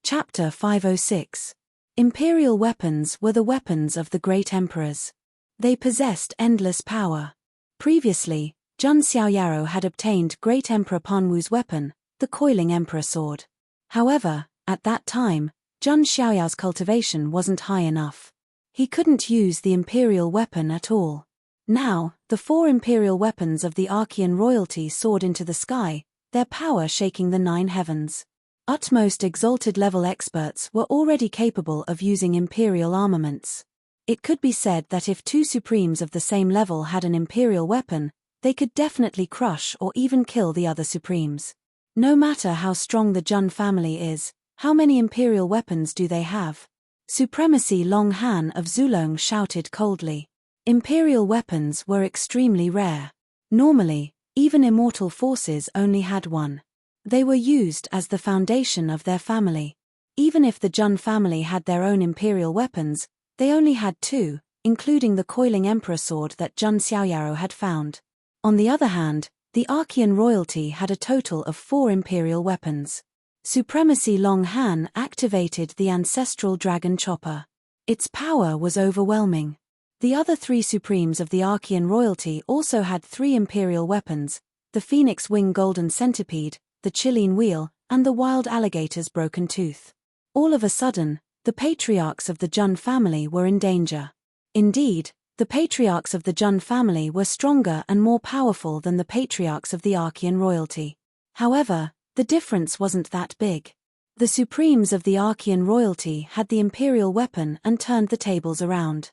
Chapter 506. Imperial weapons were the weapons of the great emperors. They possessed endless power. Previously, Jun Xiaoyaro had obtained Great Emperor Panwu's weapon, the coiling emperor sword. However, at that time, Jun Xiaoyao's cultivation wasn't high enough. He couldn't use the imperial weapon at all. Now, the four imperial weapons of the Archean royalty soared into the sky, their power shaking the 9 heavens. Utmost exalted level experts were already capable of using imperial armaments. It could be said that if two supremes of the same level had an imperial weapon, they could definitely crush or even kill the other supremes. No matter how strong the Jun family is, how many imperial weapons do they have? Supremacy Long Han of Zulong shouted coldly. Imperial weapons were extremely rare. Normally, even immortal forces only had one. They were used as the foundation of their family. Even if the Jun family had their own imperial weapons, they only had 2, including the coiling emperor sword that Jun Xiaoyaro had found. On the other hand, the Archean royalty had a total of 4 imperial weapons. Supremacy Long Han activated the ancestral dragon chopper. Its power was overwhelming. The other 3 supremes of the Archean royalty also had 3 imperial weapons, the Phoenix Wing Golden Centipede, the Chilean Wheel, and the Wild Alligator's Broken Tooth. All of a sudden, the patriarchs of the Jun family were in danger. Indeed, the patriarchs of the Jun family were stronger and more powerful than the patriarchs of the Archean royalty. However, the difference wasn't that big. The supremes of the Archean royalty had the imperial weapon and turned the tables around.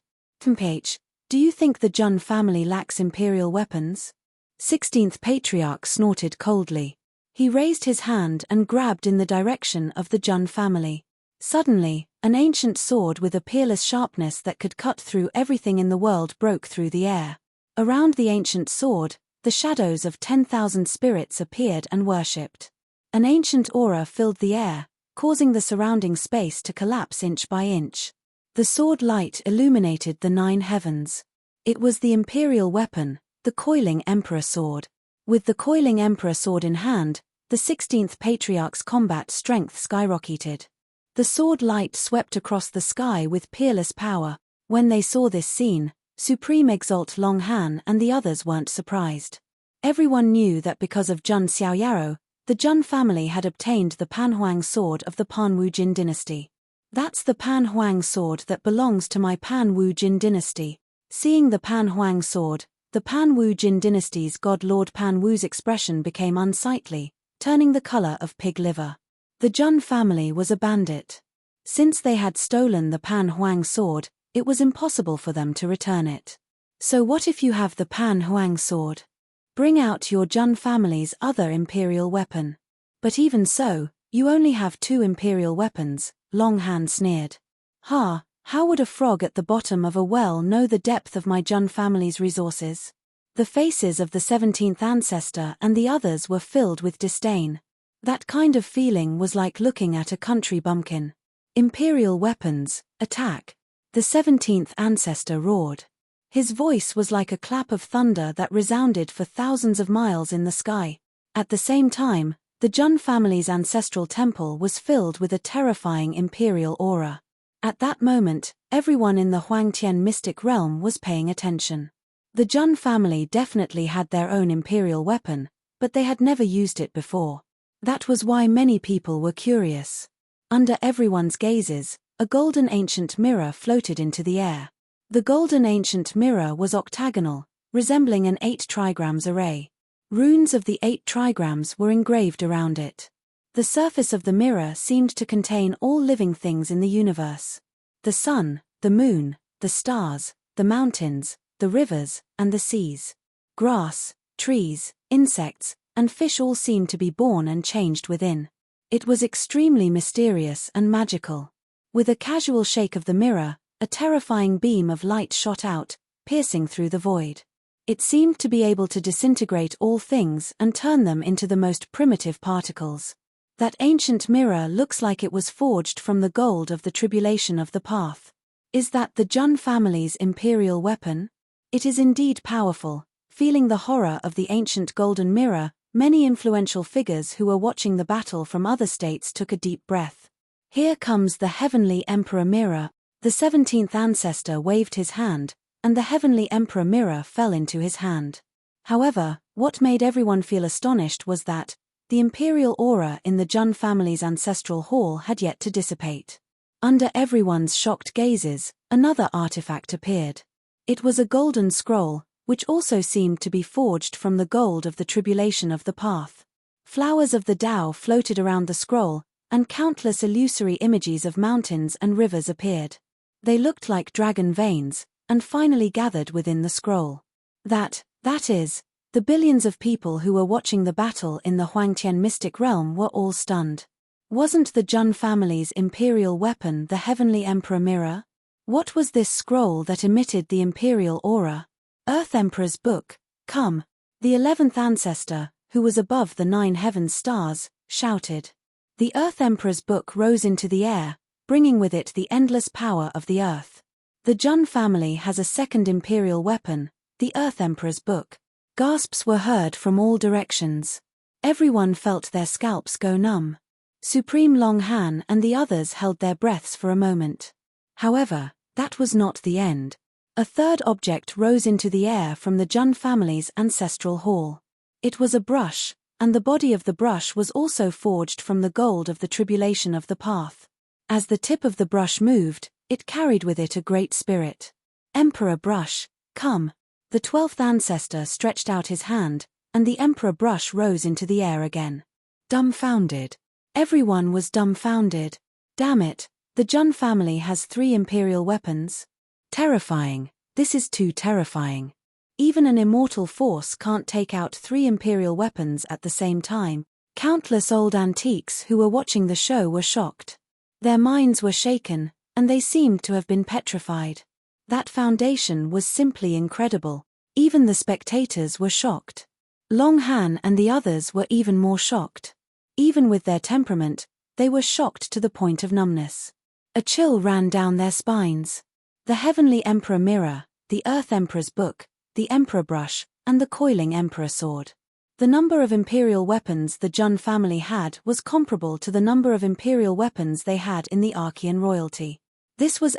H, do you think the Jun family lacks imperial weapons? 16th Patriarch snorted coldly. He raised his hand and grabbed in the direction of the Jun family. Suddenly, an ancient sword with a peerless sharpness that could cut through everything in the world broke through the air. Around the ancient sword, the shadows of 10,000 spirits appeared and worshipped. An ancient aura filled the air, causing the surrounding space to collapse inch by inch. The sword light illuminated the 9 heavens. It was the imperial weapon, the coiling emperor sword. With the coiling emperor sword in hand, the 16th Patriarch's combat strength skyrocketed. The sword light swept across the sky with peerless power. When they saw this scene, Supreme Exalt Long Han and the others weren't surprised. Everyone knew that because of Jun Xiaoyaro, the Jun family had obtained the Panhuang sword of the Panwu Jin dynasty. That's the Panhuang sword that belongs to my Panwu Jin dynasty. Seeing the Panhuang sword, the Panwu Jin dynasty's god Lord Panwu's expression became unsightly, turning the color of pig liver. The Jun family was a bandit. Since they had stolen the Panhuang sword, it was impossible for them to return it. So what if you have the Panhuang sword? Bring out your Jun family's other imperial weapon. But even so, you only have 2 imperial weapons, Long Han sneered. Ha! How would a frog at the bottom of a well know the depth of my Jun family's resources? The faces of the 17th ancestor and the others were filled with disdain. That kind of feeling was like looking at a country bumpkin. Imperial weapons, attack! The 17th ancestor roared. His voice was like a clap of thunder that resounded for thousands of miles in the sky. At the same time, the Jun family's ancestral temple was filled with a terrifying imperial aura. At that moment, everyone in the Huangtian mystic realm was paying attention. The Jun family definitely had their own imperial weapon, but they had never used it before. That was why many people were curious. Under everyone's gazes, a golden ancient mirror floated into the air. The golden ancient mirror was octagonal, resembling an 8 trigrams array. Runes of the 8 trigrams were engraved around it. The surface of the mirror seemed to contain all living things in the universe. The sun, the moon, the stars, the mountains, the rivers, and the seas. Grass, trees, insects, and fish all seemed to be born and changed within. It was extremely mysterious and magical. With a casual shake of the mirror, a terrifying beam of light shot out, piercing through the void. It seemed to be able to disintegrate all things and turn them into the most primitive particles. That ancient mirror looks like it was forged from the gold of the tribulation of the path. Is that the Jun family's imperial weapon? It is indeed powerful. Feeling the horror of the ancient golden mirror, many influential figures who were watching the battle from other states took a deep breath. Here comes the heavenly Emperor Mirror. The 17th ancestor waved his hand, and the heavenly Emperor Mirror fell into his hand. However, what made everyone feel astonished was that the imperial aura in the Jun family's ancestral hall had yet to dissipate. Under everyone's shocked gazes, another artifact appeared. It was a golden scroll, which also seemed to be forged from the gold of the tribulation of the path. Flowers of the Tao floated around the scroll, and countless illusory images of mountains and rivers appeared. They looked like dragon veins, and finally gathered within the scroll. That is, the billions of people who were watching the battle in the Huangtian mystic realm were all stunned. Wasn't the Jun family's imperial weapon the heavenly Emperor Mirror? What was this scroll that emitted the imperial aura? Earth Emperor's book, come! The 11th ancestor, who was above the 9 heaven stars, shouted. The Earth Emperor's book rose into the air, bringing with it the endless power of the earth. The Jun family has a second imperial weapon, the Earth Emperor's book. Gasps were heard from all directions. Everyone felt their scalps go numb. Supreme Long Han and the others held their breaths for a moment. However, that was not the end. A third object rose into the air from the Jun family's ancestral hall. It was a brush, and the body of the brush was also forged from the gold of the tribulation of the path. As the tip of the brush moved, it carried with it a great spirit. Emperor Brush, come! The 12th ancestor stretched out his hand, and the Emperor Brush rose into the air again. Dumbfounded. Everyone was dumbfounded. Damn it, the Jun family has 3 imperial weapons? Terrifying, this is too terrifying. Even an immortal force can't take out 3 imperial weapons at the same time. Countless old antiques who were watching the show were shocked. Their minds were shaken, and they seemed to have been petrified. That foundation was simply incredible. Even the spectators were shocked. Long Han and the others were even more shocked. Even with their temperament, they were shocked to the point of numbness. A chill ran down their spines. The heavenly Emperor Mirror, the Earth Emperor's book, the Emperor Brush, and the coiling Emperor Sword. The number of imperial weapons the Jun family had was comparable to the number of imperial weapons they had in the Archean royalty. This was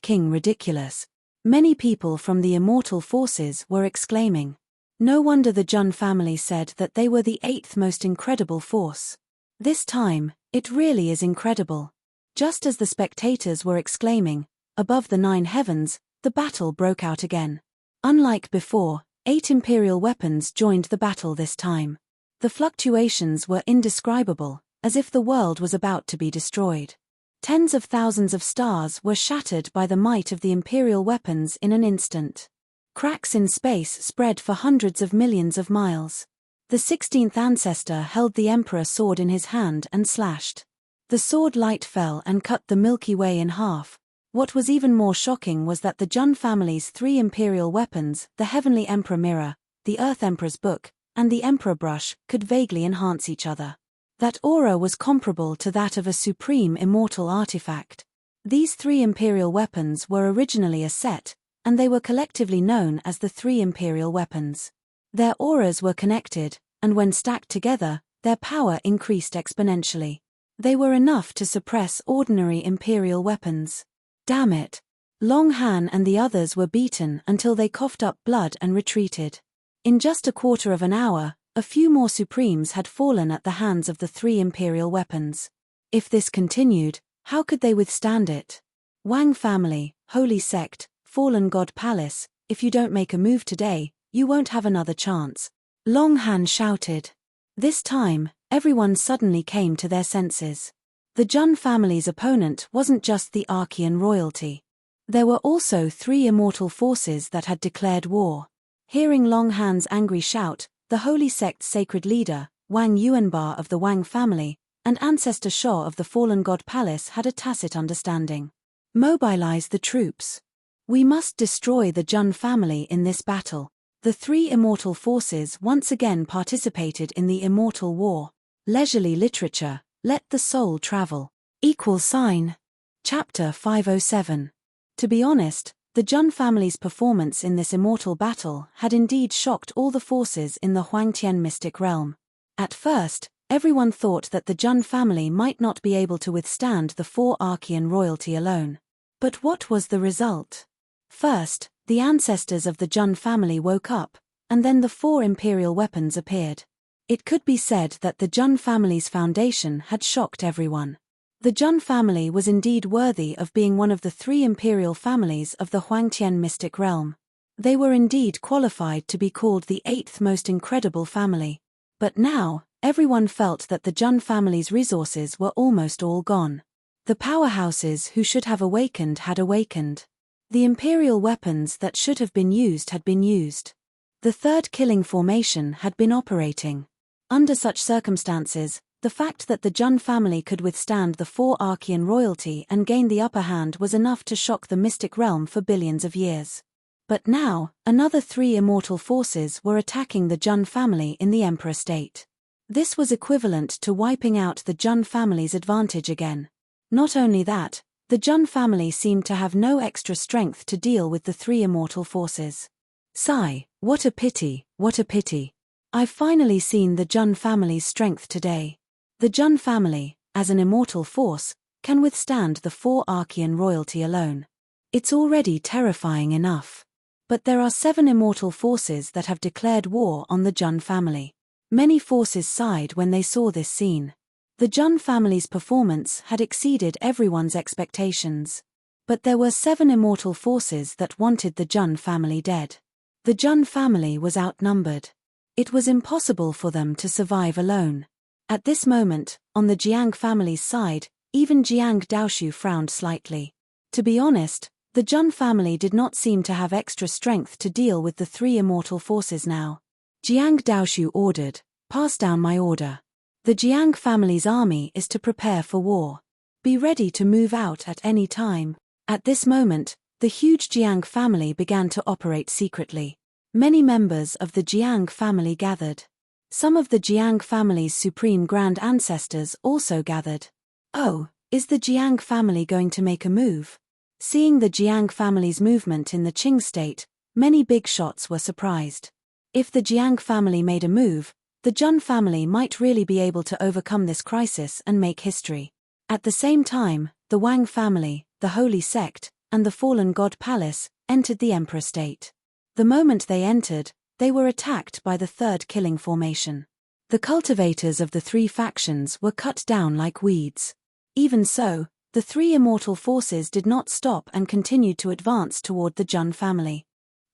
King ridiculous. Many people from the immortal forces were exclaiming. No wonder the Jun family said that they were the 8th most incredible force. This time, it really is incredible. Just as the spectators were exclaiming, above the 9 heavens, the battle broke out again. Unlike before, 8 imperial weapons joined the battle this time. The fluctuations were indescribable, as if the world was about to be destroyed. Tens of thousands of stars were shattered by the might of the imperial weapons in an instant. Cracks in space spread for hundreds of millions of miles. The 16th ancestor held the Emperor sword in his hand and slashed. The sword light fell and cut the Milky Way in half. What was even more shocking was that the Jun family's 3 imperial weapons, the heavenly Emperor Mirror, the Earth Emperor's book, and the Emperor Brush, could vaguely enhance each other. That aura was comparable to that of a supreme immortal artifact. These 3 imperial weapons were originally a set, and they were collectively known as the 3 imperial weapons. Their auras were connected, and when stacked together, their power increased exponentially. They were enough to suppress ordinary imperial weapons. Damn it! Long Han and the others were beaten until they coughed up blood and retreated. In just a quarter of an hour, a few more Supremes had fallen at the hands of the 3 imperial weapons. If this continued, how could they withstand it? Wang family, holy sect, fallen god palace, if you don't make a move today, you won't have another chance. Long Han shouted. This time, everyone suddenly came to their senses. The Jun family's opponent wasn't just the Archean royalty. There were also 3 immortal forces that had declared war. Hearing Long Han's angry shout, the holy sect's sacred leader, Wang Yuanba of the Wang family, and ancestor Shaw of the fallen god palace had a tacit understanding. Mobilize the troops. We must destroy the Jun family in this battle. The 3 immortal forces once again participated in the immortal war. Leisurely literature, let the soul travel. Chapter 507. To be honest, the Jun family's performance in this immortal battle had indeed shocked all the forces in the Huangtian mystic realm. At first, Everyone thought that the Jun family might not be able to withstand the 4 Archean royalty alone. But what was the result? First, the ancestors of the Jun family woke up, and then the 4 imperial weapons appeared. It could be said that the Jun family's foundation had shocked everyone. The Jun family was indeed worthy of being one of the 3 imperial families of the Huangtian mystic realm. They were indeed qualified to be called the 8th most incredible family. But now, everyone felt that the Jun family's resources were almost all gone. The powerhouses who should have awakened had awakened. The imperial weapons that should have been used had been used. The 3rd killing formation had been operating. Under such circumstances, the fact that the Jun family could withstand the 4 Archean royalty and gain the upper hand was enough to shock the mystic realm for billions of years. But now, another 3 immortal forces were attacking the Jun family in the Emperor state. This was equivalent to wiping out the Jun family's advantage again. Not only that, the Jun family seemed to have no extra strength to deal with the 3 immortal forces. Sigh, what a pity, what a pity. I've finally seen the Jun family's strength today. The Jun family, as an immortal force, can withstand the 4 Archean royalty alone. It's already terrifying enough. But there are 7 immortal forces that have declared war on the Jun family. Many forces sighed when they saw this scene. The Jun family's performance had exceeded everyone's expectations. But there were 7 immortal forces that wanted the Jun family dead. The Jun family was outnumbered. It was impossible for them to survive alone. At this moment, on the Jiang family's side, even Jiang Daoshu frowned slightly. To be honest, the Jun family did not seem to have extra strength to deal with the 3 immortal forces now. Jiang Daoshu ordered, "Pass down my order. The Jiang family's army is to prepare for war. Be ready to move out at any time." At this moment, the huge Jiang family began to operate secretly. Many members of the Jiang family gathered. Some of the Jiang family's supreme grand ancestors also gathered. Oh, is the Jiang family going to make a move? Seeing the Jiang family's movement in the Qing state, many big shots were surprised. If the Jiang family made a move, the Jun family might really be able to overcome this crisis and make history. At the same time, the Wang family, the Holy Sect, and the Fallen God Palace entered the Emperor state. The moment they entered, they were attacked by the 3rd killing formation. The cultivators of the 3 factions were cut down like weeds. Even so, the 3 immortal forces did not stop and continued to advance toward the Jun family.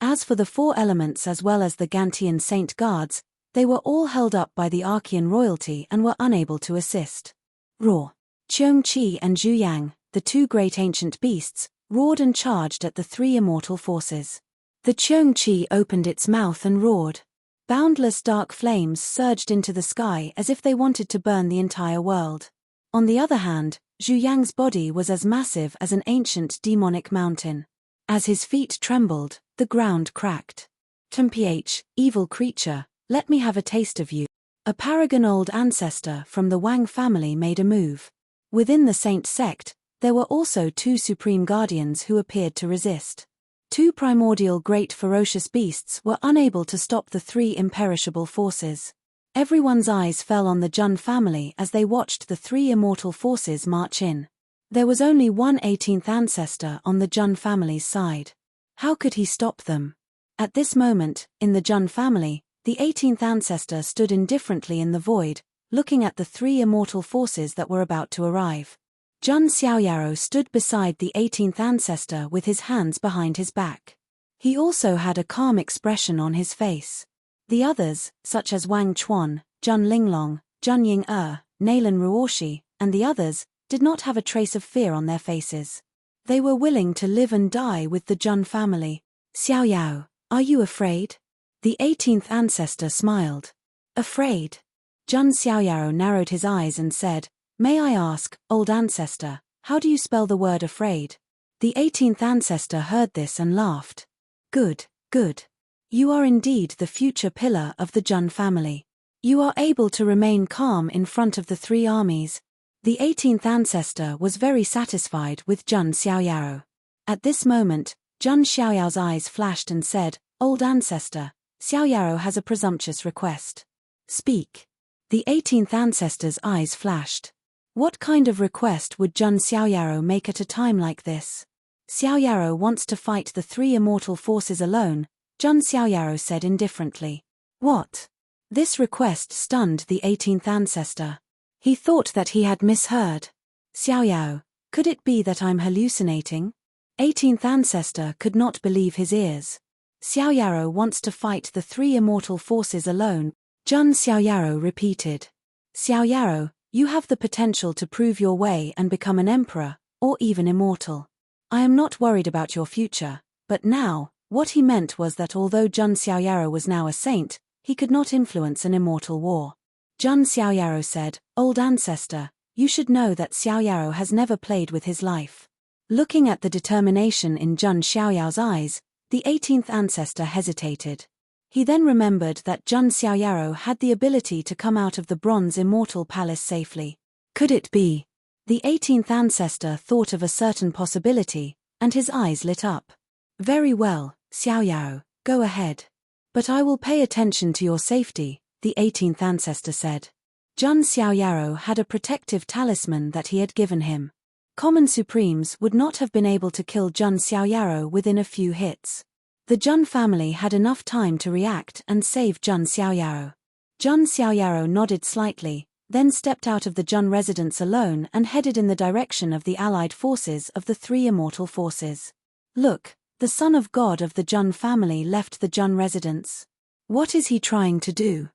As for the 4 elements as well as the Gantian Saint Guards, they were all held up by the Archean royalty and were unable to assist. Roar! Qiongqi and Zhu Yang, the 2 great ancient beasts, roared and charged at the 3 immortal forces. The Qiongqi opened its mouth and roared. Boundless dark flames surged into the sky as if they wanted to burn the entire world. On the other hand, Zhu Yang's body was as massive as an ancient demonic mountain. As his feet trembled, the ground cracked. "Mph, evil creature, let me have a taste of you." A paragon old ancestor from the Wang family made a move. Within the Saint sect, there were also 2 supreme guardians who appeared to resist. 2 primordial great ferocious beasts were unable to stop the 3 imperishable forces. Everyone's eyes fell on the Jun family as they watched the 3 immortal forces march in. There was only one 18th ancestor on the Jun family's side. How could he stop them? At this moment, in the Jun family, the 18th ancestor stood indifferently in the void, looking at the 3 immortal forces that were about to arrive. Jun Xiaoyaro stood beside the 18th ancestor with his hands behind his back. He also had a calm expression on his face. The others, such as Wang Chuan, Jun Linglong, Jun Ying-er, Nailan Ruoshi, and the others, did not have a trace of fear on their faces. They were willing to live and die with the Jun family. "Xiaoyao, are you afraid?" The 18th ancestor smiled. "Afraid?" Jun Xiaoyaro narrowed his eyes and said, "May I ask, old ancestor, how do you spell the word afraid?" The 18th ancestor heard this and laughed. "Good, good. You are indeed the future pillar of the Jun family. You are able to remain calm in front of the 3 armies." The 18th ancestor was very satisfied with Jun Xiaoyaro. At this moment, Jun Xiaoyao's eyes flashed and said, "Old ancestor, Xiaoyaro has a presumptuous request." "Speak." The 18th ancestor's eyes flashed. What kind of request would Jun Xiaoyaro make at a time like this? Xiaoyaro wants to fight the three immortal forces alone, Jun Xiaoyaro said indifferently. What? This request stunned the 18th ancestor. He thought that he had misheard. Xiaoyao, could it be that I'm hallucinating? 18th ancestor could not believe his ears. Xiaoyaro wants to fight the three immortal forces alone, Jun Xiaoyaro repeated. Xiaoyaro, you have the potential to prove your way and become an emperor, or even immortal. I am not worried about your future, but now, what he meant was that although Jun Xiaoyaro was now a saint, he could not influence an immortal war. Jun Xiaoyaro said, Old ancestor, you should know that Xiaoyaro has never played with his life. Looking at the determination in Jun Xiaoyao's eyes, the 18th ancestor hesitated. He then remembered that Jun Xiaoyaro had the ability to come out of the bronze immortal palace safely. Could it be? The 18th ancestor thought of a certain possibility, and his eyes lit up. Very well, Xiaoyao, go ahead. But I will pay attention to your safety, the 18th ancestor said. Jun Xiaoyaro had a protective talisman that he had given him. Common supremes would not have been able to kill Jun Xiaoyaro within a few hits. The Jun family had enough time to react and save Jun Xiaoyaro. Jun Xiaoyaro nodded slightly, then stepped out of the Jun residence alone and headed in the direction of the allied forces of the three immortal forces. Look, the son of God of the Jun family left the Jun residence. What is he trying to do?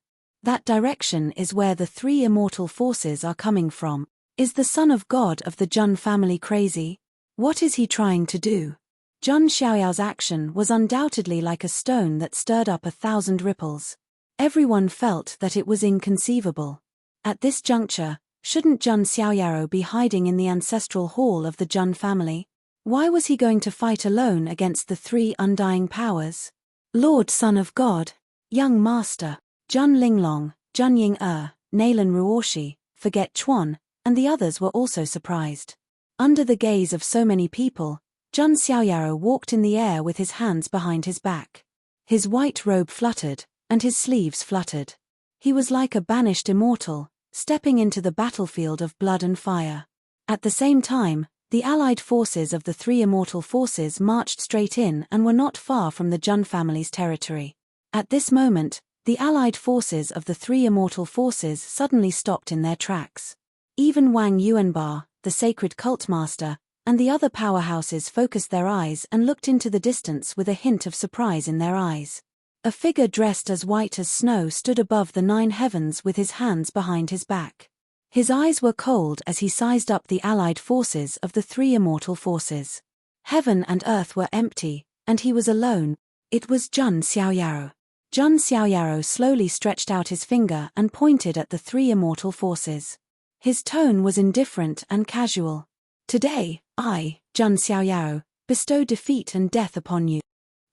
That direction is where the three immortal forces are coming from. Is the son of God of the Jun family crazy? What is he trying to do? Jun Xiaoyao's action was undoubtedly like a stone that stirred up 1,000 ripples. Everyone felt that it was inconceivable. At this juncture, shouldn't Jun Xiaoyaro be hiding in the ancestral hall of the Jun family? Why was he going to fight alone against the three undying powers? Lord Son of God, Young Master, Jun Linglong, Jun Ying-er, Nailan Ruoshi, Forget Chuan, and the others were also surprised. Under the gaze of so many people, Jun Xiaoyaro walked in the air with his hands behind his back. His white robe fluttered, and his sleeves fluttered. He was like a banished immortal, stepping into the battlefield of blood and fire. At the same time, the allied forces of the three immortal forces marched straight in and were not far from the Jun family's territory. At this moment, the allied forces of the three immortal forces suddenly stopped in their tracks. Even Wang Yuanba, the sacred cult master, and the other powerhouses focused their eyes and looked into the distance with a hint of surprise in their eyes. A figure dressed as white as snow stood above the 9 heavens with his hands behind his back. His eyes were cold as he sized up the allied forces of the three immortal forces. Heaven and earth were empty, and he was alone. It was Jun Xiaoyaro. Jun Xiaoyaro slowly stretched out his finger and pointed at the three immortal forces. His tone was indifferent and casual. Today, I, Jun Xiaoyaro, bestow defeat and death upon you.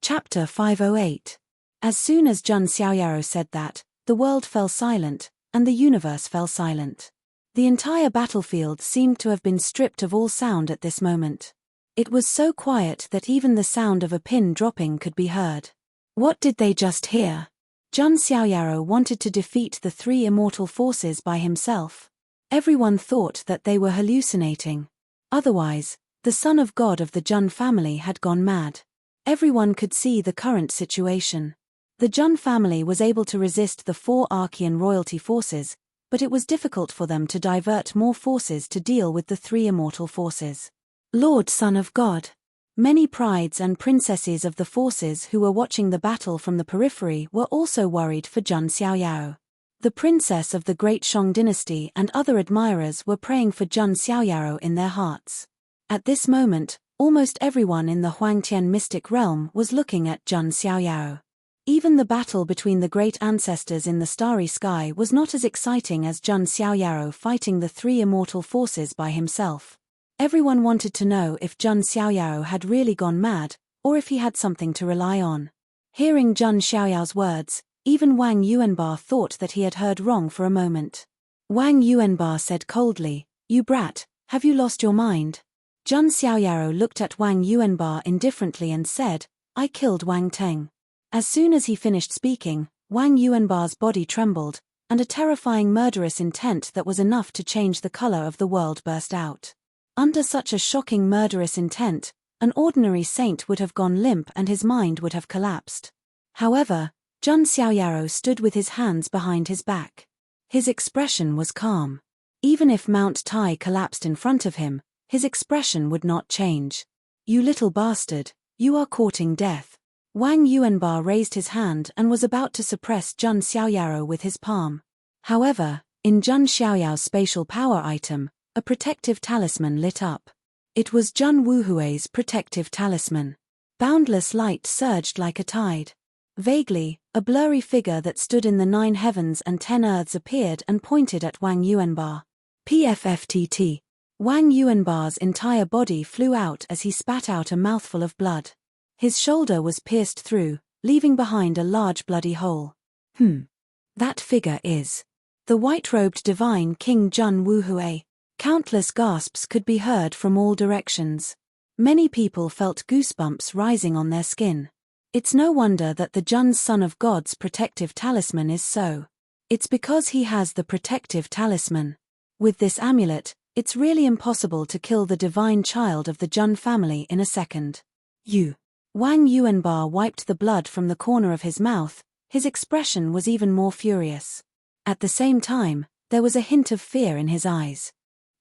Chapter 508. As soon as Jun Xiaoyaro said that, the world fell silent, and the universe fell silent. The entire battlefield seemed to have been stripped of all sound at this moment. It was so quiet that even the sound of a pin dropping could be heard. What did they just hear? Jun Xiaoyaro wanted to defeat the three immortal forces by himself. Everyone thought that they were hallucinating. Otherwise, the son of God of the Jun family had gone mad. Everyone could see the current situation. The Jun family was able to resist the 4 Archean royalty forces, but it was difficult for them to divert more forces to deal with the 3 immortal forces. Lord Son of God. Many prides and princesses of the forces who were watching the battle from the periphery were also worried for Jun Xiaoyao. The princess of the Great Shang dynasty and other admirers were praying for Jun Xiaoyao in their hearts. At this moment, almost everyone in the Huangtian mystic realm was looking at Jun Xiaoyao. Even the battle between the great ancestors in the starry sky was not as exciting as Jun Xiaoyao fighting the 3 immortal forces by himself. Everyone wanted to know if Jun Xiaoyao had really gone mad, or if he had something to rely on. Hearing Jun Xiaoyao's words, even Wang Yuanba thought that he had heard wrong for a moment. Wang Yuanba said coldly, "You brat, have you lost your mind?" Jun Xiaoyao looked at Wang Yuanba indifferently and said, "I killed Wang Teng." As soon as he finished speaking, Wang Yuanba's body trembled, and a terrifying murderous intent that was enough to change the color of the world burst out. Under such a shocking murderous intent, an ordinary saint would have gone limp and his mind would have collapsed. However, Zhang Xiaoyaro stood with his hands behind his back. His expression was calm. Even if Mount Tai collapsed in front of him, his expression would not change. "You little bastard, you are courting death." Wang Yuanba raised his hand and was about to suppress Zhang Xiaoyaro with his palm. However, in Zhang Xiaoyao's spatial power item, a protective talisman lit up. It was Zhang Wuhui's protective talisman. Boundless light surged like a tide. Vaguely, a blurry figure that stood in the 9 heavens and 10 earths appeared and pointed at Wang Yuanba. PFFTT. Wang Yuanba's entire body flew out as he spat out a mouthful of blood. His shoulder was pierced through, leaving behind a large bloody hole. That figure is the white-robed divine King Zhang Wuhui. Countless gasps could be heard from all directions. Many people felt goosebumps rising on their skin. It's no wonder that the Zhang Son of God's protective talisman is so. It's because he has the protective talisman. With this amulet, it's really impossible to kill the divine child of the Zhang family in a second. Wang Yuanba wiped the blood from the corner of his mouth. His expression was even more furious. At the same time, there was a hint of fear in his eyes.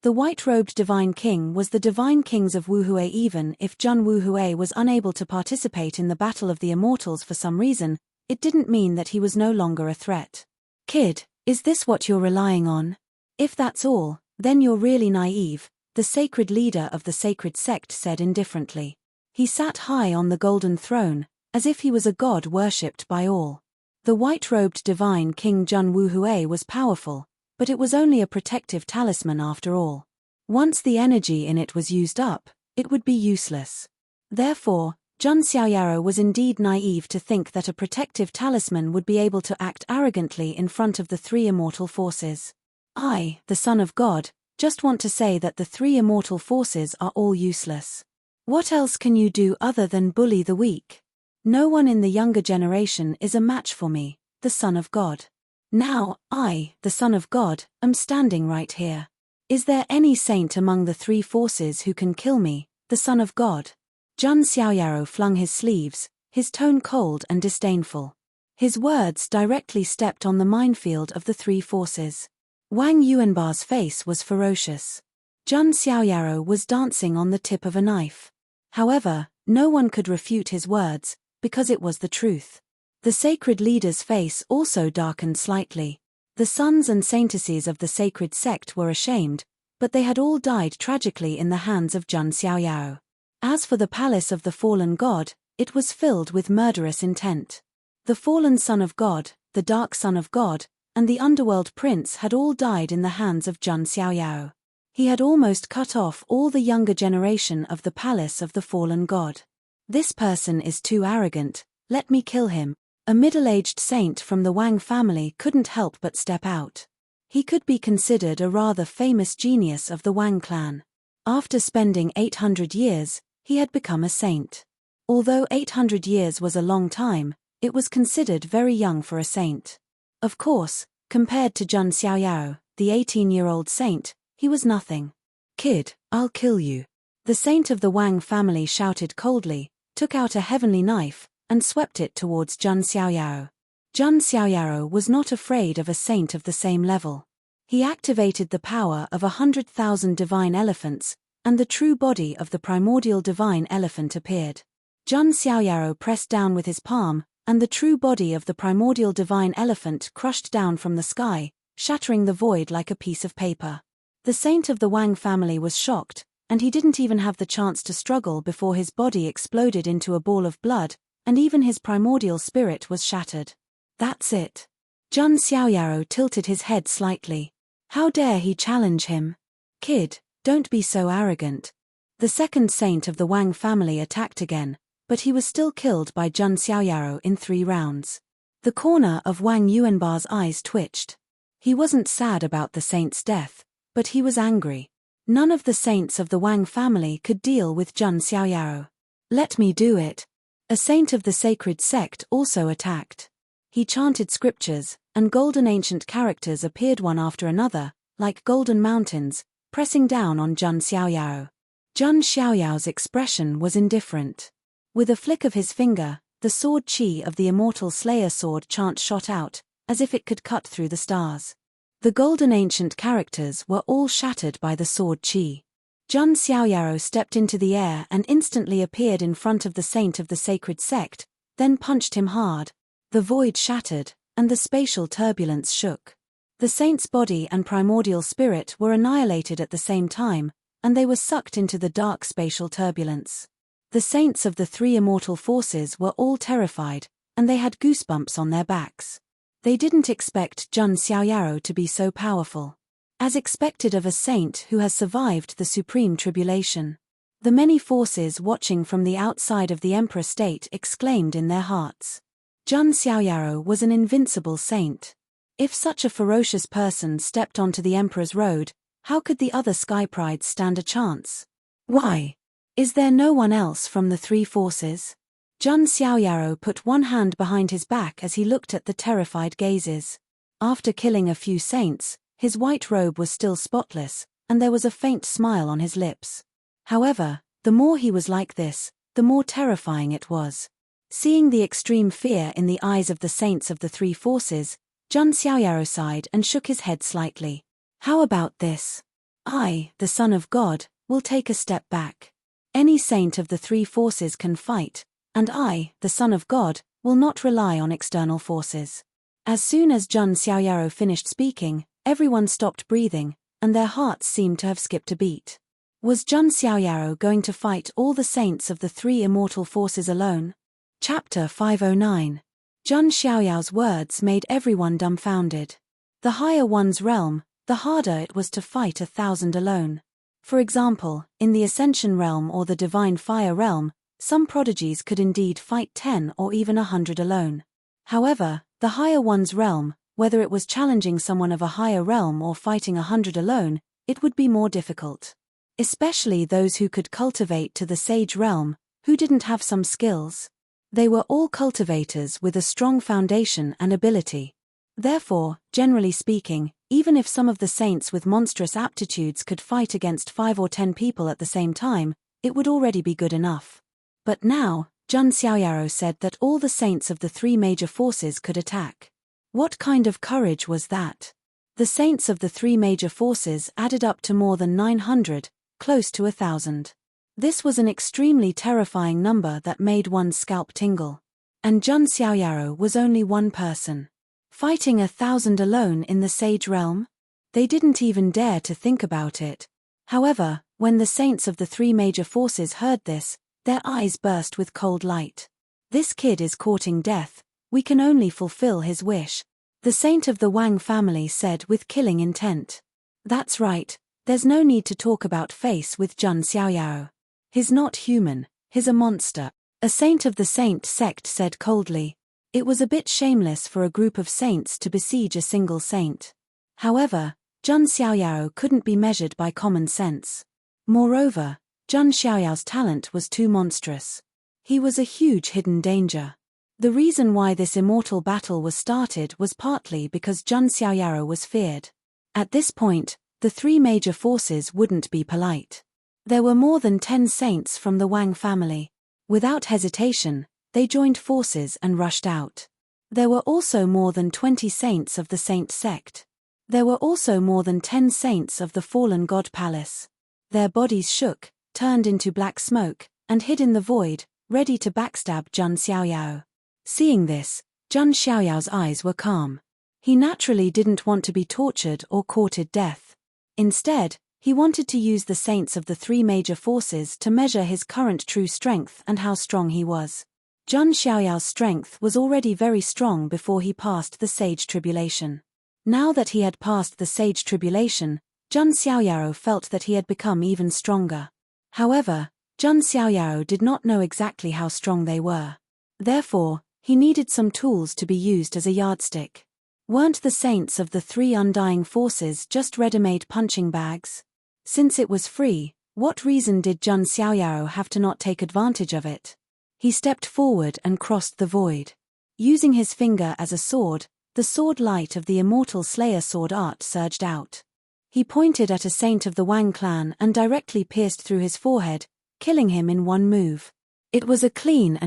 The white-robed divine king was the divine kings of Wuhui. Even if Zhang Wuhui was unable to participate in the Battle of the Immortals for some reason, it didn't mean that he was no longer a threat. "Kid, is this what you're relying on? If that's all, then you're really naive," the sacred leader of the sacred sect said indifferently. He sat high on the golden throne, as if he was a god worshipped by all. The white-robed divine King Zhang Wuhui was powerful, but it was only a protective talisman after all. Once the energy in it was used up, it would be useless. Therefore, Zhang Xiaoyaro was indeed naive to think that a protective talisman would be able to act arrogantly in front of the 3 immortal forces. "I, the Son of God, just want to say that the 3 immortal forces are all useless. What else can you do other than bully the weak? No one in the younger generation is a match for me, the Son of God. Now, I, the Son of God, am standing right here. Is there any saint among the 3 forces who can kill me, the Son of God?" Zhang Xiaoyaro flung his sleeves, his tone cold and disdainful. His words directly stepped on the minefield of the 3 forces. Wang Yuanba's face was ferocious. Zhang Xiaoyaro was dancing on the tip of a knife. However, no one could refute his words, because it was the truth. The sacred leader's face also darkened slightly. The sons and saintesses of the sacred sect were ashamed, but they had all died tragically in the hands of Zhang Xiaoyaro. As for the palace of the fallen god, it was filled with murderous intent. The fallen son of God, the dark son of God, and the underworld prince had all died in the hands of Zhang Xiaoyaro. He had almost cut off all the younger generation of the palace of the fallen god. "This person is too arrogant, let me kill him." A middle-aged saint from the Wang family couldn't help but step out. He could be considered a rather famous genius of the Wang clan. After spending 800 years, he had become a saint. Although 800 years was a long time, it was considered very young for a saint. Of course, compared to Zhang Xiaoyaro, the 18-year-old saint, he was nothing. "Kid, I'll kill you." The saint of the Wang family shouted coldly, took out a heavenly knife, and swept it towards Zhang Xiaoyaro. Zhang Xiaoyaro was not afraid of a saint of the same level. He activated the power of 100,000 divine elephants, and the true body of the primordial divine elephant appeared. Zhang Xiaoyaro pressed down with his palm, and the true body of the primordial divine elephant crushed down from the sky, shattering the void like a piece of paper. The saint of the Wang family was shocked, and he didn't even have the chance to struggle before his body exploded into a ball of blood, and even his primordial spirit was shattered. "That's it." Zhang Xiaoyaro tilted his head slightly. How dare he challenge him? "Kid, don't be so arrogant." The second saint of the Wang family attacked again, but he was still killed by Zhang Xiaoyaro in 3 rounds. The corner of Wang Yuanba's eyes twitched. He wasn't sad about the saint's death, but he was angry. None of the saints of the Wang family could deal with Zhang Xiaoyaro. "Let me do it." A saint of the sacred sect also attacked. He chanted scriptures, and golden ancient characters appeared one after another, like golden mountains, pressing down on Zhang Xiaoyao. Zhang Xiaoyao's expression was indifferent. With a flick of his finger, the sword qi of the immortal Slayer sword chant shot out, as if it could cut through the stars. The golden ancient characters were all shattered by the sword qi. Zhang Xiaoyao stepped into the air and instantly appeared in front of the saint of the sacred sect, then punched him hard. The void shattered, and the spatial turbulence shook. The saint's body and primordial spirit were annihilated at the same time, and they were sucked into the dark spatial turbulence. The saints of the three immortal forces were all terrified, and they had goosebumps on their backs. They didn't expect Zhang Xiaoyao to be so powerful. As expected of a saint who has survived the supreme tribulation. The many forces watching from the outside of the emperor state exclaimed in their hearts. Zhang Xiaoyao was an invincible saint. If such a ferocious person stepped onto the emperor's road, how could the other sky prides stand a chance? Why? Is there no one else from the three forces? Zhang Xiaoyao put one hand behind his back as he looked at the terrified gazes. After killing a few saints, his white robe was still spotless, and there was a faint smile on his lips. However, the more he was like this, the more terrifying it was. Seeing the extreme fear in the eyes of the saints of the three forces, Zhang Xiaoyao sighed and shook his head slightly. How about this? I, the Son of God, will take a step back. Any saint of the three forces can fight, and I, the Son of God, will not rely on external forces. As soon as Zhang Xiaoyao finished speaking, everyone stopped breathing, and their hearts seemed to have skipped a beat. Was Zhang Xiaoyao going to fight all the saints of the three immortal forces alone? Chapter 509. Zhang Xiaoyao's words made everyone dumbfounded. The higher one's realm, the harder it was to fight 1,000 alone. For example, in the Ascension realm or the Divine Fire realm, some prodigies could indeed fight 10 or even 100 alone. However, the higher one's realm, whether it was challenging someone of a higher realm or fighting 100 alone, it would be more difficult. Especially those who could cultivate to the sage realm, who didn't have some skills. They were all cultivators with a strong foundation and ability. Therefore, generally speaking, even if some of the saints with monstrous aptitudes could fight against 5 or 10 people at the same time, it would already be good enough. But now, Zhang Xiaoyao said that all the saints of the three major forces could attack. What kind of courage was that? The saints of the three major forces added up to more than 900, close to 1,000. This was an extremely terrifying number that made one's scalp tingle. And Zhang Xiaoyao was only one person. Fighting 1,000 alone in the sage realm? They didn't even dare to think about it. However, when the saints of the three major forces heard this, their eyes burst with cold light. This kid is courting death, we can only fulfill his wish. The saint of the Wang family said with killing intent. That's right, there's no need to talk about face with Zhang Xiaoyao. He's not human, he's a monster. A saint of the saint sect said coldly. It was a bit shameless for a group of saints to besiege a single saint. However, Zhang Xiaoyao couldn't be measured by common sense. Moreover, Zhang Xiaoyao's talent was too monstrous. He was a huge hidden danger. The reason why this immortal battle was started was partly because Zhang Xiaoyao was feared. At this point, the three major forces wouldn't be polite. There were more than 10 saints from the Wang family. Without hesitation, they joined forces and rushed out. There were also more than 20 saints of the Saint sect. There were also more than 10 saints of the Fallen God Palace. Their bodies shook, turned into black smoke, and hid in the void, ready to backstab Zhang Xiaoyao. Seeing this, Zhang Xiaoyao's eyes were calm. He naturally didn't want to be tortured or courted death. Instead, he wanted to use the saints of the three major forces to measure his current true strength and how strong he was. Zhang Xiaoyao's strength was already very strong before he passed the sage tribulation. Now that he had passed the sage tribulation, Zhang Xiaoyao felt that he had become even stronger. However, Zhang Xiaoyao did not know exactly how strong they were. Therefore, he needed some tools to be used as a yardstick. Weren't the saints of the three undying forces just ready-made punching bags? Since it was free, what reason did Zhang Xiaoyao have to not take advantage of it? He stepped forward and crossed the void. Using his finger as a sword, the sword light of the immortal Slayer sword art surged out. He pointed at a saint of the Wang clan and directly pierced through his forehead, killing him in one move. It was a clean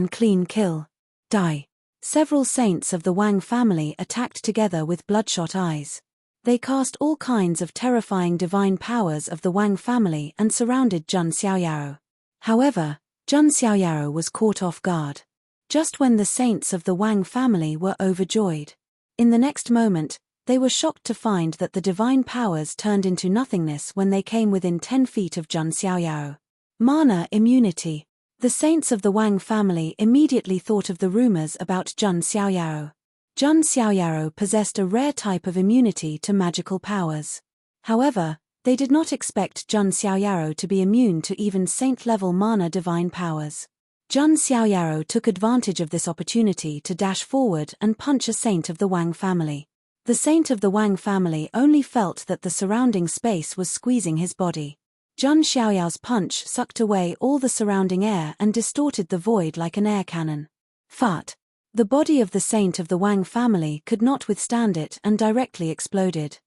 kill. Die. Several saints of the Wang family attacked together with bloodshot eyes. They cast all kinds of terrifying divine powers of the Wang family and surrounded Zhun Xiaoyaro. However, Zhun Xiaoyaro was caught off guard. Just when the saints of the Wang family were overjoyed. In the next moment, they were shocked to find that the divine powers turned into nothingness when they came within 10 feet of Zhun Xiaoyaro. Mana immunity. The saints of the Wang family immediately thought of the rumors about Zhun Xiaoyaro. Zhun Xiaoyaro possessed a rare type of immunity to magical powers. However, they did not expect Zhun Xiaoyaro to be immune to even saint-level mana divine powers. Zhun Xiaoyaro took advantage of this opportunity to dash forward and punch a saint of the Wang family. The saint of the Wang family only felt that the surrounding space was squeezing his body. Zhun Xiaoyao's punch sucked away all the surrounding air and distorted the void like an air cannon. Fart. The body of the saint of the Wang family could not withstand it and directly exploded.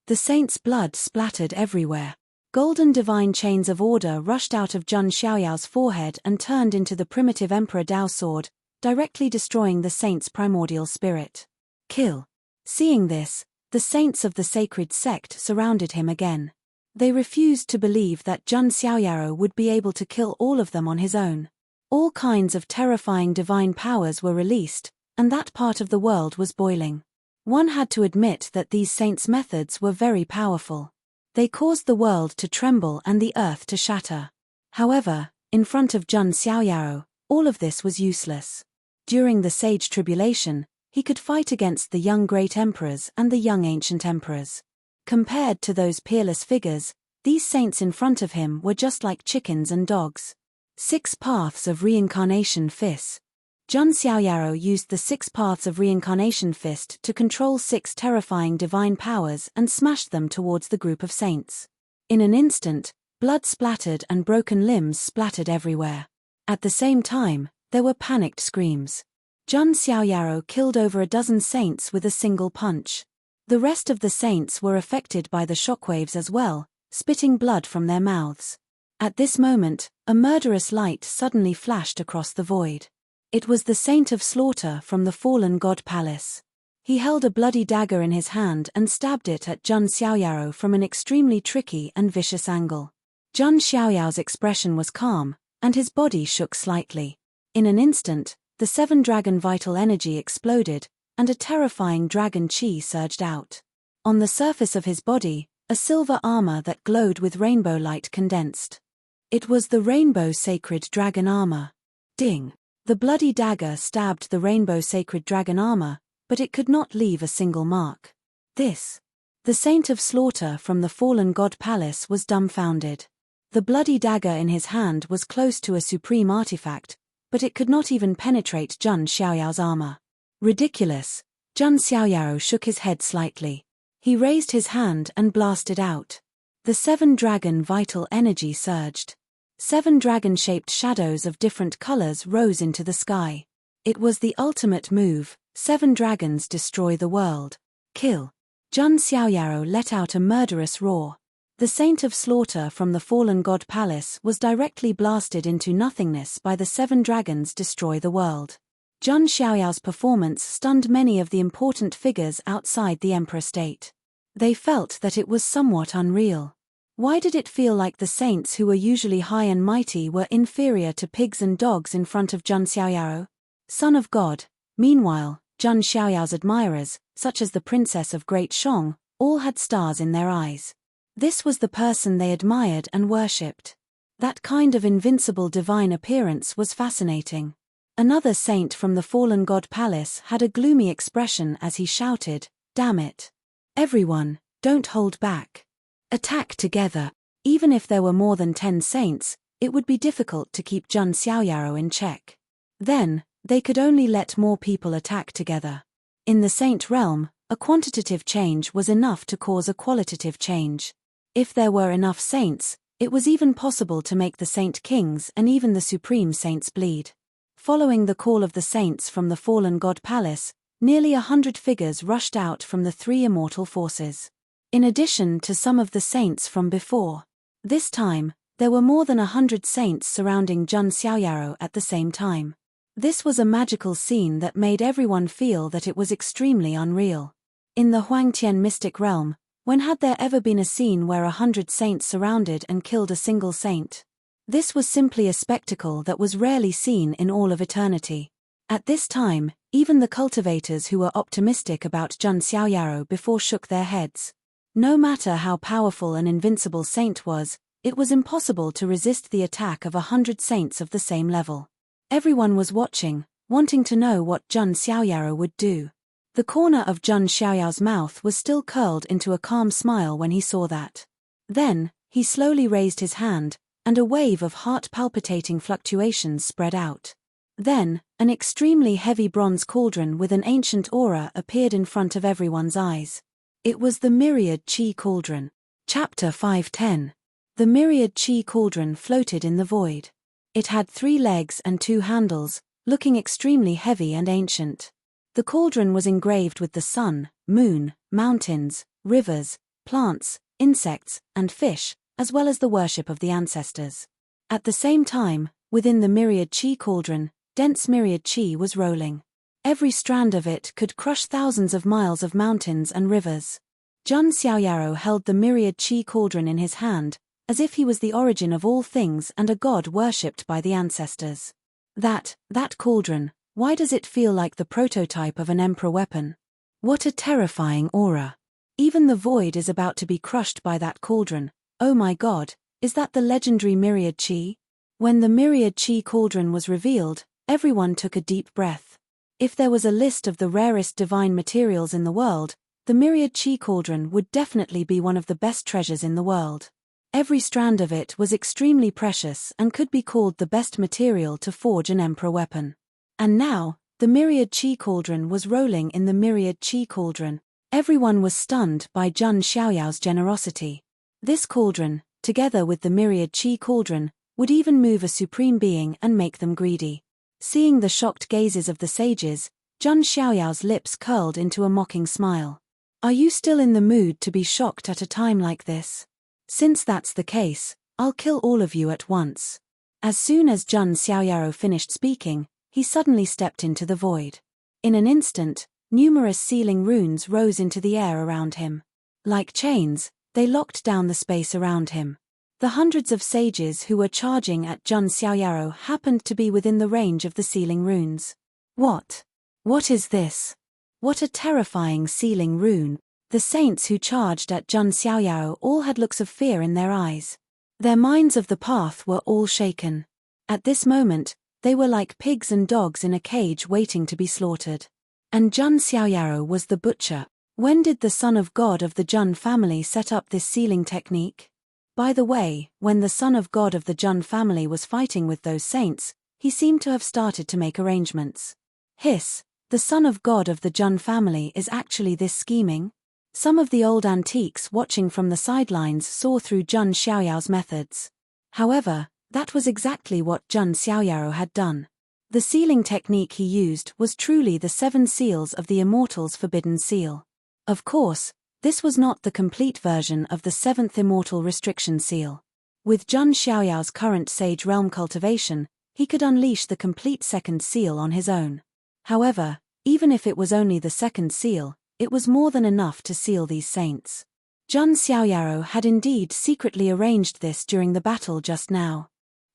The saint's blood splattered everywhere. Golden divine chains of order rushed out of Zhun Xiaoyao's forehead and turned into the primitive Emperor Dao sword, directly destroying the saint's primordial spirit. Kill. Seeing this, the saints of the sacred sect surrounded him again. They refused to believe that Zhun Xiaoyaro would be able to kill all of them on his own. All kinds of terrifying divine powers were released, and that part of the world was boiling. One had to admit that these saints' methods were very powerful. They caused the world to tremble and the earth to shatter. However, in front of Zhun Xiaoyaro, all of this was useless. During the Sage Tribulation, he could fight against the young great emperors and the young ancient emperors. Compared to those peerless figures, these saints in front of him were just like chickens and dogs. 6 Paths of Reincarnation Fist. Zhun Xiaoyaro used the 6 Paths of Reincarnation Fist to control 6 terrifying divine powers and smashed them towards the group of saints. In an instant, blood splattered and broken limbs splattered everywhere. At the same time, there were panicked screams. Zhun Xiaoyaro killed over a dozen saints with a single punch. The rest of the saints were affected by the shockwaves as well, spitting blood from their mouths. At this moment, a murderous light suddenly flashed across the void. It was the Saint of Slaughter from the fallen God Palace. He held a bloody dagger in his hand and stabbed it at Zhun Xiaoyaro from an extremely tricky and vicious angle. Zhun Xiaoyao's expression was calm, and his body shook slightly. In an instant, the 7 dragon vital energy exploded, and a terrifying dragon chi surged out. On the surface of his body, a silver armor that glowed with rainbow light condensed. It was the Rainbow Sacred Dragon Armor. Ding! The bloody dagger stabbed the Rainbow Sacred Dragon Armor, but it could not leave a single mark. This. The Saint of Slaughter from the fallen God Palace was dumbfounded. The bloody dagger in his hand was close to a supreme artifact, but it could not even penetrate Zhun Xiaoyao's armor. Ridiculous! Zhun Xiaoyaro shook his head slightly. He raised his hand and blasted out. The 7 dragon vital energy surged. 7 dragon-shaped shadows of different colors rose into the sky. It was the ultimate move. 7 dragons destroy the world. Kill. Zhun Xiaoyaro let out a murderous roar. The Saint of Slaughter from the fallen God Palace was directly blasted into nothingness by the 7 dragons destroy the world. Zhun Xiaoyao's performance stunned many of the important figures outside the Emperor state. They felt that it was somewhat unreal. Why did it feel like the saints who were usually high and mighty were inferior to pigs and dogs in front of Zhun Xiaoyaro? Son of God. Meanwhile, Zhun Xiaoyao's admirers, such as the Princess of Great Shang, all had stars in their eyes. This was the person they admired and worshipped. That kind of invincible divine appearance was fascinating. Another saint from the fallen God Palace had a gloomy expression as he shouted, "Damn it! Everyone, don't hold back. Attack together." Even if there were more than 10 saints, it would be difficult to keep Zhun Xiaoyaro in check. Then, they could only let more people attack together. In the saint realm, a quantitative change was enough to cause a qualitative change. If there were enough saints, it was even possible to make the saint kings and even the supreme saints bleed. Following the call of the saints from the fallen god palace, nearly 100 figures rushed out from the three immortal forces. In addition to some of the saints from before. This time, there were more than 100 saints surrounding Jun Xiaoyaro at the same time. This was a magical scene that made everyone feel that it was extremely unreal. In the Huangtian mystic realm, when had there ever been a scene where 100 saints surrounded and killed a single saint? This was simply a spectacle that was rarely seen in all of eternity. At this time, even the cultivators who were optimistic about Jun Xiaoyaro before shook their heads. No matter how powerful an invincible saint was, it was impossible to resist the attack of 100 saints of the same level. Everyone was watching, wanting to know what Jun Xiaoyaro would do. The corner of Jun Xiaoyao's mouth was still curled into a calm smile when he saw that. Then, he slowly raised his hand, and a wave of heart-palpitating fluctuations spread out. Then, an extremely heavy bronze cauldron with an ancient aura appeared in front of everyone's eyes. It was the Myriad Qi Cauldron. Chapter 510. The Myriad Qi Cauldron floated in the void. It had 3 legs and 2 handles, looking extremely heavy and ancient. The cauldron was engraved with the sun, moon, mountains, rivers, plants, insects, and fish, as well as the worship of the ancestors. At the same time, within the Myriad Qi Cauldron, dense Myriad Qi was rolling. Every strand of it could crush thousands of miles of mountains and rivers. Jun Xiaoyaro held the Myriad Qi Cauldron in his hand, as if he was the origin of all things and a god worshipped by the ancestors. That cauldron, why does it feel like the prototype of an emperor weapon? What a terrifying aura. Even the void is about to be crushed by that cauldron. Oh my god, is that the legendary Myriad Qi? When the Myriad Qi Cauldron was revealed, everyone took a deep breath. If there was a list of the rarest divine materials in the world, the Myriad Qi Cauldron would definitely be one of the best treasures in the world. Every strand of it was extremely precious and could be called the best material to forge an emperor weapon. And now, the Myriad Qi Cauldron was rolling in the Myriad Qi Cauldron. Everyone was stunned by Jun Xiaoyao's generosity. This cauldron, together with the Myriad Qi Cauldron, would even move a supreme being and make them greedy. Seeing the shocked gazes of the sages, Jun Xiaoyao's lips curled into a mocking smile. Are you still in the mood to be shocked at a time like this? Since that's the case, I'll kill all of you at once. As soon as Jun Xiaoyaro finished speaking, he suddenly stepped into the void. In an instant, numerous sealing runes rose into the air around him. Like chains, they locked down the space around him. The hundreds of sages who were charging at Jun Xiaoyaro happened to be within the range of the sealing runes. What is this? What a terrifying sealing rune. The saints who charged at Jun Xiaoyaro all had looks of fear in their eyes. Their minds of the path were all shaken. At this moment, they were like pigs and dogs in a cage waiting to be slaughtered. And Jun Xiaoyaro was the butcher. When did the son of God of the Jun family set up this sealing technique? By the way, when the son of God of the Jun family was fighting with those saints, he seemed to have started to make arrangements. Hiss, the son of God of the Jun family is actually this scheming? Some of the old antiques watching from the sidelines saw through Jun Xiaoyao's methods. However, that was exactly what Jun Xiaoyaro had done. The sealing technique he used was truly the 7 seals of the Immortal's Forbidden Seal. Of course, this was not the complete version of the 7th Immortal Restriction Seal. With Jun Xiaoyao's current Sage Realm cultivation, he could unleash the complete 2nd seal on his own. However, even if it was only the 2nd seal, it was more than enough to seal these saints. Jun Xiaoyaro had indeed secretly arranged this during the battle just now.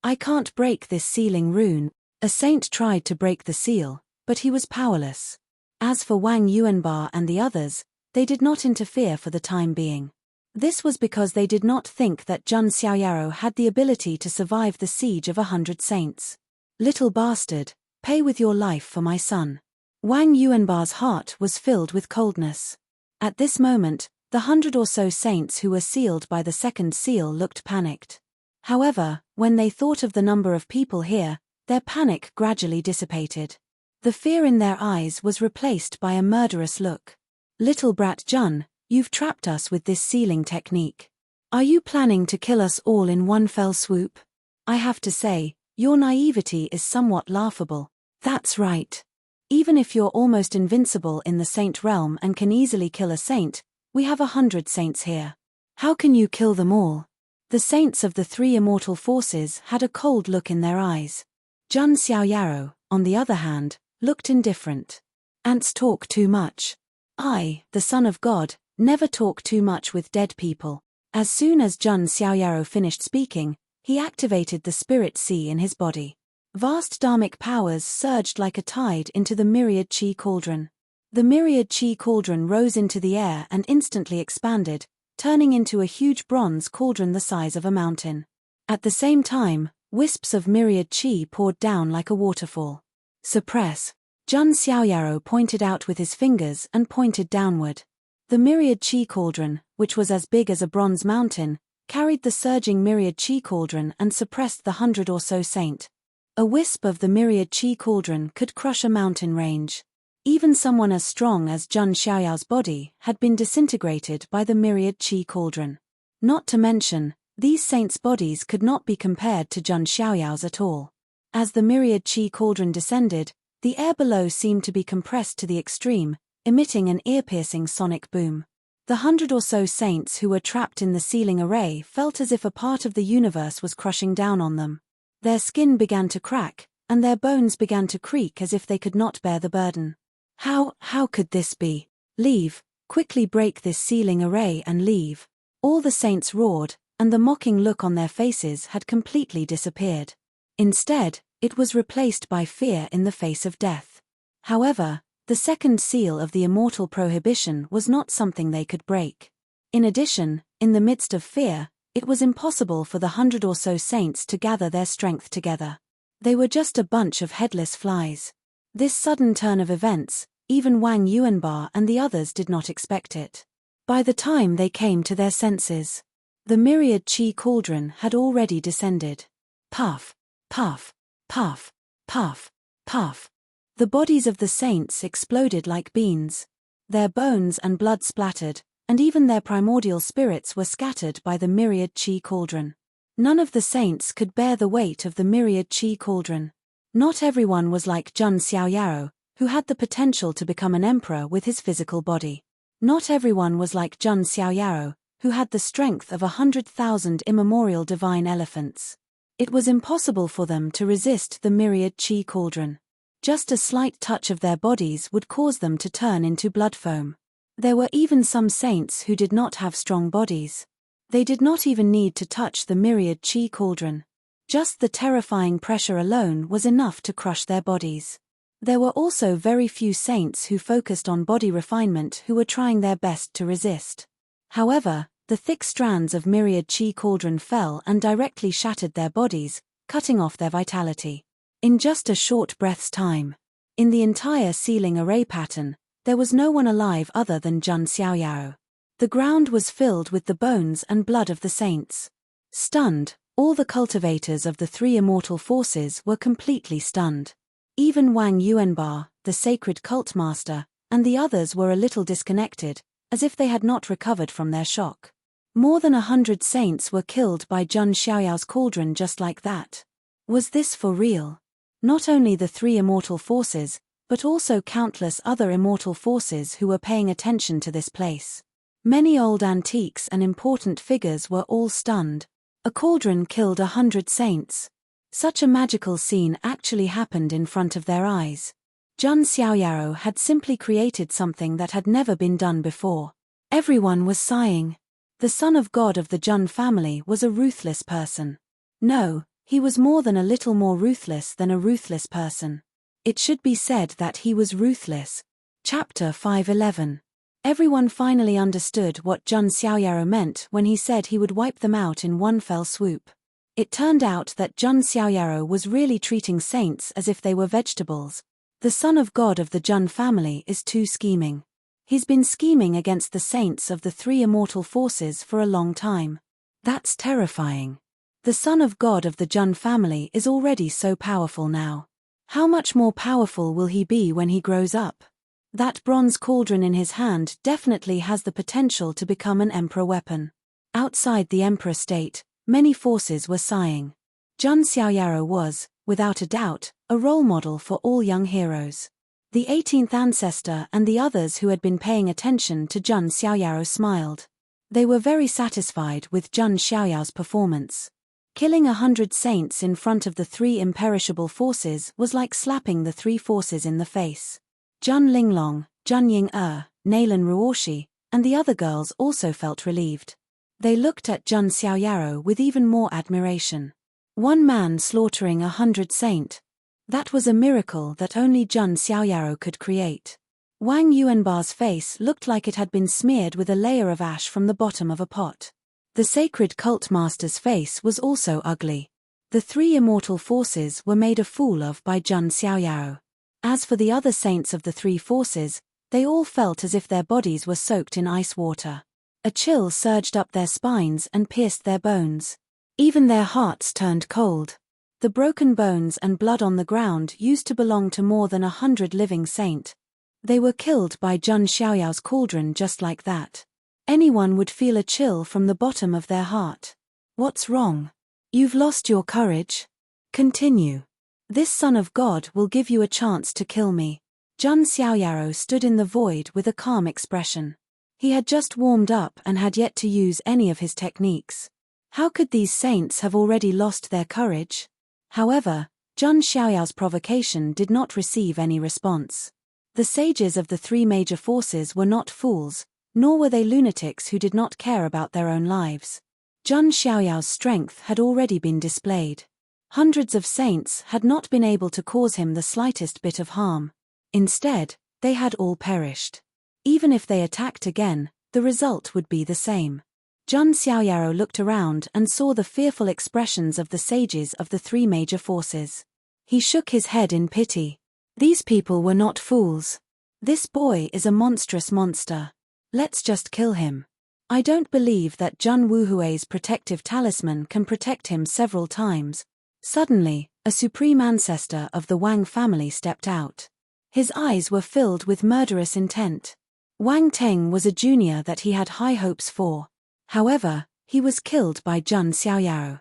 I can't break this sealing rune. A saint tried to break the seal, but he was powerless. As for Wang Yuanba and the others, they did not interfere for the time being. This was because they did not think that Jun Xiaoyaro had the ability to survive the siege of 100 saints. Little bastard, pay with your life for my son. Wang Yuanba's heart was filled with coldness. At this moment, the 100 or so saints who were sealed by the 2nd seal looked panicked. However, when they thought of the number of people here, their panic gradually dissipated. The fear in their eyes was replaced by a murderous look. Little brat Jun, you've trapped us with this sealing technique. Are you planning to kill us all in one fell swoop? I have to say, your naivety is somewhat laughable. That's right. Even if you're almost invincible in the saint realm and can easily kill a saint, we have 100 saints here. How can you kill them all? The saints of the three immortal forces had a cold look in their eyes. Jun Xiaoyaro, on the other hand, looked indifferent. Ants talk too much. I, the son of God, never talk too much with dead people. As soon as Jun Xiaoyaro finished speaking, he activated the spirit sea in his body. Vast dharmic powers surged like a tide into the myriad chi cauldron. The myriad chi cauldron rose into the air and instantly expanded, turning into a huge bronze cauldron the size of a mountain. At the same time, wisps of myriad chi poured down like a waterfall. Suppress. Jun Xiaoyaro pointed out with his fingers and pointed downward. The myriad chi cauldron, which was as big as a bronze mountain, carried the surging myriad chi cauldron and suppressed the 100 or so saint. A wisp of the myriad chi cauldron could crush a mountain range. Even someone as strong as Jun Xiaoyao's body had been disintegrated by the myriad chi cauldron. Not to mention, these saints' bodies could not be compared to Jun Xiaoyao's at all. As the myriad chi cauldron descended, the air below seemed to be compressed to the extreme, emitting an ear-piercing sonic boom. The 100 or so saints who were trapped in the sealing array felt as if a part of the universe was crushing down on them. Their skin began to crack, and their bones began to creak as if they could not bear the burden. How could this be? Leave, quickly break this sealing array and leave. All the saints roared, and the mocking look on their faces had completely disappeared. Instead, it was replaced by fear in the face of death. However, the second seal of the immortal prohibition was not something they could break. In addition, in the midst of fear, it was impossible for the 100 or so saints to gather their strength together. They were just a bunch of headless flies. This sudden turn of events, even Wang Yuanba and the others did not expect it. By the time they came to their senses, the myriad chi cauldron had already descended. Puff, puff, puff, puff, puff. The bodies of the saints exploded like beans. Their bones and blood splattered, and even their primordial spirits were scattered by the myriad chi cauldron. None of the saints could bear the weight of the myriad chi cauldron. Not everyone was like Jun Xiaoyaro, who had the potential to become an emperor with his physical body. Not everyone was like Jun Xiaoyaro, who had the strength of 100,000 immemorial divine elephants. It was impossible for them to resist the myriad chi cauldron. Just a slight touch of their bodies would cause them to turn into blood foam. There were even some saints who did not have strong bodies. They did not even need to touch the myriad chi cauldron. Just the terrifying pressure alone was enough to crush their bodies. There were also very few saints who focused on body refinement who were trying their best to resist. However, the thick strands of myriad chi cauldron fell and directly shattered their bodies, cutting off their vitality. In just a short breath's time. In the entire sealing array pattern, there was no one alive other than Jun Xiaoyaro. The ground was filled with the bones and blood of the saints. Stunned, all the cultivators of the three immortal forces were completely stunned. Even Wang Yuanba, the sacred cult master, and the others were a little disconnected, as if they had not recovered from their shock. More than 100 saints were killed by Jun Xiaoyao's cauldron just like that. Was this for real? Not only the three immortal forces, but also countless other immortal forces who were paying attention to this place. Many old antiques and important figures were all stunned. A cauldron killed 100 saints. Such a magical scene actually happened in front of their eyes. Jun Xiaoyaro had simply created something that had never been done before. Everyone was sighing. The son of God of the Jun family was a ruthless person. No, he was more than a little more ruthless than a ruthless person. It should be said that he was ruthless. Chapter 5:11. Everyone finally understood what Jun Xiaoyaro meant when he said he would wipe them out in one fell swoop. It turned out that Jun Xiaoyaro was really treating saints as if they were vegetables. The son of God of the Jun family is too scheming. He's been scheming against the saints of the three immortal forces for a long time. That's terrifying. The son of God of the Jun family is already so powerful now. How much more powerful will he be when he grows up? That bronze cauldron in his hand definitely has the potential to become an emperor weapon. Outside the emperor state, many forces were sighing. Jun Xiaoyaro was, without a doubt, a role model for all young heroes. The 18th ancestor and the others who had been paying attention to Zhun Xiaoyao smiled. They were very satisfied with Zhun Xiaoyao's performance. Killing 100 saints in front of the three imperishable forces was like slapping the three forces in the face. Zhun Linglong, Zhun Ying-er, Nailan Ruoshi, and the other girls also felt relieved. They looked at Zhun Xiaoyao with even more admiration. One man slaughtering 100 saint. That was a miracle that only Zhun Xiaoyao could create. Wang Yuanba's face looked like it had been smeared with a layer of ash from the bottom of a pot. The sacred cult master's face was also ugly. The three immortal forces were made a fool of by Zhun Xiaoyao. As for the other saints of the three forces, they all felt as if their bodies were soaked in ice water. A chill surged up their spines and pierced their bones. Even their hearts turned cold. The broken bones and blood on the ground used to belong to more than 100 living saint. They were killed by Zhun Xiaoyao's cauldron just like that. Anyone would feel a chill from the bottom of their heart. What's wrong? You've lost your courage? Continue. This son of God will give you a chance to kill me. Zhun Xiaoyao stood in the void with a calm expression. He had just warmed up and had yet to use any of his techniques. How could these saints have already lost their courage? However, Zhun Xiaoyao's provocation did not receive any response. The sages of the three major forces were not fools, nor were they lunatics who did not care about their own lives. Zhun Xiaoyao's strength had already been displayed. Hundreds of saints had not been able to cause him the slightest bit of harm. Instead, they had all perished. Even if they attacked again, the result would be the same. Zhun Xiaoyao looked around and saw the fearful expressions of the sages of the three major forces. He shook his head in pity. These people were not fools. This boy is a monstrous monster. Let's just kill him. I don't believe that Zhun Wuhui's protective talisman can protect him several times. Suddenly, a supreme ancestor of the Wang family stepped out. His eyes were filled with murderous intent. Wang Teng was a junior that he had high hopes for. However, he was killed by Zhun Xiaoyao.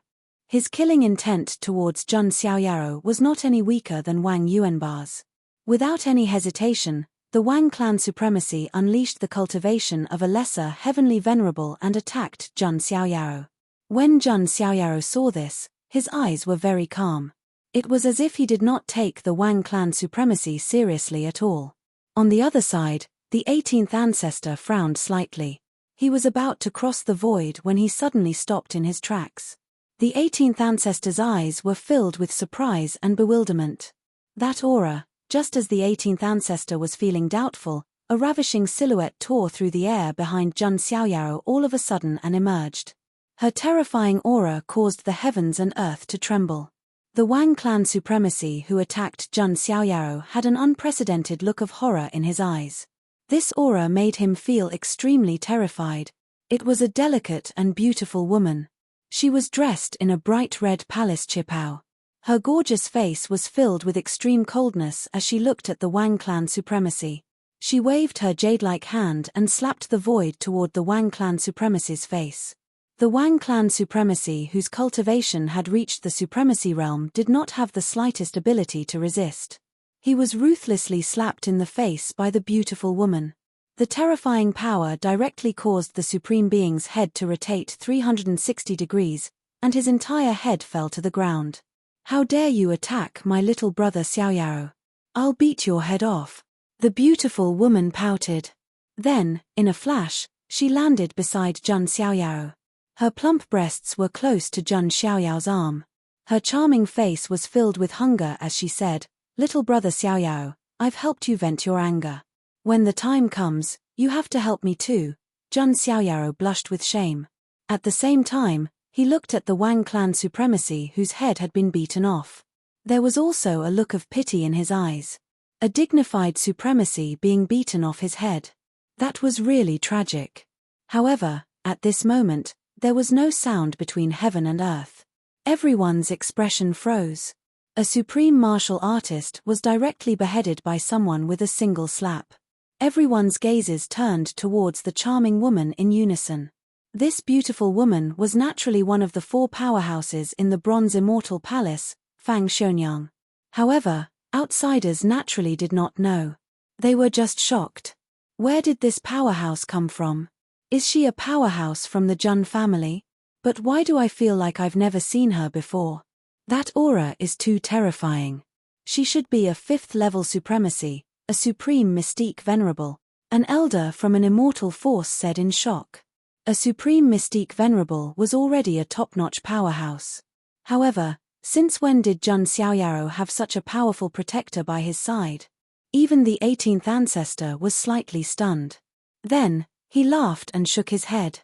His killing intent towards Zhun Xiaoyao was not any weaker than Wang Yuanba's. Without any hesitation, the Wang clan supremacy unleashed the cultivation of a lesser heavenly venerable and attacked Zhun Xiaoyao. When Zhun Xiaoyao saw this, his eyes were very calm. It was as if he did not take the Wang clan supremacy seriously at all. On the other side, the 18th ancestor frowned slightly. He was about to cross the void when he suddenly stopped in his tracks. The 18th ancestor's eyes were filled with surprise and bewilderment. That aura, just as the 18th ancestor was feeling doubtful, a ravishing silhouette tore through the air behind Zhun Xiaoyao all of a sudden and emerged. Her terrifying aura caused the heavens and earth to tremble. The Wang clan supremacy who attacked Zhun Xiaoyao had an unprecedented look of horror in his eyes. This aura made him feel extremely terrified. It was a delicate and beautiful woman. She was dressed in a bright red palace qipao. Her gorgeous face was filled with extreme coldness as she looked at the Wang clan supremacy. She waved her jade-like hand and slapped the void toward the Wang clan supremacy's face. The Wang clan supremacy whose cultivation had reached the supremacy realm did not have the slightest ability to resist. He was ruthlessly slapped in the face by the beautiful woman. The terrifying power directly caused the Supreme Being's head to rotate 360 degrees, and his entire head fell to the ground. How dare you attack my little brother Xiaoyao? I'll beat your head off. The beautiful woman pouted. Then, in a flash, she landed beside Zhun Xiaoyao. Her plump breasts were close to Zhun Xiaoyao's arm. Her charming face was filled with hunger as she said, "Little brother Xiaoyao, I've helped you vent your anger. When the time comes, you have to help me too." Zhun Xiaoyao blushed with shame. At the same time, he looked at the Wang clan supremacy whose head had been beaten off. There was also a look of pity in his eyes. A dignified supremacy being beaten off his head. That was really tragic. However, at this moment, there was no sound between heaven and earth. Everyone's expression froze. A supreme martial artist was directly beheaded by someone with a single slap. Everyone's gazes turned towards the charming woman in unison. This beautiful woman was naturally one of the four powerhouses in the Bronze Immortal Palace, Fang Xionyang. However, outsiders naturally did not know. They were just shocked. Where did this powerhouse come from? Is she a powerhouse from the Jun family? But why do I feel like I've never seen her before? That aura is too terrifying. She should be a 5th-level supremacy, a supreme mystique venerable. An elder from an immortal force said in shock. A supreme mystique venerable was already a top-notch powerhouse. However, since when did Jun Xiaoyaro have such a powerful protector by his side? Even the 18th ancestor was slightly stunned. Then, he laughed and shook his head.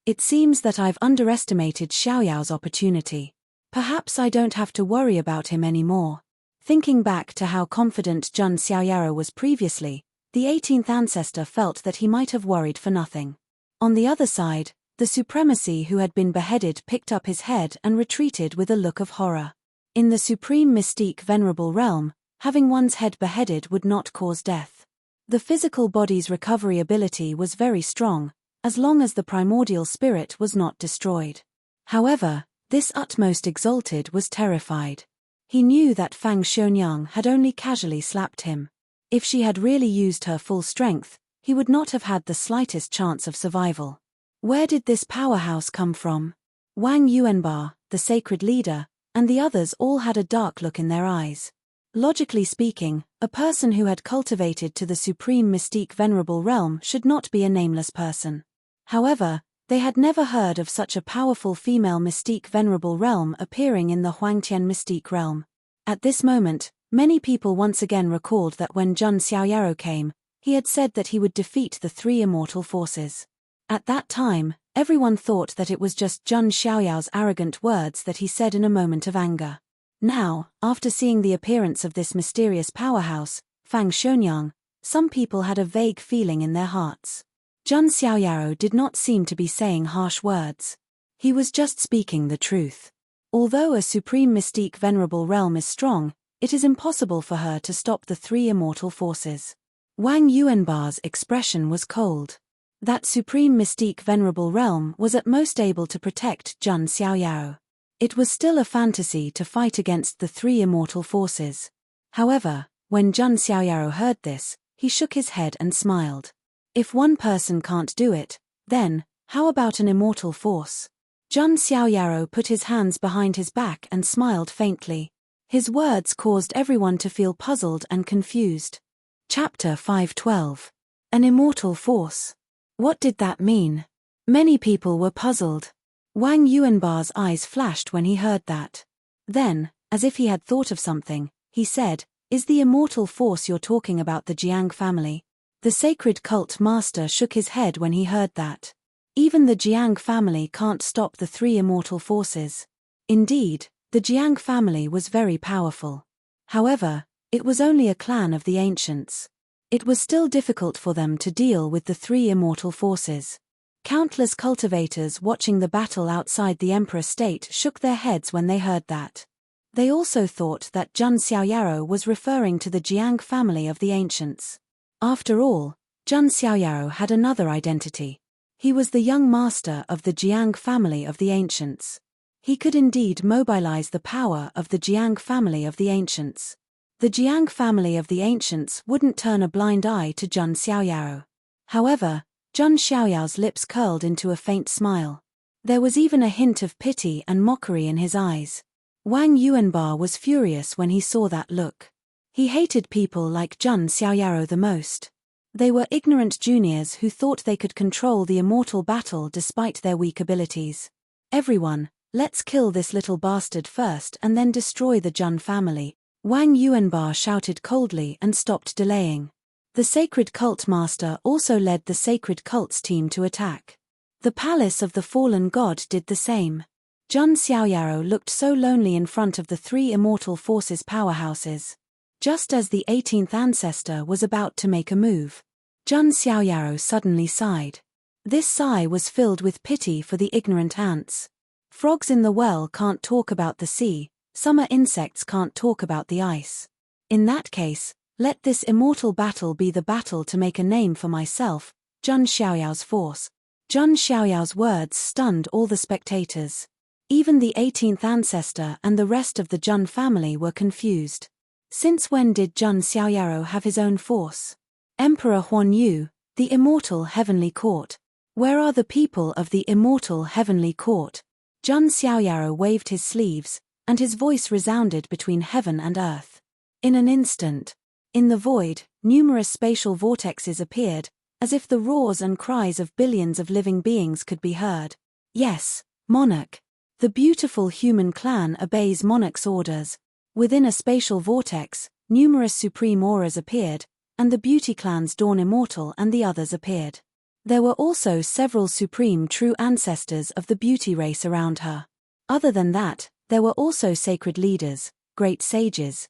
It seems that I've underestimated Xiaoyao's opportunity. Perhaps I don't have to worry about him anymore. Thinking back to how confident Jun Xiaoyaro was previously, the 18th ancestor felt that he might have worried for nothing. On the other side, the supremacy who had been beheaded picked up his head and retreated with a look of horror. In the supreme mystique venerable realm, having one's head beheaded would not cause death. The physical body's recovery ability was very strong, as long as the primordial spirit was not destroyed. However, this utmost exalted was terrified. He knew that Fang Xionyang had only casually slapped him. If she had really used her full strength, he would not have had the slightest chance of survival. Where did this powerhouse come from? Wang Yuanba, the sacred leader, and the others all had a dark look in their eyes. Logically speaking, a person who had cultivated to the supreme mystique venerable realm should not be a nameless person. However, they had never heard of such a powerful female mystique venerable realm appearing in the Huangtian mystique realm. At this moment, many people once again recalled that when Jun Xiaoyaro came, he had said that he would defeat the 3 immortal forces. At that time, everyone thought that it was just Jun Xiaoyao's arrogant words that he said in a moment of anger. Now, after seeing the appearance of this mysterious powerhouse, Fang Xionyang, some people had a vague feeling in their hearts. Jun Xiaoyaro did not seem to be saying harsh words. He was just speaking the truth. Although a supreme mystique venerable realm is strong, it is impossible for her to stop the 3 immortal forces. Wang Yuanba's expression was cold. That supreme mystique venerable realm was at most able to protect Jun Xiaoyaro. It was still a fantasy to fight against the 3 immortal forces. However, when Jun Xiaoyaro heard this, he shook his head and smiled. If one person can't do it, then, how about an immortal force? Jun Xiaoyaro put his hands behind his back and smiled faintly. His words caused everyone to feel puzzled and confused. Chapter 512. An immortal force. What did that mean? Many people were puzzled. Wang Yuanba's eyes flashed when he heard that. Then, as if he had thought of something, he said, "Is the immortal force you're talking about the Jiang family?" The sacred cult master shook his head when he heard that. Even the Jiang family can't stop the 3 immortal forces. Indeed, the Jiang family was very powerful. However, it was only a clan of the ancients. It was still difficult for them to deal with the 3 immortal forces. Countless cultivators watching the battle outside the Emperor State shook their heads when they heard that. They also thought that Jun Xiaoyaro was referring to the Jiang family of the ancients. After all, Jun Xiaoyaro had another identity. He was the young master of the Jiang family of the ancients. He could indeed mobilize the power of the Jiang family of the ancients. The Jiang family of the ancients wouldn't turn a blind eye to Jun Xiaoyaro. However, Jun Xiaoyao's lips curled into a faint smile. There was even a hint of pity and mockery in his eyes. Wang Yuanba was furious when he saw that look. He hated people like Jun Xiaoyaro the most. They were ignorant juniors who thought they could control the immortal battle despite their weak abilities. Everyone, let's kill this little bastard first and then destroy the Jun family, Wang Yuanba shouted coldly and stopped delaying. The sacred cult master also led the sacred cults team to attack. The palace of the fallen god did the same. Jun Xiaoyaro looked so lonely in front of the 3 immortal forces powerhouses. Just as the 18th ancestor was about to make a move, Jun Xiaoyaro suddenly sighed. This sigh was filled with pity for the ignorant ants. Frogs in the well can't talk about the sea, summer insects can't talk about the ice. In that case, let this immortal battle be the battle to make a name for myself, Jun Xiaoyao's force. Jun Xiaoyao's words stunned all the spectators. Even the 18th ancestor and the rest of the Jun family were confused. Since when did Jun Xiaoyaro have his own force? Emperor Huan Yu, the immortal heavenly court. Where are the people of the immortal heavenly court? Jun Xiaoyaro waved his sleeves, and his voice resounded between heaven and earth. In an instant, in the void, numerous spatial vortexes appeared, as if the roars and cries of billions of living beings could be heard. Yes, monarch. The beautiful human clan obeys monarch's orders. Within a spatial vortex, numerous supreme auras appeared, and the beauty clans Dawn Immortal and the others appeared. There were also several supreme true ancestors of the beauty race around her. Other than that, there were also sacred leaders, great sages,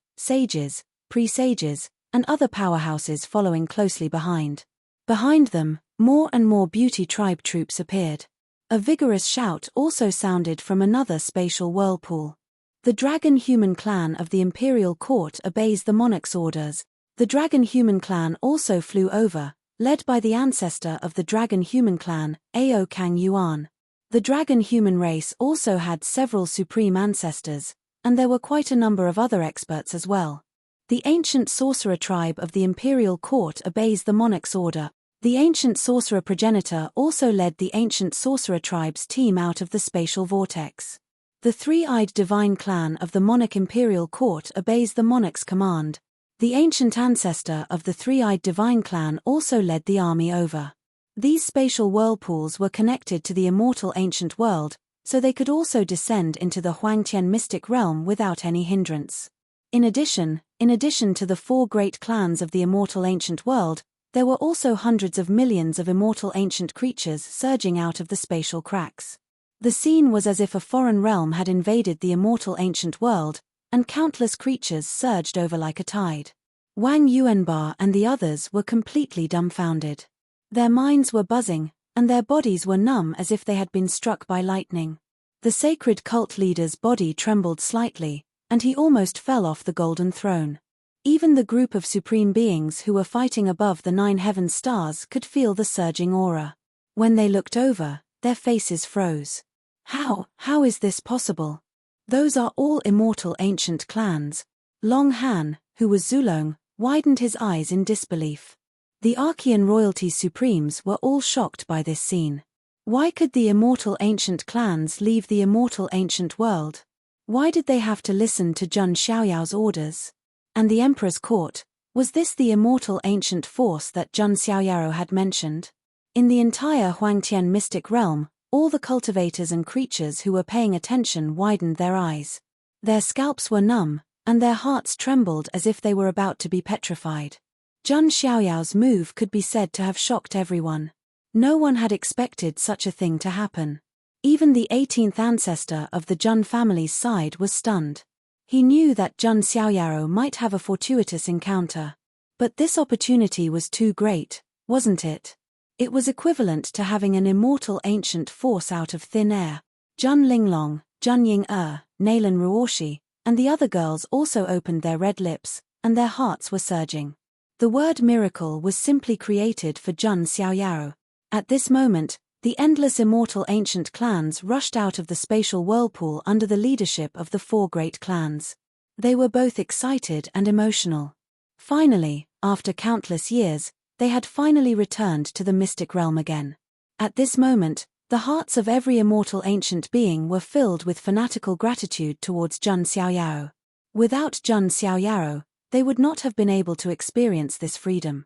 pre-sages, and other powerhouses following closely behind. Behind them, more and more beauty tribe troops appeared. A vigorous shout also sounded from another spatial whirlpool. The dragon human clan of the imperial court obeys the monarch's orders. The dragon human clan also flew over, led by the ancestor of the dragon human clan, Ao Kang Yuan. The dragon human race also had several supreme ancestors, and there were quite a number of other experts as well. The ancient sorcerer tribe of the imperial court obeys the monarch's order. The ancient sorcerer progenitor also led the ancient sorcerer tribe's team out of the spatial vortex. The three-eyed divine clan of the monarch imperial court obeys the monarch's command. The ancient ancestor of the three-eyed divine clan also led the army over. These spatial whirlpools were connected to the immortal ancient world, so they could also descend into the Huangtian mystic realm without any hindrance. In addition to the four great clans of the immortal ancient world, there were also hundreds of millions of immortal ancient creatures surging out of the spatial cracks. The scene was as if a foreign realm had invaded the immortal ancient world, and countless creatures surged over like a tide. Wang Yuanba and the others were completely dumbfounded. Their minds were buzzing, and their bodies were numb as if they had been struck by lightning. The sacred cult leader's body trembled slightly, and he almost fell off the golden throne. Even the group of supreme beings who were fighting above the 9 heaven stars could feel the surging aura. When they looked over, their faces froze. How is this possible? Those are all immortal ancient clans. Long Han, who was Zulong, widened his eyes in disbelief. The Archean royalty supremes were all shocked by this scene. Why could the immortal ancient clans leave the immortal ancient world? Why did they have to listen to Jun Xiaoyao's orders? And the emperor's court, was this the immortal ancient force that Jun Xiaoyaro had mentioned? In the entire Huangtian mystic realm, all the cultivators and creatures who were paying attention widened their eyes. Their scalps were numb, and their hearts trembled as if they were about to be petrified. Jun Xiaoyao's move could be said to have shocked everyone. No one had expected such a thing to happen. Even the 18th ancestor of the Jun family's side was stunned. He knew that Jun Xiaoyaro might have a fortuitous encounter. But this opportunity was too great, wasn't it? It was equivalent to having an immortal ancient force out of thin air. Jun Linglong, Jun Ying-er, Nalan Ruoshi, and the other girls also opened their red lips, and their hearts were surging. The word miracle was simply created for Jun Xiaoyaro. At this moment, the endless immortal ancient clans rushed out of the spatial whirlpool under the leadership of the four great clans. They were both excited and emotional. Finally, after countless years, they had finally returned to the mystic realm again. At this moment, the hearts of every immortal ancient being were filled with fanatical gratitude towards Jun Xiaoyaro. Without Jun Xiaoyaro, they would not have been able to experience this freedom.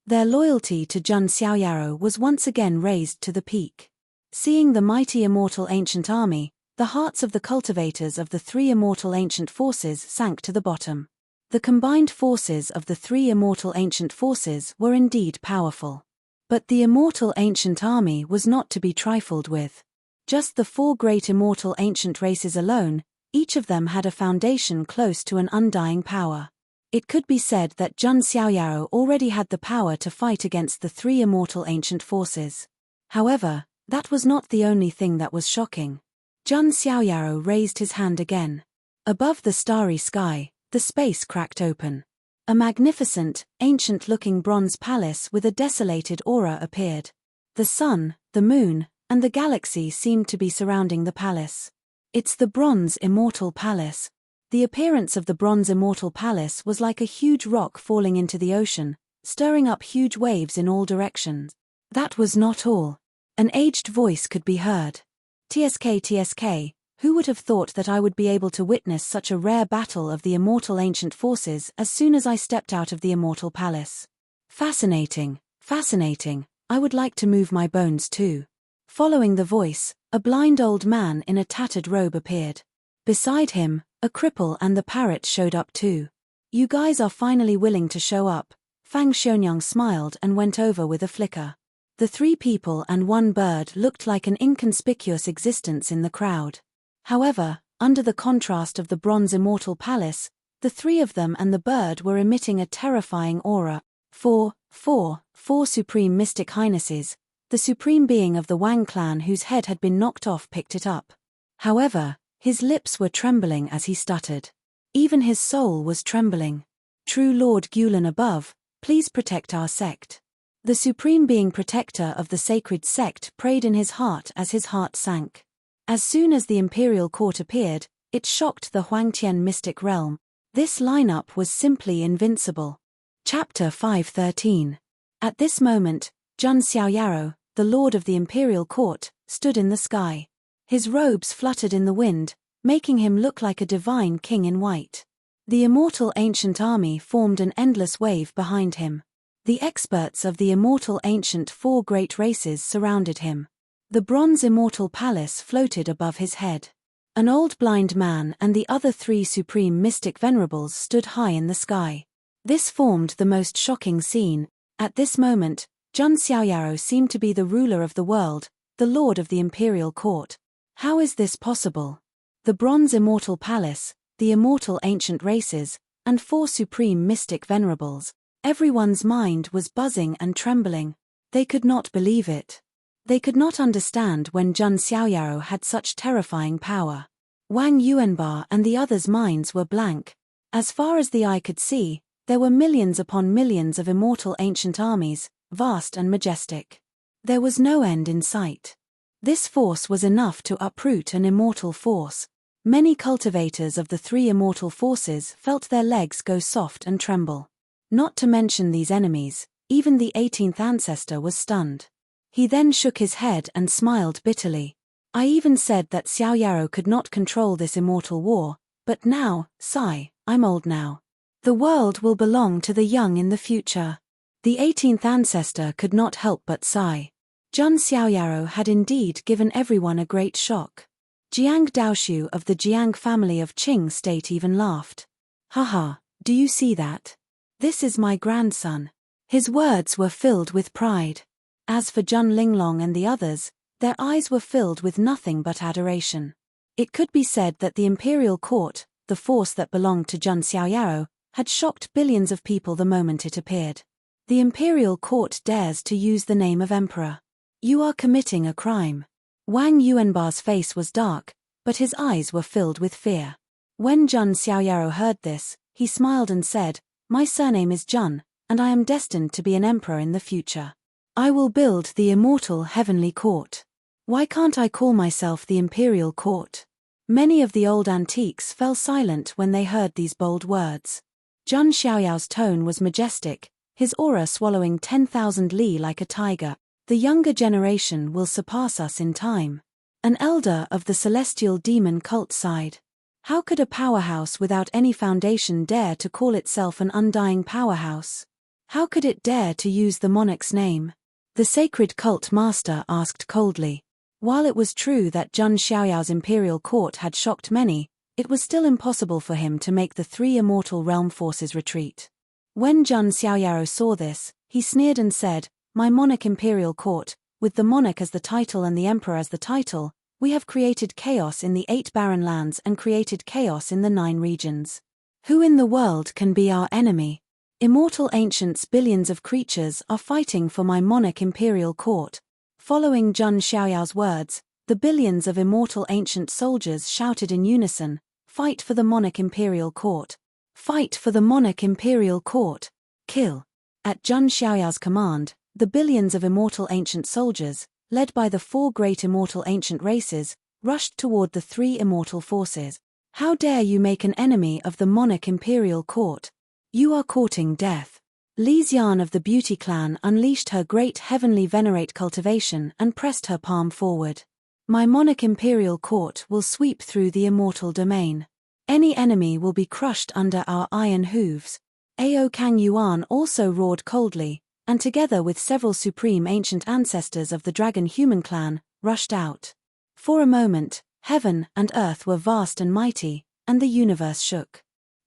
Their loyalty to Jun Xiaoyaro was once again raised to the peak. Seeing the mighty immortal ancient army, the hearts of the cultivators of the three immortal ancient forces sank to the bottom. The combined forces of the three immortal ancient forces were indeed powerful. But the immortal ancient army was not to be trifled with. Just the four great immortal ancient races alone, each of them had a foundation close to an undying power. It could be said that Jun Xiaoyaro already had the power to fight against the three immortal ancient forces. However, that was not the only thing that was shocking. Jun Xiaoyaro raised his hand again. Above the starry sky, the space cracked open. A magnificent, ancient-looking bronze palace with a desolated aura appeared. The sun, the moon, and the galaxy seemed to be surrounding the palace. It's the Bronze Immortal Palace. The appearance of the Bronze Immortal Palace was like a huge rock falling into the ocean, stirring up huge waves in all directions. That was not all. An aged voice could be heard. TSK, who would have thought that I would be able to witness such a rare battle of the immortal ancient forces as soon as I stepped out of the Immortal Palace? Fascinating, fascinating, I would like to move my bones too. Following the voice, a blind old man in a tattered robe appeared. Beside him, a cripple and the parrot showed up too. You guys are finally willing to show up. Fang Xionyang smiled and went over with a flicker. The 3 people and 1 bird looked like an inconspicuous existence in the crowd. However, under the contrast of the Bronze Immortal Palace, the 3 of them and the bird were emitting a terrifying aura. Four Supreme Mystic Highnesses, the supreme being of the Wang clan whose head had been knocked off, picked it up. However, his lips were trembling as he stuttered. Even his soul was trembling. True Lord Gulen above, please protect our sect. The supreme being protector of the sacred sect prayed in his heart as his heart sank. As soon as the imperial court appeared, it shocked the Huangtian mystic realm. This lineup was simply invincible. Chapter 513. At this moment, Jun Xiaoyaro, the lord of the imperial court, stood in the sky. His robes fluttered in the wind, making him look like a divine king in white. The immortal ancient army formed an endless wave behind him. The experts of the immortal ancient 4 great races surrounded him. The Bronze Immortal Palace floated above his head. An old blind man and the other 3 supreme mystic venerables stood high in the sky. This formed the most shocking scene. At this moment, Jun Xiaoyaro seemed to be the ruler of the world, the lord of the imperial court. How is this possible? The Bronze Immortal Palace, the immortal ancient races, and 4 supreme mystic venerables. Everyone's mind was buzzing and trembling. They could not believe it. They could not understand when Jun Xiaoyaro had such terrifying power. Wang Yuanba and the others' minds were blank. As far as the eye could see, there were millions upon millions of immortal ancient armies, vast and majestic. There was no end in sight. This force was enough to uproot an immortal force. Many cultivators of the 3 immortal forces felt their legs go soft and tremble. Not to mention these enemies, even the 18th ancestor was stunned. He then shook his head and smiled bitterly. I even said that Xiaoyaro could not control this immortal war, but now, sigh, I'm old now. The world will belong to the young in the future. The 18th ancestor could not help but sigh. Jun Xiaoyaro had indeed given everyone a great shock. Jiang Daoshu of the Jiang family of Qing state even laughed. Haha, do you see that? This is my grandson. His words were filled with pride. As for Jun Linglong and the others, their eyes were filled with nothing but adoration. It could be said that the imperial court, the force that belonged to Jun Xiaoyaro, had shocked billions of people the moment it appeared. The imperial court dares to use the name of emperor. You are committing a crime. Wang Yuanba's face was dark, but his eyes were filled with fear. When Jun Xiaoyaro heard this, he smiled and said, My surname is Jun, and I am destined to be an emperor in the future. I will build the immortal heavenly court. Why can't I call myself the imperial court? Many of the old antiques fell silent when they heard these bold words. Jun Xiaoyao's tone was majestic, his aura swallowing 10,000 li like a tiger. The younger generation will surpass us in time. An elder of the celestial demon cult sighed. How could a powerhouse without any foundation dare to call itself an undying powerhouse? How could it dare to use the monarch's name? The sacred cult master asked coldly. While it was true that Jun Xiaoyao's imperial court had shocked many, it was still impossible for him to make the 3 immortal realm forces retreat. When Jun Xiaoyaro saw this, he sneered and said, My monarch imperial court, with the monarch as the title and the emperor as the title, we have created chaos in the 8 barren lands and created chaos in the 9 regions. Who in the world can be our enemy? Immortal ancients, billions of creatures are fighting for my monarch imperial court. Following Jun Xiaoyao's words, the billions of immortal ancient soldiers shouted in unison, Fight for the monarch imperial court. Fight for the monarch imperial court. Kill. At Jun Xiaoyao's command, the billions of immortal ancient soldiers, led by the 4 great immortal ancient races, rushed toward the three immortal forces. "How dare you make an enemy of the monarch imperial court? You are courting death." Li Xian of the Beauty clan unleashed her great heavenly venerate cultivation and pressed her palm forward. "My monarch imperial court will sweep through the immortal domain. Any enemy will be crushed under our iron hooves." Ao Kang Yuan also roared coldly, and together with several supreme ancient ancestors of the dragon human clan, rushed out. For a moment, heaven and earth were vast and mighty, and the universe shook.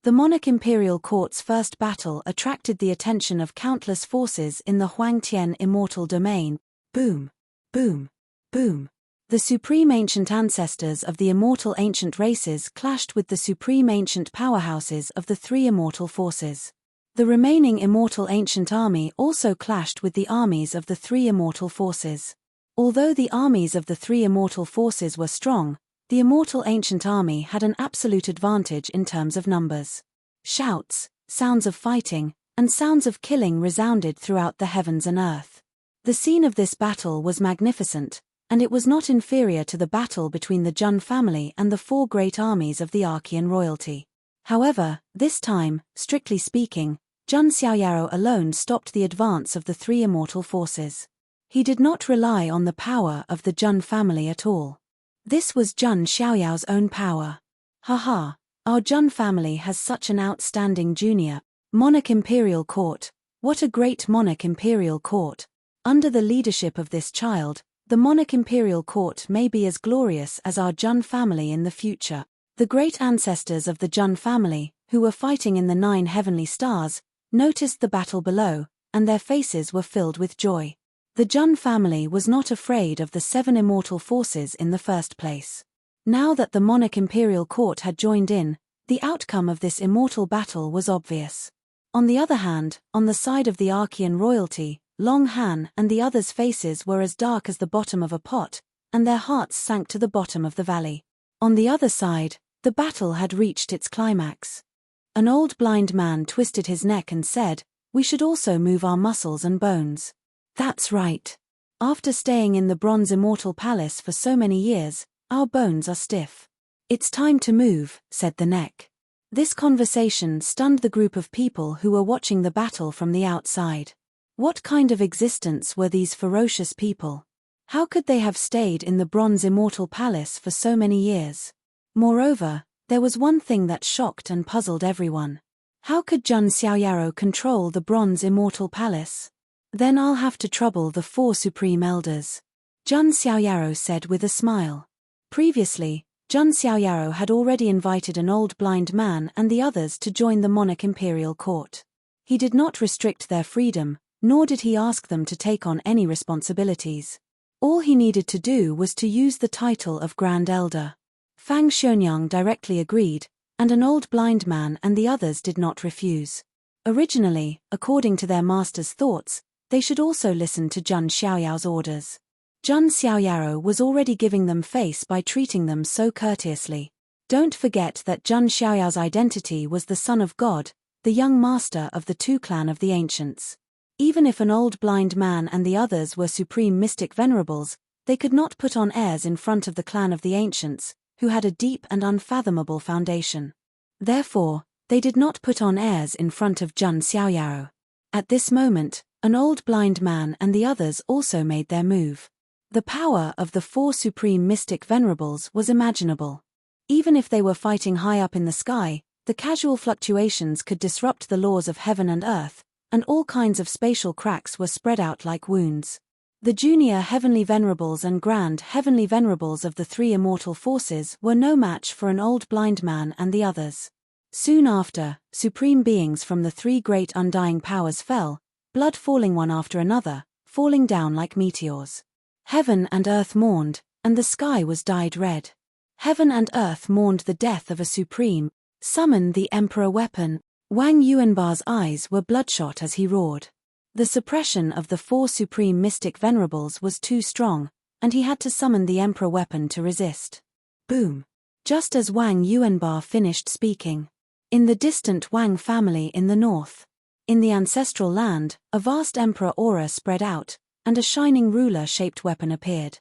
The monarch imperial court's first battle attracted the attention of countless forces in the Huangtian immortal domain. Boom! Boom! Boom! The supreme ancient ancestors of the immortal ancient races clashed with the supreme ancient powerhouses of the three immortal forces. The remaining immortal ancient army also clashed with the armies of the three immortal forces. Although the armies of the three immortal forces were strong, the immortal ancient army had an absolute advantage in terms of numbers. Shouts, sounds of fighting, and sounds of killing resounded throughout the heavens and earth. The scene of this battle was magnificent, and it was not inferior to the battle between the Jun family and the four great armies of the Archean royalty. However, this time, strictly speaking, Jun Xiaoyaro alone stopped the advance of the three immortal forces. He did not rely on the power of the Jun family at all. This was Jun Xiaoyao's own power. Haha, our Jun family has such an outstanding junior monarch imperial court. What a great monarch imperial court. Under the leadership of this child, the monarch imperial court may be as glorious as our Jun family in the future. The great ancestors of the Jun family, who were fighting in the 9 heavenly stars, noticed the battle below, and their faces were filled with joy. The Jun family was not afraid of the 7 immortal forces in the first place. Now that the monarch imperial court had joined in, the outcome of this immortal battle was obvious. On the other hand, on the side of the Archean royalty, Long Han and the others' faces were as dark as the bottom of a pot, and their hearts sank to the bottom of the valley. On the other side, the battle had reached its climax. An old blind man twisted his neck and said, "We should also move our muscles and bones." That's right. After staying in the Bronze Immortal Palace for so many years, our bones are stiff. "It's time to move," said the neck. This conversation stunned the group of people who were watching the battle from the outside. What kind of existence were these ferocious people? How could they have stayed in the Bronze Immortal Palace for so many years? Moreover, there was one thing that shocked and puzzled everyone. How could Jun Xiaoyaro control the Bronze Immortal Palace? "Then I'll have to trouble the 4 supreme elders," Jun Xiaoyaro said with a smile. Previously, Jun Xiaoyaro had already invited an old blind man and the others to join the monarch imperial court. He did not restrict their freedom, nor did he ask them to take on any responsibilities. All he needed to do was to use the title of Grand Elder. Fang Xuanyang directly agreed, and an old blind man and the others did not refuse. Originally, according to their master's thoughts, they should also listen to Jun Xiaoyao's orders. Jun Xiaoyaro was already giving them face by treating them so courteously. Don't forget that Jun Xiaoyao's identity was the son of God, the young master of the 2 clan of the ancients. Even if an old blind man and the others were supreme mystic venerables, they could not put on airs in front of the clan of the ancients, who had a deep and unfathomable foundation. Therefore, they did not put on airs in front of Jun Xiaoyaro. At this moment, an old blind man and the others also made their move. The power of the 4 supreme mystic venerables was imaginable. Even if they were fighting high up in the sky, the casual fluctuations could disrupt the laws of heaven and earth, and all kinds of spatial cracks were spread out like wounds. The junior heavenly venerables and grand heavenly venerables of the 3 immortal forces were no match for an old blind man and the others. Soon after, supreme beings from the 3 great undying powers fell, blood falling one after another, falling down like meteors. Heaven and earth mourned, and the sky was dyed red. Heaven and earth mourned the death of a supreme. "Summon the Emperor weapon." Wang Yuanbar's eyes were bloodshot as he roared. The suppression of the 4 supreme mystic venerables was too strong, and he had to summon the Emperor weapon to resist. Boom! Just as Wang Yuanbar finished speaking. In the distant Wang family in the north. In the ancestral land, a vast emperor aura spread out, and a shining ruler-shaped weapon appeared.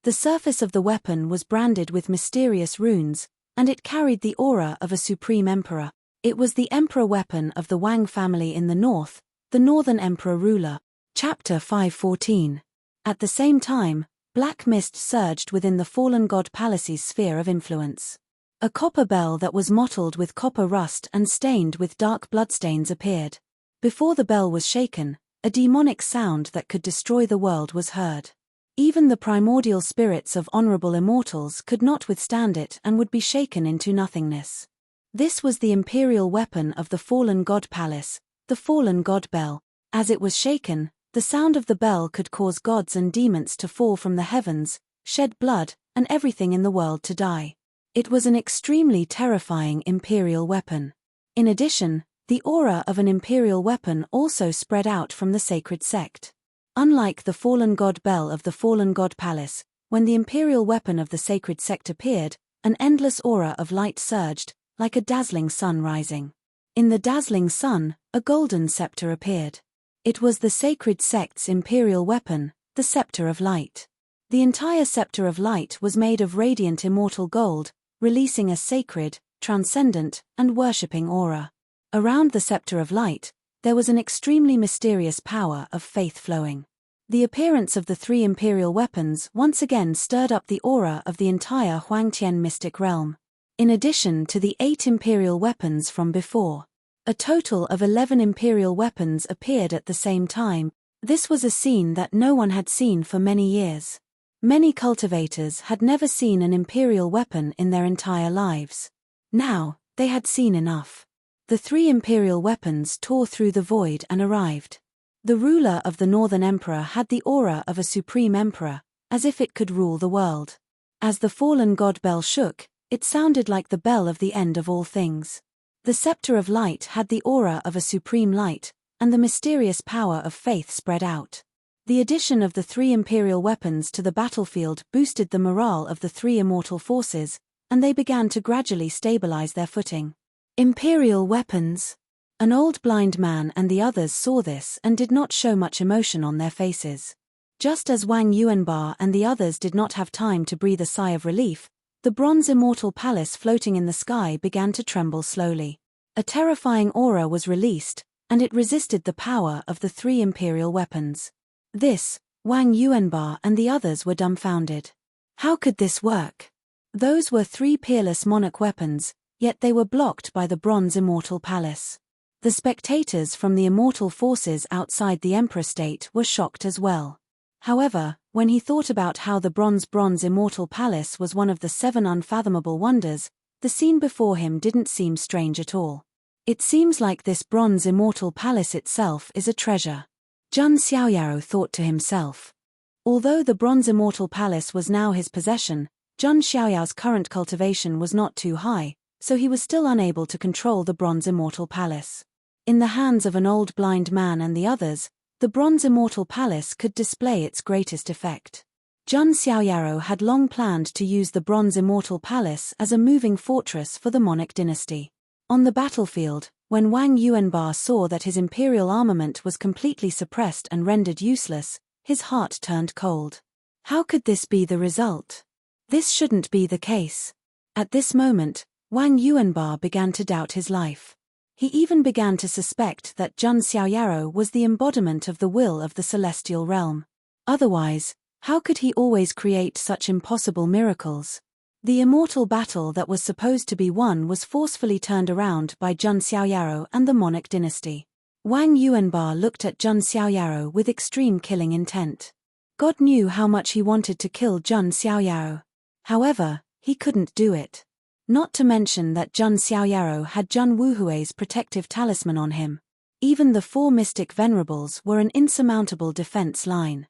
The surface of the weapon was branded with mysterious runes, and it carried the aura of a supreme emperor. It was the emperor weapon of the Wang family in the north, the northern emperor ruler. Chapter 5:14. At the same time, black mist surged within the fallen god palace's sphere of influence. A copper bell that was mottled with copper rust and stained with dark bloodstains appeared. Before the bell was shaken, a demonic sound that could destroy the world was heard. Even the primordial spirits of honorable immortals could not withstand it and would be shaken into nothingness. This was the imperial weapon of the fallen god palace, the fallen god bell. As it was shaken, the sound of the bell could cause gods and demons to fall from the heavens, shed blood, and everything in the world to die. It was an extremely terrifying imperial weapon. In addition, the aura of an imperial weapon also spread out from the sacred sect. Unlike the fallen god bell of the fallen god palace, when the imperial weapon of the sacred sect appeared, an endless aura of light surged, like a dazzling sun rising. In the dazzling sun, a golden scepter appeared. It was the sacred sect's imperial weapon, the scepter of light. The entire scepter of light was made of radiant immortal gold, releasing a sacred, transcendent, and worshipping aura. Around the scepter of light, there was an extremely mysterious power of faith flowing. The appearance of the three imperial weapons once again stirred up the aura of the entire Huangtian mystic realm. In addition to the 8 imperial weapons from before, a total of 11 imperial weapons appeared at the same time. This was a scene that no one had seen for many years. Many cultivators had never seen an imperial weapon in their entire lives. Now, they had seen enough. The 3 imperial weapons tore through the void and arrived. The ruler of the northern emperor had the aura of a supreme emperor, as if it could rule the world. As the fallen god bell shook, it sounded like the bell of the end of all things. The scepter of light had the aura of a supreme light, and the mysterious power of faith spread out. The addition of the 3 imperial weapons to the battlefield boosted the morale of the 3 immortal forces, and they began to gradually stabilize their footing. Imperial weapons. An old blind man and the others saw this and did not show much emotion on their faces. Just as Wang Yuanba and the others did not have time to breathe a sigh of relief, the bronze immortal palace floating in the sky began to tremble slowly. A terrifying aura was released, and it resisted the power of the 3 imperial weapons. This, Wang Yuanba and the others were dumbfounded. How could this work? Those were 3 peerless monarch weapons, yet they were blocked by the bronze immortal palace. The spectators from the immortal forces outside the emperor state were shocked as well. However, when he thought about how the bronze immortal palace was one of the 7 unfathomable wonders, the scene before him didn't seem strange at all. It seems like this bronze immortal palace itself is a treasure. Zhang Xiaoyao thought to himself. Although the bronze immortal palace was now his possession, Zhang Xiaoyao's current cultivation was not too high, so he was still unable to control the bronze immortal palace. In the hands of an old blind man and the others, the bronze immortal palace could display its greatest effect. Zhang Xiaoyao had long planned to use the bronze immortal palace as a moving fortress for the monarch dynasty. On the battlefield, when Wang Yuanba saw that his imperial armament was completely suppressed and rendered useless, his heart turned cold. How could this be the result? This shouldn't be the case. At this moment, Wang Yuanba began to doubt his life. He even began to suspect that Zhang Xiaoyao was the embodiment of the will of the celestial realm. Otherwise, how could he always create such impossible miracles? The immortal battle that was supposed to be won was forcefully turned around by Zhang Xiaoyao and the monarch dynasty. Wang Yuanba looked at Zhang Xiaoyao with extreme killing intent. God knew how much he wanted to kill Zhang Xiaoyao. However, he couldn't do it. Not to mention that Zhang Xiaoyao had Zhang Wuhui's protective talisman on him. Even the 4 mystic venerables were an insurmountable defense line.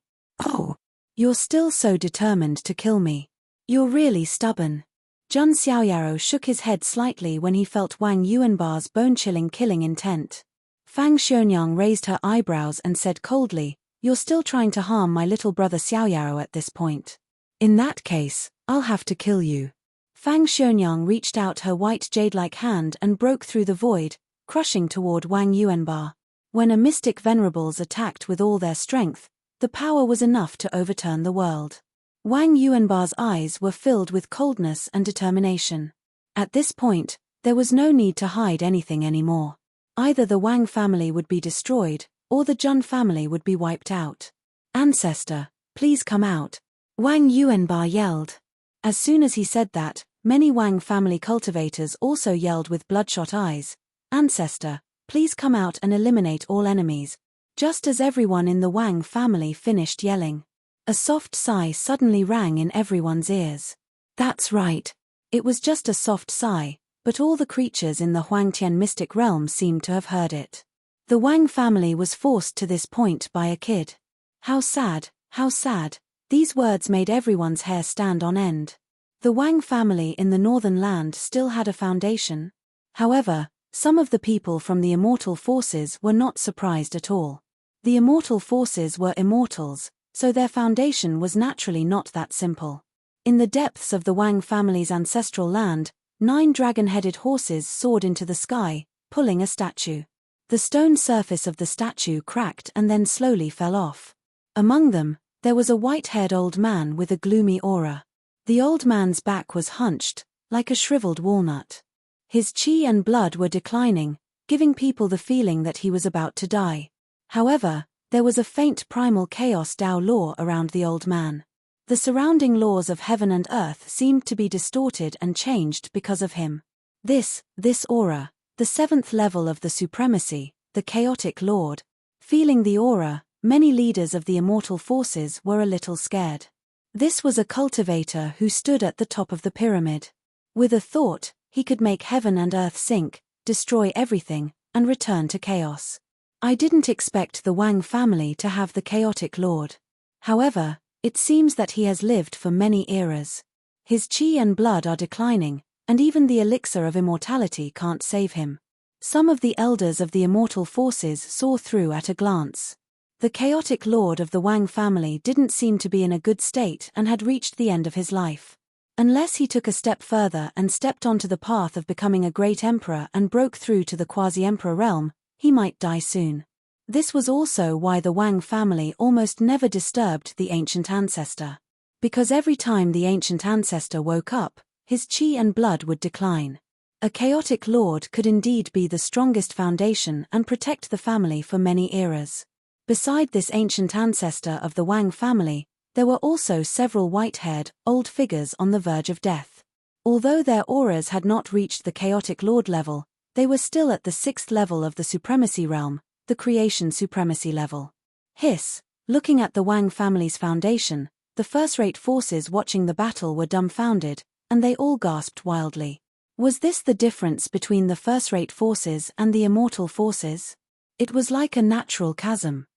Oh, you're still so determined to kill me. You're really stubborn. Zhang Xiaoyao shook his head slightly when he felt Wang Yuanba's bone-chilling killing intent. Fang Xionyang raised her eyebrows and said coldly, "You're still trying to harm my little brother Xiaoyao at this point. In that case, I'll have to kill you." Fang Xionyang reached out her white jade-like hand and broke through the void, crushing toward Wang Yuanba. When a mystic venerables attacked with all their strength, the power was enough to overturn the world. Wang Yuanba's eyes were filled with coldness and determination. At this point, there was no need to hide anything anymore. Either the Wang family would be destroyed, or the Zhun family would be wiped out. "Ancestor, please come out," Wang Yuanba yelled. As soon as he said that, many Wang family cultivators also yelled with bloodshot eyes, "Ancestor, please come out and eliminate all enemies." Just as everyone in the Wang family finished yelling, a soft sigh suddenly rang in everyone's ears. That's right. It was just a soft sigh, but all the creatures in the Huangtian mystic realm seemed to have heard it. The Wang family was forced to this point by a kid. How sad, how sad. These words made everyone's hair stand on end. The Wang family in the northern land still had a foundation. However, some of the people from the immortal forces were not surprised at all. The immortal forces were immortals, so their foundation was naturally not that simple. In the depths of the Wang family's ancestral land, 9 dragon-headed horses soared into the sky, pulling a statue. The stone surface of the statue cracked and then slowly fell off. Among them, there was a white-haired old man with a gloomy aura. The old man's back was hunched, like a shriveled walnut. His qi and blood were declining, giving people the feeling that he was about to die. However, there was a faint primal chaos Tao law around the old man. The surrounding laws of heaven and earth seemed to be distorted and changed because of him. This aura, the 7th level of the supremacy, the chaotic lord. Feeling the aura, many leaders of the immortal forces were a little scared. This was a cultivator who stood at the top of the pyramid. With a thought, he could make heaven and earth sink, destroy everything, and return to chaos. I didn't expect the Wang family to have the chaotic lord. However, it seems that he has lived for many eras. His qi and blood are declining, and even the elixir of immortality can't save him. Some of the elders of the immortal forces saw through at a glance. The chaotic lord of the Wang family didn't seem to be in a good state and had reached the end of his life. Unless he took a step further and stepped onto the path of becoming a great emperor and broke through to the quasi-emperor realm, he might die soon. This was also why the Wang family almost never disturbed the ancient ancestor. Because every time the ancient ancestor woke up, his qi and blood would decline. A chaotic lord could indeed be the strongest foundation and protect the family for many eras. Beside this ancient ancestor of the Wang family, there were also several white-haired, old figures on the verge of death. Although their auras had not reached the chaotic lord level, they were still at the 6th level of the supremacy realm, the creation supremacy level. Hiss, looking at the Wang family's foundation, the first-rate forces watching the battle were dumbfounded, and they all gasped wildly. Was this the difference between the first-rate forces and the immortal forces? It was like a natural chasm.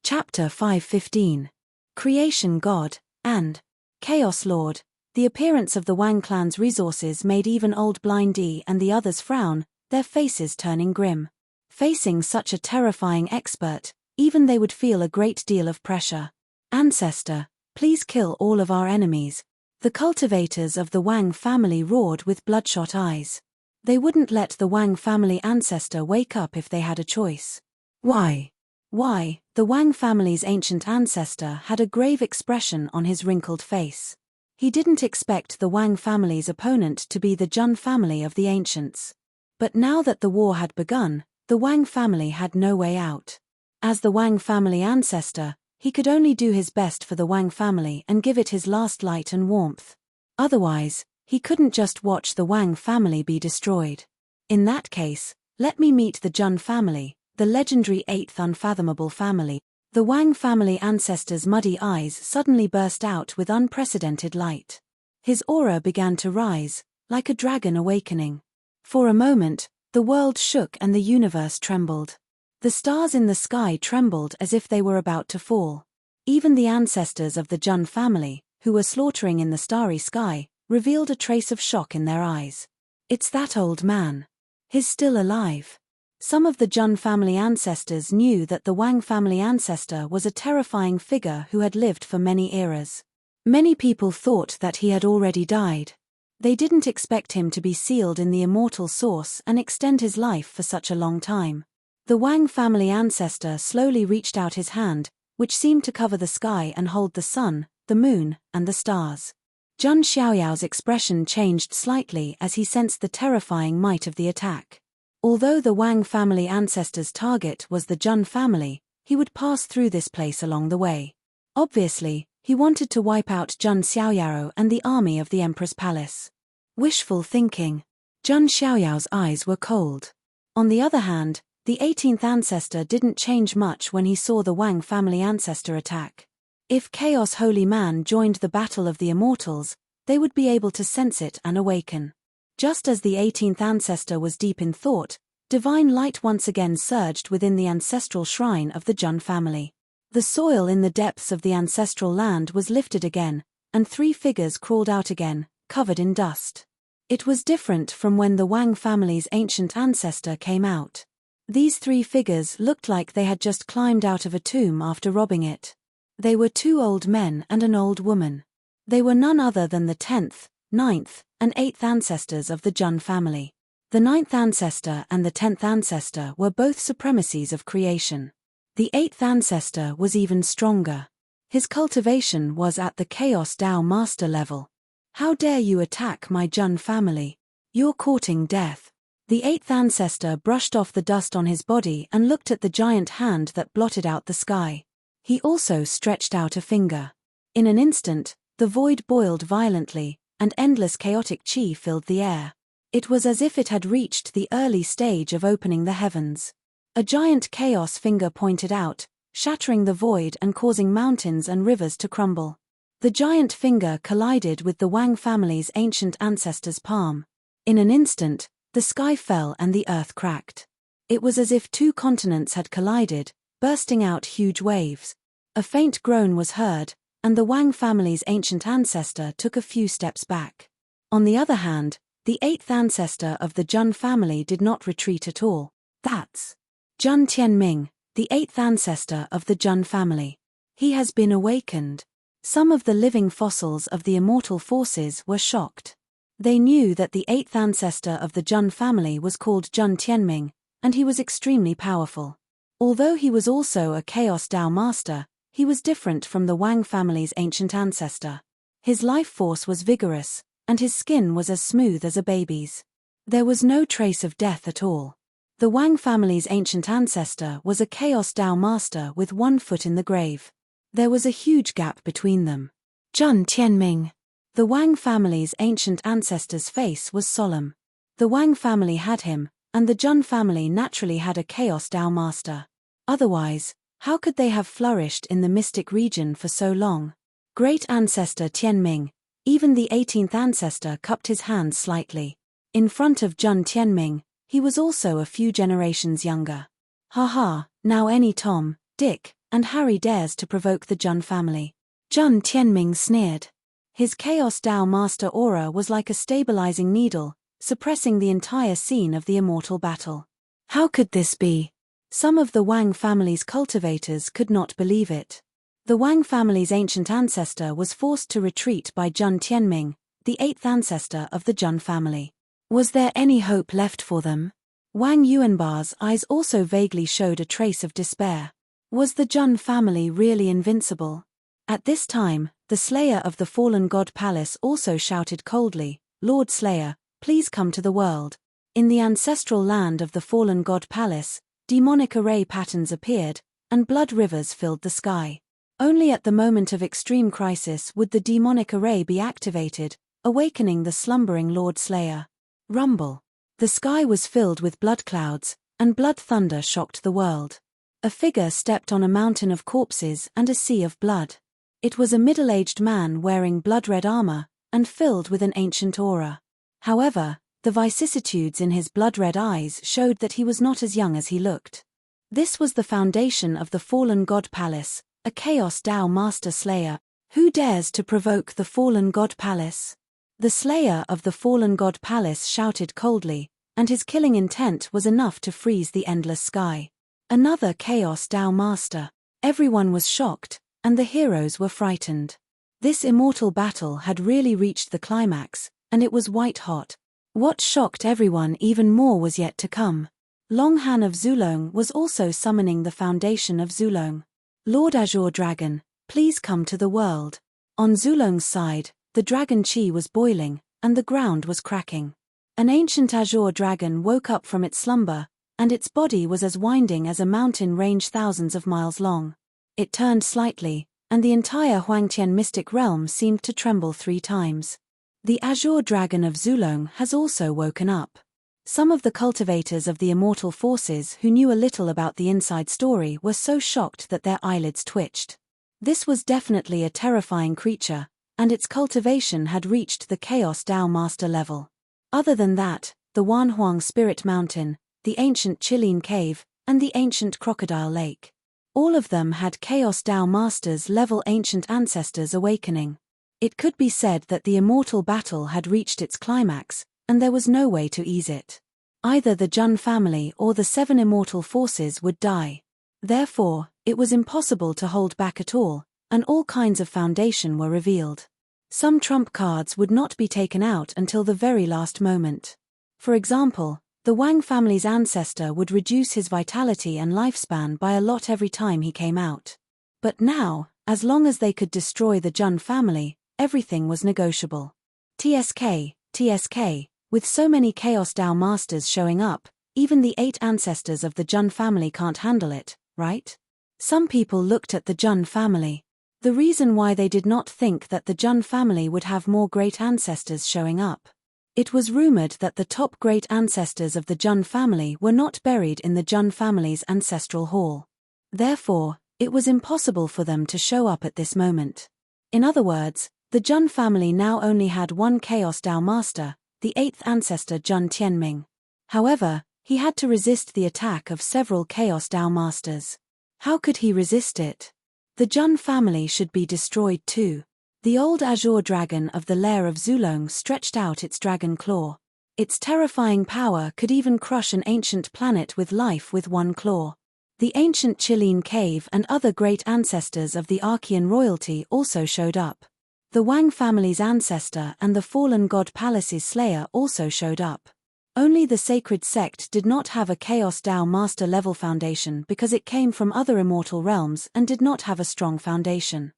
Chapter 5:15. Creation God, and Chaos Lord. The appearance of the Wang clan's resources made even old Blind D and the others frown, their faces turning grim. Facing such a terrifying expert, even they would feel a great deal of pressure. "Ancestor, please kill all of our enemies." The cultivators of the Wang family roared with bloodshot eyes. They wouldn't let the Wang family ancestor wake up if they had a choice. Why? Why? The Wang family's ancient ancestor had a grave expression on his wrinkled face. He didn't expect the Wang family's opponent to be the Zhun family of the ancients. But now that the war had begun, the Wang family had no way out. As the Wang family ancestor, he could only do his best for the Wang family and give it his last light and warmth. Otherwise, he couldn't just watch the Wang family be destroyed. In that case, let me meet the Zhun family, the legendary 8th unfathomable family. The Wang family ancestor's muddy eyes suddenly burst out with unprecedented light. His aura began to rise, like a dragon awakening. For a moment, the world shook and the universe trembled. The stars in the sky trembled as if they were about to fall. Even the ancestors of the Zhun family, who were slaughtering in the starry sky, revealed a trace of shock in their eyes. It's that old man. He's still alive. Some of the Zhun family ancestors knew that the Wang family ancestor was a terrifying figure who had lived for many eras. Many people thought that he had already died. They didn't expect him to be sealed in the immortal source and extend his life for such a long time. The Wang family ancestor slowly reached out his hand, which seemed to cover the sky and hold the sun, the moon, and the stars. Zhun Xiaoyao's expression changed slightly as he sensed the terrifying might of the attack. Although the Wang family ancestors' target was the Zhun family, he would pass through this place along the way. Obviously, he wanted to wipe out Zhun Xiaoyao and the army of the Emperor's palace. Wishful thinking. Zhun Xiaoyao's eyes were cold. On the other hand, the 18th ancestor didn't change much when he saw the Wang family ancestor attack. If Chaos Holy Man joined the battle of the immortals, they would be able to sense it and awaken. Just as the 18th ancestor was deep in thought, divine light once again surged within the ancestral shrine of the Zhun family. The soil in the depths of the ancestral land was lifted again, and 3 figures crawled out again, covered in dust. It was different from when the Wang family's ancient ancestor came out. These 3 figures looked like they had just climbed out of a tomb after robbing it. They were 2 old men and an old woman. They were none other than the 10th, 9th, and 8th ancestors of the Zhun family. The 9th ancestor and the 10th ancestor were both supremacies of creation. The 8th ancestor was even stronger. His cultivation was at the Chaos Dao Master level. How dare you attack my Zhun family? You're courting death. The 8th ancestor brushed off the dust on his body and looked at the giant hand that blotted out the sky. He also stretched out a finger. In an instant, the void boiled violently, and endless chaotic chi filled the air. It was as if it had reached the early stage of opening the heavens. A giant chaos finger pointed out, shattering the void and causing mountains and rivers to crumble. The giant finger collided with the Wang family's ancient ancestor's palm. In an instant, the sky fell and the earth cracked. It was as if 2 continents had collided, bursting out huge waves. A faint groan was heard, and the Wang family's ancient ancestor took a few steps back. On the other hand, the 8th ancestor of the Zhun family did not retreat at all. That's Zhun Tianming, the 8th ancestor of the Zhun family. He has been awakened. Some of the living fossils of the immortal forces were shocked. They knew that the 8th ancestor of the Zhun family was called Zhun Tianming, and he was extremely powerful. Although he was also a Chaos Dao Master, he was different from the Wang family's ancient ancestor. His life force was vigorous, and his skin was as smooth as a baby's. There was no trace of death at all. The Wang family's ancient ancestor was a Chaos Dao Master with 1 foot in the grave. There was a huge gap between them. Zhun Tianming. The Wang family's ancient ancestor's face was solemn. The Wang family had him, and the Zhun family naturally had a Chaos Dao Master. Otherwise, how could they have flourished in the mystic region for so long? Great ancestor Tianming. Even the 18th ancestor cupped his hands slightly. In front of Zhun Tianming, he was also a few generations younger. Ha, now any Tom, Dick, and Harry dares to provoke the Zhun family. Zhun Tianming sneered. His Chaos Dao Master aura was like a stabilizing needle, suppressing the entire scene of the immortal battle. How could this be? Some of the Wang family's cultivators could not believe it. The Wang family's ancient ancestor was forced to retreat by Zhun Tianming, the 8th ancestor of the Zhun family. Was there any hope left for them? Wang Yuanba's eyes also vaguely showed a trace of despair. Was the Zhun family really invincible? At this time, the Slayer of the Fallen God Palace also shouted coldly, "Lord Slayer, please come to the world." In the ancestral land of the Fallen God Palace, demonic array patterns appeared, and blood rivers filled the sky. Only at the moment of extreme crisis would the demonic array be activated, awakening the slumbering Lord Slayer. Rumble. The sky was filled with blood clouds, and blood thunder shocked the world. A figure stepped on a mountain of corpses and a sea of blood. It was a middle-aged man wearing blood-red armor, and filled with an ancient aura. However, the vicissitudes in his blood-red eyes showed that he was not as young as he looked. This was the foundation of the Fallen God Palace, a Chaos Dao Master Slayer. Who dares to provoke the Fallen God Palace? The Slayer of the Fallen God Palace shouted coldly, and his killing intent was enough to freeze the endless sky. Another Chaos Dao Master. Everyone was shocked, and the heroes were frightened. This immortal battle had really reached the climax, and it was white hot. What shocked everyone even more was yet to come. Long Han of Zulong was also summoning the foundation of Zulong. Lord Azure Dragon, please come to the world. On Zulong's side, the dragon Qi was boiling, and the ground was cracking. An ancient azure dragon woke up from its slumber, and its body was as winding as a mountain range thousands of miles long. It turned slightly, and the entire Huangtian mystic realm seemed to tremble 3 times. The azure dragon of Zulong has also woken up. Some of the cultivators of the immortal forces who knew a little about the inside story were so shocked that their eyelids twitched. This was definitely a terrifying creature, and its cultivation had reached the Chaos Dao Master level. Other than that, the Wanhuang Spirit Mountain, the ancient Qilin Cave, and the ancient Crocodile Lake. All of them had Chaos Dao Masters level ancient ancestors awakening. It could be said that the immortal battle had reached its climax, and there was no way to ease it. Either the Jun family or the 7 immortal forces would die. Therefore, it was impossible to hold back at all, and all kinds of foundation were revealed. Some trump cards would not be taken out until the very last moment. For example, the Wang family's ancestor would reduce his vitality and lifespan by a lot every time he came out. But now, as long as they could destroy the Jun family, everything was negotiable. TSK, with so many Chaos Dao Masters showing up, even the 8 ancestors of the Jun family can't handle it, right? Some people looked at the Jun family. The reason why they did not think that the Jun family would have more great ancestors showing up. It was rumored that the top great ancestors of the Jun family were not buried in the Jun family's ancestral hall. Therefore, it was impossible for them to show up at this moment. In other words, the Jun family now only had one Chaos Dao Master, the 8th ancestor Jun Tianming. However, he had to resist the attack of several Chaos Dao Masters. How could he resist it? The Jun family should be destroyed too. The old azure dragon of the lair of Zulong stretched out its dragon claw. Its terrifying power could even crush an ancient planet with life with one claw. The ancient Qilin Cave and other great ancestors of the Archean royalty also showed up. The Wang family's ancestor and the fallen god Palace's slayer also showed up. Only the sacred sect did not have a Chaos Dao Master level foundation because it came from other immortal realms and did not have a strong foundation.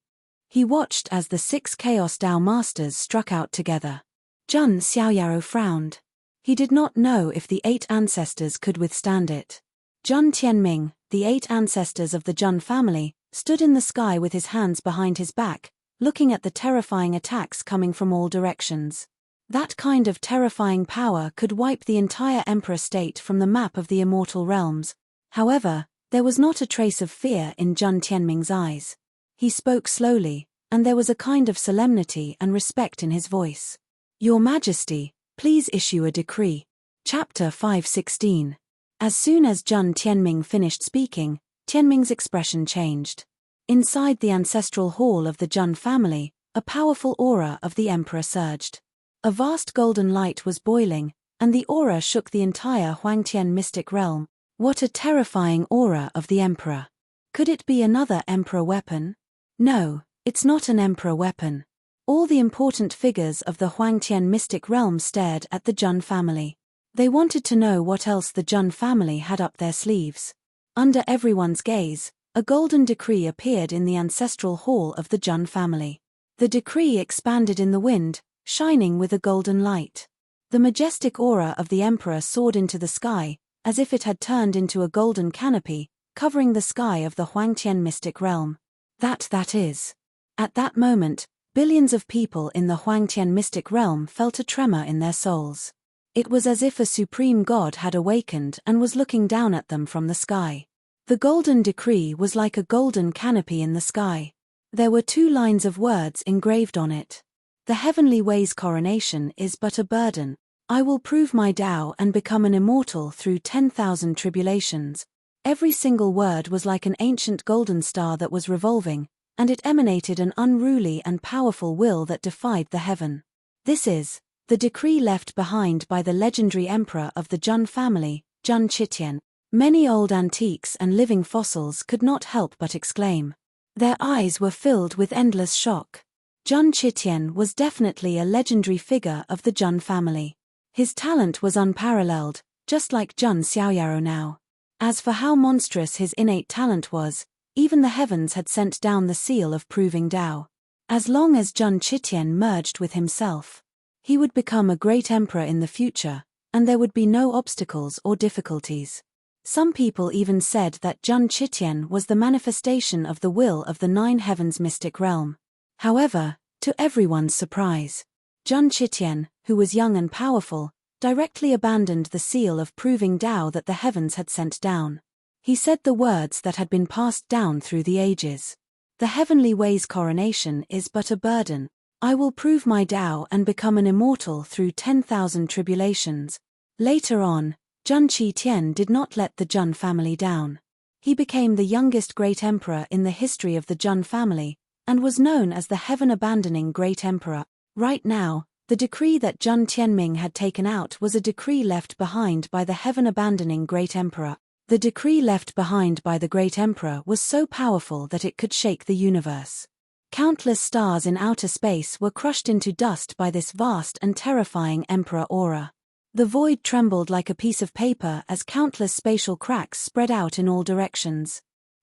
He watched as the 6 Chaos Dao Masters struck out together. Jun Xiaoyaro frowned. He did not know if the 8 ancestors could withstand it. Jun Tianming, the 8 ancestors of the Jun family, stood in the sky with his hands behind his back, looking at the terrifying attacks coming from all directions. That kind of terrifying power could wipe the entire Emperor state from the map of the immortal realms. However, there was not a trace of fear in Jun Tianming's eyes. He spoke slowly, and there was a kind of solemnity and respect in his voice. Your Majesty, please issue a decree. Chapter 516. As soon as Jun Tianming finished speaking, Tianming's expression changed. Inside the ancestral hall of the Jun family, a powerful aura of the Emperor surged. A vast golden light was boiling, and the aura shook the entire Huangtian mystic realm. What a terrifying aura of the Emperor! Could it be another Emperor weapon? No, it's not an Emperor weapon. All the important figures of the Huangtian mystic realm stared at the Jun family. They wanted to know what else the Jun family had up their sleeves. Under everyone's gaze, a golden decree appeared in the ancestral hall of the Jun family. The decree expanded in the wind, shining with a golden light. The majestic aura of the Emperor soared into the sky, as if it had turned into a golden canopy, covering the sky of the Huangtian mystic realm. That is. At that moment, billions of people in the Huangtian mystic realm felt a tremor in their souls. It was as if a supreme god had awakened and was looking down at them from the sky. The golden decree was like a golden canopy in the sky. There were 2 lines of words engraved on it. The heavenly way's coronation is but a burden. I will prove my Tao and become an immortal through 10,000 tribulations. Every single word was like an ancient golden star that was revolving, and it emanated an unruly and powerful will that defied the heaven. This is the decree left behind by the legendary emperor of the Jun family, Jun Chitian. Many old antiques and living fossils could not help but exclaim. Their eyes were filled with endless shock. Jun Chitian was definitely a legendary figure of the Jun family. His talent was unparalleled, just like Jun Xiaoyaro now. As for how monstrous his innate talent was, even the heavens had sent down the seal of proving Tao. As long as Zheng Qitian merged with himself, he would become a great emperor in the future, and there would be no obstacles or difficulties. Some people even said that Zheng Qitian was the manifestation of the will of the nine heavens mystic realm. However, to everyone's surprise, Zheng Qitian, who was young and powerful, directly abandoned the seal of proving Tao that the heavens had sent down. He said the words that had been passed down through the ages. The heavenly way's coronation is but a burden. I will prove my Tao and become an immortal through 10,000 tribulations. Later on, Zheng Qitian did not let the Zheng family down. He became the youngest great emperor in the history of the Zheng family, and was known as the heaven-abandoning great emperor. Right now, the decree that Zheng Tianming had taken out was a decree left behind by the heaven-abandoning great emperor. The decree left behind by the great emperor was so powerful that it could shake the universe. Countless stars in outer space were crushed into dust by this vast and terrifying emperor aura. The void trembled like a piece of paper as countless spatial cracks spread out in all directions.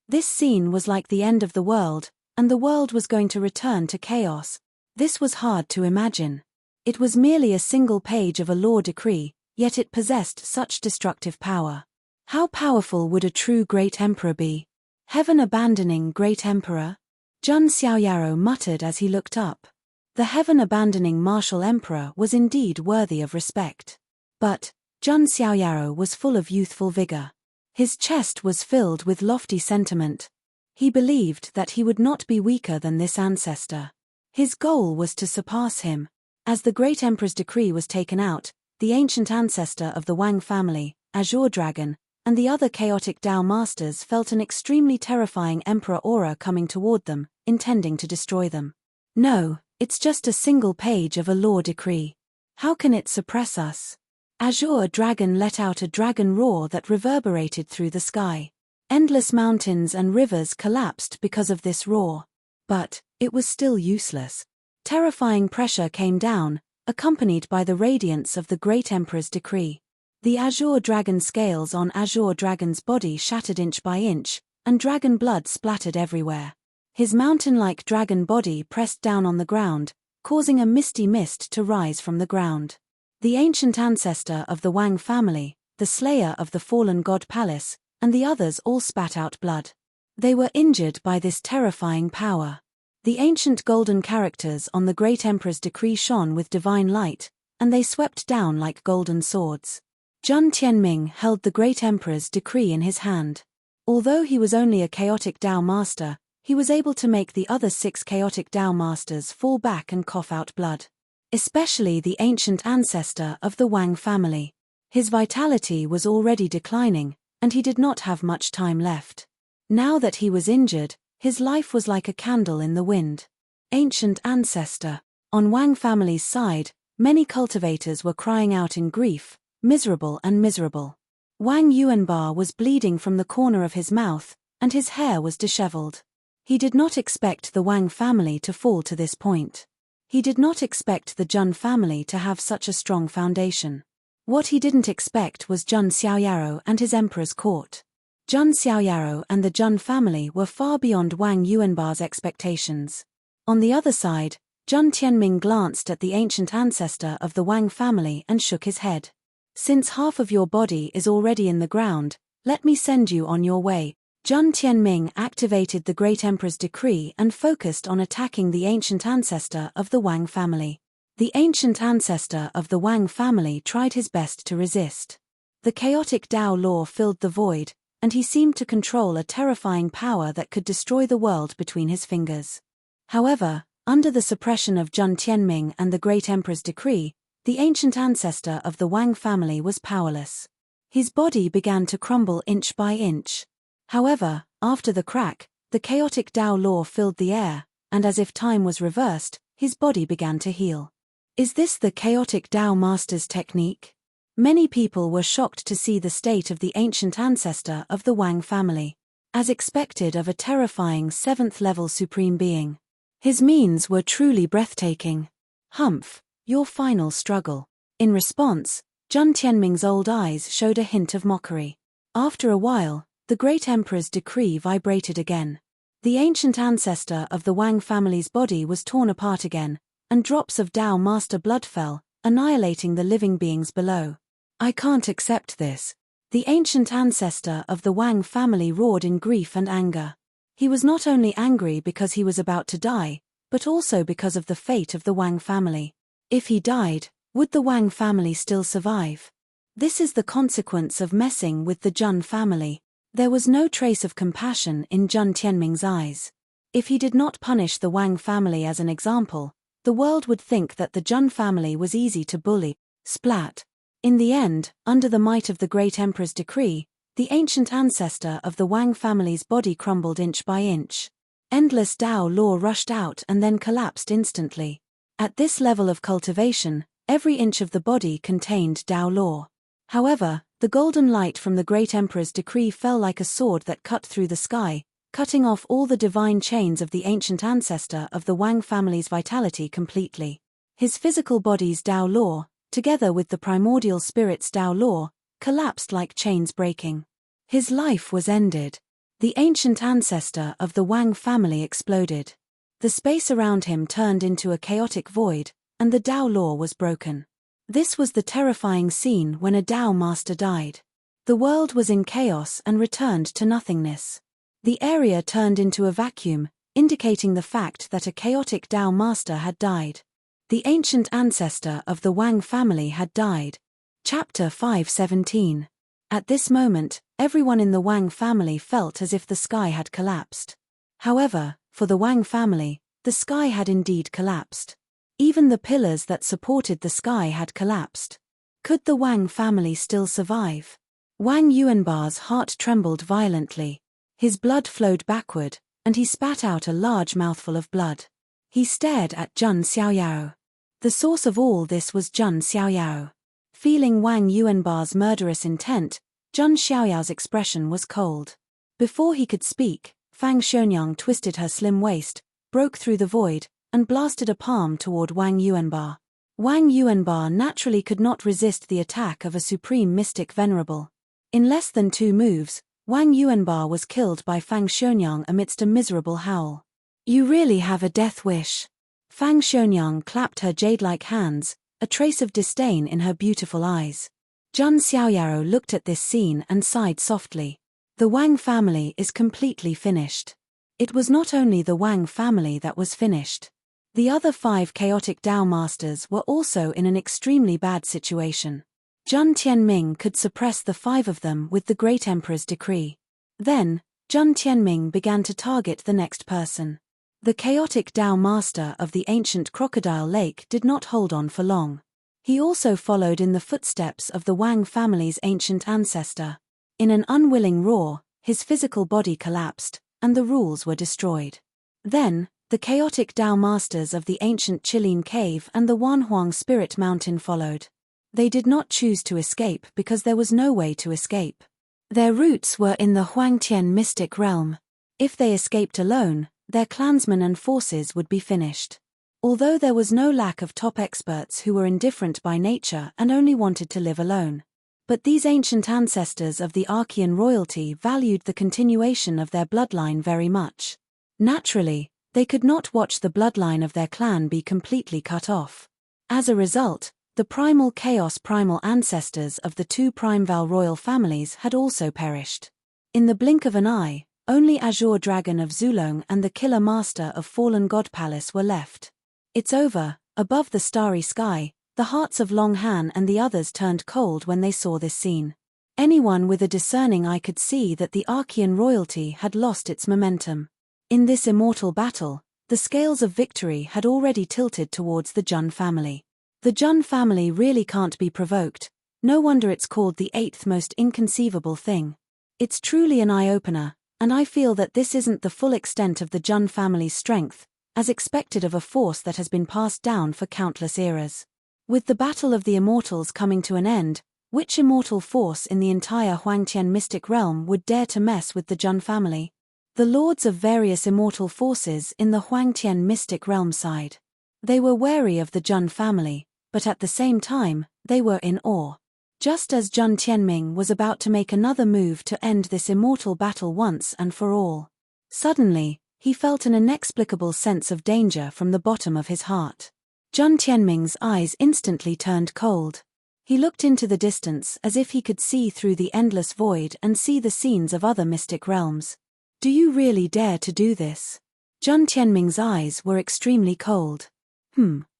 This scene was like the end of the world, and the world was going to return to chaos. This was hard to imagine. It was merely a single page of a law decree, yet it possessed such destructive power. How powerful would a true great emperor be? Heaven-abandoning great emperor? Zheng Xiaoyaro muttered as he looked up. The heaven-abandoning martial emperor was indeed worthy of respect. But Zheng Xiaoyaro was full of youthful vigor. His chest was filled with lofty sentiment. He believed that he would not be weaker than this ancestor. His goal was to surpass him. As the great emperor's decree was taken out, the ancient ancestor of the Wang family, Azure Dragon, and the other chaotic Tao masters felt an extremely terrifying emperor aura coming toward them, intending to destroy them. No, it's just a single page of a law decree. How can it suppress us? Azure Dragon let out a dragon roar that reverberated through the sky. Endless mountains and rivers collapsed because of this roar. But it was still useless. Terrifying pressure came down, accompanied by the radiance of the great emperor's decree. The Azure Dragon scales on Azure Dragon's body shattered inch by inch, and dragon blood splattered everywhere. His mountain-like dragon body pressed down on the ground, causing a misty mist to rise from the ground. The ancient ancestor of the Wang family, the slayer of the fallen god Palace, and the others all spat out blood. They were injured by this terrifying power. The ancient golden characters on the great emperor's decree shone with divine light, and they swept down like golden swords. Zheng Tianming held the great emperor's decree in his hand. Although he was only a chaotic Tao master, he was able to make the other 6 chaotic Tao masters fall back and cough out blood. Especially the ancient ancestor of the Wang family. His vitality was already declining, and he did not have much time left. Now that he was injured, his life was like a candle in the wind. Ancient ancestor. On Wang family's side, many cultivators were crying out in grief, miserable and miserable. Wang Yuanba was bleeding from the corner of his mouth, and his hair was disheveled. He did not expect the Wang family to fall to this point. He did not expect the Zheng family to have such a strong foundation. What he didn't expect was Zheng Xiaoyaro and his emperor's court. Zheng Xiaoyaro and the Zheng family were far beyond Wang Yuanba's expectations. On the other side, Zheng Tianming glanced at the ancient ancestor of the Wang family and shook his head. Since half of your body is already in the ground, let me send you on your way. Zheng Tianming activated the great emperor's decree and focused on attacking the ancient ancestor of the Wang family. The ancient ancestor of the Wang family tried his best to resist. The chaotic Tao law filled the void, and he seemed to control a terrifying power that could destroy the world between his fingers. However, under the suppression of Zheng Tianming and the great emperor's decree, the ancient ancestor of the Wang family was powerless. His body began to crumble inch by inch. However, after the crack, the chaotic Tao law filled the air, and as if time was reversed, his body began to heal. Is this the chaotic Tao master's technique? Many people were shocked to see the state of the ancient ancestor of the Wang family. As expected of a terrifying 7th-level supreme being. His means were truly breathtaking. Humph, your final struggle. In response, Zheng Tianming's old eyes showed a hint of mockery. After a while, the great emperor's decree vibrated again. The ancient ancestor of the Wang family's body was torn apart again, and drops of Tao Master blood fell, annihilating the living beings below. I can't accept this. The ancient ancestor of the Wang family roared in grief and anger. He was not only angry because he was about to die, but also because of the fate of the Wang family. If he died, would the Wang family still survive? This is the consequence of messing with the Zhen family. There was no trace of compassion in Zhen Tianming's eyes. If he did not punish the Wang family as an example, the world would think that the Zhen family was easy to bully. Splat. In the end, under the might of the great emperor's decree, the ancient ancestor of the Wang family's body crumbled inch by inch. Endless Tao law rushed out and then collapsed instantly. At this level of cultivation, every inch of the body contained Tao law. However, the golden light from the great emperor's decree fell like a sword that cut through the sky, cutting off all the divine chains of the ancient ancestor of the Wang family's vitality completely. His physical body's Tao law, together with the primordial spirit's Tao law, collapsed like chains breaking. His life was ended. The ancient ancestor of the Wang family exploded. The space around him turned into a chaotic void, and the Tao law was broken. This was the terrifying scene when a Tao master died. The world was in chaos and returned to nothingness. The area turned into a vacuum, indicating the fact that a chaotic Tao master had died. The ancient ancestor of the Wang family had died. Chapter 517. At this moment, everyone in the Wang family felt as if the sky had collapsed. However, for the Wang family, the sky had indeed collapsed. Even the pillars that supported the sky had collapsed. Could the Wang family still survive? Wang Yuanbar's heart trembled violently. His blood flowed backward, and he spat out a large mouthful of blood. He stared at Zhen Xiaoyao. The source of all this was Zhen Xiaoyao. Feeling Wang Yuanbar's murderous intent, Zhen Xiaoyao's expression was cold. Before he could speak, Fang Xionyang twisted her slim waist, broke through the void, and blasted a palm toward Wang Yuanbar. Wang Yuanbar naturally could not resist the attack of a supreme mystic venerable. In less than 2 moves, Wang Yuanbar was killed by Fang Xionyang amidst a miserable howl. You really have a death wish. Fang Xionyang clapped her jade-like hands, a trace of disdain in her beautiful eyes. Zhen Xiaoyao looked at this scene and sighed softly. The Wang family is completely finished. It was not only the Wang family that was finished. The other 5 chaotic Tao masters were also in an extremely bad situation. Zhen Tianming could suppress the 5 of them with the great emperor's decree. Then, Zhen Tianming began to target the next person. The chaotic Tao master of the ancient crocodile lake did not hold on for long. He also followed in the footsteps of the Wang family's ancient ancestor. In an unwilling roar, his physical body collapsed, and the rules were destroyed. Then, the chaotic Tao masters of the ancient Qilin cave and the Wanhuang spirit mountain followed. They did not choose to escape because there was no way to escape. Their roots were in the Huangtian mystic realm. If they escaped alone, their clansmen and forces would be finished. Although there was no lack of top experts who were indifferent by nature and only wanted to live alone. But these ancient ancestors of the Archean royalty valued the continuation of their bloodline very much. Naturally, they could not watch the bloodline of their clan be completely cut off. As a result, the primal chaos primal ancestors of the 2 Primeval royal families had also perished. In the blink of an eye, only Azure Dragon of Zulong and the Killer Master of Fallen God Palace were left. It's over. Above the starry sky, the hearts of Long Han and the others turned cold when they saw this scene. Anyone with a discerning eye could see that the Archean royalty had lost its momentum. In this immortal battle, the scales of victory had already tilted towards the Zhen family. The Zhen family really can't be provoked. No wonder it's called the 8th most inconceivable thing. It's truly an eye-opener, and I feel that this isn't the full extent of the Zhen family's strength, as expected of a force that has been passed down for countless eras. With the Battle of the Immortals coming to an end, which immortal force in the entire Huangtian mystic realm would dare to mess with the Zhen family? The lords of various immortal forces in the Huangtian mystic realm sighed. They were wary of the Zhen family, but at the same time, they were in awe. Just as Zhen Tianming was about to make another move to end this immortal battle once and for all. Suddenly, he felt an inexplicable sense of danger from the bottom of his heart. Zhang Tianming's eyes instantly turned cold. He looked into the distance as if he could see through the endless void and see the scenes of other mystic realms. Do you really dare to do this? Zhang Tianming's eyes were extremely cold.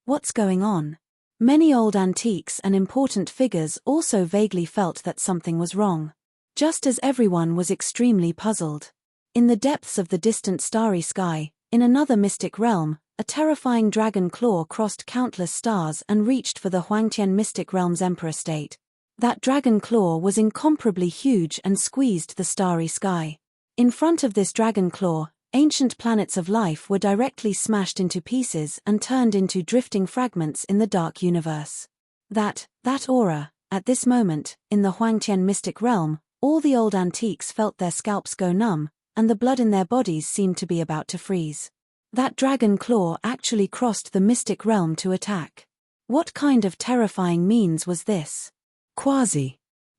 What's going on? Many old antiques and important figures also vaguely felt that something was wrong. Just as everyone was extremely puzzled. In the depths of the distant starry sky, in another mystic realm, a terrifying dragon claw crossed countless stars and reached for the Huangtian mystic realm's emperor state. That dragon claw was incomparably huge and squeezed the starry sky. In front of this dragon claw, ancient planets of life were directly smashed into pieces and turned into drifting fragments in the dark universe. That aura, at this moment, in the Huangtian mystic realm, all the old antiques felt their scalps go numb, and the blood in their bodies seemed to be about to freeze. That dragon claw actually crossed the mystic realm to attack. What kind of terrifying means was this?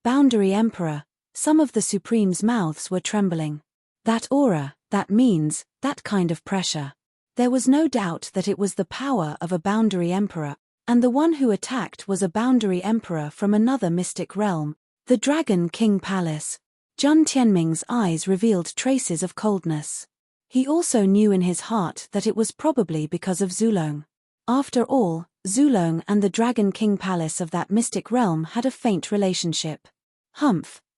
Boundary Emperor. Some of the Supreme's mouths were trembling. That aura, that means, that kind of pressure. There was no doubt that it was the power of a Boundary Emperor, and the one who attacked was a Boundary Emperor from another mystic realm, the Dragon King Palace. Zhang Tianming's eyes revealed traces of coldness. He also knew in his heart that it was probably because of Zulong. After all, Zulong and the Dragon King Palace of that mystic realm had a faint relationship.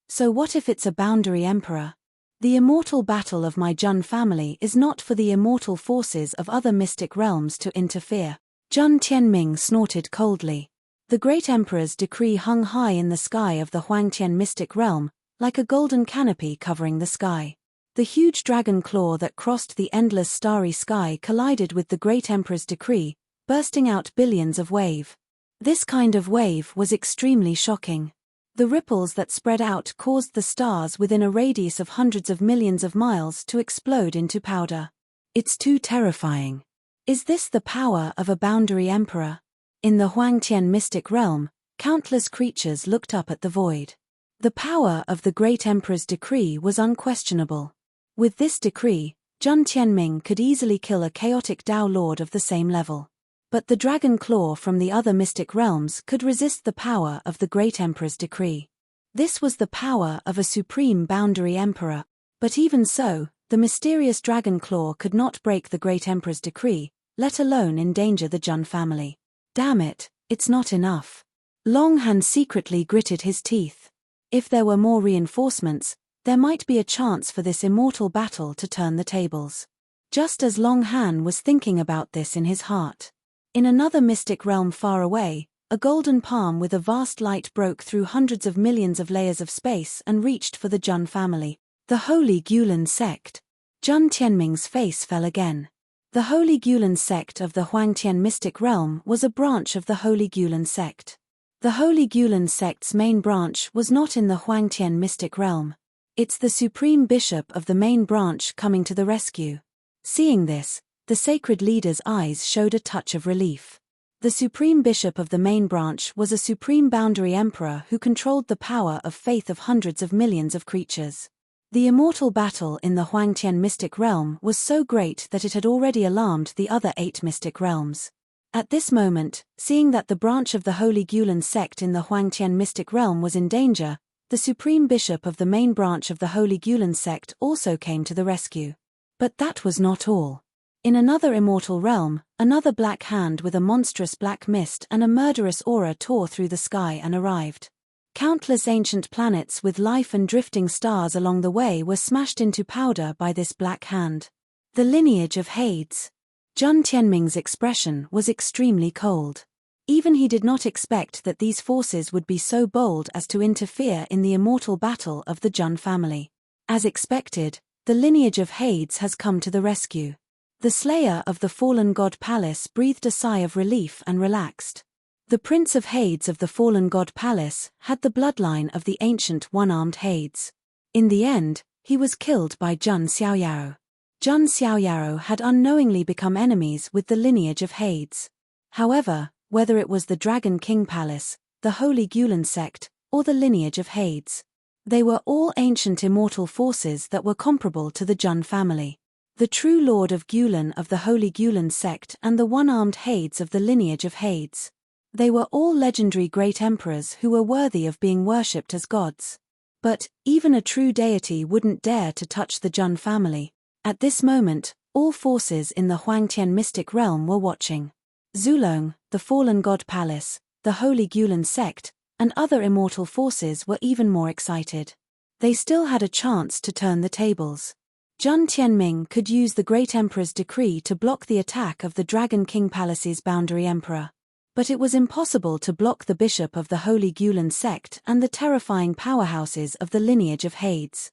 So what if it's a Boundary Emperor? The immortal battle of my Jun family is not for the immortal forces of other mystic realms to interfere. Zhang Tianming snorted coldly. The Great Emperor's decree hung high in the sky of the Huangtian mystic realm, like a golden canopy covering the sky. The huge dragon claw that crossed the endless starry sky collided with the Great Emperor's decree, bursting out billions of wave. This kind of wave was extremely shocking. The ripples that spread out caused the stars within a radius of hundreds of millions of miles to explode into powder. It's too terrifying. Is this the power of a Boundary Emperor? In the Huangtian mystic realm, countless creatures looked up at the void. The power of the Great Emperor's decree was unquestionable. With this decree, Zhang Tianming could easily kill a chaotic Tao Lord of the same level. But the dragon claw from the other mystic realms could resist the power of the Great Emperor's decree. This was the power of a supreme Boundary Emperor, but even so, the mysterious dragon claw could not break the Great Emperor's decree, let alone endanger the Jun family. Damn it, it's not enough. Long Han secretly gritted his teeth. If there were more reinforcements, there might be a chance for this immortal battle to turn the tables. Just as Long Han was thinking about this in his heart. In another mystic realm far away, a golden palm with a vast light broke through hundreds of millions of layers of space and reached for the Jun family. The Holy Gulan Sect. Zhang Tianming's face fell again. The Holy Gulan Sect of the Huangtian mystic realm was a branch of the Holy Gulan Sect. The Holy Gulan Sect's main branch was not in the Huangtian mystic realm. It's the supreme bishop of the main branch coming to the rescue. Seeing this, the sacred leader's eyes showed a touch of relief. The supreme bishop of the main branch was a supreme Boundary Emperor who controlled the power of faith of hundreds of millions of creatures. The immortal battle in the Huangtian mystic realm was so great that it had already alarmed the other 8 mystic realms. At this moment, seeing that the branch of the Holy Gulan Sect in the Huangtian mystic realm was in danger, the supreme bishop of the main branch of the Holy Gulan Sect also came to the rescue. But that was not all. In another immortal realm, another black hand with a monstrous black mist and a murderous aura tore through the sky and arrived. Countless ancient planets with life and drifting stars along the way were smashed into powder by this black hand. The lineage of Hades. Zhang Tianming's expression was extremely cold. Even he did not expect that these forces would be so bold as to interfere in the immortal battle of the Jun family. As expected, the lineage of Hades has come to the rescue. The slayer of the fallen god Palace breathed a sigh of relief and relaxed. The Prince of Hades of the fallen god Palace had the bloodline of the ancient one-armed Hades. In the end, he was killed by Jun Xiaoyao. Jun Xiaoyao had unknowingly become enemies with the lineage of Hades. However, whether it was the Dragon King Palace, the Holy Gulan Sect, or the lineage of Hades, they were all ancient immortal forces that were comparable to the Jun family. the true lord of Gulen of the Holy Gulen sect and the one-armed Hades of the lineage of Hades. They were all legendary great emperors who were worthy of being worshipped as gods. But, even a true deity wouldn't dare to touch the Jun family. At this moment, all forces in the Huangtian mystic realm were watching. Zulong, the fallen god palace, the Holy Gulen sect, and other immortal forces were even more excited. They still had a chance to turn the tables. Jun Tianming could use the Great Emperor's decree to block the attack of the Dragon King Palace's boundary emperor. But it was impossible to block the bishop of the Holy Gulen sect and the terrifying powerhouses of the lineage of Hades.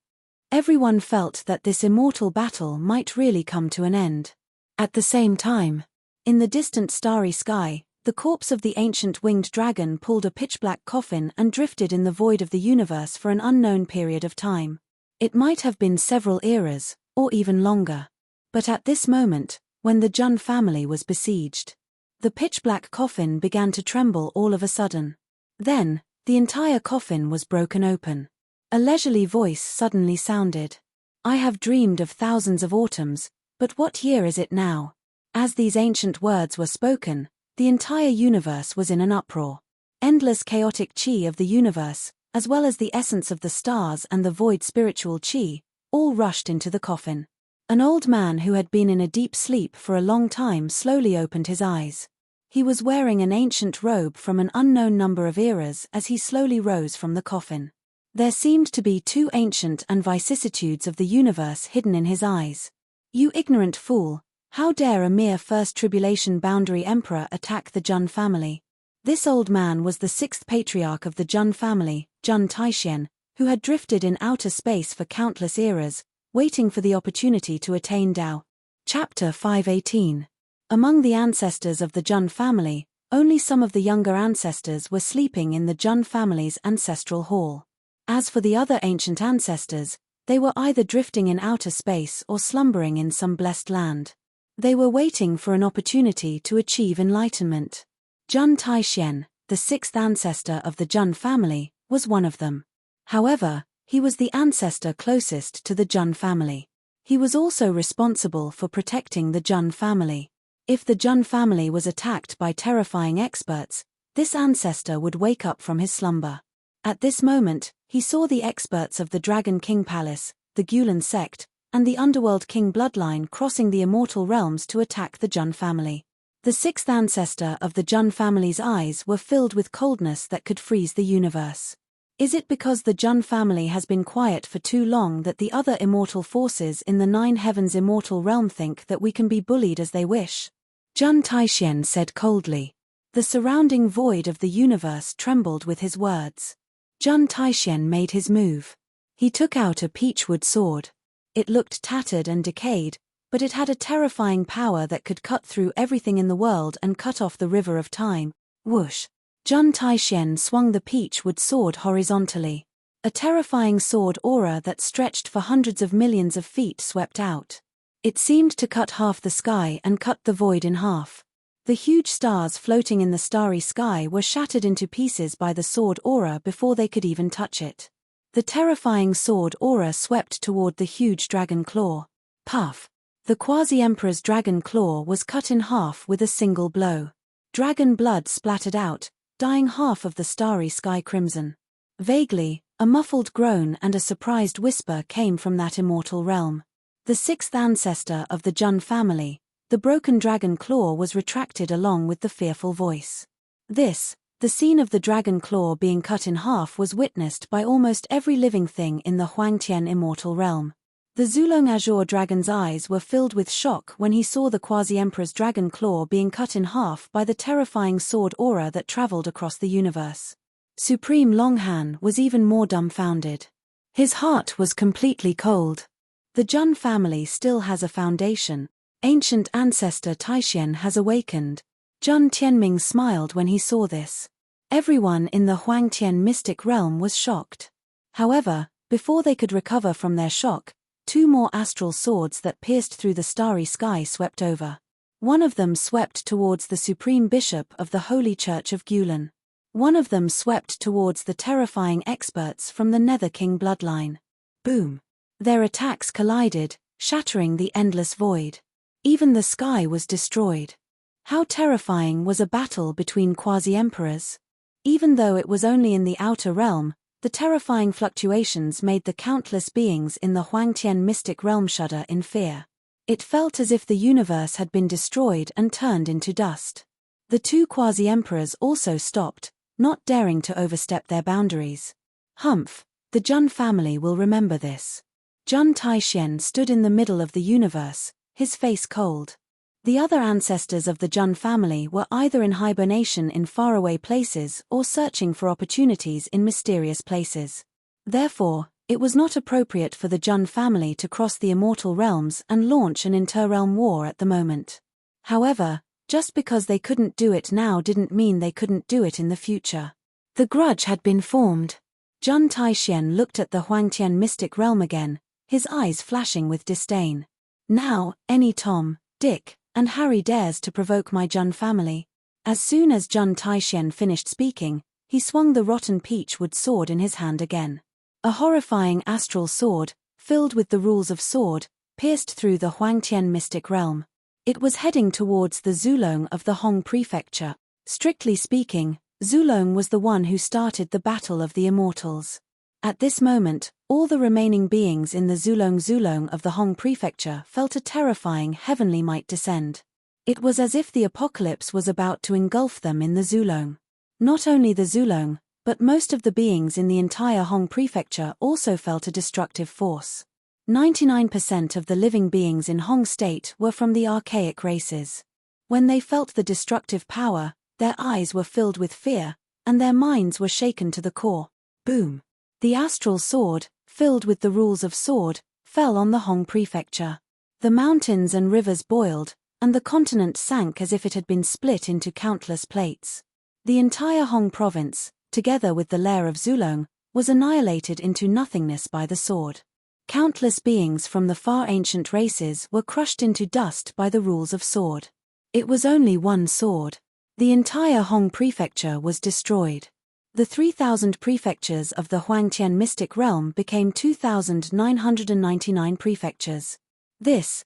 Everyone felt that this immortal battle might really come to an end. At the same time, in the distant starry sky, the corpse of the ancient winged dragon pulled a pitch-black coffin and drifted in the void of the universe for an unknown period of time. It might have been several eras, or even longer. But at this moment, when the Jun family was besieged, the pitch-black coffin began to tremble all of a sudden. Then, the entire coffin was broken open. A leisurely voice suddenly sounded. "I have dreamed of thousands of autumns, but what year is it now?" As these ancient words were spoken, the entire universe was in an uproar. Endless chaotic chi of the universe, as well as the essence of the stars and the void spiritual chi, all rushed into the coffin. An old man who had been in a deep sleep for a long time slowly opened his eyes. He was wearing an ancient robe from an unknown number of eras as he slowly rose from the coffin. There seemed to be two ancient and vicissitudes of the universe hidden in his eyes. "You ignorant fool, how dare a mere first tribulation boundary emperor attack the Jun family?" This old man was the sixth patriarch of the Jun family, Jun Taishen, who had drifted in outer space for countless eras, waiting for the opportunity to attain Tao. Chapter 518. Among the ancestors of the Jun family, only some of the younger ancestors were sleeping in the Jun family's ancestral hall. As for the other ancient ancestors, they were either drifting in outer space or slumbering in some blessed land. They were waiting for an opportunity to achieve enlightenment. Jun Taishen, the sixth ancestor of the Jun family, was one of them. However, he was the ancestor closest to the Jun family. He was also responsible for protecting the Jun family. If the Jun family was attacked by terrifying experts, this ancestor would wake up from his slumber. At this moment, he saw the experts of the Dragon King Palace, the Gulen sect, and the Underworld King bloodline crossing the immortal realms to attack the Jun family. The sixth ancestor of the Jun family's eyes were filled with coldness that could freeze the universe. Is it because the Jun family has been quiet for too long that the other immortal forces in the Nine Heavens immortal realm think that we can be bullied as they wish? Jun Taishen said coldly. The surrounding void of the universe trembled with his words. Jun Taishen made his move. He took out a peachwood sword. It looked tattered and decayed, but it had a terrifying power that could cut through everything in the world and cut off the river of time. Whoosh! Jun Taishen swung the peachwood sword horizontally. A terrifying sword aura that stretched for hundreds of millions of feet swept out. It seemed to cut half the sky and cut the void in half. The huge stars floating in the starry sky were shattered into pieces by the sword aura before they could even touch it. The terrifying sword aura swept toward the huge dragon claw. Puff! The quasi-emperor's dragon claw was cut in half with a single blow. Dragon blood splattered out, dyeing half of the starry sky crimson. Vaguely, a muffled groan and a surprised whisper came from that immortal realm. The sixth ancestor of the Jun family, the broken dragon claw was retracted along with the fearful voice. This, the scene of the dragon claw being cut in half, was witnessed by almost every living thing in the Huangtian immortal realm. The Zulong Azure dragon's eyes were filled with shock when he saw the quasi-emperor's dragon claw being cut in half by the terrifying sword aura that traveled across the universe. Supreme Longhan was even more dumbfounded. His heart was completely cold. The Jun family still has a foundation. Ancient ancestor Taishen has awakened. Jun Tianming smiled when he saw this. Everyone in the Huangtian mystic realm was shocked. However, before they could recover from their shock, two more astral swords that pierced through the starry sky swept over. One of them swept towards the supreme bishop of the Holy Church of Gulen. One of them swept towards the terrifying experts from the Nether King bloodline. Boom! Their attacks collided, shattering the endless void. Even the sky was destroyed. How terrifying was a battle between quasi-emperors? Even though it was only in the outer realm, the terrifying fluctuations made the countless beings in the Huangtian mystic realm shudder in fear. It felt as if the universe had been destroyed and turned into dust. The two quasi-emperors also stopped, not daring to overstep their boundaries. Humph, the Jun family will remember this. Jun Taixian stood in the middle of the universe, his face cold. The other ancestors of the Jun family were either in hibernation in faraway places or searching for opportunities in mysterious places. Therefore, it was not appropriate for the Jun family to cross the immortal realms and launch an inter-realm war at the moment. However, just because they couldn't do it now didn't mean they couldn't do it in the future. The grudge had been formed. Jun Taixian looked at the Huangtian mystic realm again, his eyes flashing with disdain. Now, any Tom, Dick, and Harry dares to provoke my Jun family. As soon as Jun Taixian finished speaking, he swung the rotten peachwood sword in his hand again. A horrifying astral sword, filled with the rules of sword, pierced through the Huangtian mystic realm. It was heading towards the Zulong of the Hong prefecture. Strictly speaking, Zulong was the one who started the Battle of the Immortals. At this moment, all the remaining beings in the Zulong of the Hong prefecture felt a terrifying heavenly might descend. It was as if the apocalypse was about to engulf them in the Zulong. Not only the Zulong, but most of the beings in the entire Hong prefecture also felt a destructive force. 99% of the living beings in Hong state were from the archaic races. When they felt the destructive power, their eyes were filled with fear, and their minds were shaken to the core. Boom! The astral sword, filled with the rules of sword, fell on the Hong prefecture. The mountains and rivers boiled, and the continent sank as if it had been split into countless plates. The entire Hong province, together with the lair of Zulong, was annihilated into nothingness by the sword. Countless beings from the far ancient races were crushed into dust by the rules of sword. It was only one sword. The entire Hong prefecture was destroyed. The 3,000 prefectures of the Huangtian mystic realm became 2,999 prefectures. This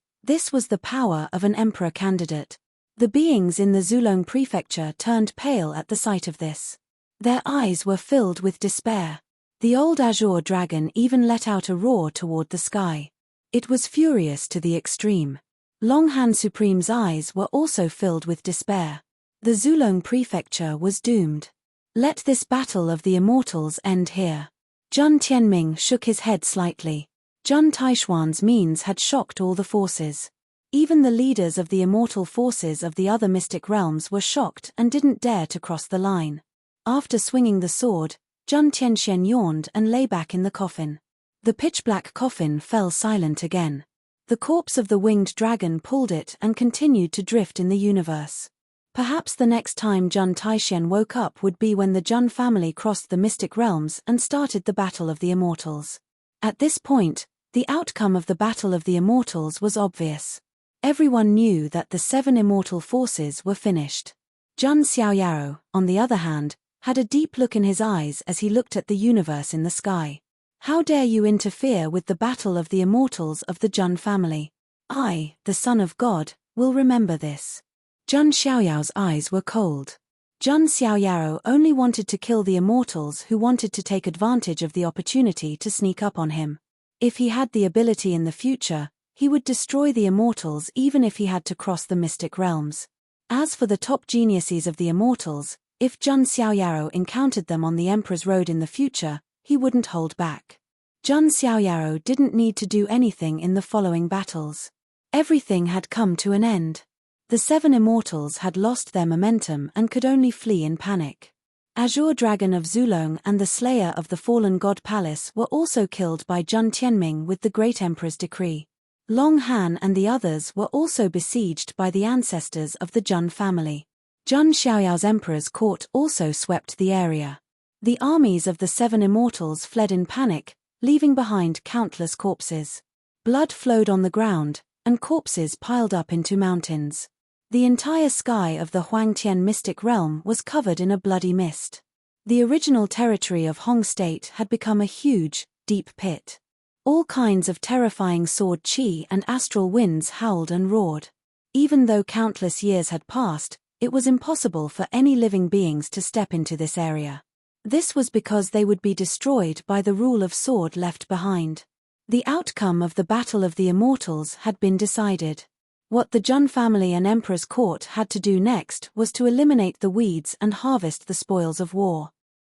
was the power of an emperor candidate. The beings in the Zulong prefecture turned pale at the sight of this. Their eyes were filled with despair. The old azure dragon even let out a roar toward the sky. It was furious to the extreme. Longhan Supreme's eyes were also filled with despair. The Zulong prefecture was doomed. Let this battle of the immortals end here. Jun Tianming shook his head slightly. Jun Taishuan's means had shocked all the forces. Even the leaders of the immortal forces of the other mystic realms were shocked and didn't dare to cross the line. After swinging the sword, Jun Tianxian yawned and lay back in the coffin. The pitch-black coffin fell silent again. The corpse of the winged dragon pulled it and continued to drift in the universe. Perhaps the next time Jun Taixian woke up would be when the Jun family crossed the mystic realms and started the Battle of the Immortals. At this point, the outcome of the Battle of the Immortals was obvious. Everyone knew that the 7 immortal forces were finished. Jun Xiaoyaro, on the other hand, had a deep look in his eyes as he looked at the universe in the sky. How dare you interfere with the Battle of the Immortals of the Jun family? I, the son of God, will remember this. Jun Xiaoyao's eyes were cold. Jun Xiaoyaro only wanted to kill the immortals who wanted to take advantage of the opportunity to sneak up on him. If he had the ability in the future, he would destroy the immortals even if he had to cross the mystic realms. As for the top geniuses of the immortals, if Jun Xiaoyaro encountered them on the Emperor's Road in the future, he wouldn't hold back. Jun Xiaoyaro didn't need to do anything in the following battles. Everything had come to an end. The 7 immortals had lost their momentum and could only flee in panic. Azure Dragon of Zulong and the Slayer of the Fallen God Palace were also killed by Jun Tianming with the Great Emperor's decree. Long Han and the others were also besieged by the ancestors of the Jun family. Jun Xiaoyao's Emperor's court also swept the area. The armies of the 7 immortals fled in panic, leaving behind countless corpses. Blood flowed on the ground, and corpses piled up into mountains. The entire sky of the Huangtian mystic realm was covered in a bloody mist. The original territory of Hong State had become a huge, deep pit. All kinds of terrifying sword chi and astral winds howled and roared. Even though countless years had passed, it was impossible for any living beings to step into this area. This was because they would be destroyed by the rule of sword left behind. The outcome of the Battle of the Immortals had been decided. What the Jun family and Emperor's court had to do next was to eliminate the weeds and harvest the spoils of war.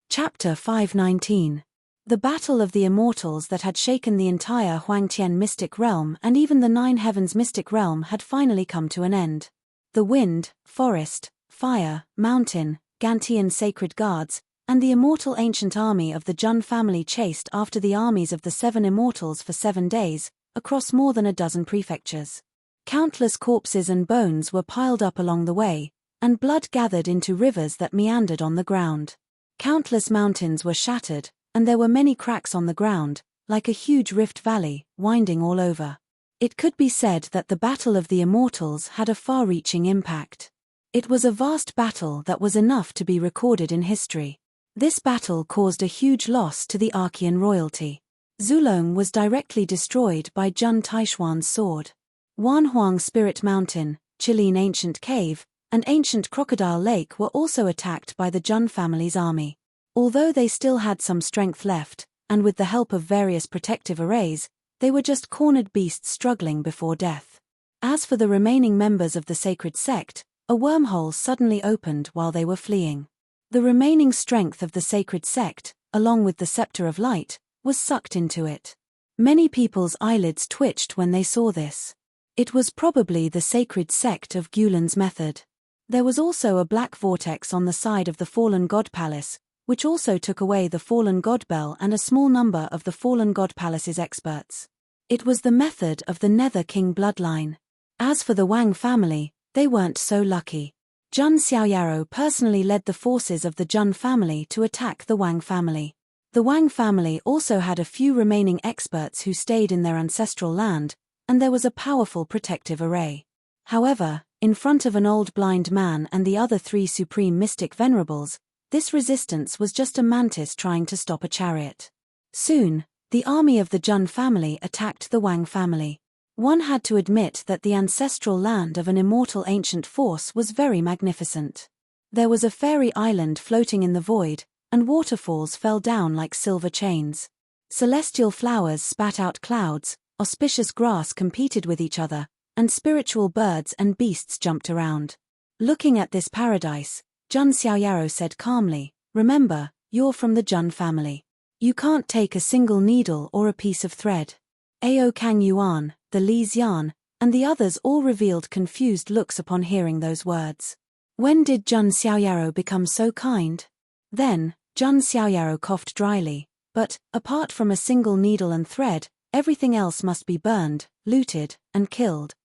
Chapter 519. The Battle of the Immortals that had shaken the entire Huangtian mystic realm and even the Nine Heavens mystic realm had finally come to an end. The wind, forest, fire, mountain, Gantian sacred guards, and the immortal ancient army of the Jun family chased after the armies of the 7 immortals for 7 days, across more than a dozen prefectures. Countless corpses and bones were piled up along the way, and blood gathered into rivers that meandered on the ground. Countless mountains were shattered, and there were many cracks on the ground, like a huge rift valley, winding all over. It could be said that the Battle of the Immortals had a far-reaching impact. It was a vast battle that was enough to be recorded in history. This battle caused a huge loss to the Archean royalty. Zulong was directly destroyed by Jun Taishuan's sword. Wanhuang Spirit Mountain, Qilin Ancient Cave, and Ancient Crocodile Lake were also attacked by the Jun family's army. Although they still had some strength left, and with the help of various protective arrays, they were just cornered beasts struggling before death. As for the remaining members of the sacred sect, a wormhole suddenly opened while they were fleeing. The remaining strength of the sacred sect, along with the scepter of light, was sucked into it. Many people's eyelids twitched when they saw this. It was probably the sacred sect of Gulan's method. There was also a black vortex on the side of the fallen god palace, which also took away the fallen god bell and a small number of the fallen god palace's experts. It was the method of the Nether King bloodline. As for the Wang family, they weren't so lucky. Jun Xiaoyaro personally led the forces of the Jun family to attack the Wang family. The Wang family also had a few remaining experts who stayed in their ancestral land, and there was a powerful protective array. However, in front of an old blind man and the other 3 supreme mystic venerables, this resistance was just a mantis trying to stop a chariot. Soon, the army of the Jun family attacked the Wang family. One had to admit that the ancestral land of an immortal ancient force was very magnificent. There was a fairy island floating in the void, and waterfalls fell down like silver chains. Celestial flowers spat out clouds, auspicious grass competed with each other, and spiritual birds and beasts jumped around. Looking at this paradise, Jun Xiaoyaro said calmly, "Remember, you're from the Jun family. You can't take a single needle or a piece of thread." Ao Kang Yuan, the Li Xian, and the others all revealed confused looks upon hearing those words. When did Jun Xiaoyaro become so kind? Then, Jun Xiaoyaro coughed dryly, "But, apart from a single needle and thread, everything else must be burned, looted, and killed."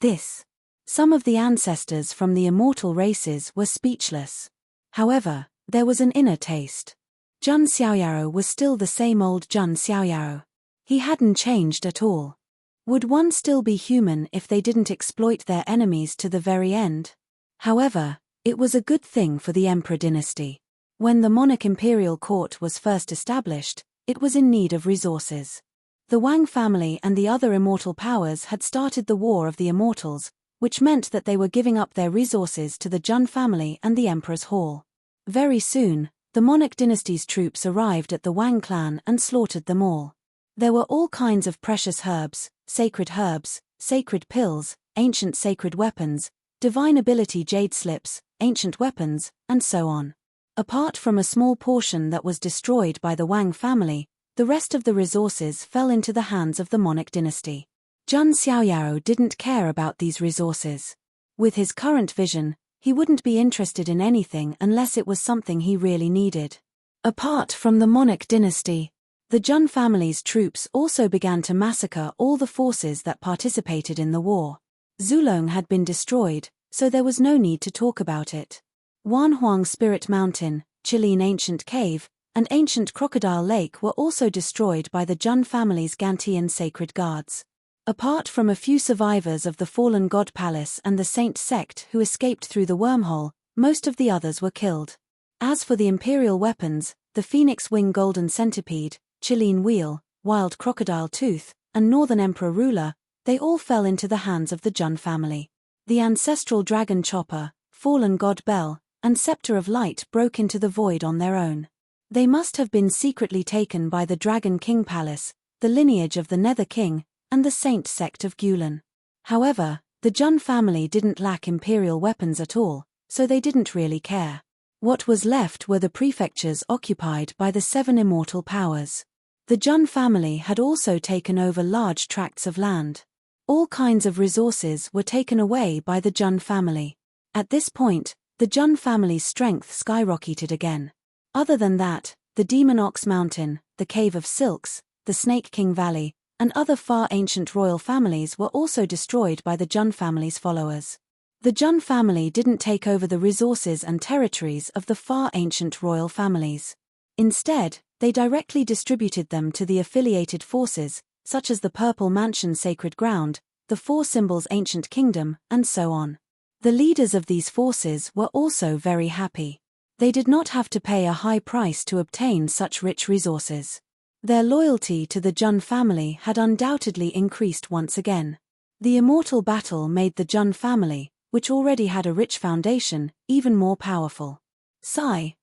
This. Some of the ancestors from the immortal races were speechless. However, there was an inner taste. Jun Xiaoyaro was still the same old Jun Xiaoyaro. He hadn't changed at all. Would one still be human if they didn't exploit their enemies to the very end? However, it was a good thing for the Emperor dynasty. When the monarch imperial court was first established, it was in need of resources. The Wang family and the other immortal powers had started the War of the Immortals, which meant that they were giving up their resources to the Jun family and the Emperor's Hall. Very soon, the monarch dynasty's troops arrived at the Wang clan and slaughtered them all. There were all kinds of precious herbs, sacred pills, ancient sacred weapons, divine ability jade slips, ancient weapons, and so on. Apart from a small portion that was destroyed by the Wang family, the rest of the resources fell into the hands of the monarch dynasty. Jun Xiaoyaro didn't care about these resources. With his current vision, he wouldn't be interested in anything unless it was something he really needed. Apart from the monarch dynasty, the Jun family's troops also began to massacre all the forces that participated in the war. Zulong had been destroyed, so there was no need to talk about it. Wanhuang Spirit Mountain, Qilin Ancient Cave, and Ancient Crocodile Lake were also destroyed by the Jun family's Gantian sacred guards. Apart from a few survivors of the fallen god palace and the saint sect who escaped through the wormhole, most of the others were killed. As for the imperial weapons, the Phoenix Wing Golden Centipede, Qilin Wheel, Wild Crocodile Tooth, and Northern Emperor Ruler, they all fell into the hands of the Jun family. The ancestral Dragon Chopper, Fallen God Bell, and Scepter of Light broke into the void on their own. They must have been secretly taken by the Dragon King Palace, the lineage of the Nether King, and the Saint sect of Gulen. However, the Jun family didn't lack imperial weapons at all, so they didn't really care. What was left were the prefectures occupied by the 7 immortal powers. The Jun family had also taken over large tracts of land. All kinds of resources were taken away by the Jun family. At this point, the Jun family's strength skyrocketed again. Other than that, the Demon Ox Mountain, the Cave of Silks, the Snake King Valley, and other far ancient royal families were also destroyed by the Jun family's followers. The Jun family didn't take over the resources and territories of the far ancient royal families. Instead, they directly distributed them to the affiliated forces, such as the Purple Mansion Sacred Ground, the Four Symbols Ancient Kingdom, and so on. The leaders of these forces were also very happy. They did not have to pay a high price to obtain such rich resources. Their loyalty to the Jun family had undoubtedly increased once again. The immortal battle made the Jun family, which already had a rich foundation, even more powerful.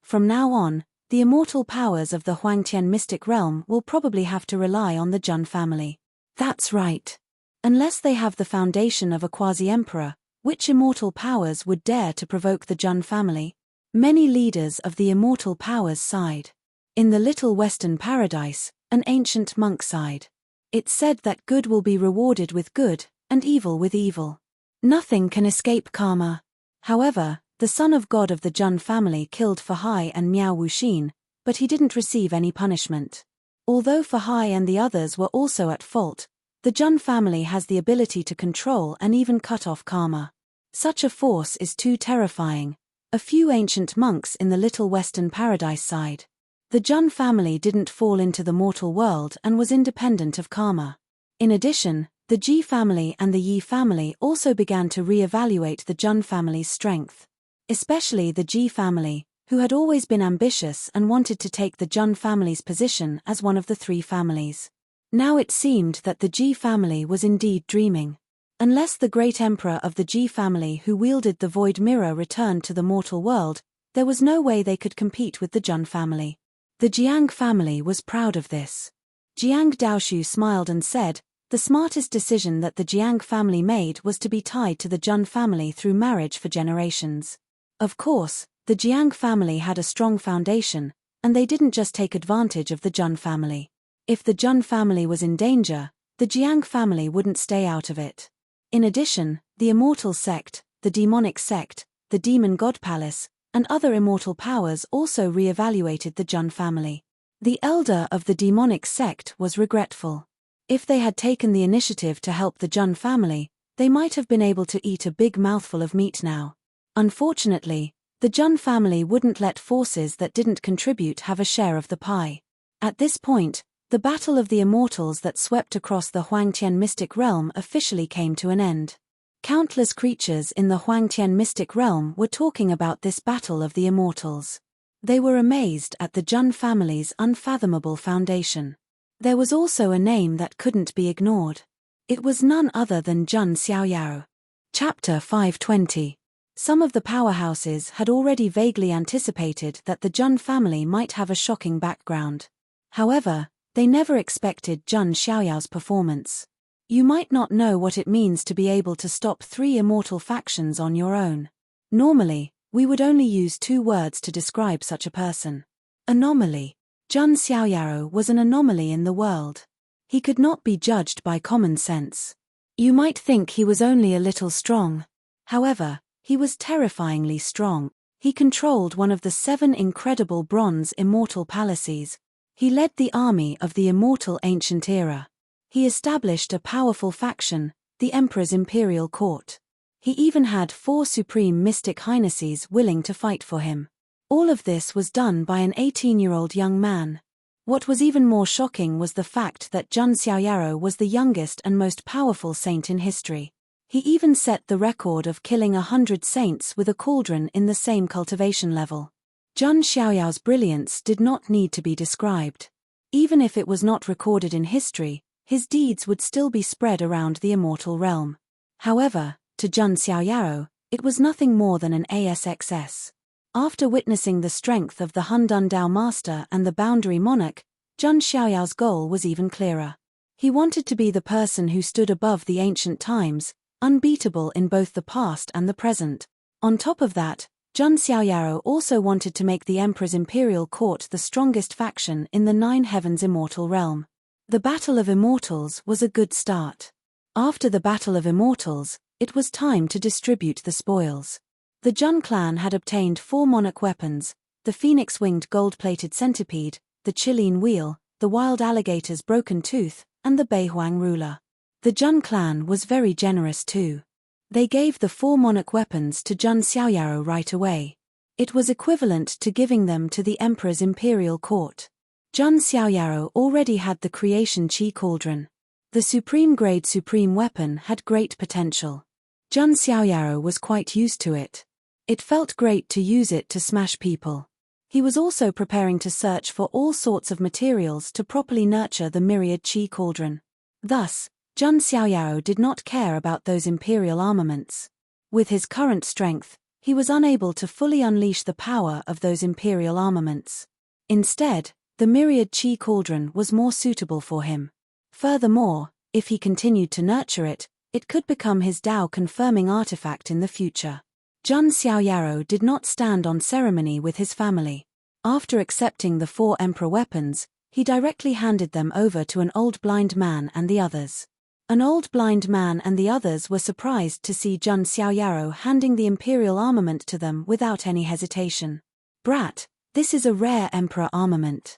From now on, the immortal powers of the Huangtian mystic realm will probably have to rely on the Jun family. That's right. Unless they have the foundation of a quasi-emperor, which immortal powers would dare to provoke the Jun family? Many leaders of the immortal powers sighed. In the Little Western Paradise, an ancient monk sighed. It's said that good will be rewarded with good, and evil with evil. Nothing can escape karma. However, the son of God of the Jun family killed Fahai and Miao Wuxin, but he didn't receive any punishment. Although Fahai and the others were also at fault, the Jun family has the ability to control and even cut off karma. Such a force is too terrifying. A few ancient monks in the Little Western Paradise sighed. The Jun family didn't fall into the mortal world and was independent of karma. In addition, the Ji family and the Yi family also began to re-evaluate the Jun family's strength. Especially the Ji family, who had always been ambitious and wanted to take the Jun family's position as one of the 3 families. Now it seemed that the Ji family was indeed dreaming. Unless the great emperor of the Ji family who wielded the void mirror returned to the mortal world, there was no way they could compete with the Jun family. The Jiang family was proud of this. Jiang Daoshu smiled and said, the smartest decision that the Jiang family made was to be tied to the Jun family through marriage for generations. Of course, the Jiang family had a strong foundation, and they didn't just take advantage of the Jun family. If the Jun family was in danger, the Jiang family wouldn't stay out of it. In addition, the Immortal Sect, the Demonic Sect, the Demon God Palace, and other immortal powers also re-evaluated the Jun family. The elder of the Demonic Sect was regretful. If they had taken the initiative to help the Jun family, they might have been able to eat a big mouthful of meat now. Unfortunately, the Jun family wouldn't let forces that didn't contribute have a share of the pie. At this point, the battle of the immortals that swept across the Huangtian mystic realm officially came to an end. Countless creatures in the Huangtian mystic realm were talking about this battle of the immortals. They were amazed at the Jun family's unfathomable foundation. There was also a name that couldn't be ignored. It was none other than Jun Xiaoyao. Chapter 520. Some of the powerhouses had already vaguely anticipated that the Jun family might have a shocking background. However, they never expected Jun Xiaoyao's performance. You might not know what it means to be able to stop 3 immortal factions on your own. Normally, we would only use 2 words to describe such a person. Anomaly. Jun Xiaoyao was an anomaly in the world. He could not be judged by common sense. You might think he was only a little strong. However, he was terrifyingly strong. He controlled one of the 7 incredible bronze immortal palaces. He led the army of the immortal ancient era. He established a powerful faction, the Emperor's imperial court. He even had 4 supreme mystic highnesses willing to fight for him. All of this was done by an 18-year-old young man. What was even more shocking was the fact that Jun Xiaoyao was the youngest and most powerful saint in history. He even set the record of killing 100 saints with a cauldron in the same cultivation level. Jun Xiaoyao's brilliance did not need to be described. Even if it was not recorded in history, his deeds would still be spread around the immortal realm. However, to Jun Xiaoyaro, it was nothing more than an ASXS. After witnessing the strength of the Hundun Dao Master and the Boundary Monarch, Jun Xiaoyao's goal was even clearer. He wanted to be the person who stood above the ancient times, unbeatable in both the past and the present. On top of that, Jun Xiaoyaro also wanted to make the Emperor's imperial court the strongest faction in the Nine Heavens immortal realm. The Battle of Immortals was a good start. After the Battle of Immortals, it was time to distribute the spoils. The Jun clan had obtained 4 monarch weapons: the phoenix-winged gold-plated centipede, the Chilean wheel, the wild alligator's broken tooth, and the Beihuang ruler. The Jun clan was very generous too. They gave the 4 monarch weapons to Jun Xiaoyaro right away. It was equivalent to giving them to the Emperor's imperial court. Jun Xiaoyaro already had the creation Qi cauldron. The supreme-grade supreme weapon had great potential. Jun Xiaoyaro was quite used to it. It felt great to use it to smash people. He was also preparing to search for all sorts of materials to properly nurture the myriad Qi cauldron. Thus, Jun Xiaoyaro did not care about those imperial armaments. With his current strength, he was unable to fully unleash the power of those imperial armaments. Instead, the myriad Qi cauldron was more suitable for him. Furthermore, if he continued to nurture it, it could become his Dao-confirming artifact in the future. Jun Xiaoyaro did not stand on ceremony with his family. After accepting the 4 emperor weapons, he directly handed them over to an old blind man and the others. An old blind man and the others were surprised to see Jun Xiaoyaro handing the imperial armament to them without any hesitation. "Brat, this is a rare emperor armament.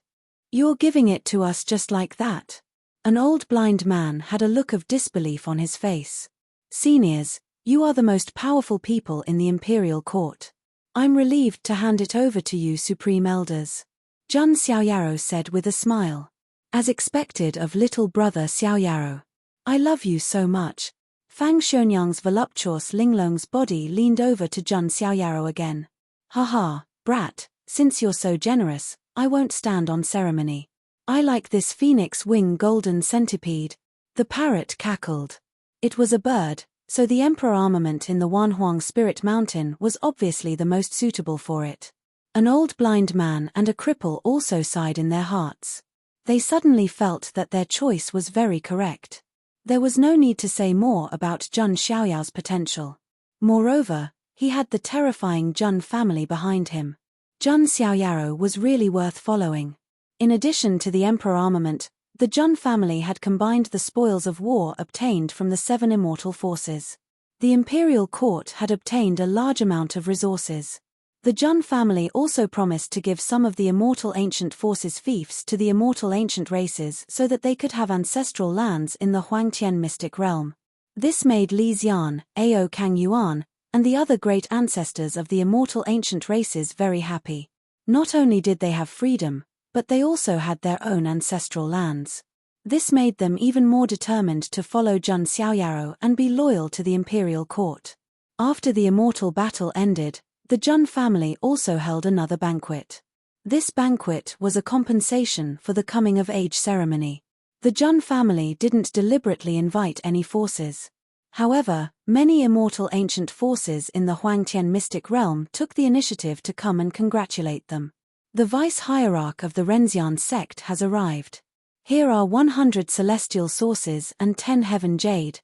You're giving it to us just like that?" An old blind man had a look of disbelief on his face. "Seniors, you are the most powerful people in the imperial court. I'm relieved to hand it over to you, supreme elders," Jun Xiaoyaro said with a smile. As expected of little brother Xiaoyaro. "I love you so much." Fang Xuanyang's voluptuous Linglong's body leaned over to Jun Xiaoyaro again. "Haha, brat, since you're so generous, I won't stand on ceremony. I like this phoenix wing golden centipede." The parrot cackled. It was a bird, so the emperor armament in the Wanhuang Spirit Mountain was obviously the most suitable for it. An old blind man and a cripple also sighed in their hearts. They suddenly felt that their choice was very correct. There was no need to say more about Jun Xiaoyao's potential. Moreover, he had the terrifying Jun family behind him. Jun Xiaoyaro was really worth following. In addition to the emperor armament, the Jun family had combined the spoils of war obtained from the 7 immortal forces. The imperial court had obtained a large amount of resources. The Jun family also promised to give some of the immortal ancient forces fiefs to the immortal ancient races so that they could have ancestral lands in the Huangtian mystic realm. This made Li Xian, Ao Kang Yuan, and the other great ancestors of the immortal ancient races very happy. Not only did they have freedom, but they also had their own ancestral lands. This made them even more determined to follow Jun Xiaoyaro and be loyal to the imperial court. After the immortal battle ended, the Jun family also held another banquet. This banquet was a compensation for the coming-of-age ceremony. The Jun family didn't deliberately invite any forces. However, many immortal ancient forces in the Huangtian mystic realm took the initiative to come and congratulate them. The vice-hierarch of the Renxian sect has arrived. Here are 100 celestial sources and 10 heaven jade.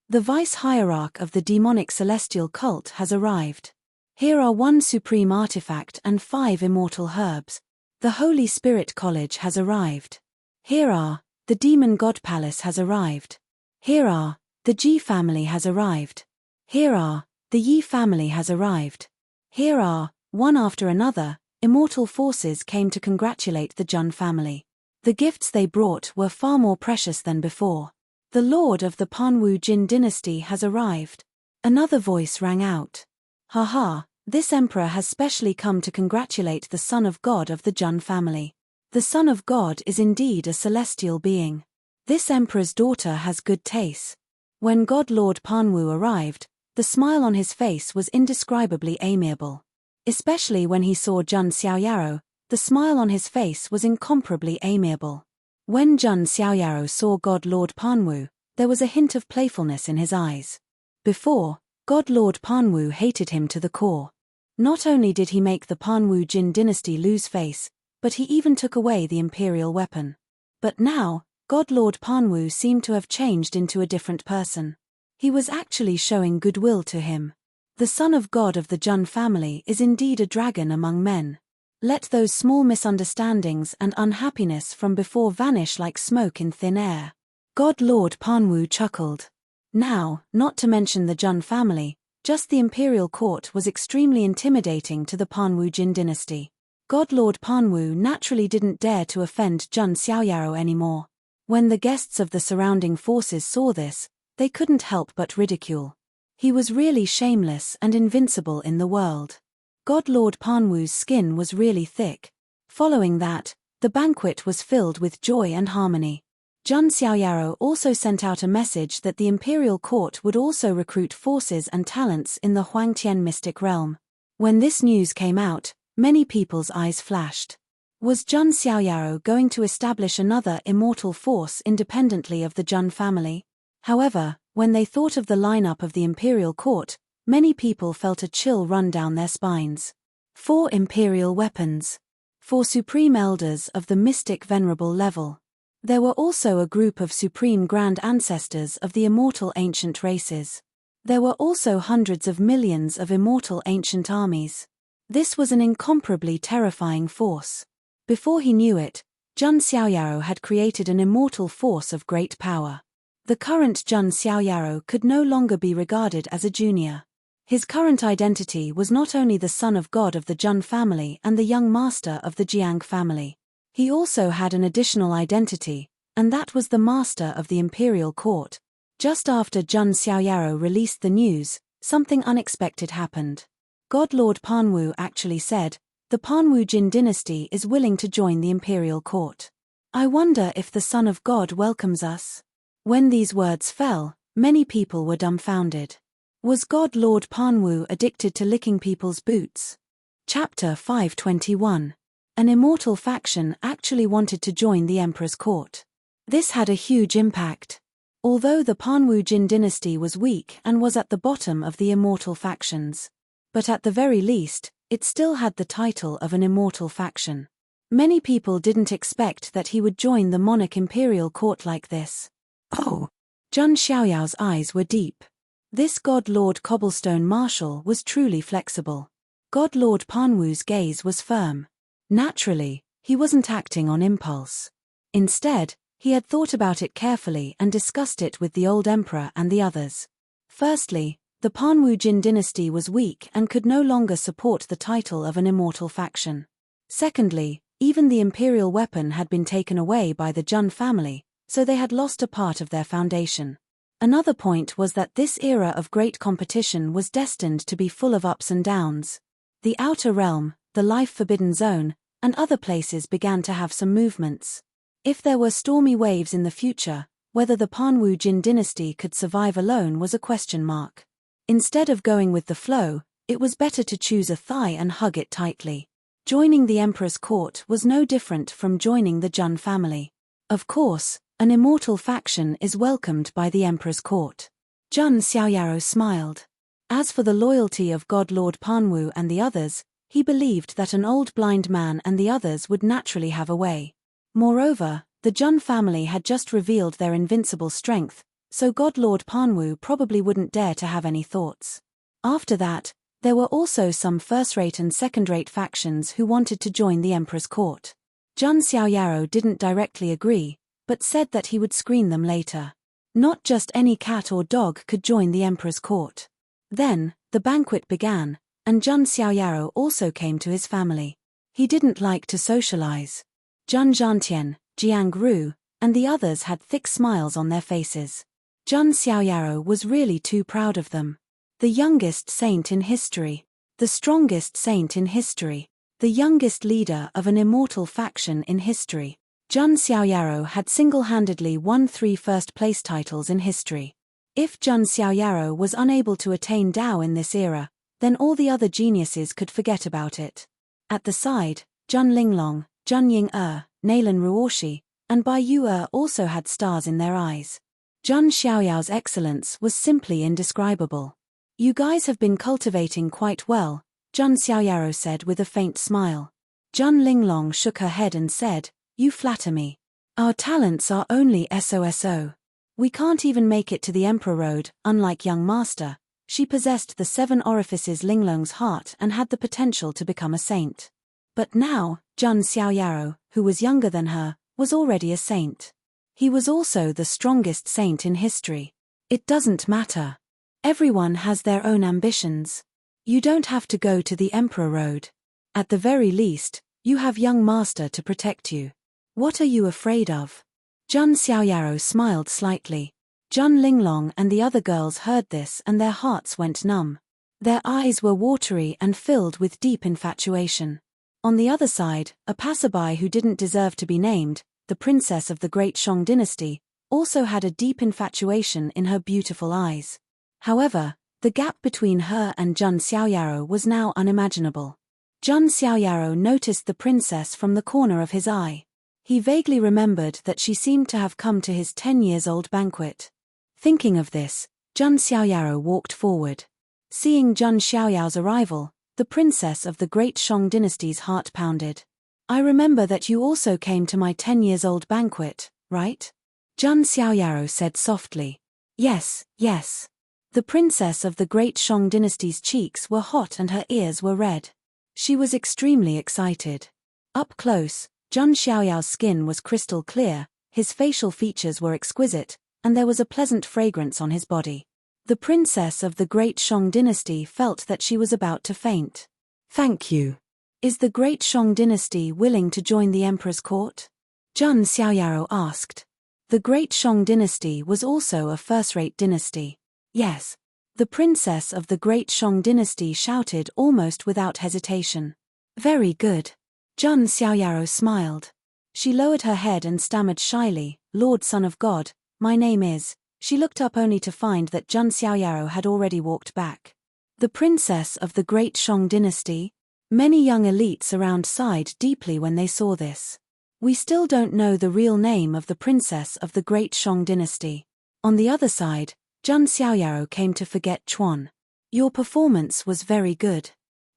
The vice-hierarch of the demonic celestial cult has arrived. Here are 1 supreme artifact and 5 immortal herbs. The Holy Spirit College has arrived. Here are, the Demon God Palace has arrived. Here are, the Ji family has arrived. Here are, the Yi family has arrived. Here are, one after another, immortal forces came to congratulate the Jun family. The gifts they brought were far more precious than before. The Lord of the Panwu Jin dynasty has arrived. Another voice rang out. "Haha, this emperor has specially come to congratulate the Son of God of the Jun family. The Son of God is indeed a celestial being. This emperor's daughter has good taste." When God Lord Panwu arrived, the smile on his face was indescribably amiable. Especially when he saw Jun Xiaoyaro, the smile on his face was incomparably amiable. When Jun Xiaoyaro saw God Lord Panwu, there was a hint of playfulness in his eyes. Before, God Lord Panwu hated him to the core. Not only did he make the Panwu Jin dynasty lose face, but he even took away the imperial weapon. But now, God Lord Panwu seemed to have changed into a different person. He was actually showing goodwill to him. The son of God of the Jun family is indeed a dragon among men. Let those small misunderstandings and unhappiness from before vanish like smoke in thin air. God Lord Panwu chuckled. Now, not to mention the Jun family, just the imperial court was extremely intimidating to the Panwu Jin dynasty. God Lord Panwu naturally didn't dare to offend Jun Xiaoyaro anymore. When the guests of the surrounding forces saw this, they couldn't help but ridicule. He was really shameless and invincible in the world. God Lord Panwu's skin was really thick. Following that, the banquet was filled with joy and harmony. Jun Xiaoyaro also sent out a message that the imperial court would also recruit forces and talents in the Huangtian mystic realm. When this news came out, many people's eyes flashed. Was Jun Xiaoyaro going to establish another immortal force independently of the Jun family? However, when they thought of the lineup of the imperial court, many people felt a chill run down their spines. 4 imperial weapons. 4 supreme elders of the mystic venerable level. There were also a group of supreme grand ancestors of the immortal ancient races. There were also hundreds of millions of immortal ancient armies. This was an incomparably terrifying force. Before he knew it, Jun Xiaoyaro had created an immortal force of great power. The current Jun Xiaoyaro could no longer be regarded as a junior. His current identity was not only the son of God of the Jun family and the young master of the Jiang family. He also had an additional identity, and that was the master of the imperial court. Just after Jun Xiaoyaro released the news, something unexpected happened. God Lord Panwu actually said, "The Panwu Jin dynasty is willing to join the imperial court. I wonder if the Son of God welcomes us." When these words fell, many people were dumbfounded. Was God Lord Panwu addicted to licking people's boots? Chapter 521. An immortal faction actually wanted to join the emperor's court. This had a huge impact. Although the Panwu Jin dynasty was weak and was at the bottom of the immortal factions, but at the very least, it still had the title of an immortal faction. Many people didn't expect that he would join the monarch imperial court like this. Oh! Jun Xiaoyao's eyes were deep. This God Lord Cobblestone Marshal was truly flexible. God Lord Panwu's gaze was firm. Naturally, he wasn't acting on impulse. Instead, he had thought about it carefully and discussed it with the old emperor and the others. Firstly, the Panwu Jin dynasty was weak and could no longer support the title of an immortal faction. Secondly, even the imperial weapon had been taken away by the Jun family, so they had lost a part of their foundation. Another point was that this era of great competition was destined to be full of ups and downs. The outer realm, the life-forbidden zone, and other places began to have some movements. If there were stormy waves in the future, whether the Panwu Jin dynasty could survive alone was a question mark. Instead of going with the flow, it was better to choose a thigh and hug it tightly. Joining the emperor's court was no different from joining the Jun family. Of course, an immortal faction is welcomed by the emperor's court. Jun Xiaoyaro smiled. As for the loyalty of God Lord Panwu and the others, he believed that an old blind man and the others would naturally have a way. Moreover, the Jun family had just revealed their invincible strength, so God Lord Panwu probably wouldn't dare to have any thoughts. After that, there were also some first-rate and second-rate factions who wanted to join the emperor's court. Jun Xiaoyaro didn't directly agree, but said that he would screen them later. Not just any cat or dog could join the emperor's court. Then, the banquet began, and Jun Xiaoyaro also came to his family. He didn't like to socialize. Jun Zhantian, Jiang Ru, and the others had thick smiles on their faces. Jun Xiaoyaro was really too proud of them. The youngest saint in history. The strongest saint in history. The youngest leader of an immortal faction in history. Jun Xiaoyaro had single-handedly won 3 first-place titles in history. If Jun Xiaoyaro was unable to attain Dao in this era, then all the other geniuses could forget about it. At the side, Jun Linglong, Jun Ying-er, Nalan Ruoshi, and Bai Yue also had stars in their eyes. Zhang Xiaoyao's excellence was simply indescribable. You guys have been cultivating quite well, Zhang Xiaoyaro said with a faint smile. Zhang Linglong shook her head and said, you flatter me. Our talents are only so. We can't even make it to the Emperor Road. Unlike young master, she possessed the 7 orifices Linglong's heart and had the potential to become a saint. But now, Zhang Xiaoyaro, who was younger than her, was already a saint. He was also the strongest saint in history. It doesn't matter. Everyone has their own ambitions. You don't have to go to the Emperor Road. At the very least, you have young master to protect you. What are you afraid of? Zhang Xiaoyaro smiled slightly. Zhang Linglong and the other girls heard this and their hearts went numb. Their eyes were watery and filled with deep infatuation. On the other side, a passerby who didn't deserve to be named, the princess of the Great Shang dynasty, also had a deep infatuation in her beautiful eyes. However, the gap between her and Zhang Xiaoyaro was now unimaginable. Zhang Xiaoyaro noticed the princess from the corner of his eye. He vaguely remembered that she seemed to have come to his 10-years-old banquet. Thinking of this, Zhang Xiaoyaro walked forward. Seeing Zhang Xiaoyao's arrival, the princess of the Great Shang dynasty's heart pounded. I remember that you also came to my 10-years-old banquet, right? Zhang Xiaoyaro said softly. Yes, yes. The princess of the Great Shang dynasty's cheeks were hot and her ears were red. She was extremely excited. Up close, Zhang Xiaoyao's skin was crystal clear, his facial features were exquisite, and there was a pleasant fragrance on his body. The princess of the Great Shang dynasty felt that she was about to faint. Thank you. Is the Great Shang dynasty willing to join the emperor's court? Zhang Xiaoyaro asked. The Great Shang dynasty was also a first-rate dynasty. Yes. The princess of the Great Shang dynasty shouted almost without hesitation. Very good. Zhang Xiaoyaro smiled. She lowered her head and stammered shyly, Lord Son of God, my name is. She looked up only to find that Zhang Xiaoyaro had already walked back. The princess of the Great Shang dynasty? Many young elites around sighed deeply when they saw this. We still don't know the real name of the princess of the Great Shang dynasty. On the other side, Zhang Xiaoyaro came to Forget Chuan. Your performance was very good.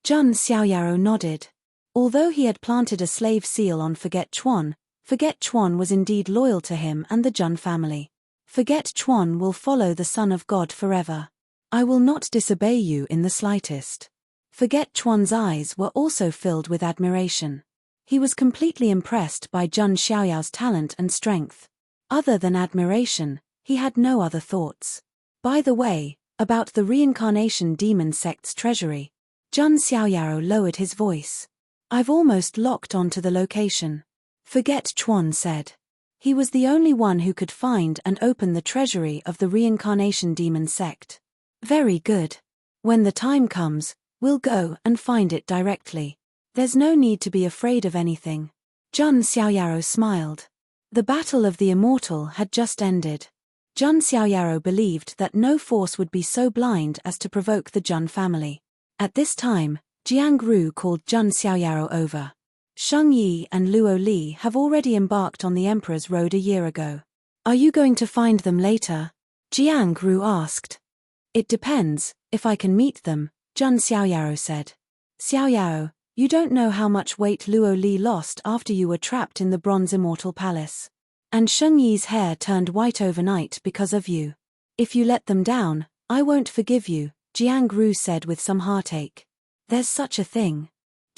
Zhang Xiaoyaro nodded. Although he had planted a slave seal on Forget Chuan was indeed loyal to him and the Zhang family. Forget Chuan will follow the Son of God forever. I will not disobey you in the slightest. Forget Chuan's eyes were also filled with admiration. He was completely impressed by Zhang Xiaoyao's talent and strength. Other than admiration, he had no other thoughts. By the way, about the reincarnation demon sect's treasury. Zhang Xiaoyaro lowered his voice. I've almost locked onto the location. Forget Chuan said. He was the only one who could find and open the treasury of the reincarnation demon sect. Very good. When the time comes, we'll go and find it directly. There's no need to be afraid of anything. Zhang Xiaoyaro smiled. The Battle of the Immortal had just ended. Zhang Xiaoyaro believed that no force would be so blind as to provoke the Zhang family. At this time, Jiang Ru called Zhang Xiaoyaro over. Sheng Yi and Luo Li have already embarked on the Emperor's Road a year ago. Are you going to find them later? Jiang Ru asked. It depends, if I can meet them, Zhang Xiaoyaro said. Xiaoyaro, you don't know how much weight Luo Li lost after you were trapped in the Bronze Immortal Palace. And Sheng Yi's hair turned white overnight because of you. If you let them down, I won't forgive you, Jiang Ru said with some heartache. There's such a thing.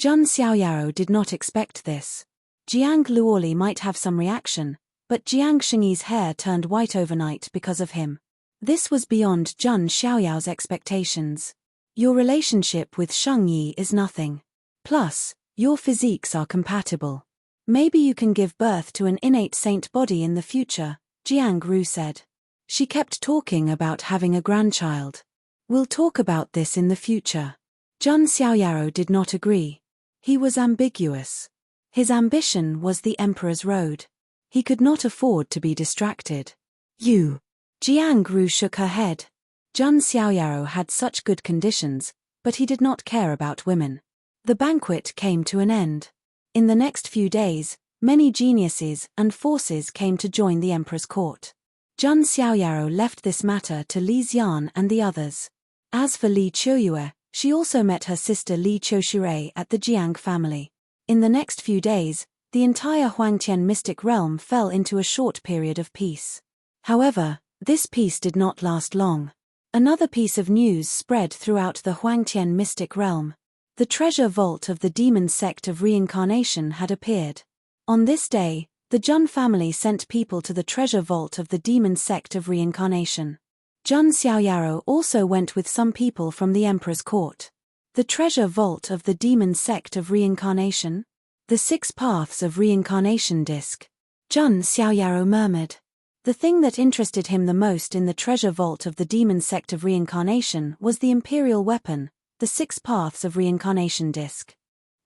Zhang Xiaoyaro did not expect this. Jiang Luoli might have some reaction, but Jiang Shengyi's hair turned white overnight because of him. This was beyond Zhang Xiaoyao's expectations. Your relationship with Sheng Yi is nothing. Plus, your physiques are compatible. Maybe you can give birth to an innate saint body in the future, Jiang Ru said. She kept talking about having a grandchild. We'll talk about this in the future. Zhang Xiaoyaro did not agree. He was ambiguous. His ambition was the Emperor's Road. He could not afford to be distracted. You. Jiang Ru shook her head. Zhang Xiaoyaro had such good conditions, but he did not care about women. The banquet came to an end. In the next few days, Many geniuses and forces came to join the emperor's court. Zheng Xiaoyaro left this matter to Li Xian and the others. As for Li Qiuyue, she also met her sister Li Qiushui at the Jiang family. In the next few days, the entire Huangtian mystic realm fell into a short period of peace. However, this peace did not last long. Another piece of news spread throughout the Huangtian mystic realm. The treasure vault of the demon sect of reincarnation had appeared. On this day, the Zheng family sent people to the treasure vault of the demon sect of reincarnation. Zheng Xiaoyaro also went with some people from the emperor's court. The treasure vault of the demon sect of reincarnation? The 6 paths of reincarnation disc. Zheng Xiaoyaro murmured. The thing that interested him the most in the treasure vault of the demon sect of reincarnation was the imperial weapon, the 6 paths of reincarnation disc.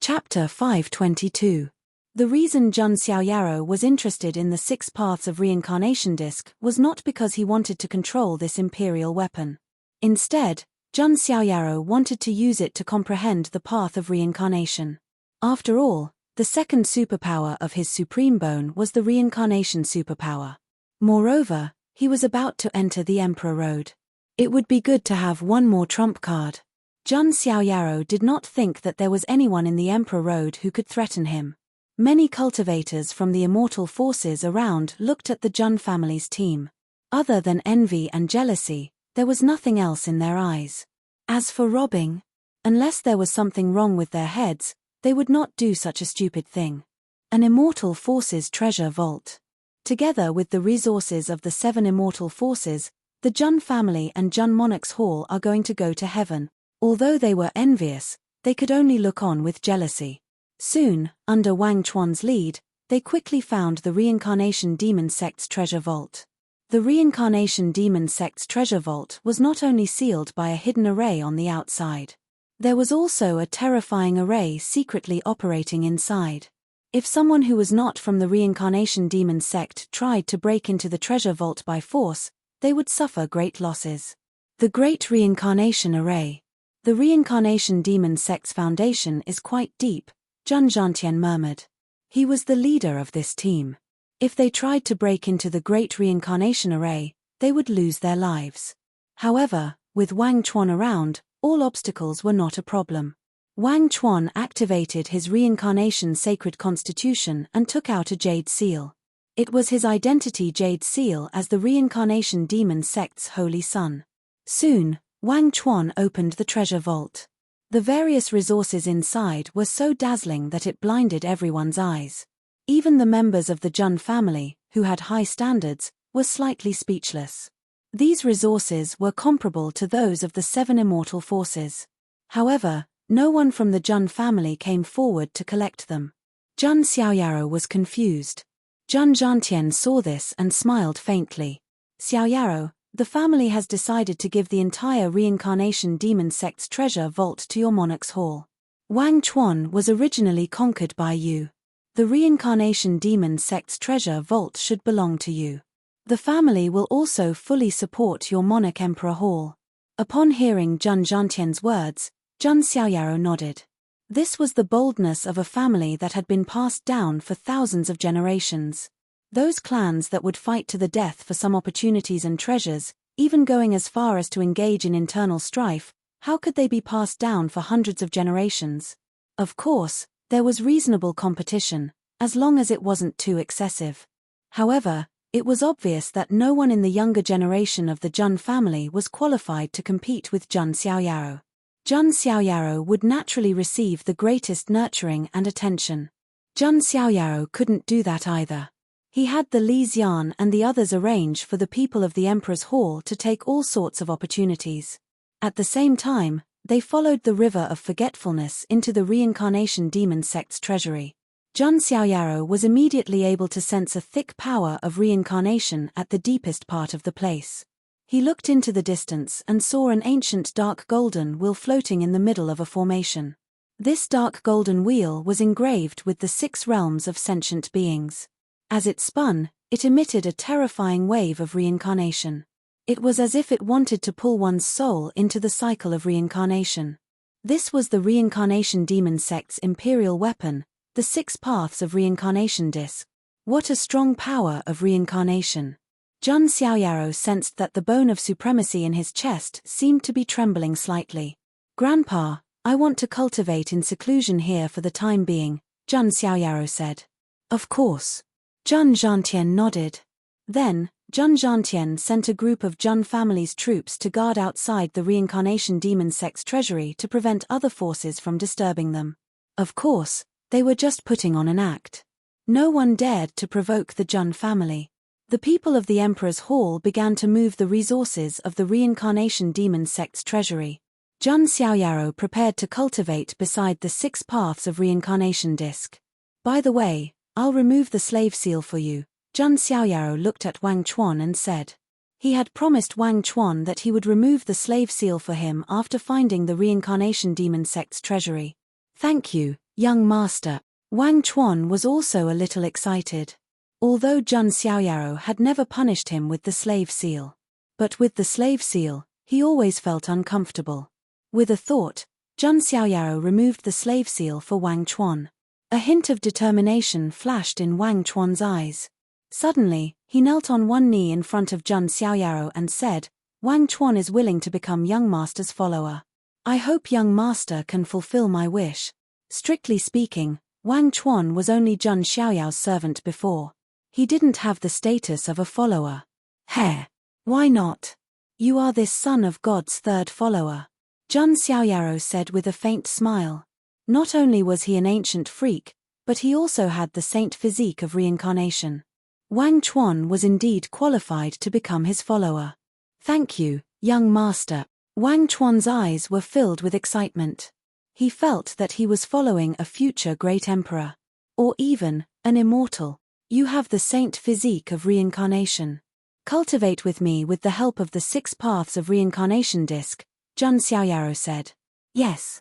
Chapter 522. The reason Zheng Xiaoyaro was interested in the 6 paths of reincarnation disc was not because he wanted to control this imperial weapon. Instead, Zheng Xiaoyaro wanted to use it to comprehend the path of reincarnation. After all, the second superpower of his supreme bone was the reincarnation superpower. Moreover, he was about to enter the Emperor Road. It would be good to have one more trump card. Zheng Xiaoyaro did not think that there was anyone in the Emperor Road who could threaten him. Many cultivators from the immortal forces around looked at the Zheng family's team. Other than envy and jealousy, there was nothing else in their eyes. As for robbing, unless there was something wrong with their heads, they would not do such a stupid thing. An immortal forces treasure vault. Together with the resources of the 7 immortal forces, the Zheng family and Zheng monarch's hall are going to go to heaven. Although they were envious, they could only look on with jealousy. Soon, under Wang Chuan's lead, they quickly found the reincarnation demon sect's treasure vault. The reincarnation demon sect's treasure vault was not only sealed by a hidden array on the outside. There was also a terrifying array secretly operating inside. If someone who was not from the reincarnation demon sect tried to break into the treasure vault by force, they would suffer great losses. The Great Reincarnation Array. The reincarnation demon sect's foundation is quite deep, Zheng Zhantian murmured. He was the leader of this team. If they tried to break into the Great Reincarnation Array, they would lose their lives. However, with Wang Chuan around, all obstacles were not a problem. Wang Chuan activated his reincarnation sacred constitution and took out a jade seal. It was his identity jade seal as the reincarnation demon sect's holy son. Soon, Wang Chuan opened the treasure vault. The various resources inside were so dazzling that it blinded everyone's eyes. Even the members of the Zheng family, who had high standards, were slightly speechless. These resources were comparable to those of the 7 immortal forces. However, no one from the Zheng family came forward to collect them. Zheng Xiaoyaro was confused. Zheng Zhantian saw this and smiled faintly. Xiaoyaro, the family has decided to give the entire reincarnation demon sect's treasure vault to your monarch's hall. Wang Chuan was originally conquered by you. The reincarnation demon sect's treasure vault should belong to you. The family will also fully support your monarch emperor hall. Upon hearing Zheng Zhantian's words, Zheng Xiaoyaro nodded. This was the boldness of a family that had been passed down for thousands of generations. Those clans that would fight to the death for some opportunities and treasures, even going as far as to engage in internal strife, how could they be passed down for hundreds of generations? Of course, there was reasonable competition, as long as it wasn't too excessive. However, it was obvious that no one in the younger generation of the Zheng family was qualified to compete with Zheng Xiaoyaro. Zheng Xiaoyaro would naturally receive the greatest nurturing and attention. Zheng Xiaoyaro couldn't do that either. He had the Li Xian and the others arrange for the people of the Emperor's Hall to take all sorts of opportunities. At the same time, they followed the river of forgetfulness into the reincarnation demon sect's treasury. Zheng Xiaoyaro was immediately able to sense a thick power of reincarnation at the deepest part of the place. He looked into the distance and saw an ancient dark golden wheel floating in the middle of a formation. This dark golden wheel was engraved with the 6 realms of sentient beings. As it spun, it emitted a terrifying wave of reincarnation. It was as if it wanted to pull one's soul into the cycle of reincarnation. This was the reincarnation demon sect's imperial weapon, The 6 Paths of Reincarnation Disc. What a strong power of reincarnation. Jun Xiaoyaro sensed that the bone of supremacy in his chest seemed to be trembling slightly. Grandpa, I want to cultivate in seclusion here for the time being, Jun Xiaoyaro said. Of course. Jun Zhantian nodded. Then, Jun Zhantian sent a group of Jun family's troops to guard outside the reincarnation demon sect's treasury to prevent other forces from disturbing them. Of course, they were just putting on an act. No one dared to provoke the Jun family. The people of the Emperor's Hall began to move the resources of the reincarnation demon sect's treasury. Jun Xiaoyaro prepared to cultivate beside the 6 Paths of Reincarnation Disc. By the way, I'll remove the slave seal for you, Jun Xiaoyaro looked at Wang Chuan and said. He had promised Wang Chuan that he would remove the slave seal for him after finding the reincarnation demon sect's treasury. Thank you, young master. Wang Chuan was also a little excited. Although Jun Xiaoyaro had never punished him with the slave seal. But with the slave seal, he always felt uncomfortable. With a thought, Jun Xiaoyaro removed the slave seal for Wang Chuan. A hint of determination flashed in Wang Chuan's eyes. Suddenly, he knelt on one knee in front of Jun Xiaoyaro and said, Wang Chuan is willing to become young master's follower. I hope young master can fulfill my wish. Strictly speaking, Wang Chuan was only Jun Xiaoyao's servant before. He didn't have the status of a follower. Heh. Why not? You are this son of God's third follower. Jun Xiaoyaro said with a faint smile. Not only was he an ancient freak, but he also had the saint physique of reincarnation. Wang Chuan was indeed qualified to become his follower. Thank you, young master. Wang Chuan's eyes were filled with excitement. He felt that he was following a future great emperor. Or even, an immortal. You have the saint physique of reincarnation. Cultivate with me with the help of the 6 Paths of Reincarnation Disc, Jun Xiaoyaro said. Yes.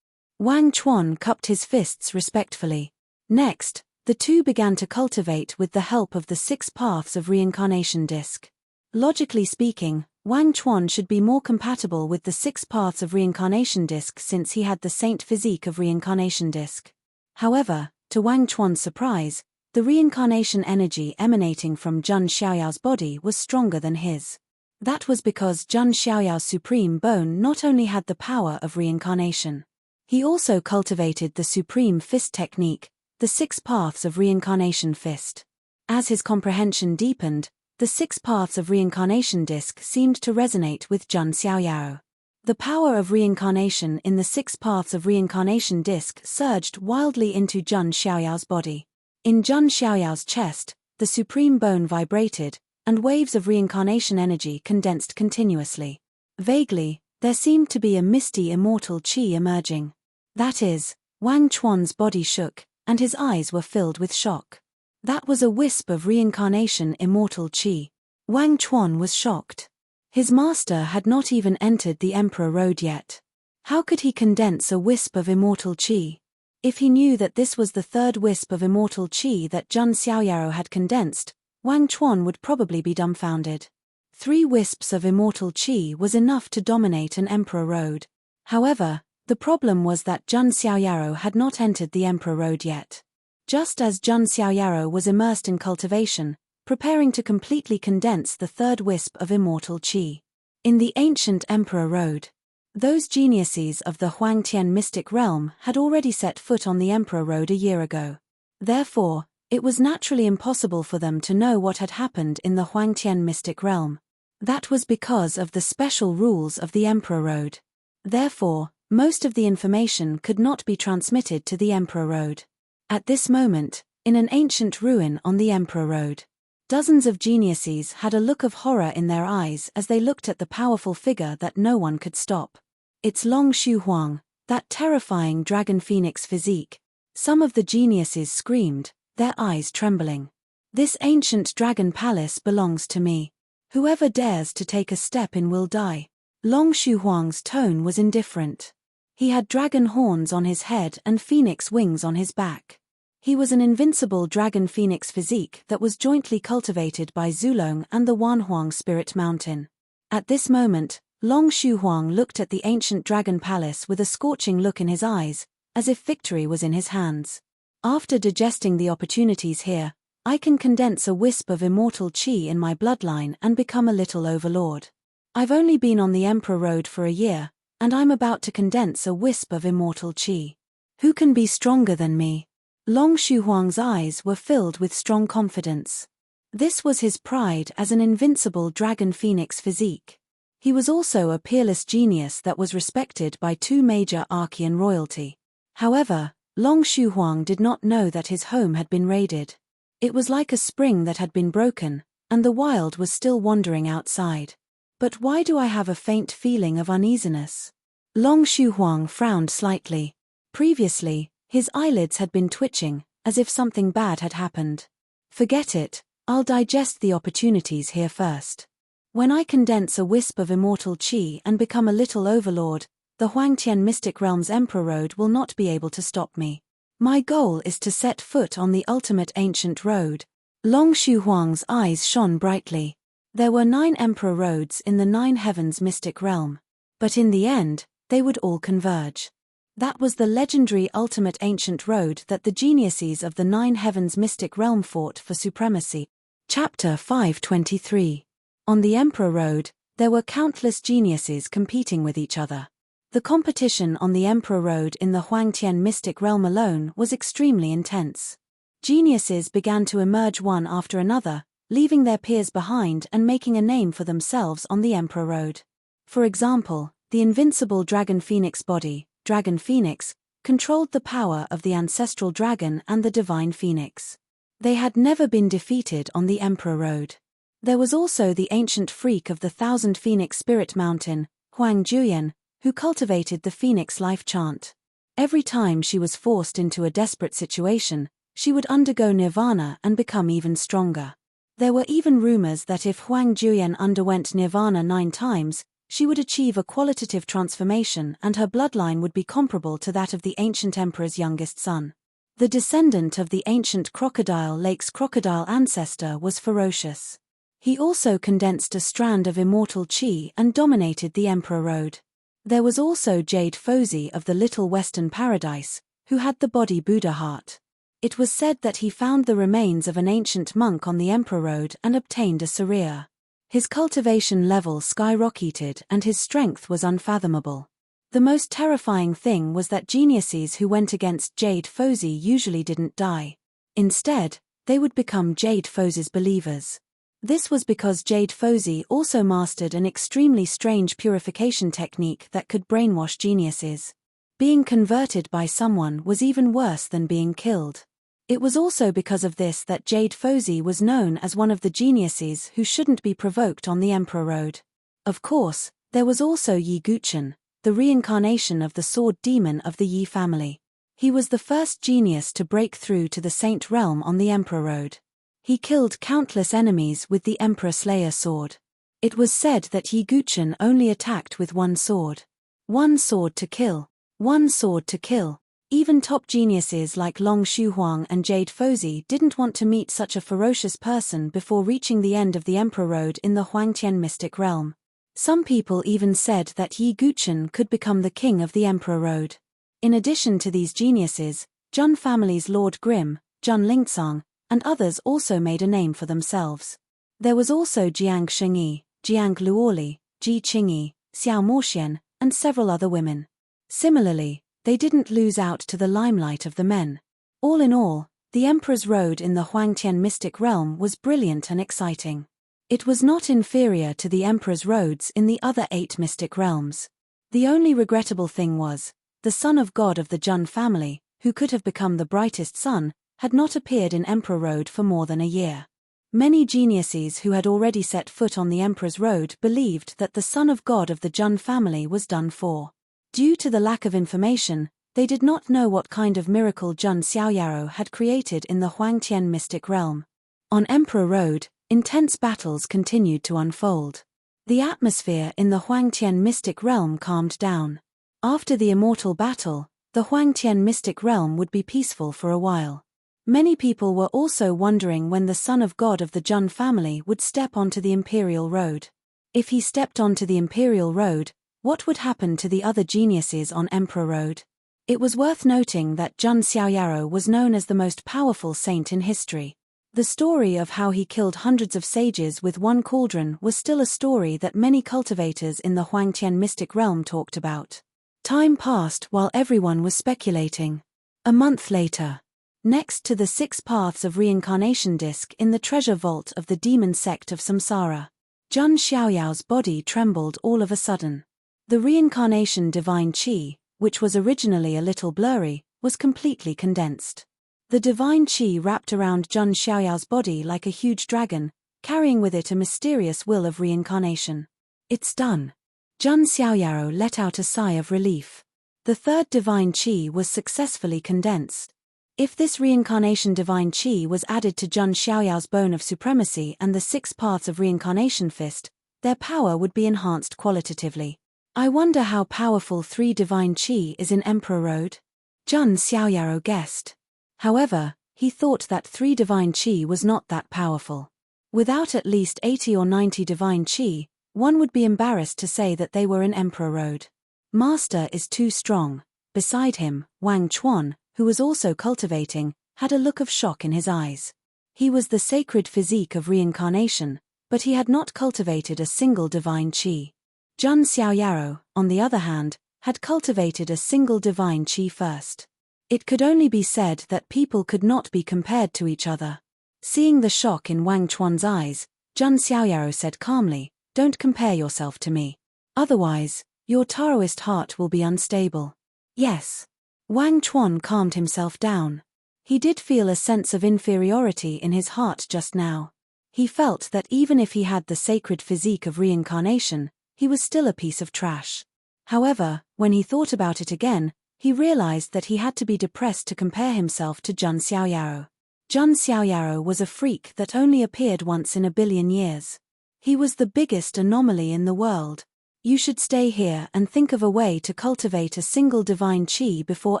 Wang Chuan cupped his fists respectfully. Next, the two began to cultivate with the help of the 6 Paths of Reincarnation Disc. Logically speaking, Wang Chuan should be more compatible with the 6 Paths of Reincarnation Disc since he had the saint physique of reincarnation disc. However, to Wang Chuan's surprise, the reincarnation energy emanating from Jun Xiaoyao's body was stronger than his. That was because Jun Xiaoyao's supreme bone not only had the power of reincarnation. He also cultivated the supreme fist technique, the 6 Paths of Reincarnation Fist. As his comprehension deepened, the 6 Paths of Reincarnation Disc seemed to resonate with Jun Xiaoyao. The power of reincarnation in the 6 Paths of Reincarnation Disc surged wildly into Jun Xiaoyao's body. In Jun Xiaoyao's chest, the supreme bone vibrated, and waves of reincarnation energy condensed continuously. Vaguely, there seemed to be a misty immortal qi emerging. That is, Wang Chuan's body shook, and his eyes were filled with shock. That was a wisp of reincarnation immortal qi. Wang Chuan was shocked. His master had not even entered the Emperor Road yet. How could he condense a wisp of immortal qi? If he knew that this was the third wisp of immortal qi that Jun Xiaoyaro had condensed, Wang Chuan would probably be dumbfounded. 3 wisps of immortal qi was enough to dominate an Emperor Road. However, the problem was that Jun Xiaoyaro had not entered the Emperor Road yet. Just as Jun Xiaoyaro was immersed in cultivation, preparing to completely condense the third wisp of immortal qi. In the ancient Emperor Road, those geniuses of the Huangtian mystic realm had already set foot on the Emperor Road a year ago. Therefore, it was naturally impossible for them to know what had happened in the Huangtian mystic realm. That was because of the special rules of the Emperor Road. Therefore, most of the information could not be transmitted to the Emperor Road. At this moment, in an ancient ruin on the Emperor Road, dozens of geniuses had a look of horror in their eyes as they looked at the powerful figure that no one could stop. It's Long Shu Huang, that terrifying dragon phoenix physique. Some of the geniuses screamed, their eyes trembling. This ancient dragon palace belongs to me. Whoever dares to take a step in will die. Long Shu Huang's tone was indifferent. He had dragon horns on his head and phoenix wings on his back. He was an invincible dragon phoenix physique that was jointly cultivated by Zulong and the Wanhuang Spirit Mountain. At this moment, Long Shu Huang looked at the ancient dragon palace with a scorching look in his eyes, as if victory was in his hands. After digesting the opportunities here, I can condense a wisp of immortal chi in my bloodline and become a little overlord. I've only been on the Emperor Road for a year, and I'm about to condense a wisp of immortal chi. Who can be stronger than me? Long Shuhuang's eyes were filled with strong confidence. This was his pride as an invincible dragon phoenix physique. He was also a peerless genius that was respected by two major Archean royalty. However, Long Shuhuang did not know that his home had been raided. It was like a spring that had been broken, and the wild was still wandering outside. But why do I have a faint feeling of uneasiness? Long Shuhuang frowned slightly. Previously, his eyelids had been twitching, as if something bad had happened. Forget it, I'll digest the opportunities here first. When I condense a wisp of immortal chi and become a little overlord, the Huangtian Mystic Realm's Emperor Road will not be able to stop me. My goal is to set foot on the ultimate ancient road. Long Shuhuang's eyes shone brightly. There were 9 Emperor Roads in the 9 Heavens Mystic Realm. But in the end, they would all converge. That was the legendary ultimate ancient road that the geniuses of the 9 Heavens Mystic Realm fought for supremacy. Chapter 523. On the Emperor Road, there were countless geniuses competing with each other. The competition on the Emperor Road in the Huangtian Mystic Realm alone was extremely intense. Geniuses began to emerge one after another, leaving their peers behind and making a name for themselves on the Emperor Road. For example, the invincible dragon phoenix body, Dragon Phoenix, controlled the power of the ancestral dragon and the divine phoenix. They had never been defeated on the Emperor Road. There was also the ancient freak of the Thousand Phoenix Spirit Mountain, Huang Juyan, who cultivated the Phoenix life chant. Every time she was forced into a desperate situation, she would undergo nirvana and become even stronger. There were even rumors that if Huang Juyan underwent nirvana 9 times, she would achieve a qualitative transformation and her bloodline would be comparable to that of the ancient emperor's youngest son. The descendant of the ancient Crocodile Lake's crocodile ancestor was ferocious. He also condensed a strand of immortal chi and dominated the Emperor Road. There was also Jade Fozi of the Little Western Paradise, who had the body Buddha heart. It was said that he found the remains of an ancient monk on the Emperor Road and obtained a Sariya. His cultivation level skyrocketed and his strength was unfathomable. The most terrifying thing was that geniuses who went against Jade Fozi usually didn't die. Instead, they would become Jade Fozi's believers. This was because Jade Fozi also mastered an extremely strange purification technique that could brainwash geniuses. Being converted by someone was even worse than being killed. It was also because of this that Jade Fozi was known as one of the geniuses who shouldn't be provoked on the Emperor Road. Of course, there was also Yi Guchen, the reincarnation of the sword demon of the Yi family. He was the first genius to break through to the Saint Realm on the Emperor Road. He killed countless enemies with the Emperor Slayer sword. It was said that Yi Guchen only attacked with one sword. One sword to kill. One sword to kill. Even top geniuses like Long Shuhuang and Jade Fozi didn't want to meet such a ferocious person before reaching the end of the Emperor Road in the Huangtian Mystic Realm. Some people even said that Yi Guchen could become the king of the Emperor Road. In addition to these geniuses, Jun family's Lord Grim, Jun Lingcang, and others also made a name for themselves. There was also Jiang Shengyi, Jiang Luoli, Ji Qingyi, Xiao Moxian, and several other women. Similarly, they didn't lose out to the limelight of the men. All in all, the Emperor's Road in the Huangtian Mystic Realm was brilliant and exciting. It was not inferior to the Emperor's Roads in the other 8 mystic realms. The only regrettable thing was, the son of God of the Jun family, who could have become the brightest sun, had not appeared in Emperor Road for more than a year. Many geniuses who had already set foot on the Emperor's Road believed that the son of God of the Jun family was done for. Due to the lack of information, they did not know what kind of miracle Jun Xiaoyaro had created in the Huangtian Mystic Realm. On Emperor Road, intense battles continued to unfold. The atmosphere in the Huangtian Mystic Realm calmed down. After the immortal battle, the Huangtian Mystic Realm would be peaceful for a while. Many people were also wondering when the son of God of the Jun family would step onto the Imperial Road. If he stepped onto the Imperial Road, what would happen to the other geniuses on Emperor Road? It was worth noting that Jun Xiaoyaro was known as the most powerful saint in history. The story of how he killed hundreds of sages with one cauldron was still a story that many cultivators in the Huangtian mystic realm talked about. Time passed while everyone was speculating. A month later, next to the 6 paths of reincarnation disc in the treasure vault of the demon sect of Samsara, Jun Xiaoyao's body trembled all of a sudden. The reincarnation divine qi, which was originally a little blurry, was completely condensed. The divine qi wrapped around Jun Xiaoyao's body like a huge dragon, carrying with it a mysterious will of reincarnation. It's done. Jun Xiaoyaro let out a sigh of relief. The third divine qi was successfully condensed. If this reincarnation divine qi was added to Jun Xiaoyao's bone of supremacy and the 6 paths of reincarnation fist, their power would be enhanced qualitatively. I wonder how powerful 3 divine qi is in Emperor Road? Jun Xiaoyaro guessed. However, he thought that 3 divine qi was not that powerful. Without at least 80 or 90 divine qi, one would be embarrassed to say that they were in Emperor Road. Master is too strong. Beside him, Wang Chuan, who was also cultivating, had a look of shock in his eyes. He was the sacred physique of reincarnation, but he had not cultivated a single divine qi. Jun Xiaoyaro, on the other hand, had cultivated a single divine qi first. It could only be said that people could not be compared to each other. Seeing the shock in Wang Chuan's eyes, Jun Xiaoyaro said calmly, "Don't compare yourself to me. Otherwise, your Taoist heart will be unstable." Yes. Wang Chuan calmed himself down. He did feel a sense of inferiority in his heart just now. He felt that even if he had the sacred physique of reincarnation, he was still a piece of trash. However, when he thought about it again, he realized that he had to be depressed to compare himself to Jun Xiaoyaro. Jun Xiaoyaro was a freak that only appeared once in a billion years. He was the biggest anomaly in the world. You should stay here and think of a way to cultivate a single divine qi before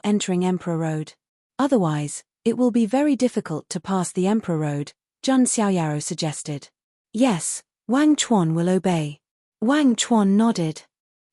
entering Emperor Road. Otherwise, it will be very difficult to pass the Emperor Road, Jun Xiaoyaro suggested. Yes, Wang Chuan will obey. Wang Chuan nodded.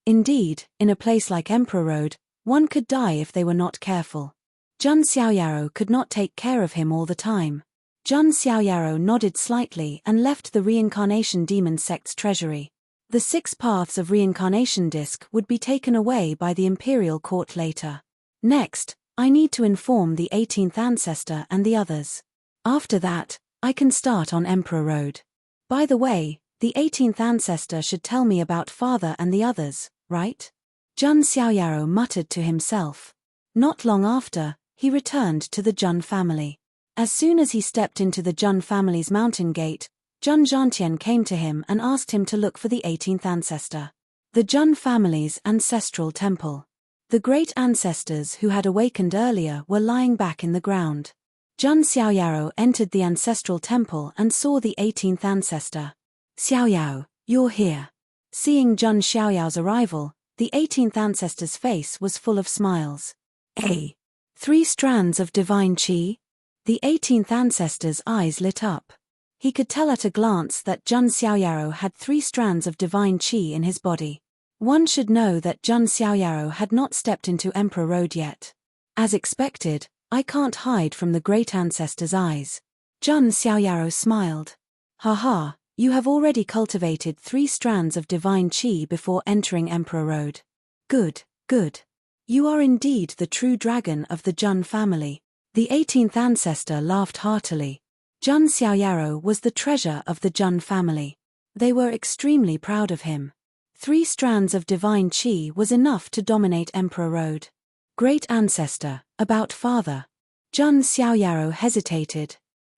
Indeed, in a place like Emperor Road, one could die if they were not careful. Jun Xiaoyaro could not take care of him all the time. Jun Xiaoyaro nodded slightly and left the reincarnation demon sect's treasury. The 6 paths of reincarnation disc would be taken away by the imperial court later. Next, I need to inform the 18th ancestor and the others. After that, I can start on Emperor Road. By the way, the 18th ancestor should tell me about father and the others, right? Jun Xiaoyaro muttered to himself. Not long after, he returned to the Jun family. As soon as he stepped into the Jun family's mountain gate, Jun Zhantian came to him and asked him to look for the 18th ancestor. The Jun family's ancestral temple. The great ancestors who had awakened earlier were lying back in the ground. Jun Xiaoyaro entered the ancestral temple and saw the 18th ancestor. "Xiaoyao, you're here." Seeing Jun Xiaoyao's arrival, the 18th ancestor's face was full of smiles. 3 strands of divine qi? The 18th ancestor's eyes lit up. He could tell at a glance that Jun Xiaoyaro had 3 strands of divine qi in his body. One should know that Jun Xiaoyaro had not stepped into Emperor Road yet. As expected, I can't hide from the great ancestor's eyes. Jun Xiaoyaro smiled. Haha, you have already cultivated 3 strands of divine qi before entering Emperor Road. Good, good. You are indeed the true dragon of the Jun family. The 18th ancestor laughed heartily. Jun Xiaoyaro was the treasure of the Jun family. They were extremely proud of him. 3 strands of divine qi was enough to dominate Emperor Road. Great ancestor, about father. Jun Xiaoyaro hesitated.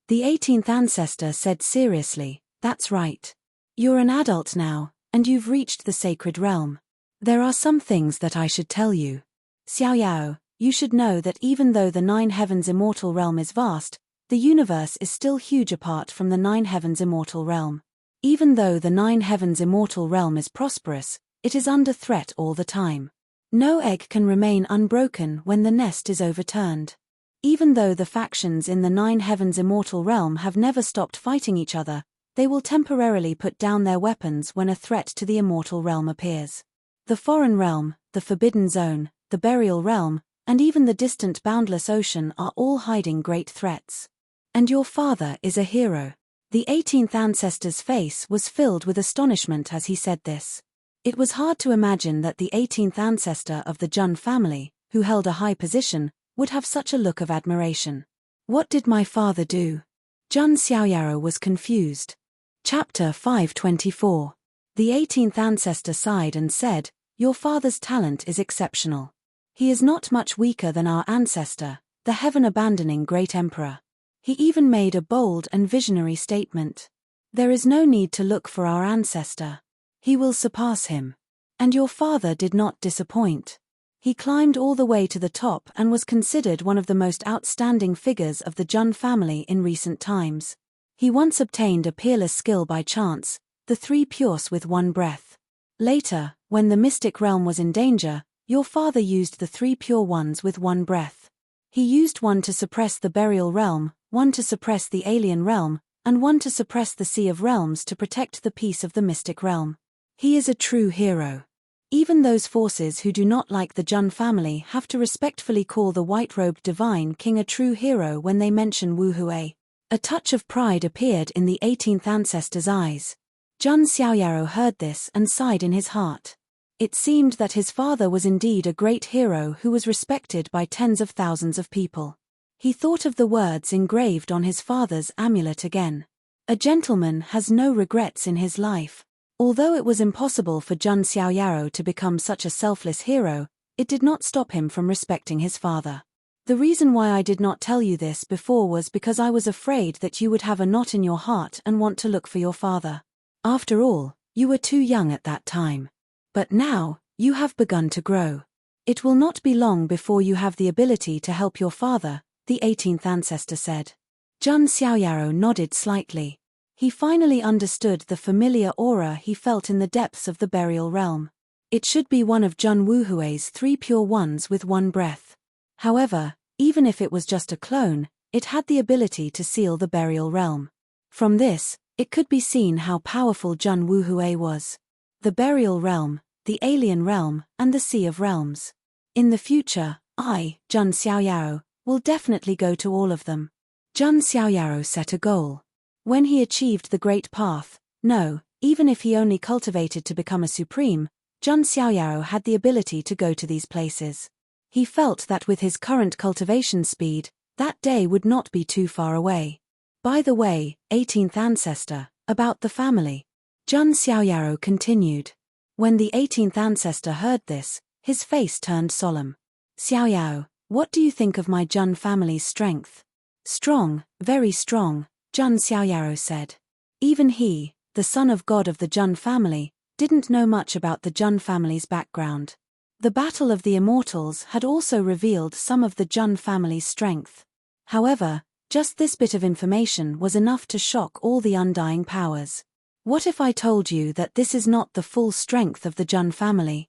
The 18th ancestor said seriously, "That's right. You're an adult now, and you've reached the sacred realm. There are some things that I should tell you. Xiaoyao, you should know that even though the 9 heavens immortal realm is vast, the universe is still huge apart from the 9 heavens immortal realm. Even though the 9 heavens immortal realm is prosperous, it is under threat all the time. No egg can remain unbroken when the nest is overturned. Even though the factions in the 9 heavens immortal realm have never stopped fighting each other, they will temporarily put down their weapons when a threat to the immortal realm appears. The foreign realm, the forbidden zone, the burial realm, and even the distant boundless ocean are all hiding great threats. And your father is a hero. The 18th ancestor's face was filled with astonishment as he said this. It was hard to imagine that the 18th ancestor of the Jun family, who held a high position, would have such a look of admiration. What did my father do? Jun Xiaoyaro was confused. Chapter 524. The 18th ancestor sighed and said, "Your father's talent is exceptional. He is not much weaker than our ancestor, the heaven-abandoning great emperor." He even made a bold and visionary statement. "There is no need to look for our ancestor. He will surpass him." And your father did not disappoint. He climbed all the way to the top and was considered one of the most outstanding figures of the Jun family in recent times. He once obtained a peerless skill by chance, the 3 pures with 1 breath. Later, when the mystic realm was in danger, your father used the 3 pure ones with 1 breath. He used 1 to suppress the burial realm, 1 to suppress the alien realm, and 1 to suppress the Sea of Realms to protect the peace of the mystic realm. He is a true hero. Even those forces who do not like the Jun family have to respectfully call the white-robed divine king a true hero when they mention Wu Hui. A touch of pride appeared in the 18th ancestor's eyes. Jun Xiaoyaro heard this and sighed in his heart. It seemed that his father was indeed a great hero who was respected by tens of thousands of people. He thought of the words engraved on his father's amulet again. A gentleman has no regrets in his life. Although it was impossible for Jun Xiaoyaro to become such a selfless hero, it did not stop him from respecting his father. The reason why I did not tell you this before was because I was afraid that you would have a knot in your heart and want to look for your father. After all, you were too young at that time. But now, you have begun to grow. It will not be long before you have the ability to help your father, the 18th ancestor said. Jun Xiaoyaro nodded slightly. He finally understood the familiar aura he felt in the depths of the burial realm. It should be one of Jun Wuhui's 3 pure ones with 1 breath. However, even if it was just a clone, it had the ability to seal the burial realm. From this, it could be seen how powerful Jun Wuhui was. The burial realm, the alien realm, and the Sea of Realms. In the future, I, Jun Xiaoyaro, will definitely go to all of them. Jun Xiaoyaro set a goal. When he achieved the Great Path, even if he only cultivated to become a supreme, Jun Xiaoyaro had the ability to go to these places. He felt that with his current cultivation speed, that day would not be too far away. By the way, 18th ancestor, about the family. Jun Xiaoyaro continued. When the 18th ancestor heard this, his face turned solemn. Xiaoyao, what do you think of my Jun family's strength? Strong, very strong, Jun Xiaoyaro said. Even he, the son of God of the Jun family, didn't know much about the Jun family's background. The Battle of the Immortals had also revealed some of the Jun family's strength. However, just this bit of information was enough to shock all the undying powers. What if I told you that this is not the full strength of the Jun family?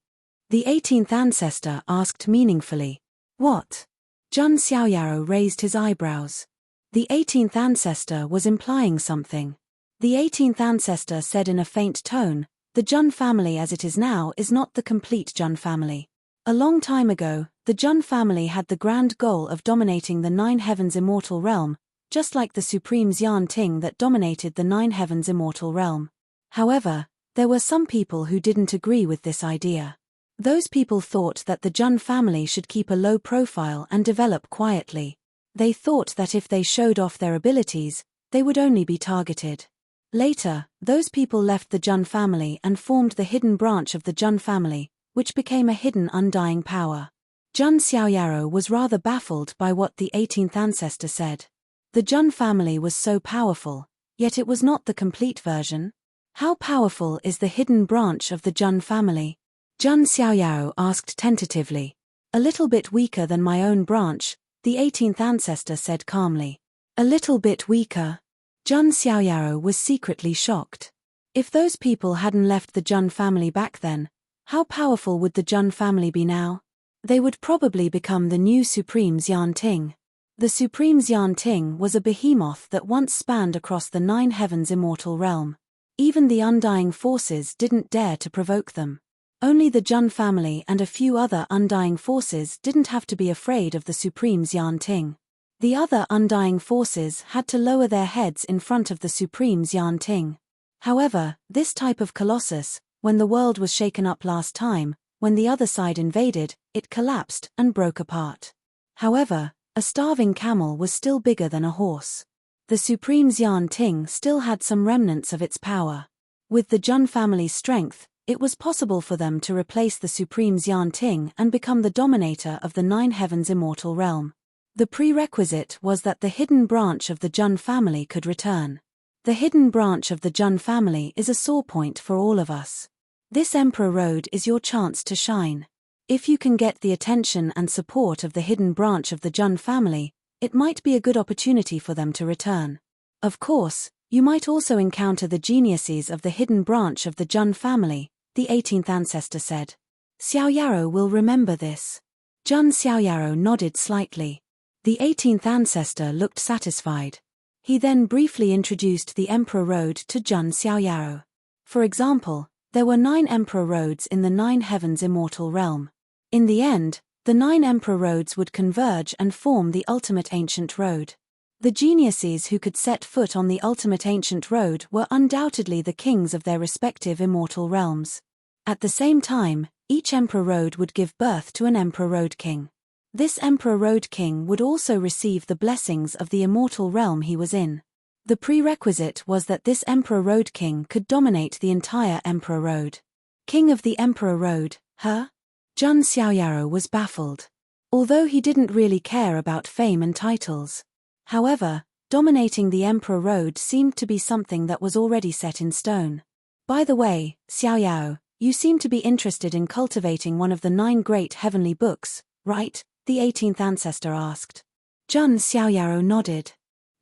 The 18th ancestor asked meaningfully. What? Jun Xiaoyaro raised his eyebrows. The 18th ancestor was implying something. The 18th ancestor said in a faint tone, the Jun family as it is now is not the complete Jun family. A long time ago, the Jun family had the grand goal of dominating the 9 heavens immortal realm, just like the supreme Xian Ting that dominated the 9 heavens immortal realm. However, there were some people who didn't agree with this idea. Those people thought that the Jun family should keep a low profile and develop quietly. They thought that if they showed off their abilities, they would only be targeted. Later, those people left the Jun family and formed the hidden branch of the Jun family, which became a hidden undying power. Jun Xiaoyaro was rather baffled by what the 18th ancestor said. The Jun family was so powerful, yet it was not the complete version. How powerful is the hidden branch of the Jun family? Jun Xiaoyaro asked tentatively. A little bit weaker than my own branch, the 18th ancestor said calmly. A little bit weaker? Jun Xiaoyaro was secretly shocked. If those people hadn't left the Jun family back then, how powerful would the Jun family be now? They would probably become the new Supreme Xian Ting. The Supreme Xian Ting was a behemoth that once spanned across the 9 heavens immortal realm. Even the undying forces didn't dare to provoke them. Only the Jun family and a few other undying forces didn't have to be afraid of the supreme Xian Ting. The other undying forces had to lower their heads in front of the supreme Xian Ting. However, this type of colossus, when the world was shaken up last time, when the other side invaded, it collapsed and broke apart. However, a starving camel was still bigger than a horse. The supreme Xian Ting still had some remnants of its power. With the Jun family's strength, it was possible for them to replace the supreme Xian Ting and become the dominator of the Nine Heavens immortal realm. The prerequisite was that the hidden branch of the Jun family could return. The hidden branch of the Jun family is a sore point for all of us. This Emperor Road is your chance to shine. If you can get the attention and support of the hidden branch of the Jun family, it might be a good opportunity for them to return. Of course, you might also encounter the geniuses of the hidden branch of the Jun family, the 18th ancestor said. Xiao Yarou will remember this. Jun Xiao Yarou nodded slightly. The 18th ancestor looked satisfied. He then briefly introduced the Emperor Road to Jun Xiao Yarou. For example, there were 9 Emperor Roads in the Nine Heavens immortal realm. In the end, the 9 Emperor Roads would converge and form the ultimate ancient road. The geniuses who could set foot on the ultimate ancient road were undoubtedly the kings of their respective immortal realms. At the same time, each Emperor Road would give birth to an Emperor Road King. This Emperor Road King would also receive the blessings of the immortal realm he was in. The prerequisite was that this Emperor Road King could dominate the entire Emperor Road. King of the Emperor Road, huh? Jun Xiaoyaro was baffled. Although he didn't really care about fame and titles. However, dominating the Emperor Road seemed to be something that was already set in stone. By the way, Xiaoyao, you seem to be interested in cultivating one of the 9 great heavenly books, right? The 18th ancestor asked. Jun Xiaoyaro nodded.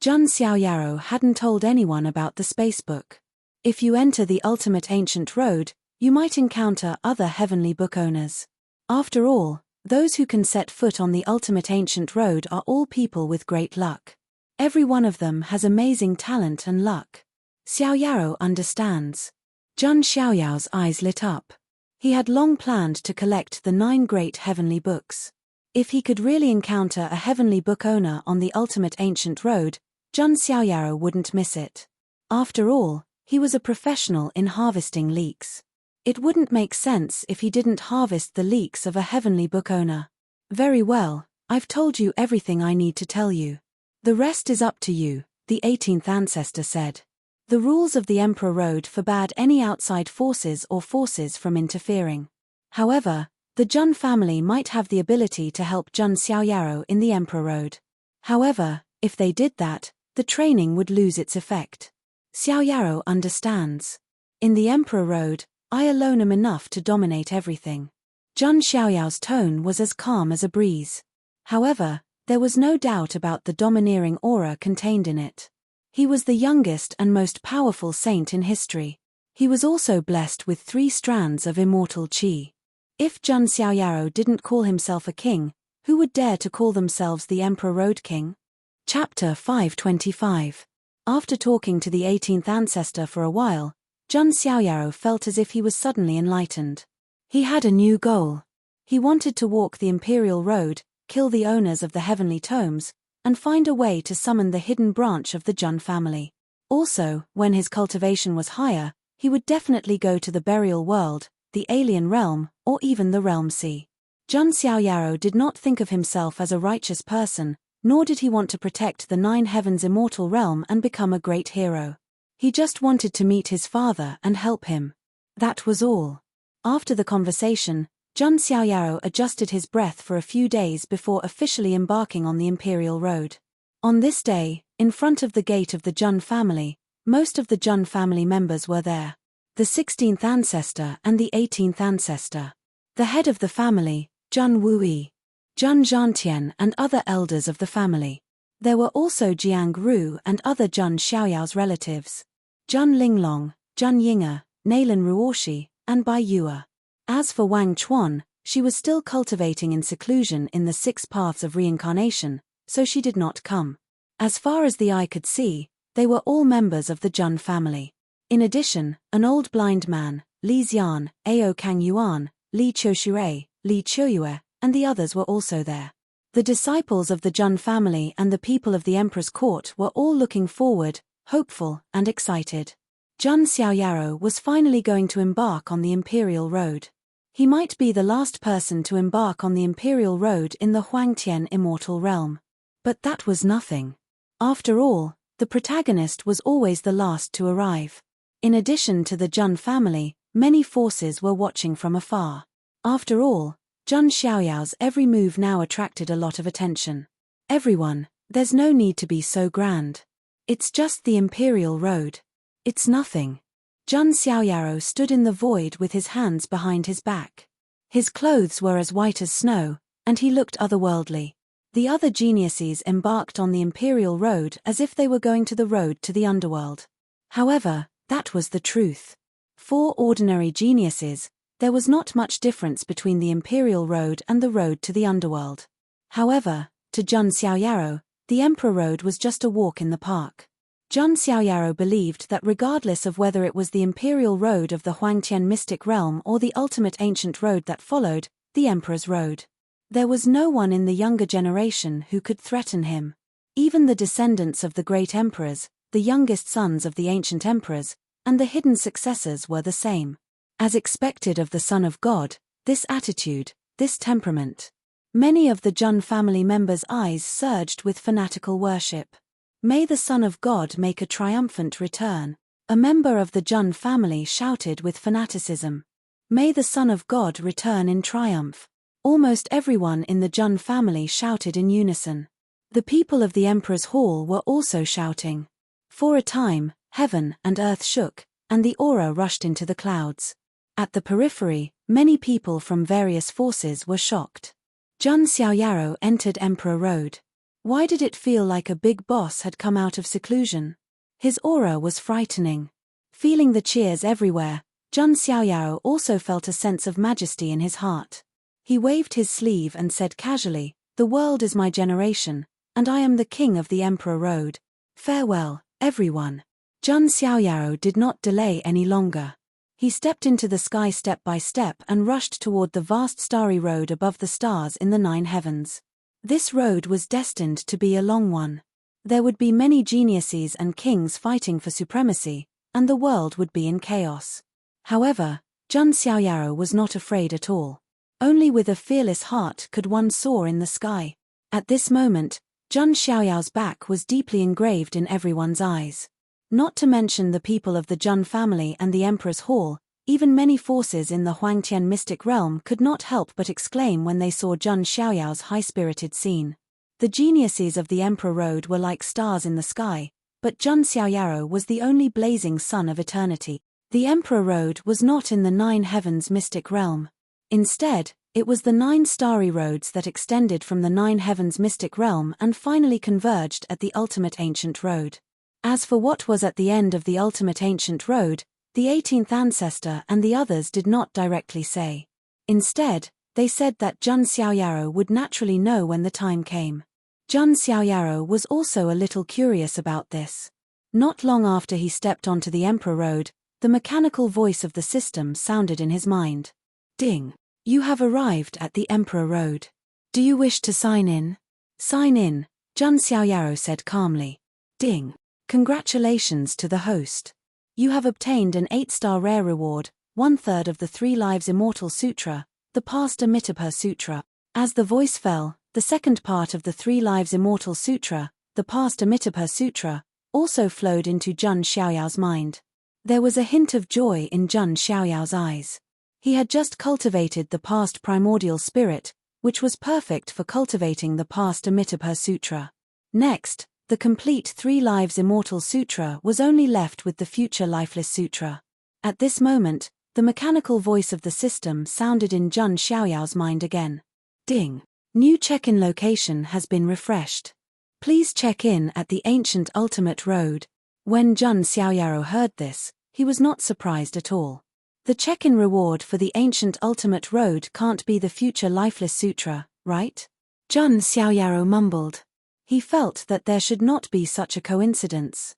Jun Xiaoyaro hadn't told anyone about the space book. If you enter the ultimate ancient road, you might encounter other heavenly book owners. After all, those who can set foot on the ultimate ancient road are all people with great luck. Every one of them has amazing talent and luck. Xiaoyaro understands. Jun Xiaoyao's eyes lit up. He had long planned to collect the 9 great heavenly books. If he could really encounter a heavenly book owner on the ultimate ancient road, Jun Xiaoyaro wouldn't miss it. After all, he was a professional in harvesting leeks. It wouldn't make sense if he didn't harvest the leeks of a heavenly book owner. Very well, I've told you everything I need to tell you. The rest is up to you, the 18th ancestor said. The rules of the Emperor Road forbade any outside forces or forces from interfering. However, the Jun family might have the ability to help Jun Xiaoyaro in the Emperor Road. However, if they did that, the training would lose its effect. Xiaoyaro understands. In the Emperor Road, I alone am enough to dominate everything. Jun Xiaoyao's tone was as calm as a breeze. However, there was no doubt about the domineering aura contained in it. He was the youngest and most powerful saint in history. He was also blessed with 3 strands of immortal qi. If Jun Xiaoyaro didn't call himself a king, who would dare to call themselves the Emperor Road King? Chapter 525. After talking to the 18th ancestor for a while, Jun Xiaoyaro felt as if he was suddenly enlightened. He had a new goal. He wanted to walk the Imperial Road, kill the owners of the heavenly tomes, and find a way to summon the hidden branch of the Jun family. Also, when his cultivation was higher, he would definitely go to the burial world, the alien realm, or even the realm sea. Jun Xiaoyaro did not think of himself as a righteous person, nor did he want to protect the 9 heavens immortal realm and become a great hero. He just wanted to meet his father and help him. That was all. After the conversation, Jun Xiaoyaro adjusted his breath for a few days before officially embarking on the Imperial Road. On this day, in front of the gate of the Jun family, most of the Jun family members were there. The 16th ancestor and the 18th ancestor. The head of the family, Jun Wuyi. Jun Zhantian and other elders of the family. There were also Jiang Ru and other Jun Xiaoyao's relatives. Jun Linglong, Jun Yinga, Nailan Ruoshi, and Bai Yue. As for Wang Chuan, she was still cultivating in seclusion in the 6 paths of reincarnation, so she did not come. As far as the eye could see, they were all members of the Jun family. In addition, an old blind man, Li Xian, Ao Kang Yuan, Li Qiushui, Li Qiuyue, and the others were also there. The disciples of the Jun family and the people of the emperor's court were all looking forward, hopeful and excited. Jun Xiaoyaro was finally going to embark on the imperial road. He might be the last person to embark on the imperial road in the Huangtian immortal realm. But that was nothing. After all, the protagonist was always the last to arrive. In addition to the Jun family, many forces were watching from afar. After all, Jun Xiaoyao's every move now attracted a lot of attention. Everyone, there's no need to be so grand. It's just the imperial road. It's nothing. Jun Xiaoyaro stood in the void with his hands behind his back. His clothes were as white as snow, and he looked otherworldly. The other geniuses embarked on the imperial road as if they were going to the road to the underworld. However, that was the truth. For ordinary geniuses, there was not much difference between the imperial road and the road to the underworld. However, to Jun Xiaoyaro, the emperor road was just a walk in the park. Jun Xiaoyaro believed that regardless of whether it was the imperial road of the Huangtian mystic realm or the ultimate ancient road that followed, the emperor's road, there was no one in the younger generation who could threaten him. Even the descendants of the great emperors, the youngest sons of the ancient emperors, and the hidden successors were the same. As expected of the Son of God, this attitude, this temperament. Many of the Jun family members' eyes surged with fanatical worship. May the Son of God make a triumphant return, a member of the Jun family shouted with fanaticism. May the Son of God return in triumph. Almost everyone in the Jun family shouted in unison. The people of the Emperor's Hall were also shouting. For a time, heaven and earth shook, and the aura rushed into the clouds. At the periphery, many people from various forces were shocked. Jun Xiaoyaro entered Emperor Road. Why did it feel like a big boss had come out of seclusion? His aura was frightening. Feeling the cheers everywhere, Jun Xiaoyaro also felt a sense of majesty in his heart. He waved his sleeve and said casually, "The world is my generation, and I am the king of the Emperor Road. Farewell, everyone." Jun Xiaoyaro did not delay any longer. He stepped into the sky step by step and rushed toward the vast starry road above the stars in the 9 heavens. This road was destined to be a long one. There would be many geniuses and kings fighting for supremacy, and the world would be in chaos. However, Jun Xiaoyaro was not afraid at all. Only with a fearless heart could one soar in the sky. At this moment, Jun Xiaoyao's back was deeply engraved in everyone's eyes. Not to mention the people of the Jun family and the Emperor's Hall, even many forces in the Huangtian mystic realm could not help but exclaim when they saw Jun Xiaoyao's high-spirited scene. The geniuses of the Emperor Road were like stars in the sky, but Jun Xiaoyaro was the only blazing sun of eternity. The Emperor Road was not in the 9 heavens mystic realm. Instead, it was the 9 starry roads that extended from the 9 heavens mystic realm and finally converged at the ultimate ancient road. As for what was at the end of the ultimate ancient road, the 18th ancestor and the others did not directly say. Instead, they said that Jun Xiaoyaro would naturally know when the time came. Jun Xiaoyaro was also a little curious about this. Not long after he stepped onto the Emperor Road, the mechanical voice of the system sounded in his mind. "Ding! You have arrived at the Emperor Road. Do you wish to sign in?" "Sign in," Jun Xiaoyaro said calmly. "Ding! Congratulations to the host. You have obtained an 8-star rare reward, 1/3 of the 3 Lives Immortal Sutra, the past Amitabha Sutra." As the voice fell, the second part of the 3 Lives Immortal Sutra, the past Amitabha Sutra, also flowed into Jun Xiaoyao's mind. There was a hint of joy in Jun Xiaoyao's eyes. He had just cultivated the past primordial spirit, which was perfect for cultivating the past Amitabha Sutra. Next, the complete 3 Lives Immortal Sutra was only left with the future Lifeless Sutra. At this moment, the mechanical voice of the system sounded in Jun Xiaoyao's mind again. "Ding! New check-in location has been refreshed. Please check in at the ancient ultimate road." When Jun Xiaoyaro heard this, he was not surprised at all. The check-in reward for the ancient ultimate road can't be the future Lifeless Sutra, right? Jun Xiaoyaro mumbled. He felt that there should not be such a coincidence.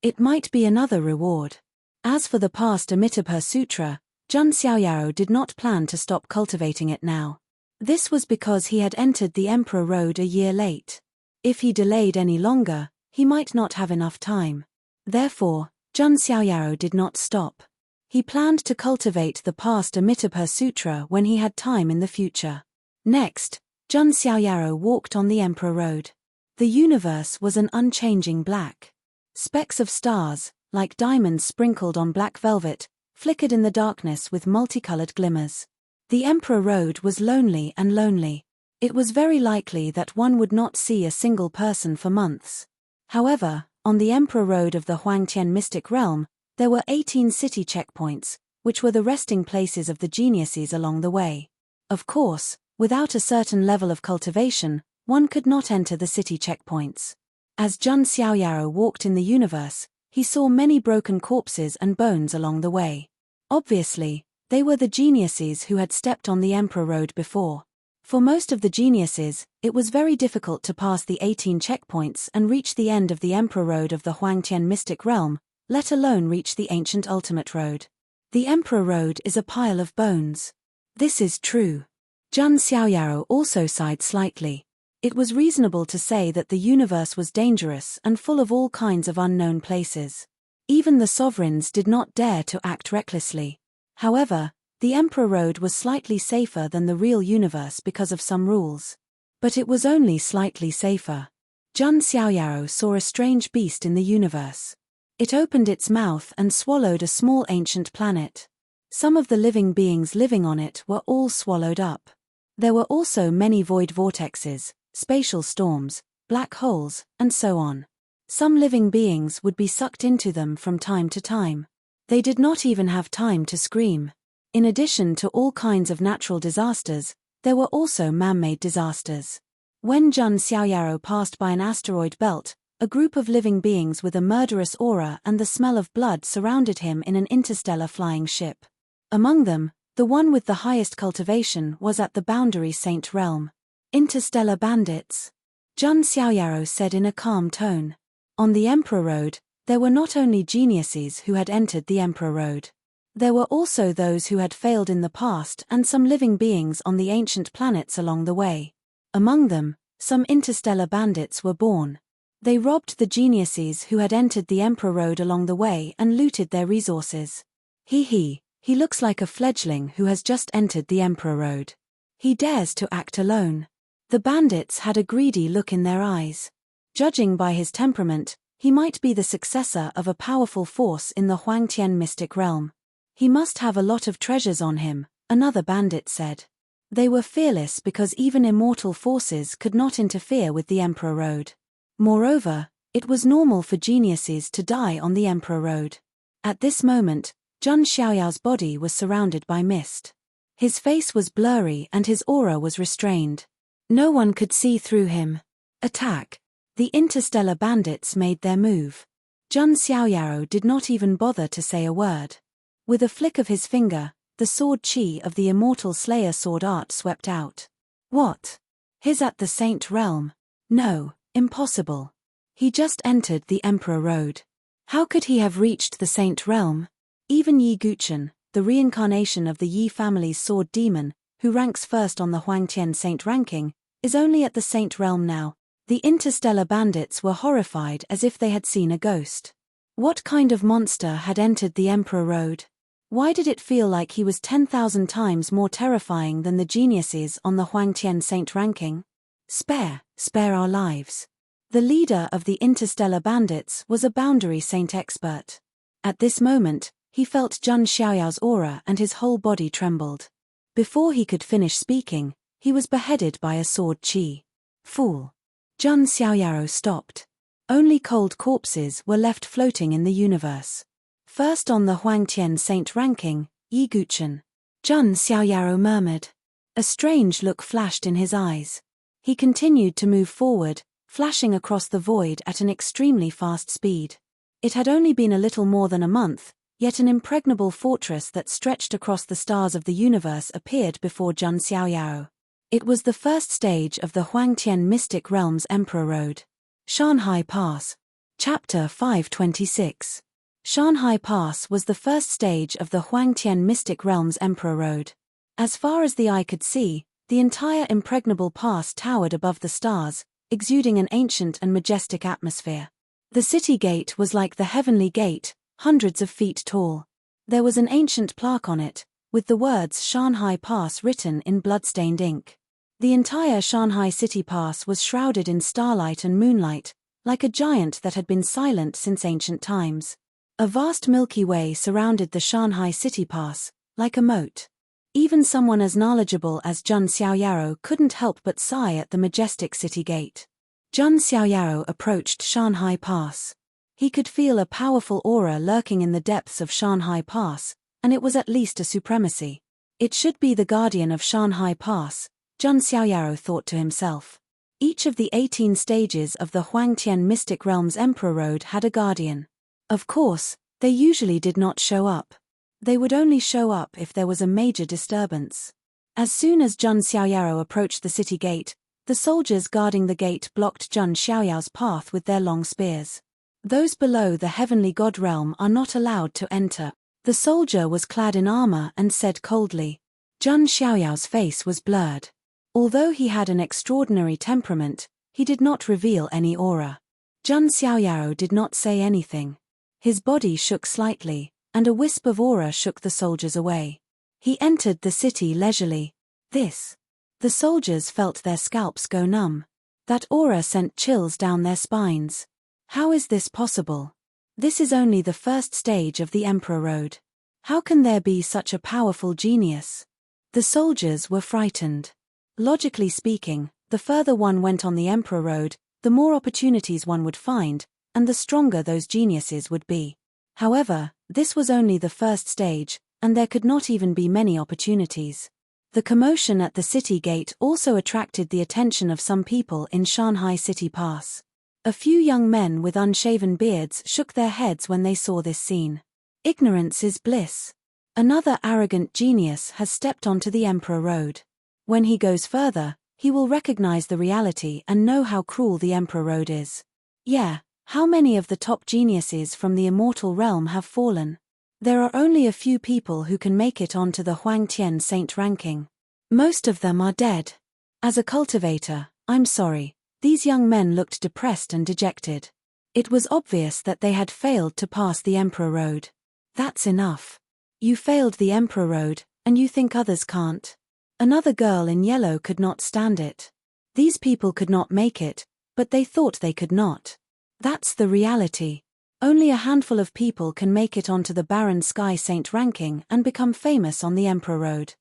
It might be another reward. As for the past Amitabha Sutra, Zhang Xiaoyaro did not plan to stop cultivating it now. This was because he had entered the Emperor Road a year late. If he delayed any longer, he might not have enough time. Therefore, Zhang Xiaoyaro did not stop. He planned to cultivate the past Amitabha Sutra when he had time in the future. Next, Zhang Xiaoyaro walked on the Emperor Road. The universe was an unchanging black. Specks of stars, like diamonds sprinkled on black velvet, flickered in the darkness with multicolored glimmers. The Emperor Road was lonely and lonely. It was very likely that one would not see a single person for months. However, on the Emperor Road of the Huangtian mystic realm, there were 18 city checkpoints, which were the resting places of the geniuses along the way. Of course, without a certain level of cultivation, one could not enter the city checkpoints. As Zhang Xiaoyaro walked in the universe, he saw many broken corpses and bones along the way. Obviously, they were the geniuses who had stepped on the Emperor Road before. For most of the geniuses, it was very difficult to pass the 18 checkpoints and reach the end of the Emperor Road of the Huangtian mystic realm, let alone reach the ancient ultimate road. The Emperor Road is a pile of bones. This is true. Zhang Xiaoyaro also sighed slightly. It was reasonable to say that the universe was dangerous and full of all kinds of unknown places. Even the sovereigns did not dare to act recklessly. However, the Emperor Road was slightly safer than the real universe because of some rules. But it was only slightly safer. Zhang Xiaoyaro saw a strange beast in the universe. It opened its mouth and swallowed a small ancient planet. Some of the living beings living on it were all swallowed up. There were also many void vortexes, spatial storms, black holes, and so on. Some living beings would be sucked into them from time to time. They did not even have time to scream. In addition to all kinds of natural disasters, there were also man-made disasters. When Zhang Xiaoyaro passed by an asteroid belt, a group of living beings with a murderous aura and the smell of blood surrounded him in an interstellar flying ship. Among them, the one with the highest cultivation was at the boundary saint realm. Interstellar bandits? Zhang Xiaoyaro said in a calm tone. On the Emperor Road, there were not only geniuses who had entered the Emperor Road. There were also those who had failed in the past and some living beings on the ancient planets along the way. Among them, some interstellar bandits were born. They robbed the geniuses who had entered the Emperor Road along the way and looted their resources. He looks like a fledgling who has just entered the Emperor Road. He dares to act alone. The bandits had a greedy look in their eyes. Judging by his temperament, he might be the successor of a powerful force in the Huangtian mystic realm. He must have a lot of treasures on him, another bandit said. They were fearless because even immortal forces could not interfere with the Emperor Road. Moreover, it was normal for geniuses to die on the Emperor Road. At this moment, Zhang Xiaoyao's body was surrounded by mist. His face was blurry and his aura was restrained. No one could see through him. Attack! The interstellar bandits made their move. Zhang Xiaoyaro did not even bother to say a word. With a flick of his finger, the sword chi of the immortal slayer sword art swept out. What? He's at the Saint Realm? No, impossible. He just entered the Emperor Road. How could he have reached the Saint Realm? Even Yi Guchen, the reincarnation of the Yi family's sword demon, who ranks first on the Huangtian Saint ranking, is only at the Saint Realm now. The interstellar bandits were horrified as if they had seen a ghost. What kind of monster had entered the Emperor Road? Why did it feel like he was 10,000 times more terrifying than the geniuses on the Huangtian Saint ranking? Spare our lives. The leader of the interstellar bandits was a boundary saint expert. At this moment, he felt Zhang Xiaoyao's aura and his whole body trembled. Before he could finish speaking, he was beheaded by a sword chi. Fool. Zhang Xiaoyaro stopped. Only cold corpses were left floating in the universe. First on the Huangtian Saint ranking, Yi Guchen. Zhang Xiaoyaro murmured. A strange look flashed in his eyes. He continued to move forward, flashing across the void at an extremely fast speed. It had only been a little more than a month, yet an impregnable fortress that stretched across the stars of the universe appeared before Zhang Xiaoyaro. It was the first stage of the Huangtian Mystic Realm's Emperor Road. Shanghai Pass. Chapter 526. Shanhai Pass was the first stage of the Huangtian Mystic Realm's Emperor Road. As far as the eye could see, the entire impregnable pass towered above the stars, exuding an ancient and majestic atmosphere. The city gate was like the heavenly gate, hundreds of feet tall. There was an ancient plaque on it, with the words Shanhai Pass written in blood-stained ink. The entire Shanhai City Pass was shrouded in starlight and moonlight, like a giant that had been silent since ancient times. A vast Milky Way surrounded the Shanhai City Pass, like a moat. Even someone as knowledgeable as Zhun Xiaoyaro couldn't help but sigh at the majestic city gate. Zhun Xiaoyaro approached Shanhai Pass. He could feel a powerful aura lurking in the depths of Shanhai Pass, and it was at least a supremacy. It should be the guardian of Shanhai Pass, Zhun Xiaoyaro thought to himself. Each of the 18 stages of the Huangtian Mystic Realm's Emperor Road had a guardian. Of course, they usually did not show up. They would only show up if there was a major disturbance. As soon as Zhun Xiaoyaro approached the city gate, the soldiers guarding the gate blocked Zhun Xiaoyao's path with their long spears. Those below the heavenly god realm are not allowed to enter. The soldier was clad in armor and said coldly. Zhun Xiaoyao's face was blurred. Although he had an extraordinary temperament, he did not reveal any aura. Zhun Xiaoyao did not say anything. His body shook slightly, and a wisp of aura shook the soldiers away. He entered the city leisurely. The soldiers felt their scalps go numb. That aura sent chills down their spines. How is this possible? This is only the first stage of the Emperor Road. How can there be such a powerful genius? The soldiers were frightened. Logically speaking, the further one went on the Emperor Road, the more opportunities one would find, and the stronger those geniuses would be. However, this was only the first stage, and there could not even be many opportunities. The commotion at the city gate also attracted the attention of some people in Shanhai City Pass. A few young men with unshaven beards shook their heads when they saw this scene. Ignorance is bliss. Another arrogant genius has stepped onto the Emperor Road. When he goes further, he will recognize the reality and know how cruel the Emperor Road is. Yeah, how many of the top geniuses from the immortal realm have fallen? There are only a few people who can make it onto the Huangtian Saint ranking. Most of them are dead. As a cultivator, I'm sorry, these young men looked depressed and dejected. It was obvious that they had failed to pass the Emperor Road. That's enough. You failed the Emperor Road, and you think others can't? Another girl in yellow could not stand it. These people could not make it, but they thought they could not. That's the reality. Only a handful of people can make it onto the Barren Sky Saint ranking and become famous on the Emperor Road.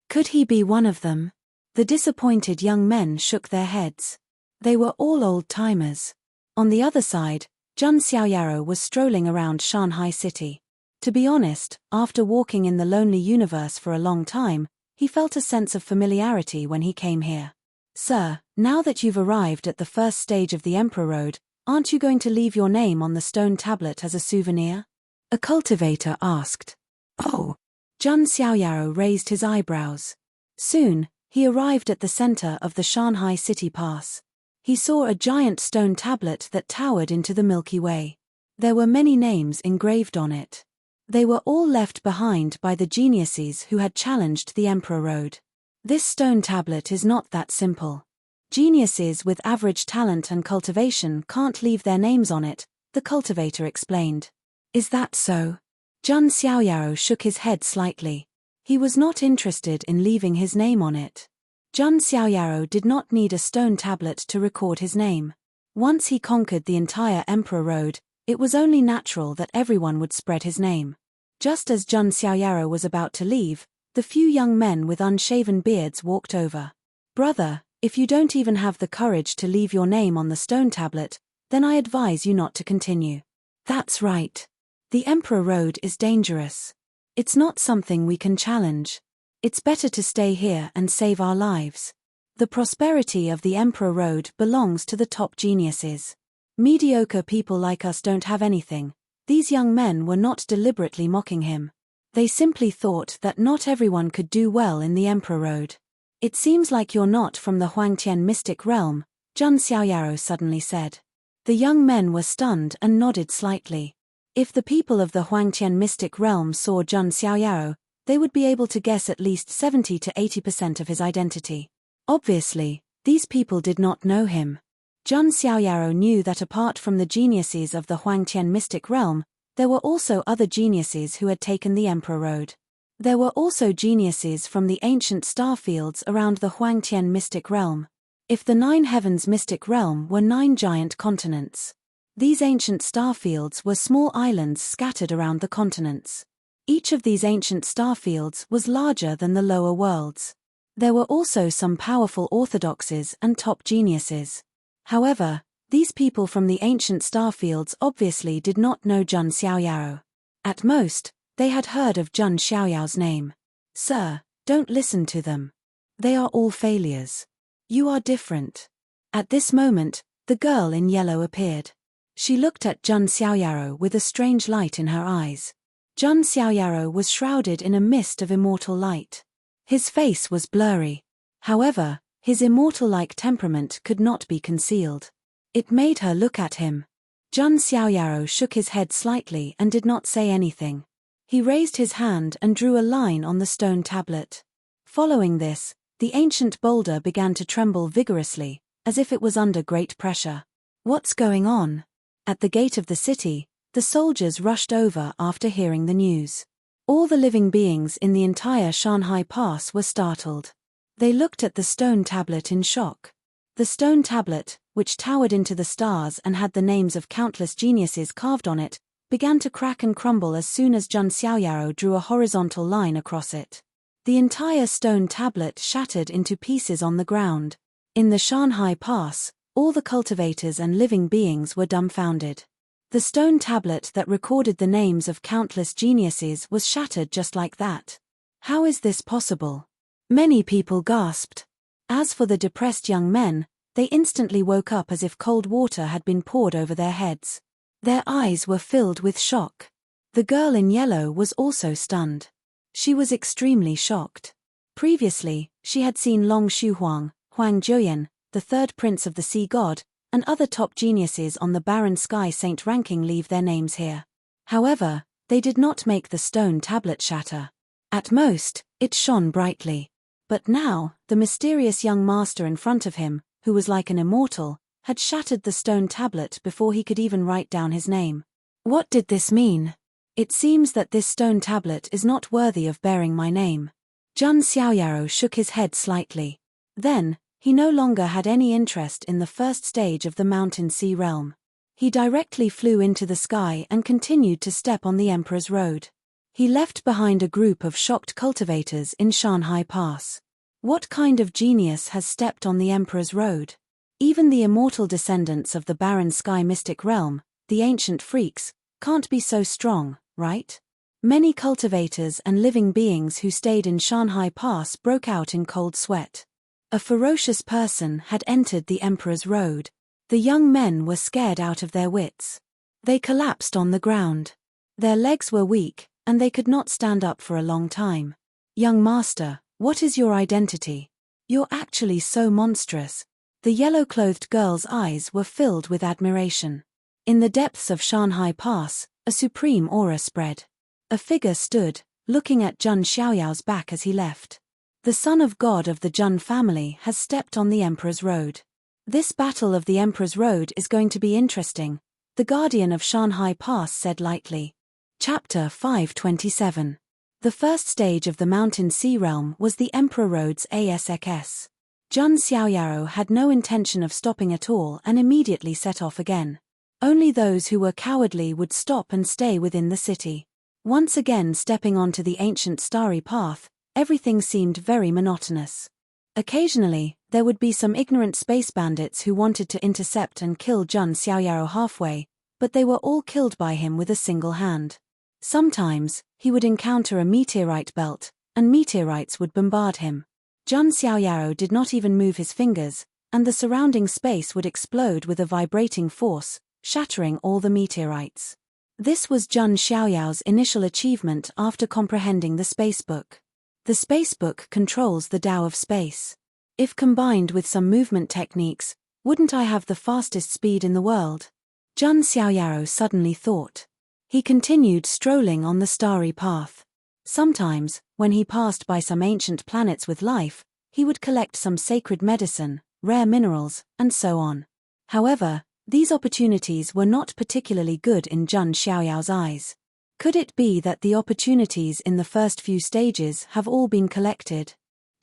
Could he be one of them? The disappointed young men shook their heads. They were all old-timers. On the other side, Zhun Xiaoyaro was strolling around Shanhai City. To be honest, after walking in the lonely universe for a long time, he felt a sense of familiarity when he came here. Sir, now that you've arrived at the first stage of the Emperor Road, aren't you going to leave your name on the stone tablet as a souvenir? A cultivator asked. Oh. Zhun Xiaoyaro raised his eyebrows. Soon, he arrived at the center of the Shanhai City Pass. He saw a giant stone tablet that towered into the Milky Way. There were many names engraved on it. They were all left behind by the geniuses who had challenged the Emperor Road. This stone tablet is not that simple. Geniuses with average talent and cultivation can't leave their names on it, the cultivator explained. Is that so? Zhun Xiaoyaro shook his head slightly. He was not interested in leaving his name on it. Zhun Xiaoyaro did not need a stone tablet to record his name. Once he conquered the entire Emperor Road, it was only natural that everyone would spread his name. Just as Zhun Xiaoyaro was about to leave, the few young men with unshaven beards walked over. Brother, if you don't even have the courage to leave your name on the stone tablet, then I advise you not to continue. That's right. The Emperor Road is dangerous. It's not something we can challenge. It's better to stay here and save our lives. The prosperity of the Emperor Road belongs to the top geniuses. Mediocre people like us don't have anything. These young men were not deliberately mocking him. They simply thought that not everyone could do well in the Emperor Road. It seems like you're not from the Huangtian mystic realm, Zhun Xiaoyaro suddenly said. The young men were stunned and nodded slightly. If the people of the Huangtian mystic realm saw Zhun Xiaoyao, they would be able to guess at least 70 to 80% of his identity. Obviously, these people did not know him. Zhun Xiaoyao knew that apart from the geniuses of the Huangtian mystic realm, there were also other geniuses who had taken the Emperor Road. There were also geniuses from the ancient star fields around the Huangtian mystic realm. If the 9 heavens mystic realm were 9 giant continents, these ancient star fields were small islands scattered around the continents. Each of these ancient star fields was larger than the lower worlds. There were also some powerful orthodoxes and top geniuses. However, these people from the ancient star fields obviously did not know Zhun Xiaoyao. At most, they had heard of Zhun Xiaoyao's name. Sir, don't listen to them. They are all failures. You are different. At this moment, the girl in yellow appeared. She looked at Zhun Xiaoyao with a strange light in her eyes. Zhun Xiaoyao was shrouded in a mist of immortal light. His face was blurry. However, his immortal-like temperament could not be concealed. It made her look at him. Zhun Xiaoyao shook his head slightly and did not say anything. He raised his hand and drew a line on the stone tablet. Following this, the ancient boulder began to tremble vigorously, as if it was under great pressure. What's going on? At the gate of the city, the soldiers rushed over after hearing the news. All the living beings in the entire Shanhai Pass were startled. They looked at the stone tablet in shock. The stone tablet, which towered into the stars and had the names of countless geniuses carved on it, began to crack and crumble as soon as Zhun Xiaoyao drew a horizontal line across it. The entire stone tablet shattered into pieces on the ground. In the Shanhai Pass, all the cultivators and living beings were dumbfounded. The stone tablet that recorded the names of countless geniuses was shattered just like that. How is this possible? Many people gasped. As for the depressed young men, they instantly woke up as if cold water had been poured over their heads. Their eyes were filled with shock. The girl in yellow was also stunned. She was extremely shocked. Previously, she had seen Long Shuhuang, Huang Zhuoyan, the third prince of the sea god, and other top geniuses on the barren sky saint ranking leave their names here. However, they did not make the stone tablet shatter. At most, it shone brightly. But now, the mysterious young master in front of him, who was like an immortal, had shattered the stone tablet before he could even write down his name. What did this mean? It seems that this stone tablet is not worthy of bearing my name. Zhun Xiaoyao shook his head slightly. Then, he no longer had any interest in the first stage of the mountain sea realm. He directly flew into the sky and continued to step on the Emperor's Road. He left behind a group of shocked cultivators in Shanhai Pass. What kind of genius has stepped on the Emperor's Road? Even the immortal descendants of the barren sky mystic realm, the ancient freaks, can't be so strong, right? Many cultivators and living beings who stayed in Shanhai Pass broke out in cold sweat. A ferocious person had entered the Emperor's Road. The young men were scared out of their wits. They collapsed on the ground. Their legs were weak, and they could not stand up for a long time. Young master, what is your identity? You're actually so monstrous. The yellow-clothed girl's eyes were filled with admiration. In the depths of Shanhai Pass, a supreme aura spread. A figure stood, looking at Zhun Xiaoyao's back as he left. The son of God of the Zhun family has stepped on the Emperor's Road. This battle of the Emperor's Road is going to be interesting, the guardian of Shanhai Pass said lightly. Chapter 527. The first stage of the Mountain Sea Realm was the Emperor Road's ASX. Zhun Xiaoyao had no intention of stopping at all and immediately set off again. Only those who were cowardly would stop and stay within the city. Once again stepping onto the ancient starry path, everything seemed very monotonous. Occasionally, there would be some ignorant space bandits who wanted to intercept and kill Zhun Xiaoyao halfway, but they were all killed by him with a single hand. Sometimes, he would encounter a meteorite belt, and meteorites would bombard him. Zhun Xiaoyao did not even move his fingers, and the surrounding space would explode with a vibrating force, shattering all the meteorites. This was Zhun Xiaoyao's initial achievement after comprehending the spacebook. The spacebook controls the Tao of space. If combined with some movement techniques, wouldn't I have the fastest speed in the world? Zhun Xiaoyao suddenly thought. He continued strolling on the starry path. Sometimes, when he passed by some ancient planets with life, he would collect some sacred medicine, rare minerals, and so on. However, these opportunities were not particularly good in Zhang Xiaoyao's eyes. Could it be that the opportunities in the first few stages have all been collected?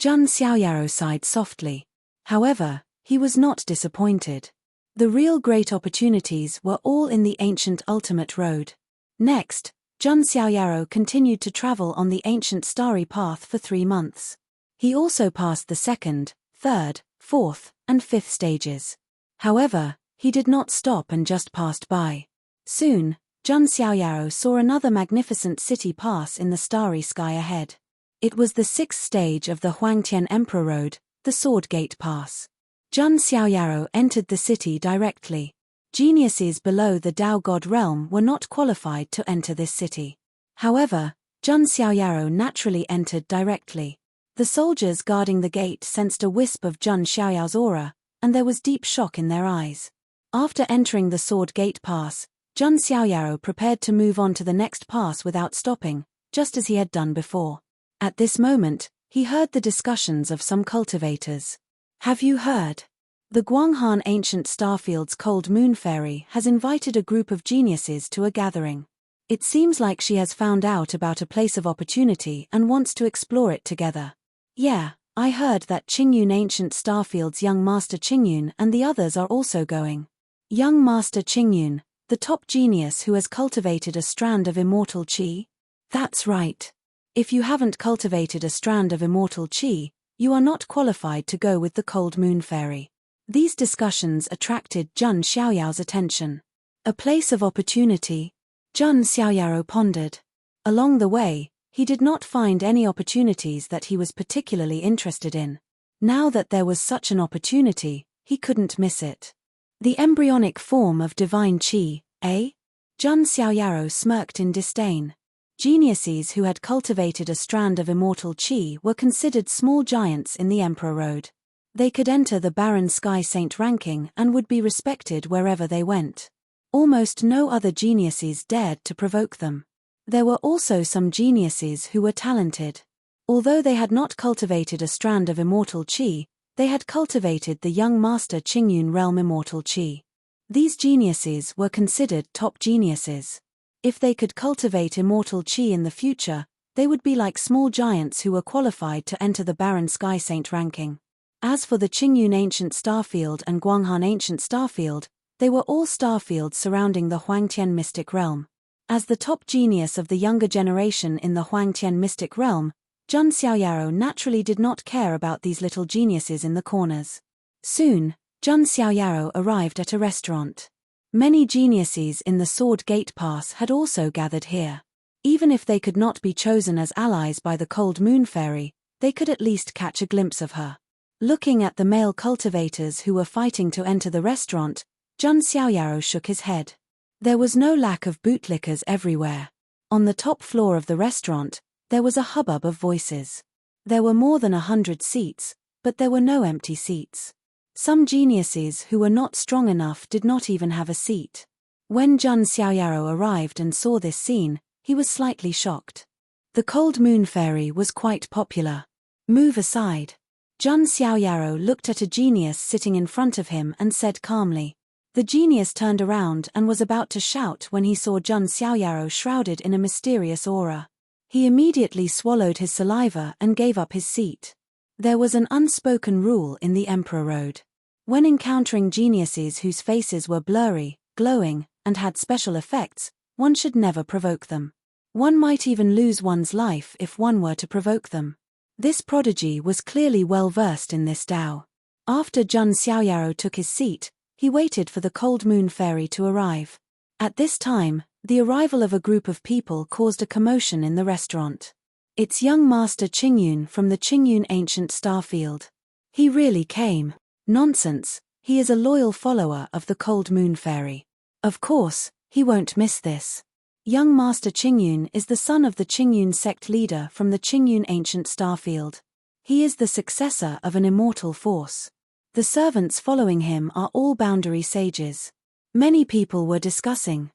Zhang Xiaoyao sighed softly. However, he was not disappointed. The real great opportunities were all in the ancient ultimate road. Next, Zhang Xiaoyao continued to travel on the ancient starry path for 3 months. He also passed the second, third, fourth, and fifth stages. However, he did not stop and just passed by. Soon, Zhang Xiaoyao saw another magnificent city pass in the starry sky ahead. It was the 6th stage of the Huangtian Emperor Road, the Sword Gate Pass. Zhang Xiaoyao entered the city directly. Geniuses below the Tao God realm were not qualified to enter this city. However, Zhang Xiaoyao naturally entered directly. The soldiers guarding the gate sensed a wisp of Zhang Xiaoyao's aura, and there was deep shock in their eyes. After entering the Sword Gate Pass, Zhang Xiaoyao prepared to move on to the next pass without stopping, just as he had done before. At this moment, he heard the discussions of some cultivators. Have you heard? The Guanghan Ancient Starfield's Cold Moon Fairy has invited a group of geniuses to a gathering. It seems like she has found out about a place of opportunity and wants to explore it together. Yeah, I heard that Qingyun Ancient Starfield's young master Qingyun and the others are also going. Young master Qingyun, the top genius who has cultivated a strand of immortal qi? That's right. If you haven't cultivated a strand of immortal qi, you are not qualified to go with the Cold Moon Fairy. These discussions attracted Zhang Xiaoyao's attention. A place of opportunity? Zhang Xiaoyao pondered. Along the way, he did not find any opportunities that he was particularly interested in. Now that there was such an opportunity, he couldn't miss it. The embryonic form of divine qi, eh? Zhang Xiaoyao smirked in disdain. Geniuses who had cultivated a strand of immortal qi were considered small giants in the Emperor Road. They could enter the Barren Sky Saint ranking and would be respected wherever they went. Almost no other geniuses dared to provoke them. There were also some geniuses who were talented. Although they had not cultivated a strand of immortal qi, they had cultivated the young master Qingyun realm immortal qi. These geniuses were considered top geniuses. If they could cultivate immortal qi in the future, they would be like small giants who were qualified to enter the Barren Sky Saint ranking. As for the Qingyun Ancient Starfield and Guanghan Ancient Starfield, they were all starfields surrounding the Huangtian Mystic Realm. As the top genius of the younger generation in the Huangtian Mystic Realm, Zhang Xiaoyao naturally did not care about these little geniuses in the corners. Soon, Zhang Xiaoyao arrived at a restaurant. Many geniuses in the Sword Gate Pass had also gathered here. Even if they could not be chosen as allies by the Cold Moon Fairy, they could at least catch a glimpse of her. Looking at the male cultivators who were fighting to enter the restaurant, Zhang Xiaoyao shook his head. There was no lack of bootlickers everywhere. On the top floor of the restaurant, there was a hubbub of voices. There were more than 100 seats, but there were no empty seats. Some geniuses who were not strong enough did not even have a seat. When Zhang Xiaoyao arrived and saw this scene, he was slightly shocked. The Cold Moon Fairy was quite popular. Move aside. Zhang Xiaoyao looked at a genius sitting in front of him and said calmly. The genius turned around and was about to shout when he saw Zhang Xiaoyao shrouded in a mysterious aura. He immediately swallowed his saliva and gave up his seat. There was an unspoken rule in the Emperor Road. When encountering geniuses whose faces were blurry, glowing, and had special effects, one should never provoke them. One might even lose one's life if one were to provoke them. This prodigy was clearly well versed in this Tao. After Zhang Xiaoyao took his seat, he waited for the Cold Moon Fairy to arrive. At this time, the arrival of a group of people caused a commotion in the restaurant. It's young master Qingyun from the Qingyun Ancient Starfield. He really came. Nonsense, he is a loyal follower of the Cold Moon Fairy. Of course, he won't miss this. Young master Qingyun is the son of the Qingyun sect leader from the Qingyun Ancient Starfield. He is the successor of an immortal force. The servants following him are all boundary sages. Many people were discussing.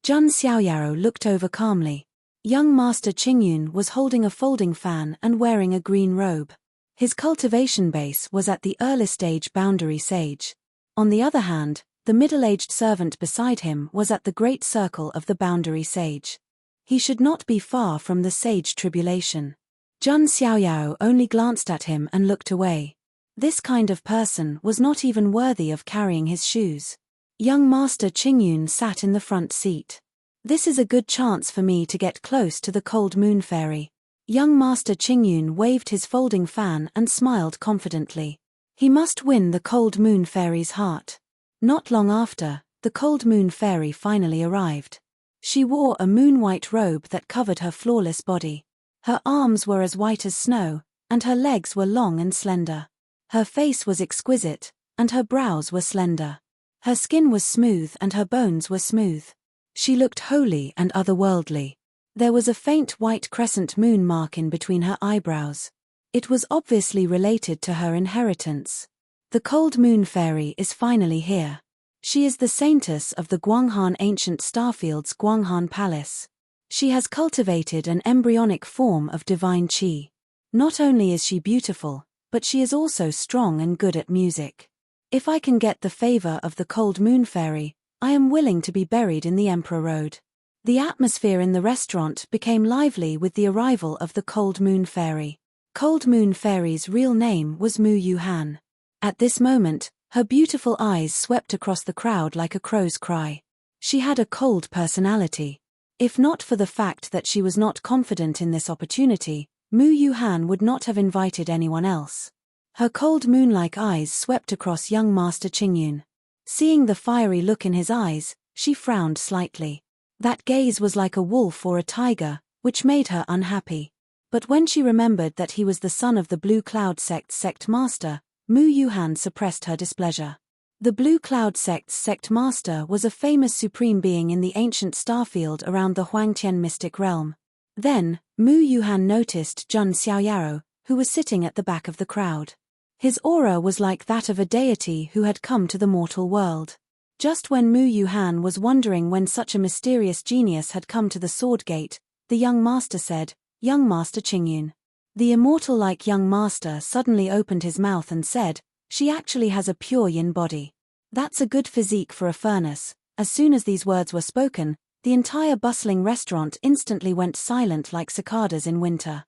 Jun Xiaoyaro looked over calmly. Young Master Qingyun was holding a folding fan and wearing a green robe. His cultivation base was at the early stage boundary sage. On the other hand, the middle-aged servant beside him was at the great circle of the boundary sage. He should not be far from the sage tribulation. Jun Xiaoyao only glanced at him and looked away. This kind of person was not even worthy of carrying his shoes. Young Master Qingyun sat in the front seat. This is a good chance for me to get close to the cold moon fairy. Young Master Qingyun waved his folding fan and smiled confidently. He must win the cold moon fairy's heart. Not long after, the cold moon fairy finally arrived. She wore a moon-white robe that covered her flawless body. Her arms were as white as snow, and her legs were long and slender. Her face was exquisite, and her brows were slender. Her skin was smooth and her bones were smooth. She looked holy and otherworldly. There was a faint white crescent moon mark in between her eyebrows. It was obviously related to her inheritance. The cold moon fairy is finally here. She is the saintess of the Guanghan ancient starfield's Guanghan palace. She has cultivated an embryonic form of divine qi. Not only is she beautiful, but she is also strong and good at music. If I can get the favor of the cold moon fairy, I am willing to be buried in the Emperor Road. The atmosphere in the restaurant became lively with the arrival of the cold moon fairy. Cold moon fairy's real name was Mu Yuhan. At this moment, her beautiful eyes swept across the crowd like a crow's cry. She had a cold personality. If not for the fact that she was not confident in this opportunity, Mu Yuhan would not have invited anyone else. Her cold moon-like eyes swept across young Master Qingyun. Seeing the fiery look in his eyes, she frowned slightly. That gaze was like a wolf or a tiger, which made her unhappy. But when she remembered that he was the son of the Blue Cloud Sect's sect master, Mu Yuhan suppressed her displeasure. The Blue Cloud Sect's sect master was a famous supreme being in the ancient starfield around the Huangtian mystic realm. Then, Mu Yuhan noticed Jun Xiaoyaro, who was sitting at the back of the crowd. His aura was like that of a deity who had come to the mortal world. Just when Mu Yuhan was wondering when such a mysterious genius had come to the sword gate, the young master said, "Young Master Qingyun." The immortal-like young master suddenly opened his mouth and said, "She actually has a pure yin body. That's a good physique for a furnace." As soon as these words were spoken, the entire bustling restaurant instantly went silent like cicadas in winter.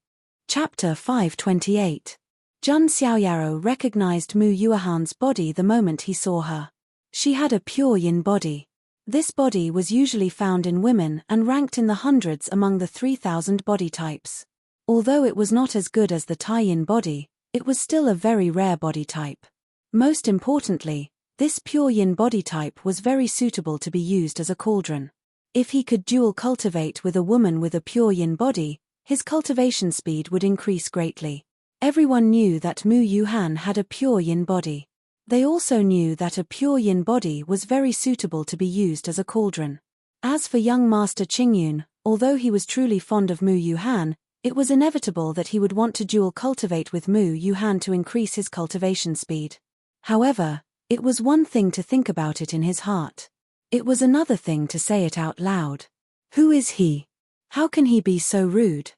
Chapter 528. Jun Xiaoyaro recognized Mu Yuhan's body the moment he saw her. She had a pure yin body. This body was usually found in women and ranked in the hundreds among the 3,000 body types. Although it was not as good as the Tai yin body, it was still a very rare body type. Most importantly, this pure yin body type was very suitable to be used as a cauldron. If he could dual cultivate with a woman with a pure yin body, his cultivation speed would increase greatly. Everyone knew that Mu Yuhan had a pure yin body. They also knew that a pure yin body was very suitable to be used as a cauldron. As for young Master Qingyun, although he was truly fond of Mu Yuhan, it was inevitable that he would want to dual cultivate with Mu Yuhan to increase his cultivation speed. However, it was one thing to think about it in his heart. It was another thing to say it out loud. Who is he? How can he be so rude?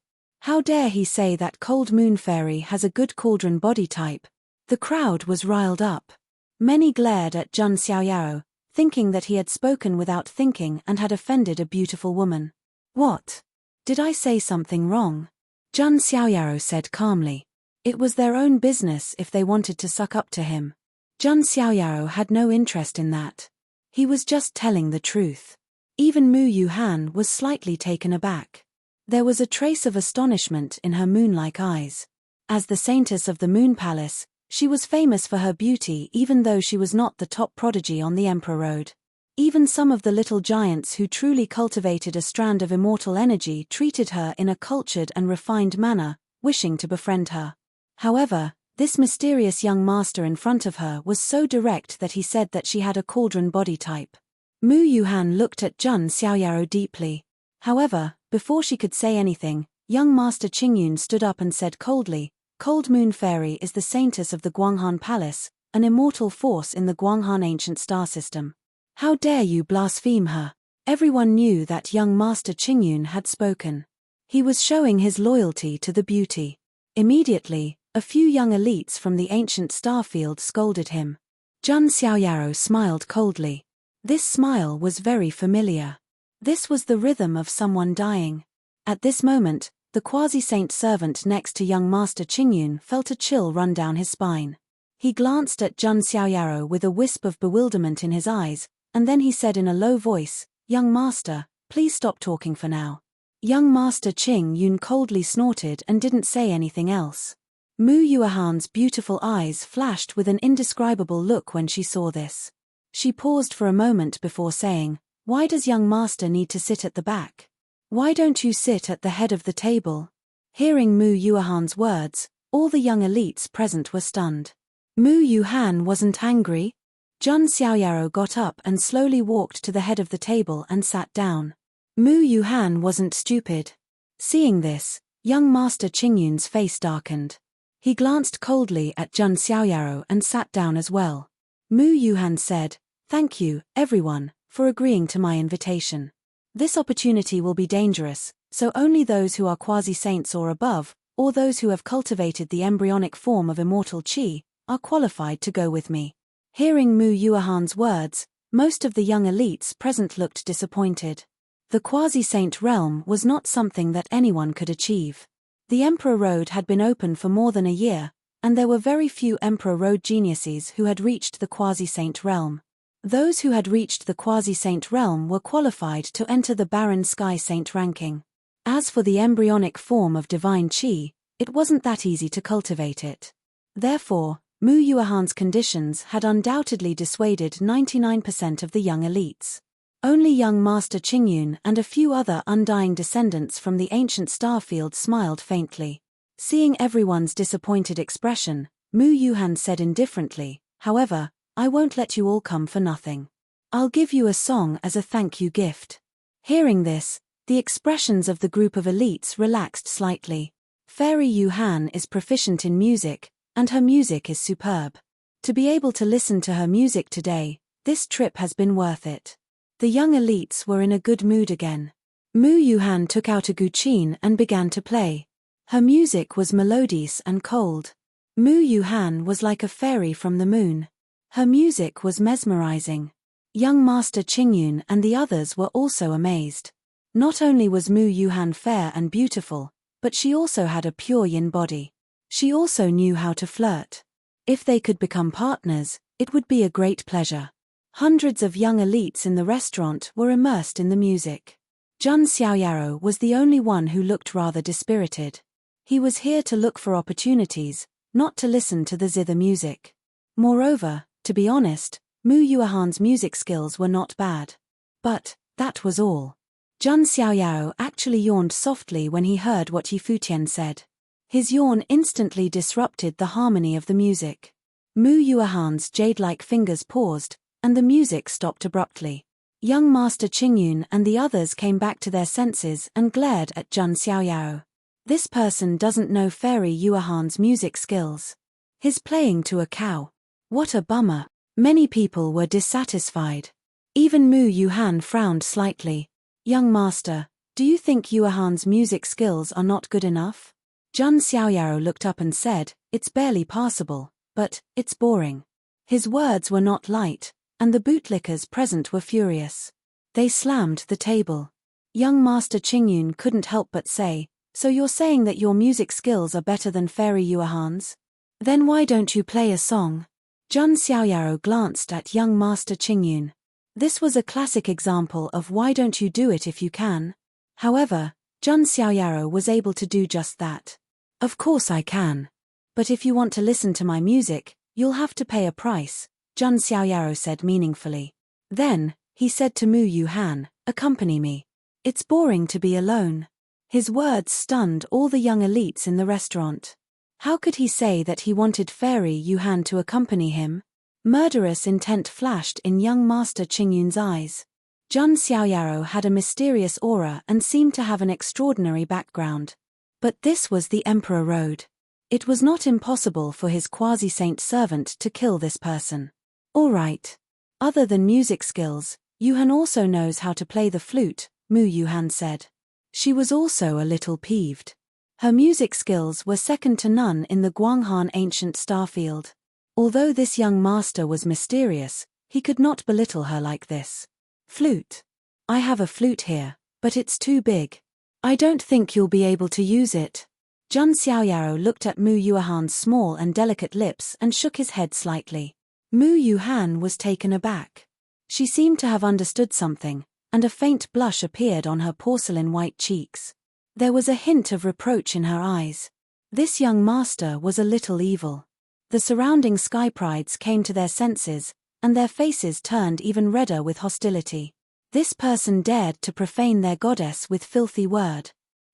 How dare he say that cold moon fairy has a good cauldron body type? The crowd was riled up. Many glared at Jun Xiaoyaro, thinking that he had spoken without thinking and had offended a beautiful woman. What? Did I say something wrong? Jun Xiaoyaro said calmly. It was their own business if they wanted to suck up to him. Jun Xiaoyaro had no interest in that. He was just telling the truth. Even Mu Yuhan was slightly taken aback. There was a trace of astonishment in her moon-like eyes. As the saintess of the Moon Palace, she was famous for her beauty even though she was not the top prodigy on the Emperor Road. Even some of the little giants who truly cultivated a strand of immortal energy treated her in a cultured and refined manner, wishing to befriend her. However, this mysterious young master in front of her was so direct that he said that she had a cauldron body type. Mu Yuhan looked at Jun Xiaoyaro deeply. However, before she could say anything, young Master Qingyun stood up and said coldly, "Cold Moon Fairy is the saintess of the Guanghan Palace, an immortal force in the Guanghan ancient star system. How dare you blaspheme her?" Everyone knew that young Master Qingyun had spoken. He was showing his loyalty to the beauty. Immediately, a few young elites from the ancient starfield scolded him. Zhang Xiaoyaro smiled coldly. This smile was very familiar. This was the rhythm of someone dying. At this moment, the quasi-saint servant next to young Master Qingyun felt a chill run down his spine. He glanced at Zhang Xiaoyaro with a wisp of bewilderment in his eyes, and then he said in a low voice, "Young Master, please stop talking for now." Young Master Qingyun coldly snorted and didn't say anything else. Mu Yuehan's beautiful eyes flashed with an indescribable look when she saw this. She paused for a moment before saying, "Why does young master need to sit at the back? Why don't you sit at the head of the table?" Hearing Mu Yuehan's words, all the young elites present were stunned. Mu Yuehan wasn't angry. Zhang Xiaoyaro got up and slowly walked to the head of the table and sat down. Mu Yuehan wasn't stupid. Seeing this, young Master Qingyun's face darkened. He glanced coldly at Zhang Xiaoyaro and sat down as well. Mu Yuehan said, "Thank you, everyone, for agreeing to my invitation. This opportunity will be dangerous, so only those who are quasi-saints or above, or those who have cultivated the embryonic form of immortal qi, are qualified to go with me." Hearing Mu Yuehan's words, most of the young elites present looked disappointed. The quasi-saint realm was not something that anyone could achieve. The Emperor Road had been open for more than a year, and there were very few Emperor Road geniuses who had reached the quasi-saint realm. Those who had reached the quasi-saint realm were qualified to enter the Barren Sky Saint ranking. As for the embryonic form of divine qi, it wasn't that easy to cultivate it. Therefore, Mu Yuehan's conditions had undoubtedly dissuaded 99% of the young elites. Only young Master Qingyun and a few other undying descendants from the ancient starfield smiled faintly. Seeing everyone's disappointed expression, Mu Yuehan said indifferently, "However, I won't let you all come for nothing. I'll give you a song as a thank you gift." Hearing this, the expressions of the group of elites relaxed slightly. Fairy Yuehan is proficient in music, and her music is superb. To be able to listen to her music today, this trip has been worth it. The young elites were in a good mood again. Mu Yuehan took out a guqin and began to play. Her music was melodious and cold. Mu Yuehan was like a fairy from the moon. Her music was mesmerizing. Young Master Qingyun and the others were also amazed. Not only was Mu Yuehan fair and beautiful, but she also had a pure yin body. She also knew how to flirt. If they could become partners, it would be a great pleasure. Hundreds of young elites in the restaurant were immersed in the music. Zhang Xiaoyaro was the only one who looked rather dispirited. He was here to look for opportunities, not to listen to the zither music. Moreover, to be honest, Mu Yuehan's music skills were not bad. But that was all. Zhang Xiaoyaro actually yawned softly when he heard what Yi Futian said. His yawn instantly disrupted the harmony of the music. Mu Yuehan's jade-like fingers paused, and the music stopped abruptly. Young Master Qingyun and the others came back to their senses and glared at Zhang Xiaoyaro. This person doesn't know Fairy Yuehan's music skills. He's playing to a cow. What a bummer. Many people were dissatisfied. Even Mu Yuehan frowned slightly. "Young master, do you think Yuehan's music skills are not good enough?" Zhang Xiaoyaro looked up and said, "It's barely passable, but it's boring." His words were not light, and the bootlickers present were furious. They slammed the table. Young Master Qingyun couldn't help but say, "So you're saying that your music skills are better than Fairy Yuehan's? Then why don't you play a song?" Zhang Xiaoyaro glanced at young Master Qingyun. This was a classic example of why don't you do it if you can? However, Zhang Xiaoyaro was able to do just that. "Of course I can. But if you want to listen to my music, you'll have to pay a price," Zhang Xiaoyaro said meaningfully. Then, he said to Mu Yuehan, "Accompany me. It's boring to be alone." His words stunned all the young elites in the restaurant. How could he say that he wanted Fairy Yuehan to accompany him? Murderous intent flashed in young Master Qingyun's eyes. Zhang Xiaoyaro had a mysterious aura and seemed to have an extraordinary background. But this was the Emperor Road. It was not impossible for his quasi-saint servant to kill this person. All right. Other than music skills, Yuhan also knows how to play the flute, Mu Yuhan said. She was also a little peeved. Her music skills were second to none in the Guanghan ancient starfield. Although this young master was mysterious, he could not belittle her like this. Flute. I have a flute here, but it's too big. I don't think you'll be able to use it. Jun Xiaoyaro looked at Mu Yuhan's small and delicate lips and shook his head slightly. Mu Yuhan was taken aback. She seemed to have understood something, and a faint blush appeared on her porcelain-white cheeks. There was a hint of reproach in her eyes. This young master was a little evil. The surrounding sky prides came to their senses, and their faces turned even redder with hostility. This person dared to profane their goddess with filthy word.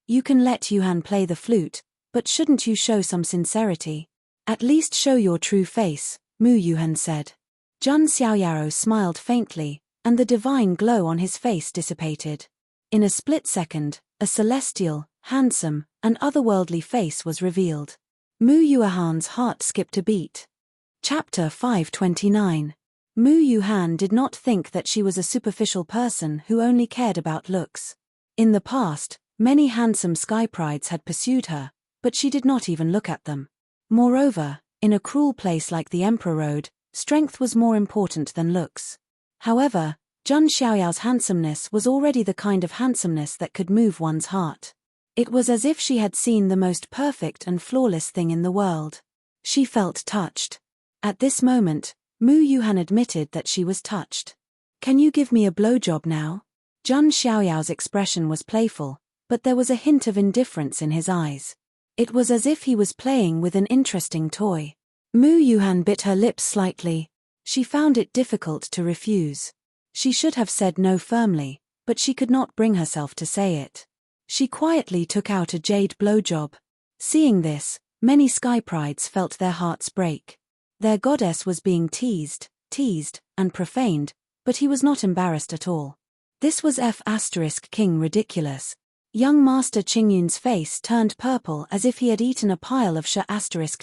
You can let Yuhan play the flute, but shouldn't you show some sincerity? At least show your true face, Mu Yuhan said. Jun Xiaoyaro smiled faintly, and the divine glow on his face dissipated. In a split second, a celestial, handsome, and otherworldly face was revealed. Mu Yuhan's heart skipped a beat. Chapter 529. Mu Yuhan did not think that she was a superficial person who only cared about looks. In the past, many handsome sky prides had pursued her, but she did not even look at them. Moreover, in a cruel place like the Emperor Road, strength was more important than looks. However, Jun Xiaoyao's handsomeness was already the kind of handsomeness that could move one's heart. It was as if she had seen the most perfect and flawless thing in the world. She felt touched. At this moment, Mu Yuhan admitted that she was touched. Can you give me a blowjob now? Jun Xiaoyao's expression was playful, but there was a hint of indifference in his eyes. It was as if he was playing with an interesting toy. Mu Yuhan bit her lips slightly. She found it difficult to refuse. She should have said no firmly, but she could not bring herself to say it. She quietly took out a jade blowjob. Seeing this, many sky prides felt their hearts break. Their goddess was being teased, and profaned, but he was not embarrassed at all. This was King ridiculous. Young Master Qingyun's face turned purple as if he had eaten a pile of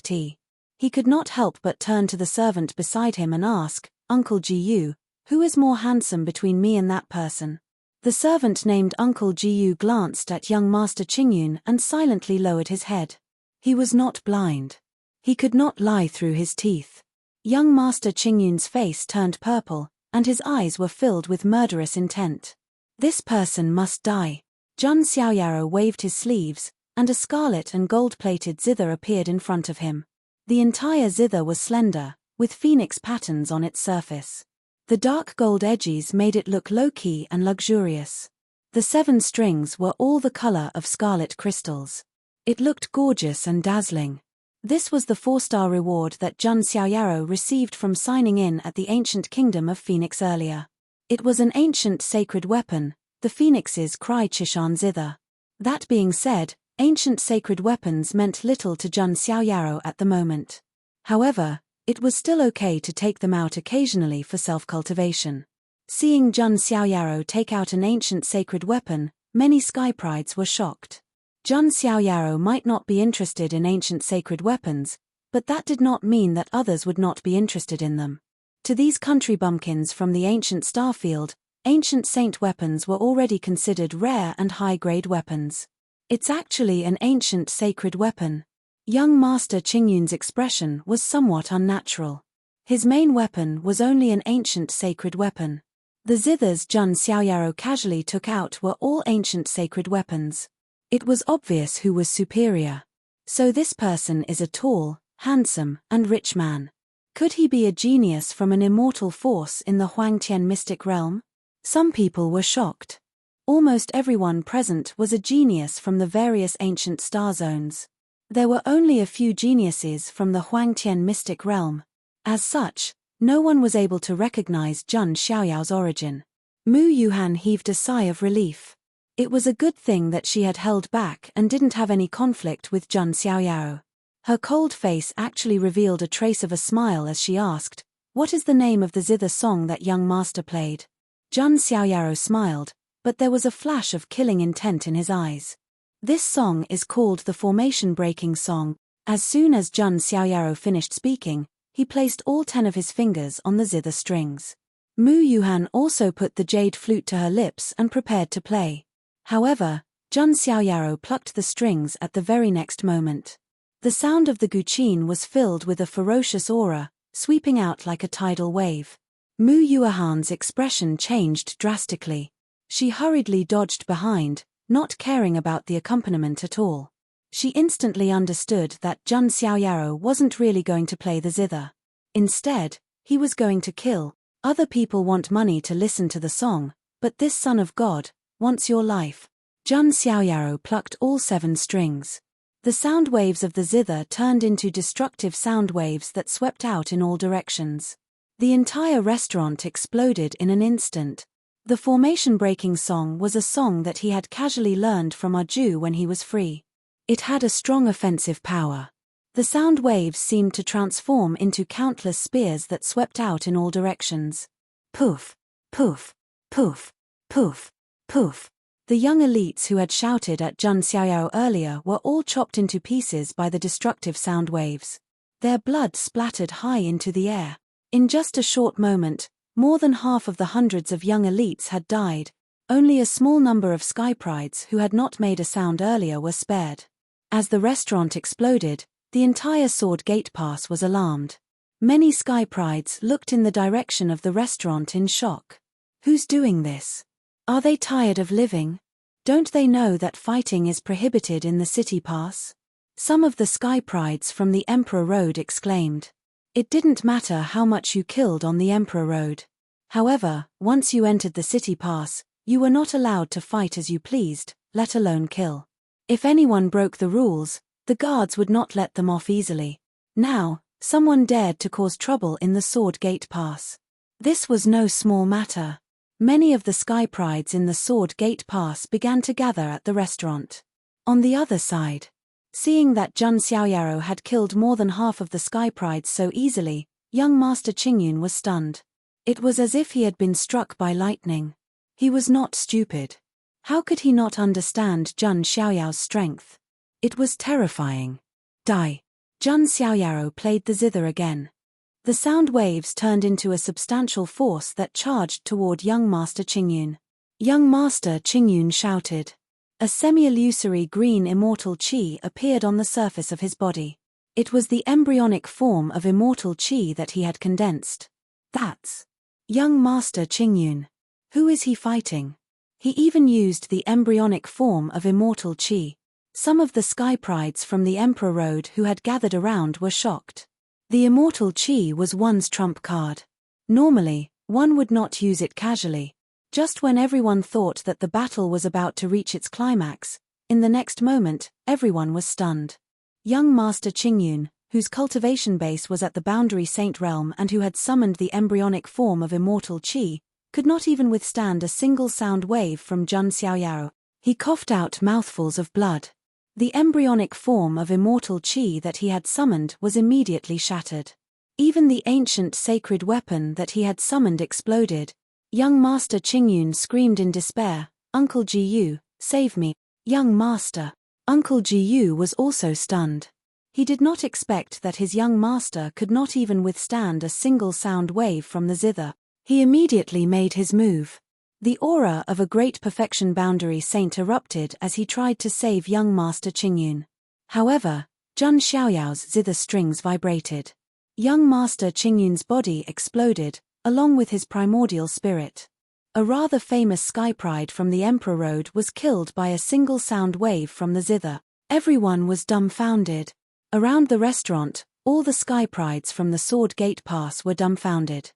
tea. He could not help but turn to the servant beside him and ask, Uncle Jiyu, who is more handsome between me and that person? The servant named Uncle Jiyu glanced at young Master Qingyun and silently lowered his head. He was not blind. He could not lie through his teeth. Young Master Qingyun's face turned purple, and his eyes were filled with murderous intent. This person must die. Jun Xiaoyaro waved his sleeves, and a scarlet and gold-plated zither appeared in front of him. The entire zither was slender, with phoenix patterns on its surface. The dark gold edges made it look low-key and luxurious. The 7 strings were all the color of scarlet crystals. It looked gorgeous and dazzling. This was the 4-star reward that Jun Xiaoyaro received from signing in at the ancient kingdom of Phoenix earlier. It was an ancient sacred weapon, the Phoenix's Cry Chishan Zither. That being said, ancient sacred weapons meant little to Jun Xiaoyaro at the moment. However, it was still okay to take them out occasionally for self-cultivation. Seeing Jun Xiaoyaro take out an ancient sacred weapon, many sky prides were shocked. Jun Xiaoyaro might not be interested in ancient sacred weapons, but that did not mean that others would not be interested in them. To these country bumpkins from the ancient starfield, ancient saint weapons were already considered rare and high-grade weapons. It's actually an ancient sacred weapon. Young Master Qingyun's expression was somewhat unnatural. His main weapon was only an ancient sacred weapon. The zithers Jun Xiaoyaro casually took out were all ancient sacred weapons. It was obvious who was superior. So this person is a tall, handsome, and rich man. Could he be a genius from an immortal force in the Huangtian mystic realm? Some people were shocked. Almost everyone present was a genius from the various ancient star zones. There were only a few geniuses from the Huangtian mystic realm. As such, no one was able to recognize Jun Xiaoyao's origin. Mu Yuhan heaved a sigh of relief. It was a good thing that she had held back and didn't have any conflict with Jun Xiaoyao. Her cold face actually revealed a trace of a smile as she asked, "What is the name of the zither song that young master played?" Jun Xiaoyao smiled, but there was a flash of killing intent in his eyes. This song is called the Formation Breaking Song. As soon as Jun Xiaoyao finished speaking, he placed all 10 of his fingers on the zither strings. Mu Yuhan also put the jade flute to her lips and prepared to play. However, Jun Xiaoyaro plucked the strings at the very next moment. The sound of the guqin was filled with a ferocious aura, sweeping out like a tidal wave. Mu Yuhan's expression changed drastically. She hurriedly dodged behind, not caring about the accompaniment at all. She instantly understood that Jun Xiaoyaro wasn't really going to play the zither. Instead, he was going to kill. Other people want money to listen to the song, but this son of God wants your life. Jun Xiaoyaro plucked all 7 strings. The sound waves of the zither turned into destructive sound waves that swept out in all directions. The entire restaurant exploded in an instant. The formation-breaking song was a song that he had casually learned from Arju when he was free. It had a strong offensive power. The sound waves seemed to transform into countless spears that swept out in all directions. Poof, poof, poof, poof, poof. The young elites who had shouted at Jun Xiaoyao earlier were all chopped into pieces by the destructive sound waves. Their blood splattered high into the air. In just a short moment, more than half of the hundreds of young elites had died. Only a small number of sky prides who had not made a sound earlier were spared. As the restaurant exploded, the entire Sword Gate Pass was alarmed. Many sky prides looked in the direction of the restaurant in shock. Who's doing this? Are they tired of living? Don't they know that fighting is prohibited in the city pass? Some of the sky prides from the Emperor Road exclaimed. It didn't matter how much you killed on the Emperor Road. However, once you entered the city pass, you were not allowed to fight as you pleased, let alone kill. If anyone broke the rules, the guards would not let them off easily. Now, someone dared to cause trouble in the Sword Gate Pass. This was no small matter. Many of the sky prides in the Sword Gate Pass began to gather at the restaurant. On the other side, seeing that Jun Xiaoyaro had killed more than half of the sky prides so easily, young Master Qingyun was stunned. It was as if he had been struck by lightning. He was not stupid. How could he not understand Jun Xiaoyao's strength? It was terrifying. Die. Jun Xiaoyaro played the zither again. The sound waves turned into a substantial force that charged toward young Master Qingyun. Young Master Qingyun shouted. A semi-illusory green immortal qi appeared on the surface of his body. It was the embryonic form of immortal qi that he had condensed. That's young Master Qingyun. Who is he fighting? He even used the embryonic form of immortal qi. Some of the sky prides from the Emperor Road who had gathered around were shocked. The immortal qi was one's trump card. Normally, one would not use it casually. Just when everyone thought that the battle was about to reach its climax, in the next moment, everyone was stunned. Young Master Qingyun, whose cultivation base was at the Boundary Saint realm and who had summoned the embryonic form of immortal qi, could not even withstand a single sound wave from Jun Xiaoyaro. He coughed out mouthfuls of blood. The embryonic form of immortal qi that he had summoned was immediately shattered. Even the ancient sacred weapon that he had summoned exploded. Young Master Qingyun screamed in despair, "Uncle Ji, save me, young master." Uncle Ji was also stunned. He did not expect that his young master could not even withstand a single sound wave from the zither. He immediately made his move. The aura of a great perfection boundary saint erupted as he tried to save young Master Qingyun. However, Jun Xiaoyao's zither strings vibrated. Young Master Qingyun's body exploded, along with his primordial spirit. A rather famous sky pride from the Emperor Road was killed by a single sound wave from the zither. Everyone was dumbfounded. Around the restaurant, all the sky prides from the Sword Gate Pass were dumbfounded.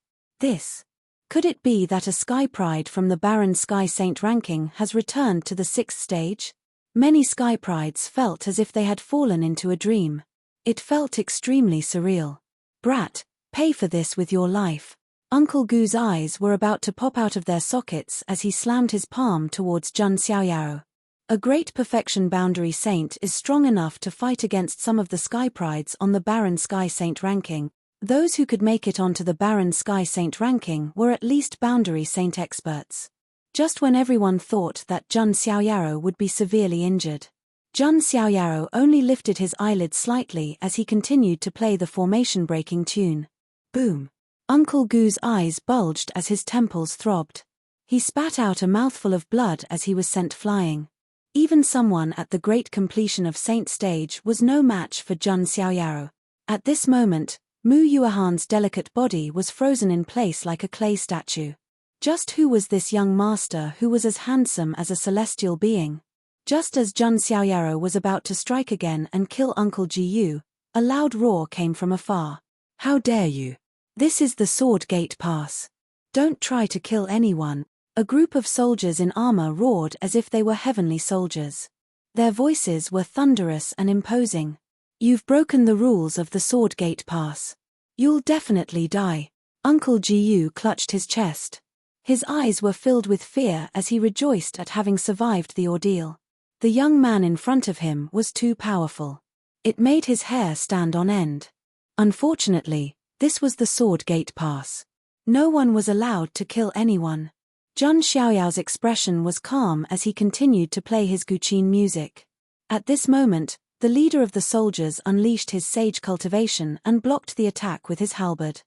Could it be that a sky pride from the Baron Sky Saint ranking has returned to the 6th stage? Many sky prides felt as if they had fallen into a dream. It felt extremely surreal. Brat, pay for this with your life. Uncle Gu's eyes were about to pop out of their sockets as he slammed his palm towards Jun Xiaoyao. A great perfection boundary saint is strong enough to fight against some of the sky prides on the Baron Sky Saint ranking. Those who could make it onto the Baron Sky Saint ranking were at least boundary saint experts. Just when everyone thought that Jun Xiaoyaro would be severely injured, Jun Xiaoyaro only lifted his eyelids slightly as he continued to play the formation-breaking tune. Boom! Uncle Gu's eyes bulged as his temples throbbed. He spat out a mouthful of blood as he was sent flying. Even someone at the great completion of Saint stage was no match for Jun Xiaoyaro. At this moment, Mu Yuehan's delicate body was frozen in place like a clay statue. Just who was this young master who was as handsome as a celestial being? Just as Jun Xiaoyaro was about to strike again and kill Uncle Ji, a loud roar came from afar. How dare you! This is the Sword Gate Pass. Don't try to kill anyone. A group of soldiers in armor roared as if they were heavenly soldiers. Their voices were thunderous and imposing. You've broken the rules of the Sword Gate Pass. You'll definitely die. Uncle Ji clutched his chest. His eyes were filled with fear as he rejoiced at having survived the ordeal. The young man in front of him was too powerful. It made his hair stand on end. Unfortunately, this was the Sword Gate Pass. No one was allowed to kill anyone. Jun Xiaoyao's expression was calm as he continued to play his Guqin music. At this moment, the leader of the soldiers unleashed his sage cultivation and blocked the attack with his halberd.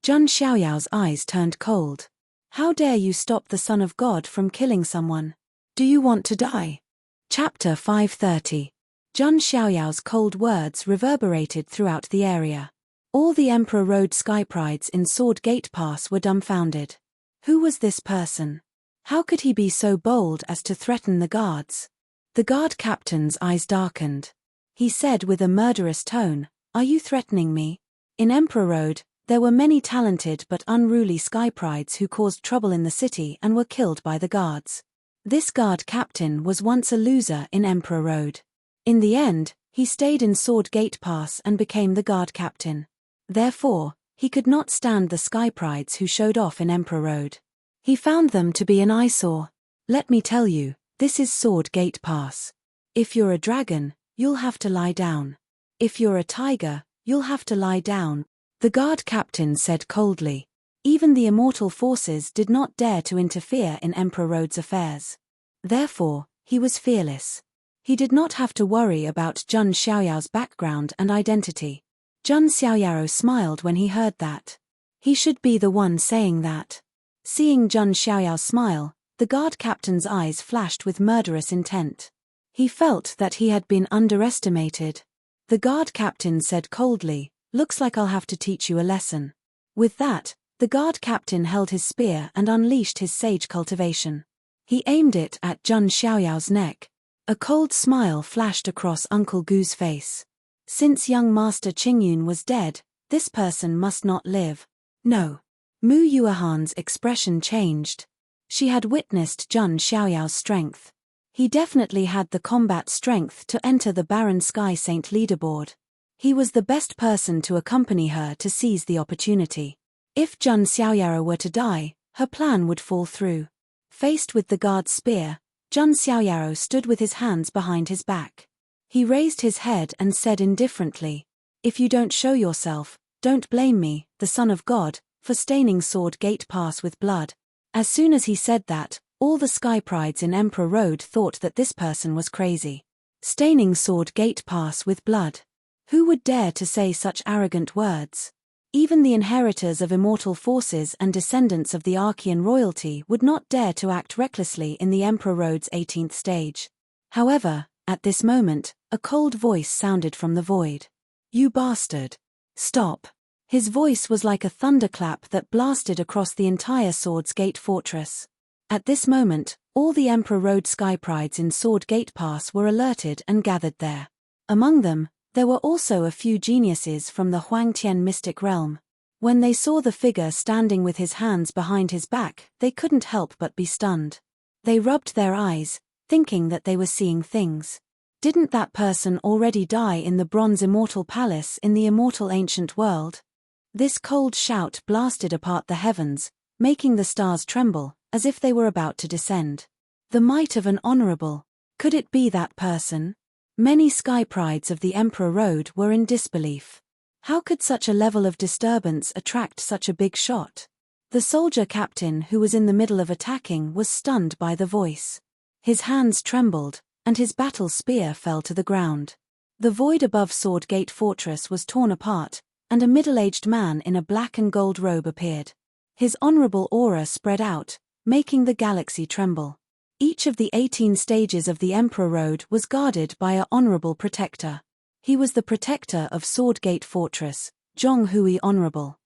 Jun Xiaoyao's eyes turned cold. How dare you stop the Son of God from killing someone? Do you want to die? Chapter 530. Jun Xiaoyao's cold words reverberated throughout the area. All the Emperor Road skyprides in Sword Gate Pass were dumbfounded. Who was this person? How could he be so bold as to threaten the guards? The guard captain's eyes darkened. He said with a murderous tone, "Are you threatening me?" In Emperor Road, there were many talented but unruly skyprides who caused trouble in the city and were killed by the guards. This guard captain was once a loser in Emperor Road. In the end, he stayed in Sword Gate Pass and became the guard captain. Therefore, he could not stand the skyprides who showed off in Emperor Road. He found them to be an eyesore. Let me tell you, this is Sword Gate Pass. If you're a dragon, you'll have to lie down. If you're a tiger, you'll have to lie down, the guard captain said coldly. Even the immortal forces did not dare to interfere in Emperor Road's affairs. Therefore, he was fearless. He did not have to worry about Jun Xiaoyao's background and identity. Jun Xiaoyaro smiled when he heard that. He should be the one saying that. Seeing Jun Xiaoyao smile, the guard captain's eyes flashed with murderous intent. He felt that he had been underestimated. The guard captain said coldly, "Looks like I'll have to teach you a lesson." With that, the guard captain held his spear and unleashed his sage cultivation. He aimed it at Jun Xiaoyao's neck. A cold smile flashed across Uncle Gu's face. Since young Master Qingyun was dead, this person must not live. No. Mu Yuehan's expression changed. She had witnessed Jun Xiaoyao's strength. He definitely had the combat strength to enter the Baron Sky Saint leaderboard. He was the best person to accompany her to seize the opportunity. If Jun Xiaoyaro were to die, her plan would fall through. Faced with the guard's spear, Jun Xiaoyaro stood with his hands behind his back. He raised his head and said indifferently, "If you don't show yourself, don't blame me, the Son of God, for staining Sword Gate Pass with blood." As soon as he said that, all the skyprides in Emperor Road thought that this person was crazy. Staining Sword Gate Pass with blood. Who would dare to say such arrogant words? Even the inheritors of immortal forces and descendants of the Archean royalty would not dare to act recklessly in the Emperor Road's 18th stage. However, at this moment, a cold voice sounded from the void. "You bastard! Stop!" His voice was like a thunderclap that blasted across the entire Sword's Gate fortress. At this moment, all the Emperor Road skyprides in Sword Gate Pass were alerted and gathered there. Among them, there were also a few geniuses from the Huangtian mystic realm. When they saw the figure standing with his hands behind his back, they couldn't help but be stunned. They rubbed their eyes, thinking that they were seeing things. Didn't that person already die in the Bronze Immortal Palace in the immortal ancient world? This cold shout blasted apart the heavens, making the stars tremble, as if they were about to descend. The might of an honorable. Could it be that person? Many skyprides of the Emperor Road were in disbelief. How could such a level of disturbance attract such a big shot? The soldier captain who was in the middle of attacking was stunned by the voice. His hands trembled, and his battle spear fell to the ground. The void above Sword Gate Fortress was torn apart, and a middle-aged man in a black and gold robe appeared. His honorable aura spread out, making the galaxy tremble. Each of the 18 stages of the Emperor Road was guarded by an honorable protector. He was the protector of Sword Gate Fortress, Zhonghui Honorable.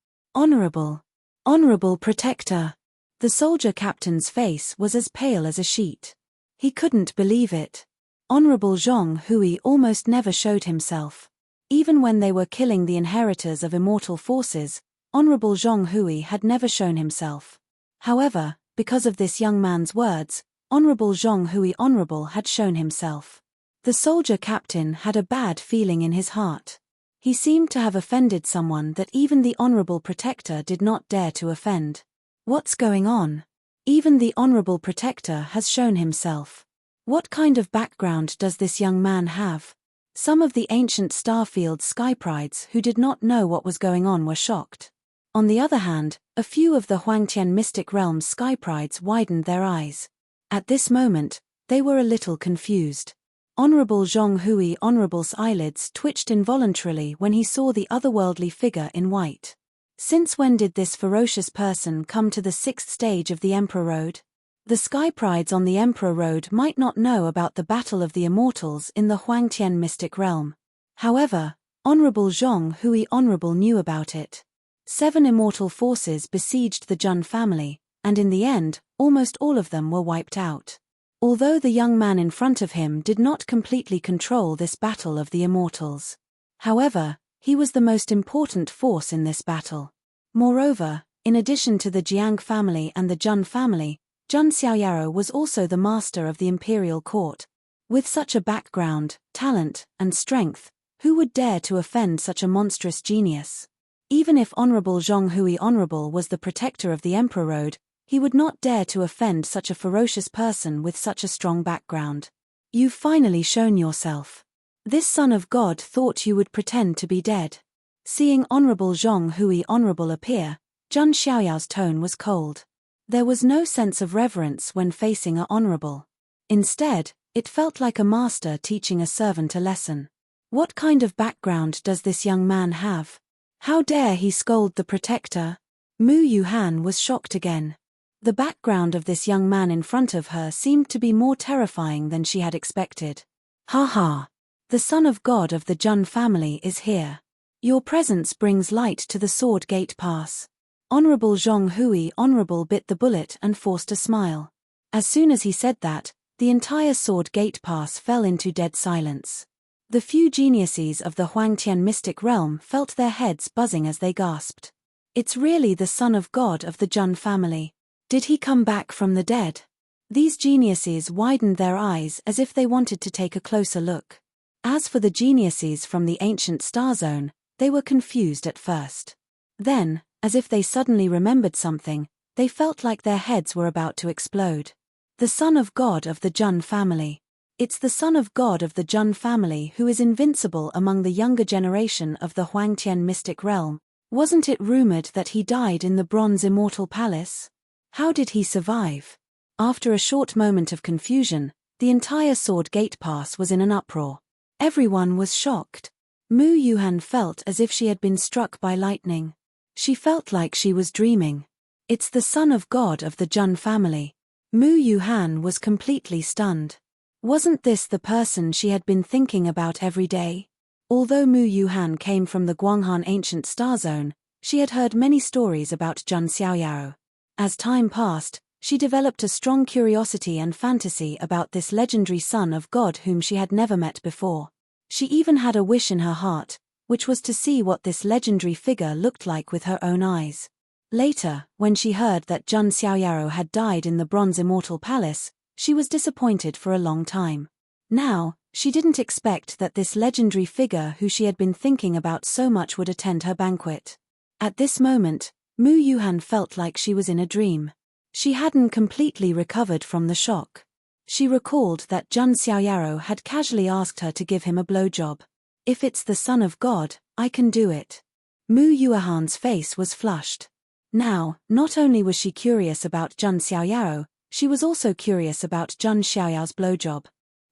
Honorable protector. The soldier captain's face was as pale as a sheet. He couldn't believe it. Honorable Zhonghui almost never showed himself. Even when they were killing the inheritors of immortal forces, Honorable Zhonghui had never shown himself. However, because of this young man's words, Honorable Zhonghui Honorable had shown himself. The soldier captain had a bad feeling in his heart. He seemed to have offended someone that even the honorable protector did not dare to offend. What's going on? Even the honorable protector has shown himself. What kind of background does this young man have? Some of the ancient Starfield skyprides who did not know what was going on were shocked. On the other hand, a few of the Huangtian Mystic Realm's skyprides widened their eyes. At this moment, they were a little confused. Honorable Zhonghui Honorable's eyelids twitched involuntarily when he saw the otherworldly figure in white. Since when did this ferocious person come to the 6th stage of the Emperor Road? The skyprides on the Emperor Road might not know about the Battle of the Immortals in the Huangtian Mystic Realm. However, Honorable Zhonghui Honorable knew about it. 7 immortal forces besieged the Jun family, and in the end, almost all of them were wiped out. Although the young man in front of him did not completely control this Battle of the Immortals. However, he was the most important force in this battle. Moreover, in addition to the Jiang family and the Jun family, Jun Xiaoyaro was also the master of the imperial court. With such a background, talent, and strength, who would dare to offend such a monstrous genius? Even if Honorable Zhonghui Honorable was the protector of the Emperor Road, he would not dare to offend such a ferocious person with such a strong background. You've finally shown yourself. This son of God thought you would pretend to be dead. Seeing Honorable Zhonghui Honorable appear, Jun Xiaoyao's tone was cold. There was no sense of reverence when facing a honorable. Instead, it felt like a master teaching a servant a lesson. What kind of background does this young man have? How dare he scold the protector? Mu Yuhan was shocked again. The background of this young man in front of her seemed to be more terrifying than she had expected. Ha ha! The son of God of the Jun family is here. Your presence brings light to the Sword Gate Pass. Honorable Zhonghui Honorable bit the bullet and forced a smile. As soon as he said that, the entire Sword Gate Pass fell into dead silence. The few geniuses of the Huangtian Mystic Realm felt their heads buzzing as they gasped. It's really the son of God of the Jun family. Did he come back from the dead? These geniuses widened their eyes as if they wanted to take a closer look. As for the geniuses from the ancient star zone, they were confused at first. Then, as if they suddenly remembered something, they felt like their heads were about to explode. The son of God of the Jun family. It's the son of God of the Jun family who is invincible among the younger generation of the Huangtian Mystic Realm. Wasn't it rumored that he died in the Bronze Immortal Palace? How did he survive? After a short moment of confusion, the entire Sword Gate Pass was in an uproar. Everyone was shocked. Mu Yuhan felt as if she had been struck by lightning. She felt like she was dreaming. It's the son of God of the Jun family. Mu Yuhan was completely stunned. Wasn't this the person she had been thinking about every day? Although Mu Yuhan came from the Guanghan Ancient Star Zone, she had heard many stories about Jun Xiaoyaro. As time passed, she developed a strong curiosity and fantasy about this legendary son of God whom she had never met before. She even had a wish in her heart, which was to see what this legendary figure looked like with her own eyes. Later, when she heard that Jun Xiaoyaro had died in the Bronze Immortal Palace, she was disappointed for a long time. Now, she didn't expect that this legendary figure who she had been thinking about so much would attend her banquet. At this moment, Mu Yuhan felt like she was in a dream. She hadn't completely recovered from the shock. She recalled that Jun Xiaoyaro had casually asked her to give him a blowjob. If it's the son of God, I can do it. Mu Yuhan's face was flushed. Now, not only was she curious about Jun Xiaoyaro, she was also curious about Jun Xiaoyao's blowjob.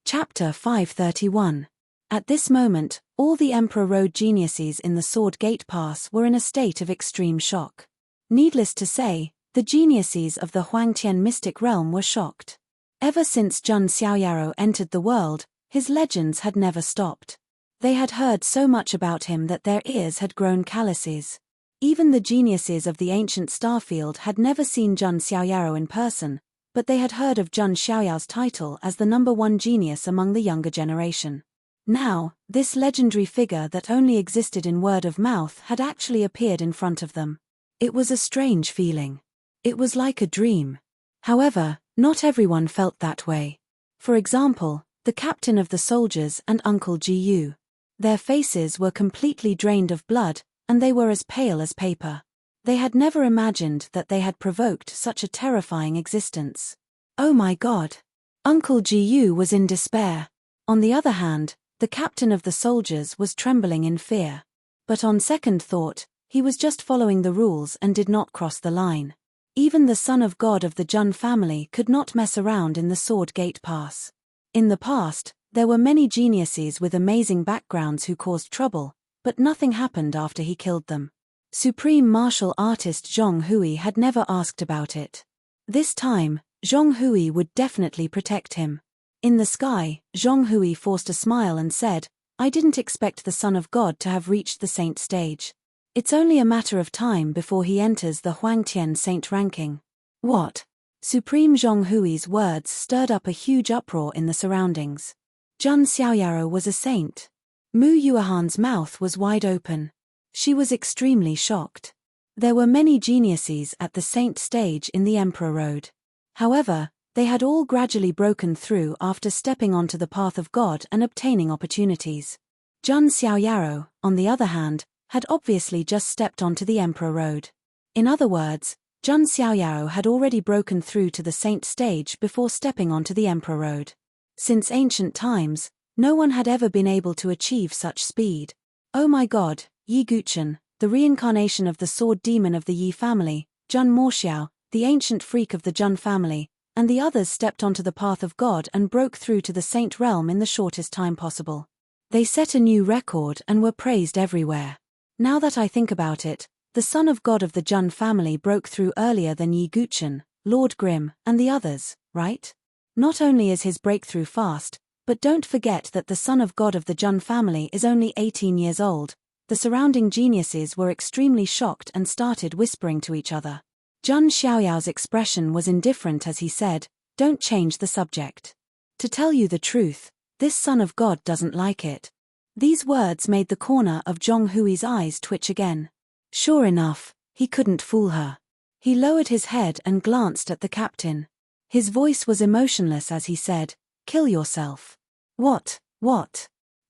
Chapter 531. At this moment, All the Emperor Road geniuses in the Sword Gate Pass were in a state of extreme shock. Needless to say, the geniuses of the Huangtian mystic realm were shocked. Ever since Zhang Xiaoyaro entered the world, his legends had never stopped. They had heard so much about him that their ears had grown calluses. Even the geniuses of the ancient starfield had never seen Zhang Xiaoyaro in person, but they had heard of Zhang Xiaoyao's title as the #1 genius among the younger generation. Now, this legendary figure that only existed in word of mouth had actually appeared in front of them. It was a strange feeling. It was like a dream. However, not everyone felt that way. For example, the captain of the soldiers and Uncle Ji. Their faces were completely drained of blood, and they were as pale as paper. They had never imagined that they had provoked such a terrifying existence. Oh my God! Uncle Ji was in despair. On the other hand, the captain of the soldiers was trembling in fear. But on second thought, he was just following the rules and did not cross the line. Even the son of God of the Jun family could not mess around in the Sword Gate Pass. In the past, there were many geniuses with amazing backgrounds who caused trouble, but nothing happened after he killed them. Supreme martial artist Zhong Hui had never asked about it. This time, Zhong Hui would definitely protect him. In the sky, Zhong Hui forced a smile and said, "I didn't expect the Son of God to have reached the saint stage. It's only a matter of time before he enters the Huangtian saint ranking." What? Supreme Zhong Hui's words stirred up a huge uproar in the surroundings. Zhang Xiaoyaro was a saint. Mu Yuehan's mouth was wide open. She was extremely shocked. There were many geniuses at the saint stage in the Emperor Road. However, they had all gradually broken through after stepping onto the path of God and obtaining opportunities. Zhang Xiaoyaro, on the other hand, had obviously just stepped onto the Emperor Road. In other words, Zhang Xiaoyaro had already broken through to the saint stage before stepping onto the Emperor Road. Since ancient times, no one had ever been able to achieve such speed. Oh my God, Yi Guchen, the reincarnation of the sword demon of the Yi family, Zhang Moxiao, the ancient freak of the Zhun family, and the others stepped onto the path of God and broke through to the saint realm in the shortest time possible. They set a new record and were praised everywhere. Now that I think about it, the son of God of the Zhun family broke through earlier than Yi Guchen, Lord Grimm, and the others, right? Not only is his breakthrough fast, but don't forget that the son of God of the Zhun family is only 18 years old. The surrounding geniuses were extremely shocked and started whispering to each other. Zhang Xiaoyao's expression was indifferent as he said, "Don't change the subject. To tell you the truth, this son of God doesn't like it." These words made the corner of Zhong Hui's eyes twitch again. Sure enough, he couldn't fool her. He lowered his head and glanced at the captain. His voice was emotionless as he said, "Kill yourself." What?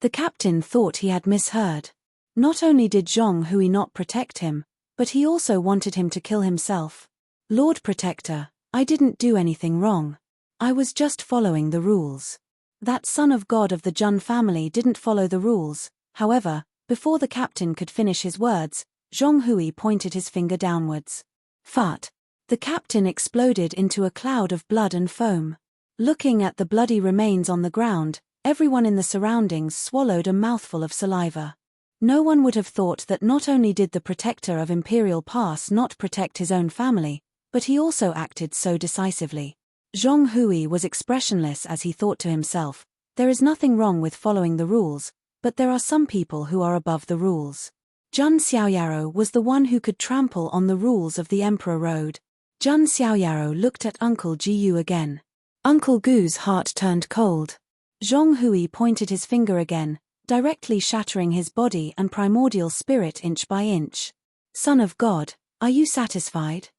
The captain thought he had misheard. Not only did Zhong Hui not protect him, but he also wanted him to kill himself. "Lord Protector, I didn't do anything wrong. I was just following the rules." That son of God of the Zhun family didn't follow the rules. However, before the captain could finish his words, Zhong Hui pointed his finger downwards. Fart! The captain exploded into a cloud of blood and foam. Looking at the bloody remains on the ground, everyone in the surroundings swallowed a mouthful of saliva. No one would have thought that not only did the protector of Imperial Pass not protect his own family, but he also acted so decisively. Zhong Hui was expressionless as he thought to himself, "There is nothing wrong with following the rules, but there are some people who are above the rules." Zhang Xiaoyaro was the one who could trample on the rules of the Emperor Road. Zhang Xiaoyaro looked at Uncle Ji again. Uncle Gu's heart turned cold. Zhong Hui pointed his finger again, directly shattering his body and primordial spirit inch by inch. "Son of God, are you satisfied?"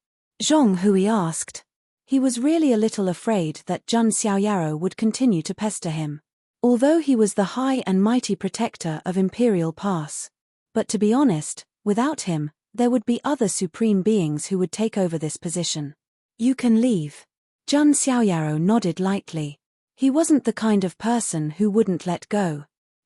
Zhong Hui asked. He was really a little afraid that Zhang Xiaoyaro would continue to pester him. Although he was the high and mighty protector of Imperial Pass. But to be honest, without him, there would be other supreme beings who would take over this position. "You can leave." Zhang Xiaoyaro nodded lightly. He wasn't the kind of person who wouldn't let go.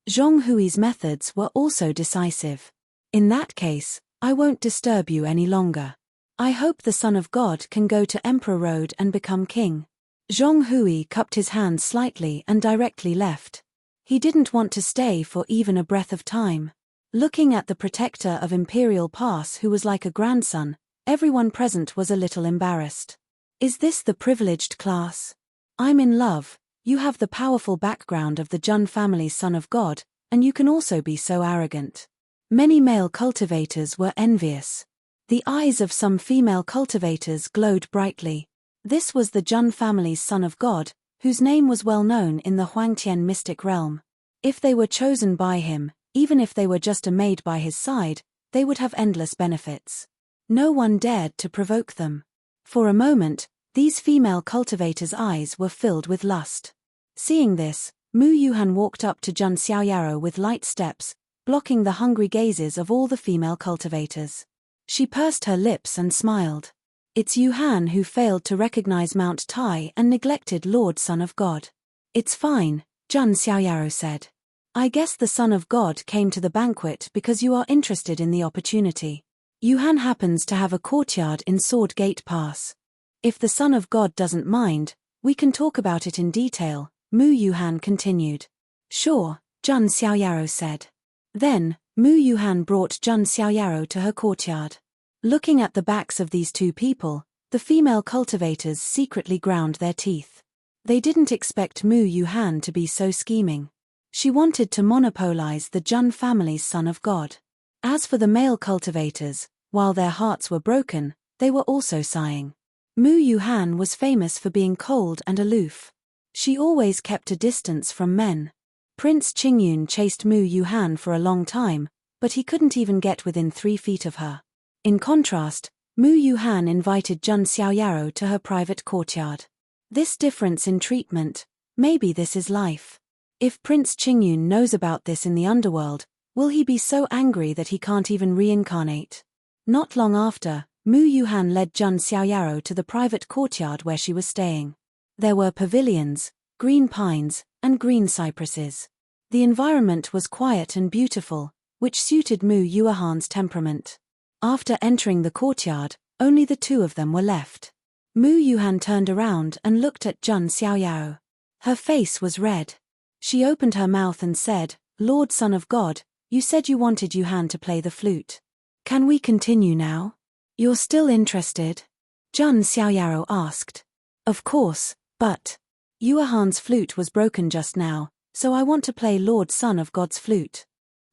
Zhong Hui's methods were also decisive. "In that case, I won't disturb you any longer. I hope the Son of God can go to Emperor Road and become king." Zhong Hui cupped his hands slightly and directly left. He didn't want to stay for even a breath of time. Looking at the protector of Imperial Pass, who was like a grandson, everyone present was a little embarrassed. Is this the privileged class? I'm in love. You have the powerful background of the Jun family's son of God, and you can also be so arrogant. Many male cultivators were envious. The eyes of some female cultivators glowed brightly. This was the Jun family's son of God, whose name was well known in the Huangtian mystic realm. If they were chosen by him, even if they were just a maid by his side, they would have endless benefits. No one dared to provoke them. For a moment, these female cultivators' eyes were filled with lust. Seeing this, Mu Yuhan walked up to Jun Xiaoyaro with light steps, blocking the hungry gazes of all the female cultivators. She pursed her lips and smiled. It's Yuhan who failed to recognize Mount Tai and neglected Lord Son of God. It's fine, Jun Xiaoyaro said. I guess the Son of God came to the banquet because you are interested in the opportunity. Yuhan happens to have a courtyard in Sword Gate Pass. If the Son of God doesn't mind, we can talk about it in detail, Mu Yuhan continued. Sure, Jun Xiaoyaro said. Then, Mu Yuhan brought Jun Xiaoyaro to her courtyard. Looking at the backs of these two people, the female cultivators secretly ground their teeth. They didn't expect Mu Yuhan to be so scheming. She wanted to monopolize the Jun family's son of God. As for the male cultivators, while their hearts were broken, they were also sighing. Mu Yuhan was famous for being cold and aloof. She always kept a distance from men. Prince Qingyun chased Mu Yuhan for a long time, but he couldn't even get within 3 feet of her. In contrast, Mu Yuhan invited Jun Xiaoyaro to her private courtyard. This difference in treatment, maybe this is life. If Prince Qingyun knows about this in the underworld, will he be so angry that he can't even reincarnate? Not long after, Mu Yuhan led Jun Xiaoyaro to the private courtyard where she was staying. There were pavilions, green pines, and green cypresses. The environment was quiet and beautiful, which suited Mu Yuhan's temperament. After entering the courtyard, only the two of them were left. Mu Yuhan turned around and looked at Jun Xiaoyaro. Her face was red. She opened her mouth and said, Lord Son of God, you said you wanted Yuhan to play the flute. Can we continue now? You're still interested? Jun Xiaoyaro asked. Of course, but Yuhan's flute was broken just now, so I want to play Lord Son of God's flute.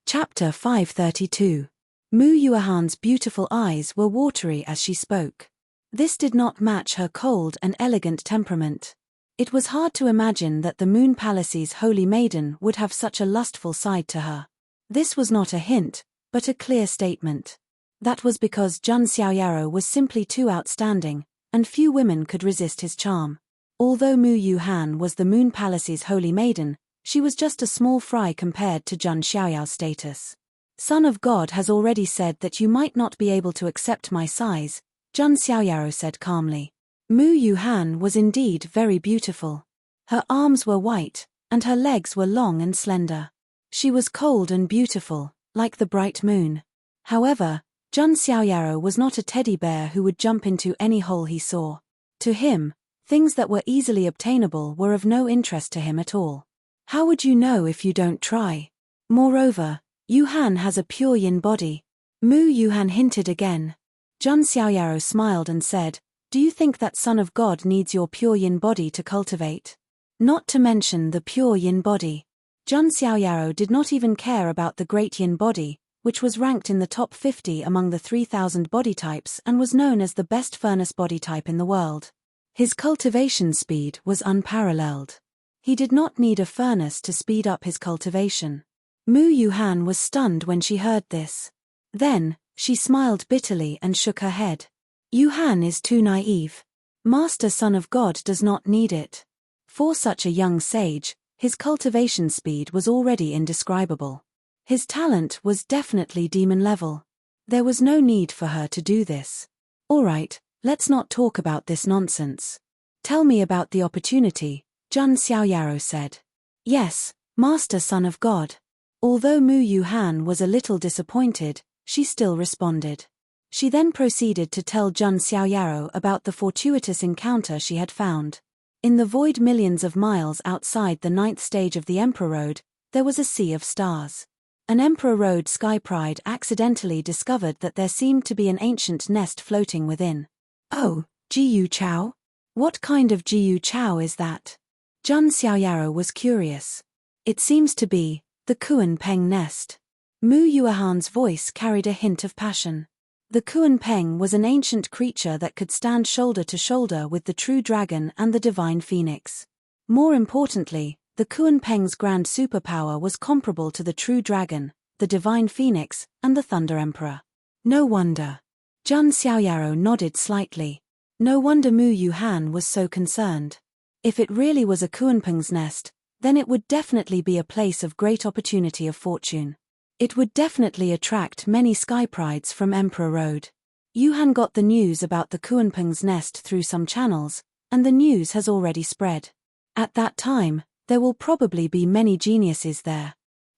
Chapter 532. Mu Yuhan's beautiful eyes were watery as she spoke. This did not match her cold and elegant temperament. It was hard to imagine that the Moon Palace's holy maiden would have such a lustful side to her. This was not a hint, but a clear statement. That was because Jun Xiaoyaro was simply too outstanding, and few women could resist his charm. Although Mu Yuhan was the Moon Palace's holy maiden, she was just a small fry compared to Jun Xiaoyao's status. Son of God has already said that you might not be able to accept my size, Jun Xiaoyaro said calmly. Mu Yuhan was indeed very beautiful. Her arms were white, and her legs were long and slender. She was cold and beautiful, like the bright moon. However, Jun Xiaoyaro was not a teddy bear who would jump into any hole he saw. To him, things that were easily obtainable were of no interest to him at all. How would you know if you don't try? Moreover, Yuhan has a pure yin body. Mu Yuhan hinted again. Jun Xiaoyaro smiled and said, Do you think that Son of God needs your pure yin body to cultivate? Not to mention the pure yin body. Jun Xiaoyaro did not even care about the great yin body, which was ranked in the top 50 among the 3,000 body types and was known as the best furnace body type in the world. His cultivation speed was unparalleled. He did not need a furnace to speed up his cultivation. Mu Yuhan was stunned when she heard this. Then, she smiled bitterly and shook her head. Yuhan is too naive. Master Son of God does not need it. For such a young sage, his cultivation speed was already indescribable. His talent was definitely demon level. There was no need for her to do this. Alright, let's not talk about this nonsense. Tell me about the opportunity, Jun Xiaoyaro said. Yes, Master Son of God. Although Mu Yuhan was a little disappointed, she still responded. She then proceeded to tell Jun Xiaoyaro about the fortuitous encounter she had found. In the void millions of miles outside the 9th stage of the Emperor Road, there was a sea of stars. An Emperor Road sky pride accidentally discovered that there seemed to be an ancient nest floating within. Oh, Jiyu Chao? What kind of Jiyu Chao is that? Jun Xiaoyaro was curious. It seems to be the Kuan Peng nest. Mu Yuehan's voice carried a hint of passion. The Kuan Peng was an ancient creature that could stand shoulder to shoulder with the true dragon and the divine phoenix. More importantly, the Kuan Peng's grand superpower was comparable to the true dragon, the divine phoenix, and the Thunder Emperor. No wonder. Jun Xiaoyaro nodded slightly. No wonder Mu Yuehan was so concerned. If it really was a Kuan Peng's nest, then it would definitely be a place of great opportunity of fortune. It would definitely attract many sky prides from Emperor Road. Yuehan got the news about the Kuan Peng's nest through some channels, and the news has already spread. At that time, there will probably be many geniuses there.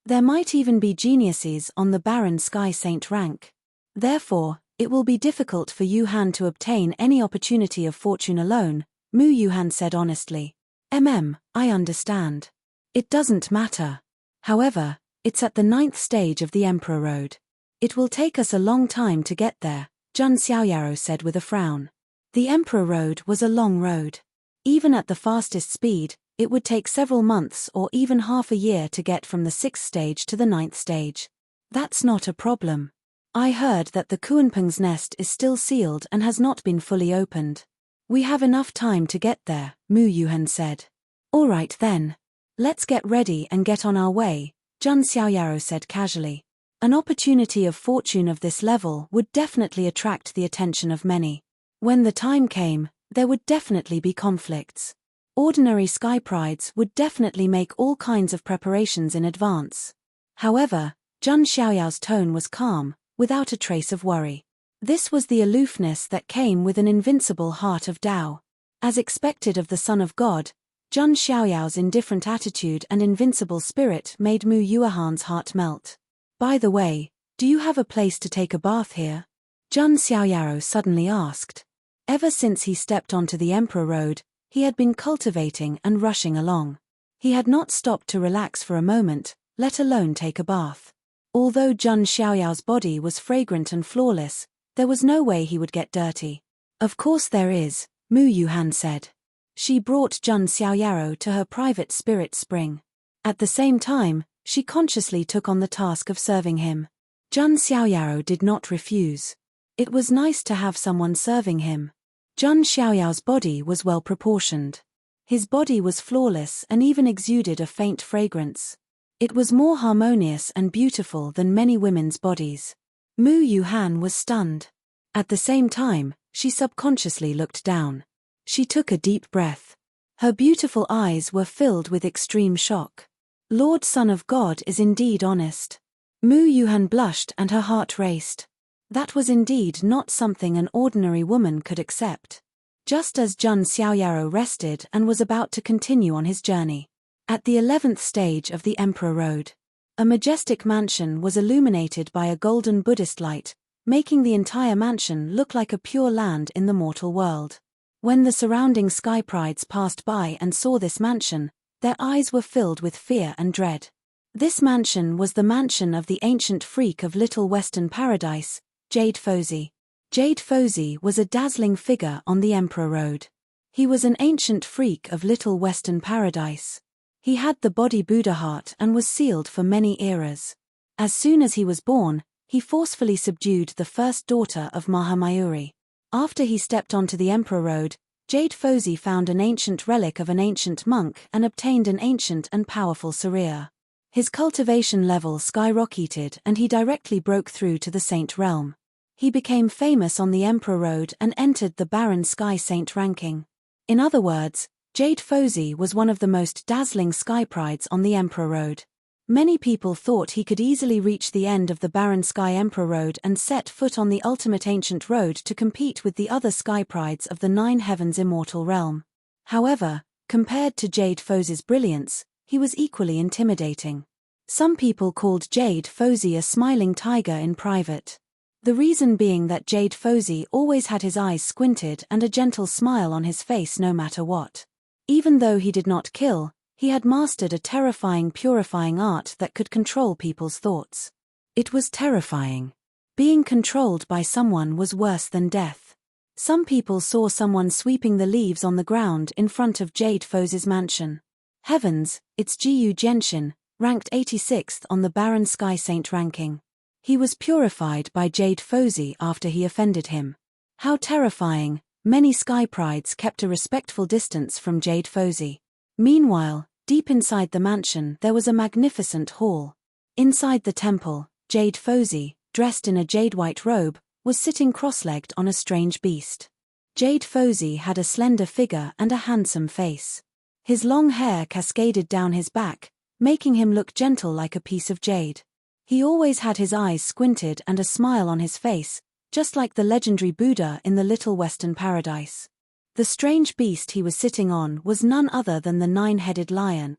There might even be geniuses on the Baron Sky Saint rank. Therefore, it will be difficult for Yuehan to obtain any opportunity of fortune alone, Mu Yuehan said honestly. I understand. It doesn't matter. However, it's at the 9th stage of the Emperor Road. It will take us a long time to get there, Jun Xiaoyaro said with a frown. The Emperor Road was a long road. Even at the fastest speed, it would take several months or even half a year to get from the 6th stage to the 9th stage. That's not a problem. I heard that the Kuan Peng's nest is still sealed and has not been fully opened. We have enough time to get there, Mu Yuehan said. All right then. Let's get ready and get on our way, Jun Xiaoyaro said casually. An opportunity of fortune of this level would definitely attract the attention of many. When the time came, there would definitely be conflicts. Ordinary sky prides would definitely make all kinds of preparations in advance. However, Jun Xiaoyao's tone was calm, without a trace of worry. This was the aloofness that came with an invincible heart of Tao. As expected of the Son of God, Jun Xiaoyao's indifferent attitude and invincible spirit made Mu Yuehan's heart melt. By the way, do you have a place to take a bath here? Jun Xiaoyaro suddenly asked. Ever since he stepped onto the Emperor Road, he had been cultivating and rushing along. He had not stopped to relax for a moment, let alone take a bath. Although Jun Xiaoyao's body was fragrant and flawless, there was no way he would get dirty. Of course there is, Mu Yuehan said. She brought Jun Xiaoyaro to her private spirit spring. At the same time, she consciously took on the task of serving him. Jun Xiaoyaro did not refuse. It was nice to have someone serving him. Jun Xiaoyao's body was well proportioned. His body was flawless and even exuded a faint fragrance. It was more harmonious and beautiful than many women's bodies. Mu Yuehan was stunned. At the same time, she subconsciously looked down. She took a deep breath. Her beautiful eyes were filled with extreme shock. Lord Son of God is indeed honest. Mu Yuehan blushed and her heart raced. That was indeed not something an ordinary woman could accept. Just as Jun Xiaoyaro rested and was about to continue on his journey. At the 11th stage of the Emperor Road, a majestic mansion was illuminated by a golden Buddhist light, making the entire mansion look like a pure land in the mortal world. When the surrounding sky prides passed by and saw this mansion, their eyes were filled with fear and dread. This mansion was the mansion of the ancient freak of Little Western Paradise, Jade Fozi. Jade Fozi was a dazzling figure on the Emperor Road. He was an ancient freak of Little Western Paradise. He had the body Buddha heart and was sealed for many eras. As soon as he was born, he forcefully subdued the first daughter of Mahamayuri. After he stepped onto the Emperor Road, Jade Fozi found an ancient relic of an ancient monk and obtained an ancient and powerful Saria. His cultivation level skyrocketed and he directly broke through to the Saint realm. He became famous on the Emperor Road and entered the Baron Sky Saint ranking. In other words, Jade Fozi was one of the most dazzling sky prides on the Emperor Road. Many people thought he could easily reach the end of the Baron Sky Emperor Road and set foot on the ultimate ancient road to compete with the other sky prides of the Nine Heavens immortal realm. However, compared to Jade Fozi's brilliance, he was equally intimidating. Some people called Jade Fozi a smiling tiger in private. The reason being that Jade Fozi always had his eyes squinted and a gentle smile on his face no matter what. Even though he did not kill, He had mastered a terrifying purifying art that could control people's thoughts. It was terrifying. Being controlled by someone was worse than death. Some people saw someone sweeping the leaves on the ground in front of Jade Fose's mansion. Heavens, it's Gu Genshin, ranked 86th on the Baron Sky Saint ranking. He was purified by Jade Fose after he offended him. How terrifying! Many Sky Prides kept a respectful distance from Jade Fose. Meanwhile, deep inside the mansion there was a magnificent hall. Inside the temple, Jade Fose, dressed in a jade-white robe, was sitting cross-legged on a strange beast. Jade Fose had a slender figure and a handsome face. His long hair cascaded down his back, making him look gentle like a piece of jade. He always had his eyes squinted and a smile on his face, just like the legendary Buddha in the Little Western Paradise. The strange beast he was sitting on was none other than the nine-headed lion,